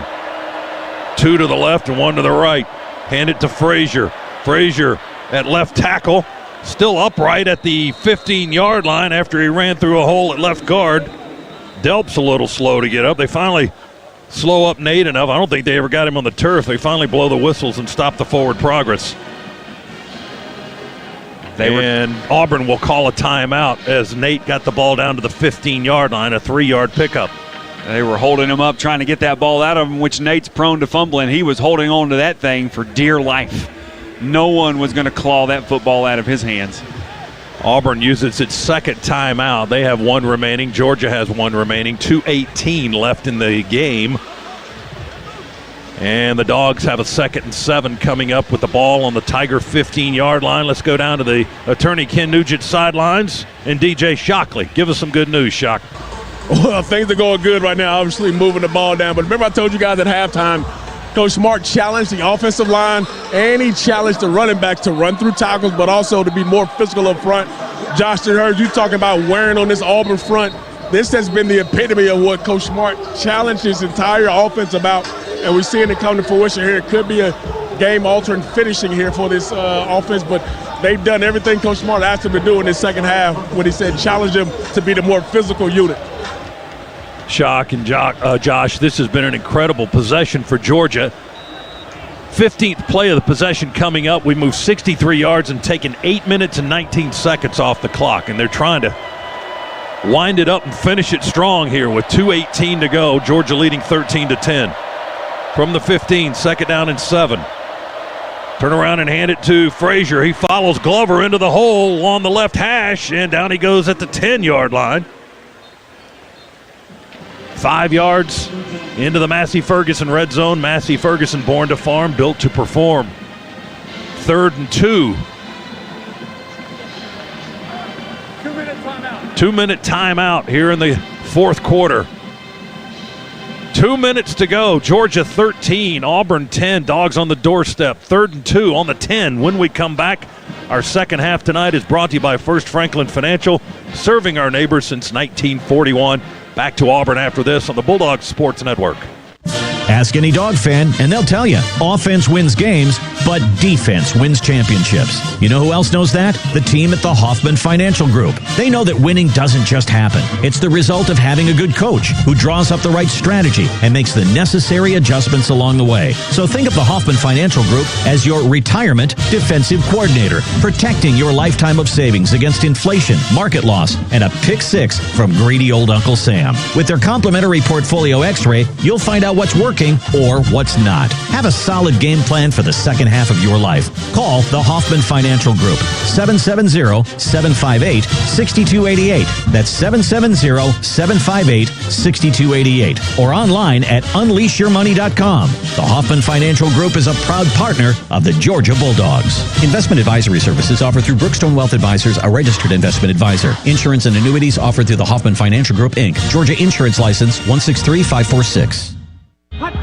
2 to the left and 1 to the right. Hand it to Frazier. Frazier at left tackle. Still upright at the 15-yard line after he ran through a hole at left guard. Delp's a little slow to get up. They finally slow up Nate enough. I don't think they ever got him on the turf. They finally blow the whistles and stop the forward progress. And Auburn will call a timeout as Nate got the ball down to the 15-yard line, a 3-yard pickup. They were holding him up, trying to get that ball out of him, which Nate's prone to fumbling. He was holding on to that thing for dear life. No one was going to claw that football out of his hands. Auburn uses its second timeout. They have 1 remaining. Georgia has 1 remaining. 2:18 left in the game. And the Dogs have a 2nd and 7 coming up with the ball on the Tiger 15-yard line. Let's go down to the attorney Ken Nugent sidelines and DJ Shockley. Give us some good news, Shock. Well, things are going good right now, obviously moving the ball down. But remember I told you guys at halftime, Coach Smart challenged the offensive line and he challenged the running backs to run through tackles, but also to be more physical up front. Josh, I heard you talking about wearing on this Auburn front. This has been the epitome of what Coach Smart challenged his entire offense about, and we're seeing it come to fruition here. It could be a game-altering finishing here for this offense, but they've done everything Coach Smart asked them to do in this second half when he said challenge them to be the more physical unit. Shock and Josh, this has been an incredible possession for Georgia. 15th play of the possession coming up. We moved 63 yards and taken 8 minutes and 19 seconds off the clock, and they're trying to wind it up and finish it strong here with 2:18 to go. Georgia leading 13-10. From the 15, 2nd down and 7. Turn around and hand it to Frazier. He follows Glover into the hole on the left hash, and down he goes at the 10-yard line. 5 yards into the Massey-Ferguson red zone. Massey-Ferguson, born to farm, built to perform. 3rd and 2. 2-minute timeout. 2-minute timeout here in the 4th quarter. 2 minutes to go. Georgia 13, Auburn 10. Dogs on the doorstep. 3rd and 2 on the 10. When we come back, our second half tonight is brought to you by First Franklin Financial, serving our neighbors since 1941. Back to Auburn after this on the Bulldogs Sports Network. Ask any dog fan, and they'll tell you, offense wins games, but defense wins championships. You know who else knows that? The team at the Hoffman Financial Group. They know that winning doesn't just happen. It's the result of having a good coach who draws up the right strategy and makes the necessary adjustments along the way. So think of the Hoffman Financial Group as your retirement defensive coordinator, protecting your lifetime of savings against inflation, market loss, and a pick six from greedy old Uncle Sam. With their complimentary portfolio x-ray, you'll find out what's working or what's not. Have a solid game plan for the second half of your life. Call the Hoffman Financial Group, 770-758-6288. That's 770-758-6288. Or online at unleashyourmoney.com. The Hoffman Financial Group is a proud partner of the Georgia Bulldogs. Investment advisory services offered through Brookstone Wealth Advisors, a registered investment advisor. Insurance and annuities offered through the Hoffman Financial Group, Inc. Georgia Insurance License 163546.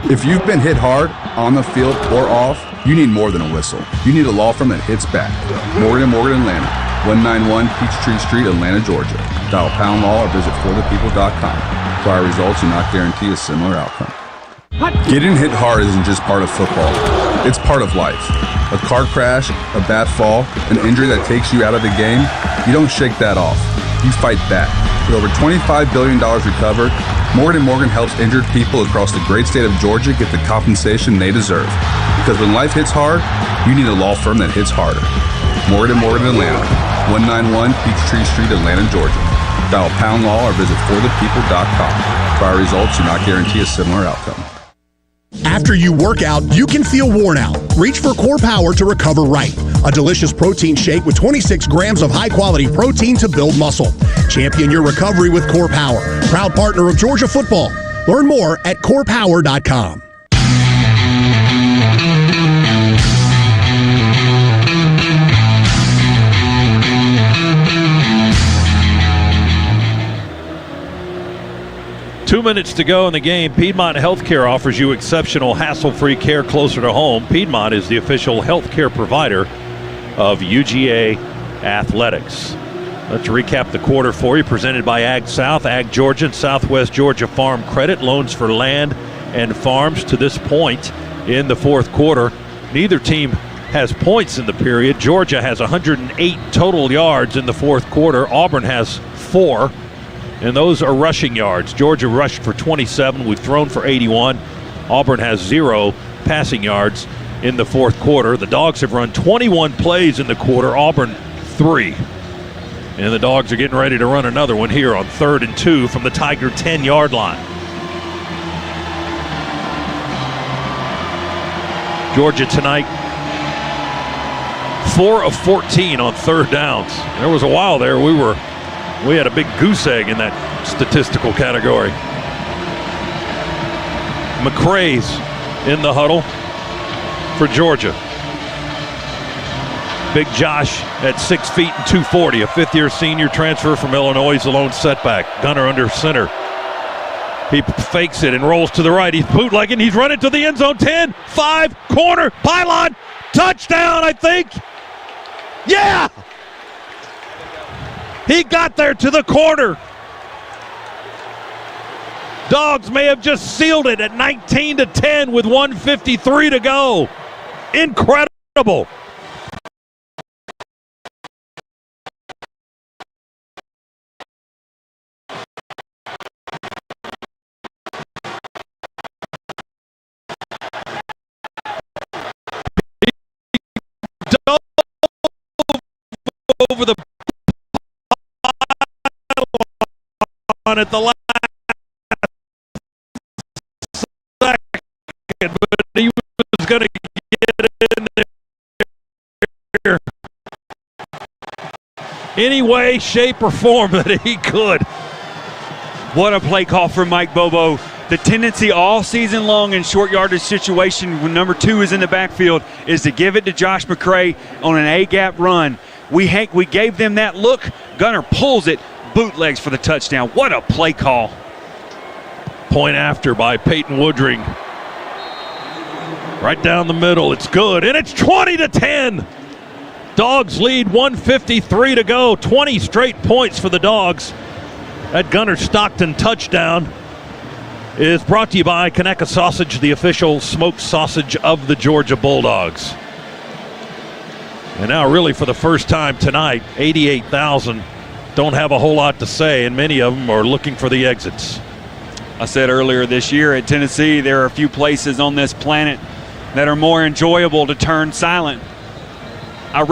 If you've been hit hard, on the field or off, you need more than a whistle. You need a law firm that hits back. Morgan & Morgan Atlanta, 191 Peachtree Street, Atlanta, Georgia. Dial pound law or visit forthepeople.com. Prior results do not guarantee a similar outcome. Getting hit hard isn't just part of football. It's part of life. A car crash, a bad fall, an injury that takes you out of the game, you don't shake that off. You fight back. With over $25 billion recovered, Morgan & Morgan helps injured people across the great state of Georgia get the compensation they deserve. Because when life hits hard, you need a law firm that hits harder. Morgan & Morgan Atlanta, 191 Peachtree Street, Atlanta, Georgia. Dial pound law or visit forthepeople.com. Prior results do not guarantee a similar outcome. After you work out, you can feel worn out. Reach for Core Power to recover right. a delicious protein shake with 26 grams of high-quality protein to build muscle. Champion your recovery with Core Power, proud partner of Georgia football. Learn more at corepower.com. Two minutes to go in the game. Piedmont Healthcare offers you exceptional, hassle-free care closer to home. Piedmont is the official healthcare provider of UGA Athletics. Let's recap the quarter for you. Presented by Ag South, Ag Georgia, and Southwest Georgia Farm Credit. Loans for land and farms to this point in the fourth quarter. Neither team has points in the period. Georgia has 108 total yards in the fourth quarter. Auburn has 4. And those are rushing yards. Georgia rushed for 27. We've thrown for 81. Auburn has 0 passing yards in the fourth quarter. The Dogs have run 21 plays in the quarter. Auburn 3. And the Dogs are getting ready to run another one here on 3rd and 2 from the Tiger 10-yard line. Georgia tonight, 4 of 14 on third downs. There was a while there we had a big goose egg in that statistical category. McCrae's in the huddle for Georgia. Big Josh at 6 feet and 240, a fifth-year senior transfer from Illinois. He's a lone setback. Gunner under center. He fakes it and rolls to the right. He's bootlegging. He's running to the end zone. 10, 5, corner, pylon, touchdown, I think. Yeah! He got there to the corner. Dogs may have just sealed it at 19-10 with 1:53 to go. Incredible. He dove over the at the last second, but he was going to get in there any way, shape, or form that he could. What a play call from Mike Bobo. The tendency all season long in short yardage situation when number 2 is in the backfield is to give it to Josh McCrae on an A-gap run. We gave them that look. Gunner pulls it, bootlegs for the touchdown. What a play call. Point after by Peyton Woodring. Right down the middle. It's good, and it's 20-10. Dogs lead, 1:53 to go. 20 straight points for the Dogs. That Gunner Stockton touchdown is brought to you by Conecuh Sausage, the official smoked sausage of the Georgia Bulldogs. And now really for the first time tonight, 88,000 don't have a whole lot to say, and many of them are looking for the exits. I said earlier this year at Tennessee, there are a few places on this planet that are more enjoyable to turn silent. I was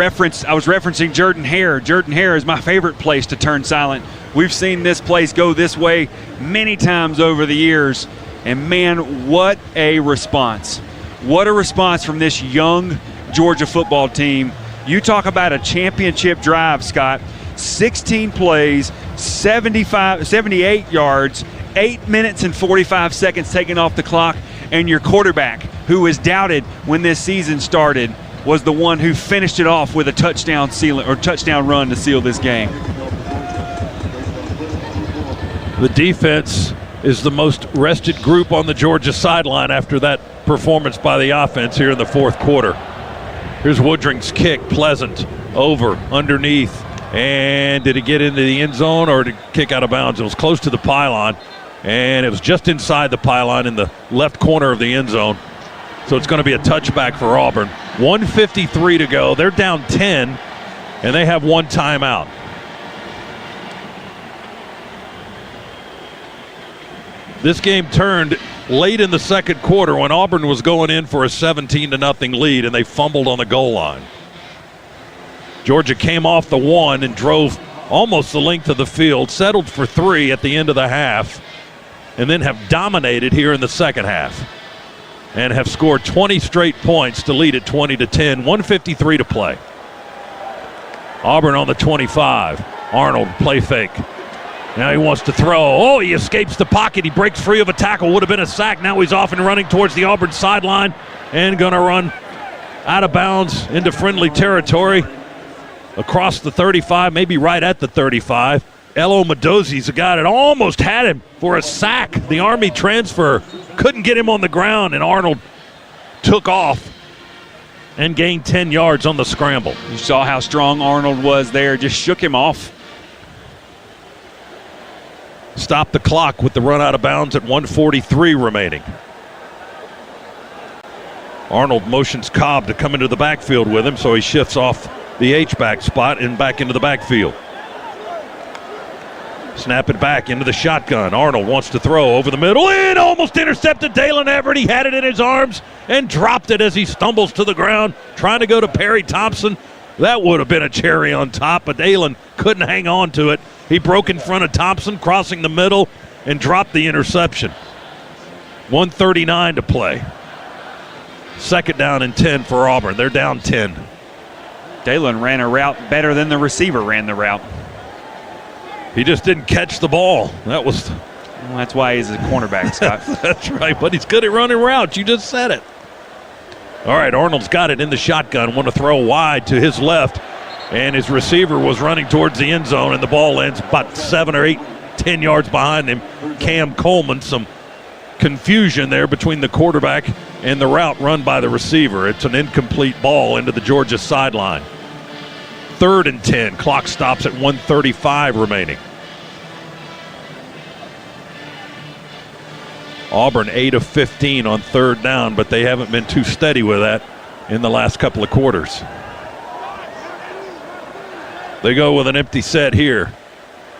referencing Jordan Hare. Jordan Hare is my favorite place to turn silent. We've seen this place go this way many times over the years, and man, what a response. What a response from this young Georgia football team. You talk about a championship drive, Scott. 16 plays, 78 yards, 8 minutes and 45 seconds taken off the clock, and your quarterback, who was doubted when this season started, was the one who finished it off with a touchdown run to seal this game. The defense is the most rested group on the Georgia sideline after that performance by the offense here in the fourth quarter. Here's Woodring's kick, pleasant, over, underneath, and did it get into the end zone or did it kick out of bounds? It was close to the pylon, and it was just inside the pylon in the left corner of the end zone. So it's going to be a touchback for Auburn. 1:53 to go. They're down 10, and they have one timeout. This game turned late in the second quarter when Auburn was going in for a 17-0 lead, and they fumbled on the goal line. Georgia came off the one and drove almost the length of the field, settled for 3 at the end of the half, and then have dominated here in the second half and have scored 20 straight points to lead at 20-10, 1:53 to play. Auburn on the 25. Arnold, play fake. Now he wants to throw. Oh, he escapes the pocket. He breaks free of a tackle. Would have been a sack. Now he's off and running towards the Auburn sideline and going to run out of bounds into friendly territory across the 35, maybe right at the 35. Elo Medozi's a guy that almost had him for a sack. The Army transfer couldn't get him on the ground, and Arnold took off and gained 10 yards on the scramble. You saw how strong Arnold was there. Just shook him off. Stop the clock with the run out of bounds at 1:43 remaining. Arnold motions Cobb to come into the backfield with him, so he shifts off the H-back spot and back into the backfield. Snap it back into the shotgun. Arnold wants to throw over the middle and almost intercepted Dalen Everett. He had it in his arms and dropped it as he stumbles to the ground, trying to go to Perry Thompson. That would have been a cherry on top, but Dalen couldn't hang on to it. He broke in front of Thompson, crossing the middle, and dropped the interception. 1:39 to play. Second down and 10 for Auburn. They're down 10. Dalen ran a route better than the receiver ran the route. He just didn't catch the ball. Well, that's why he's a cornerback, Scott. That's right, but he's good at running routes. You just said it. All right, Arnold's got it in the shotgun. Want to throw wide to his left, and his receiver was running towards the end zone, and the ball lands about 7 or 8, 10 yards behind him. Cam Coleman, some confusion there between the quarterback and the route run by the receiver. It's an incomplete ball into the Georgia sideline. 3rd and 10. Clock stops at 1:35 remaining. Auburn 8 of 15 on 3rd down, but they haven't been too steady with that in the last couple of quarters. They go with an empty set here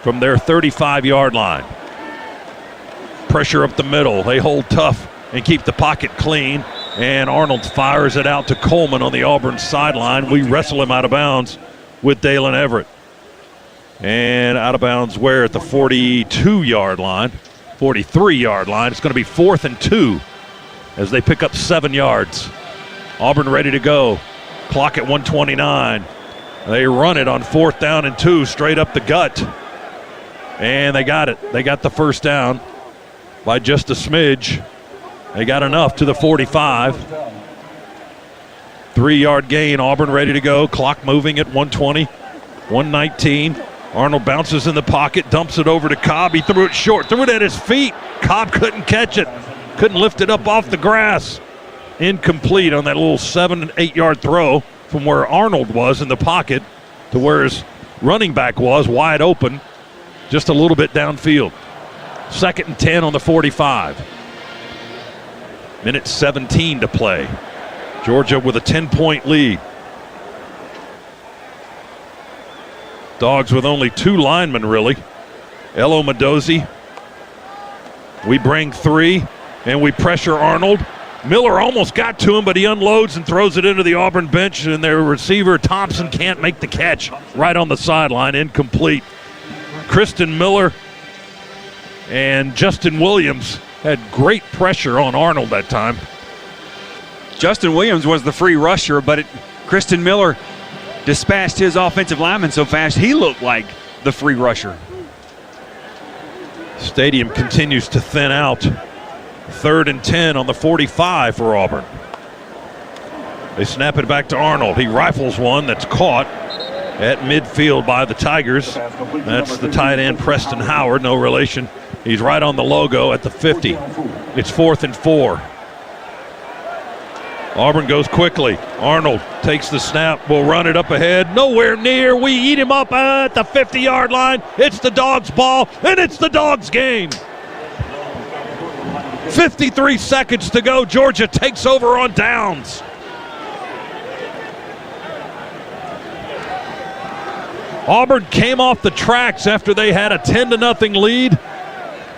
from their 35-yard line. Pressure up the middle. They hold tough and keep the pocket clean, and Arnold fires it out to Coleman on the Auburn sideline. We wrestle him out of bounds with Dalen Everett. And out of bounds where? At the 42-yard line. 43-yard line. It's going to be 4th and 2 as they pick up 7 yards. Auburn ready to go. Clock at 1:29. They run it on 4th down and 2 straight up the gut. And they got it. They got the first down by just a smidge. They got enough to the 45. 3-yard gain. Auburn ready to go. Clock moving at 1:20. 1:19. Arnold bounces in the pocket, dumps it over to Cobb. He threw it short, threw it at his feet. Cobb couldn't catch it, couldn't lift it up off the grass. Incomplete on that little 7 and 8 yard throw from where Arnold was in the pocket to where his running back was, wide open, just a little bit downfield. 2nd and 10 on the 45. Minute 17 to play. Georgia with a 10-point lead. Dogs with only 2 linemen, really. Elo Medozi. We bring 3, and we pressure Arnold. Miller almost got to him, but he unloads and throws it into the Auburn bench, and their receiver, Thompson, can't make the catch right on the sideline. Incomplete. Kristen Miller and Justin Williams had great pressure on Arnold that time. Justin Williams was the free rusher, but Kristen Miller dispatched his offensive lineman so fast he looked like the free rusher. Stadium continues to thin out. 3rd and 10 on the 45 for Auburn. They snap it back to Arnold. He rifles one that's caught at midfield by the Tigers. That's the tight end Preston Howard, no relation. He's right on the logo at the 50. It's 4th and 4. Auburn goes quickly. Arnold takes the snap, will run it up ahead. Nowhere near. We eat him up at the 50-yard line. It's the Dogs' ball, and it's the Dogs' game. 53 seconds to go. Georgia takes over on downs. Auburn came off the tracks after they had a 10-0 lead.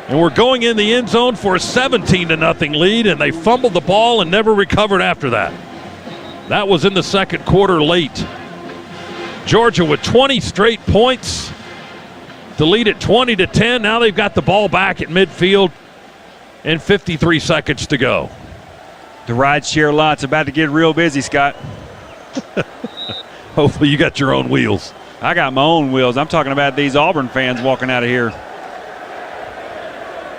And we're going in the end zone for a 17-0 lead, and they fumbled the ball and never recovered after that. That was in the second quarter late. Georgia with 20 straight points to lead at 20-10. Now they've got the ball back at midfield and 53 seconds to go. The rideshare lot's about to get real busy, Scott. Hopefully you got your own wheels. I got my own wheels. I'm talking about these Auburn fans walking out of here.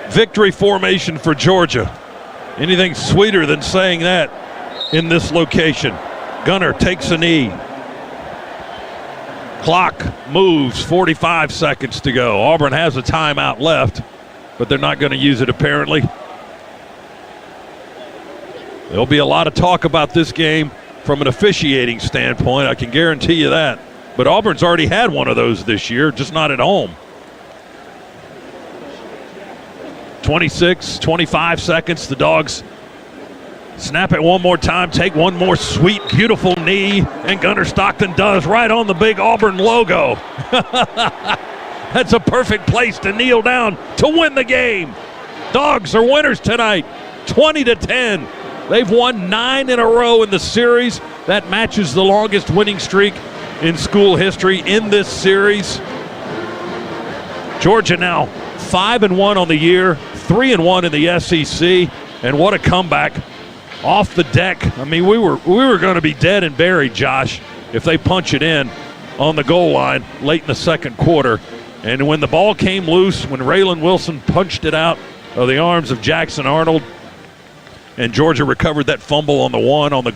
Victory formation for Georgia. Anything sweeter than saying that in this location. Gunner takes a knee. Clock moves, 45 seconds to go. Auburn has a timeout left, but they're not going to use it apparently. There'll be a lot of talk about this game from an officiating standpoint, I can guarantee you that. But Auburn's already had one of those this year, just not at home. 26, 25 seconds. The Dogs snap it one more time, take one more sweet, beautiful knee, and Gunner Stockton does right on the big Auburn logo. That's a perfect place to kneel down to win the game. Dogs are winners tonight, 20-10. They've won 9 in a row in the series. That matches the longest winning streak in school history in this series. Georgia now 5-1 on the year, 3-1 in the SEC, and what a comeback off the deck. I mean, we were going to be dead and buried, Josh, if they punch it in on the goal line late in the second quarter. And when the ball came loose, when Raylan Wilson punched it out of the arms of Jackson Arnold, and Georgia recovered that fumble on the one on the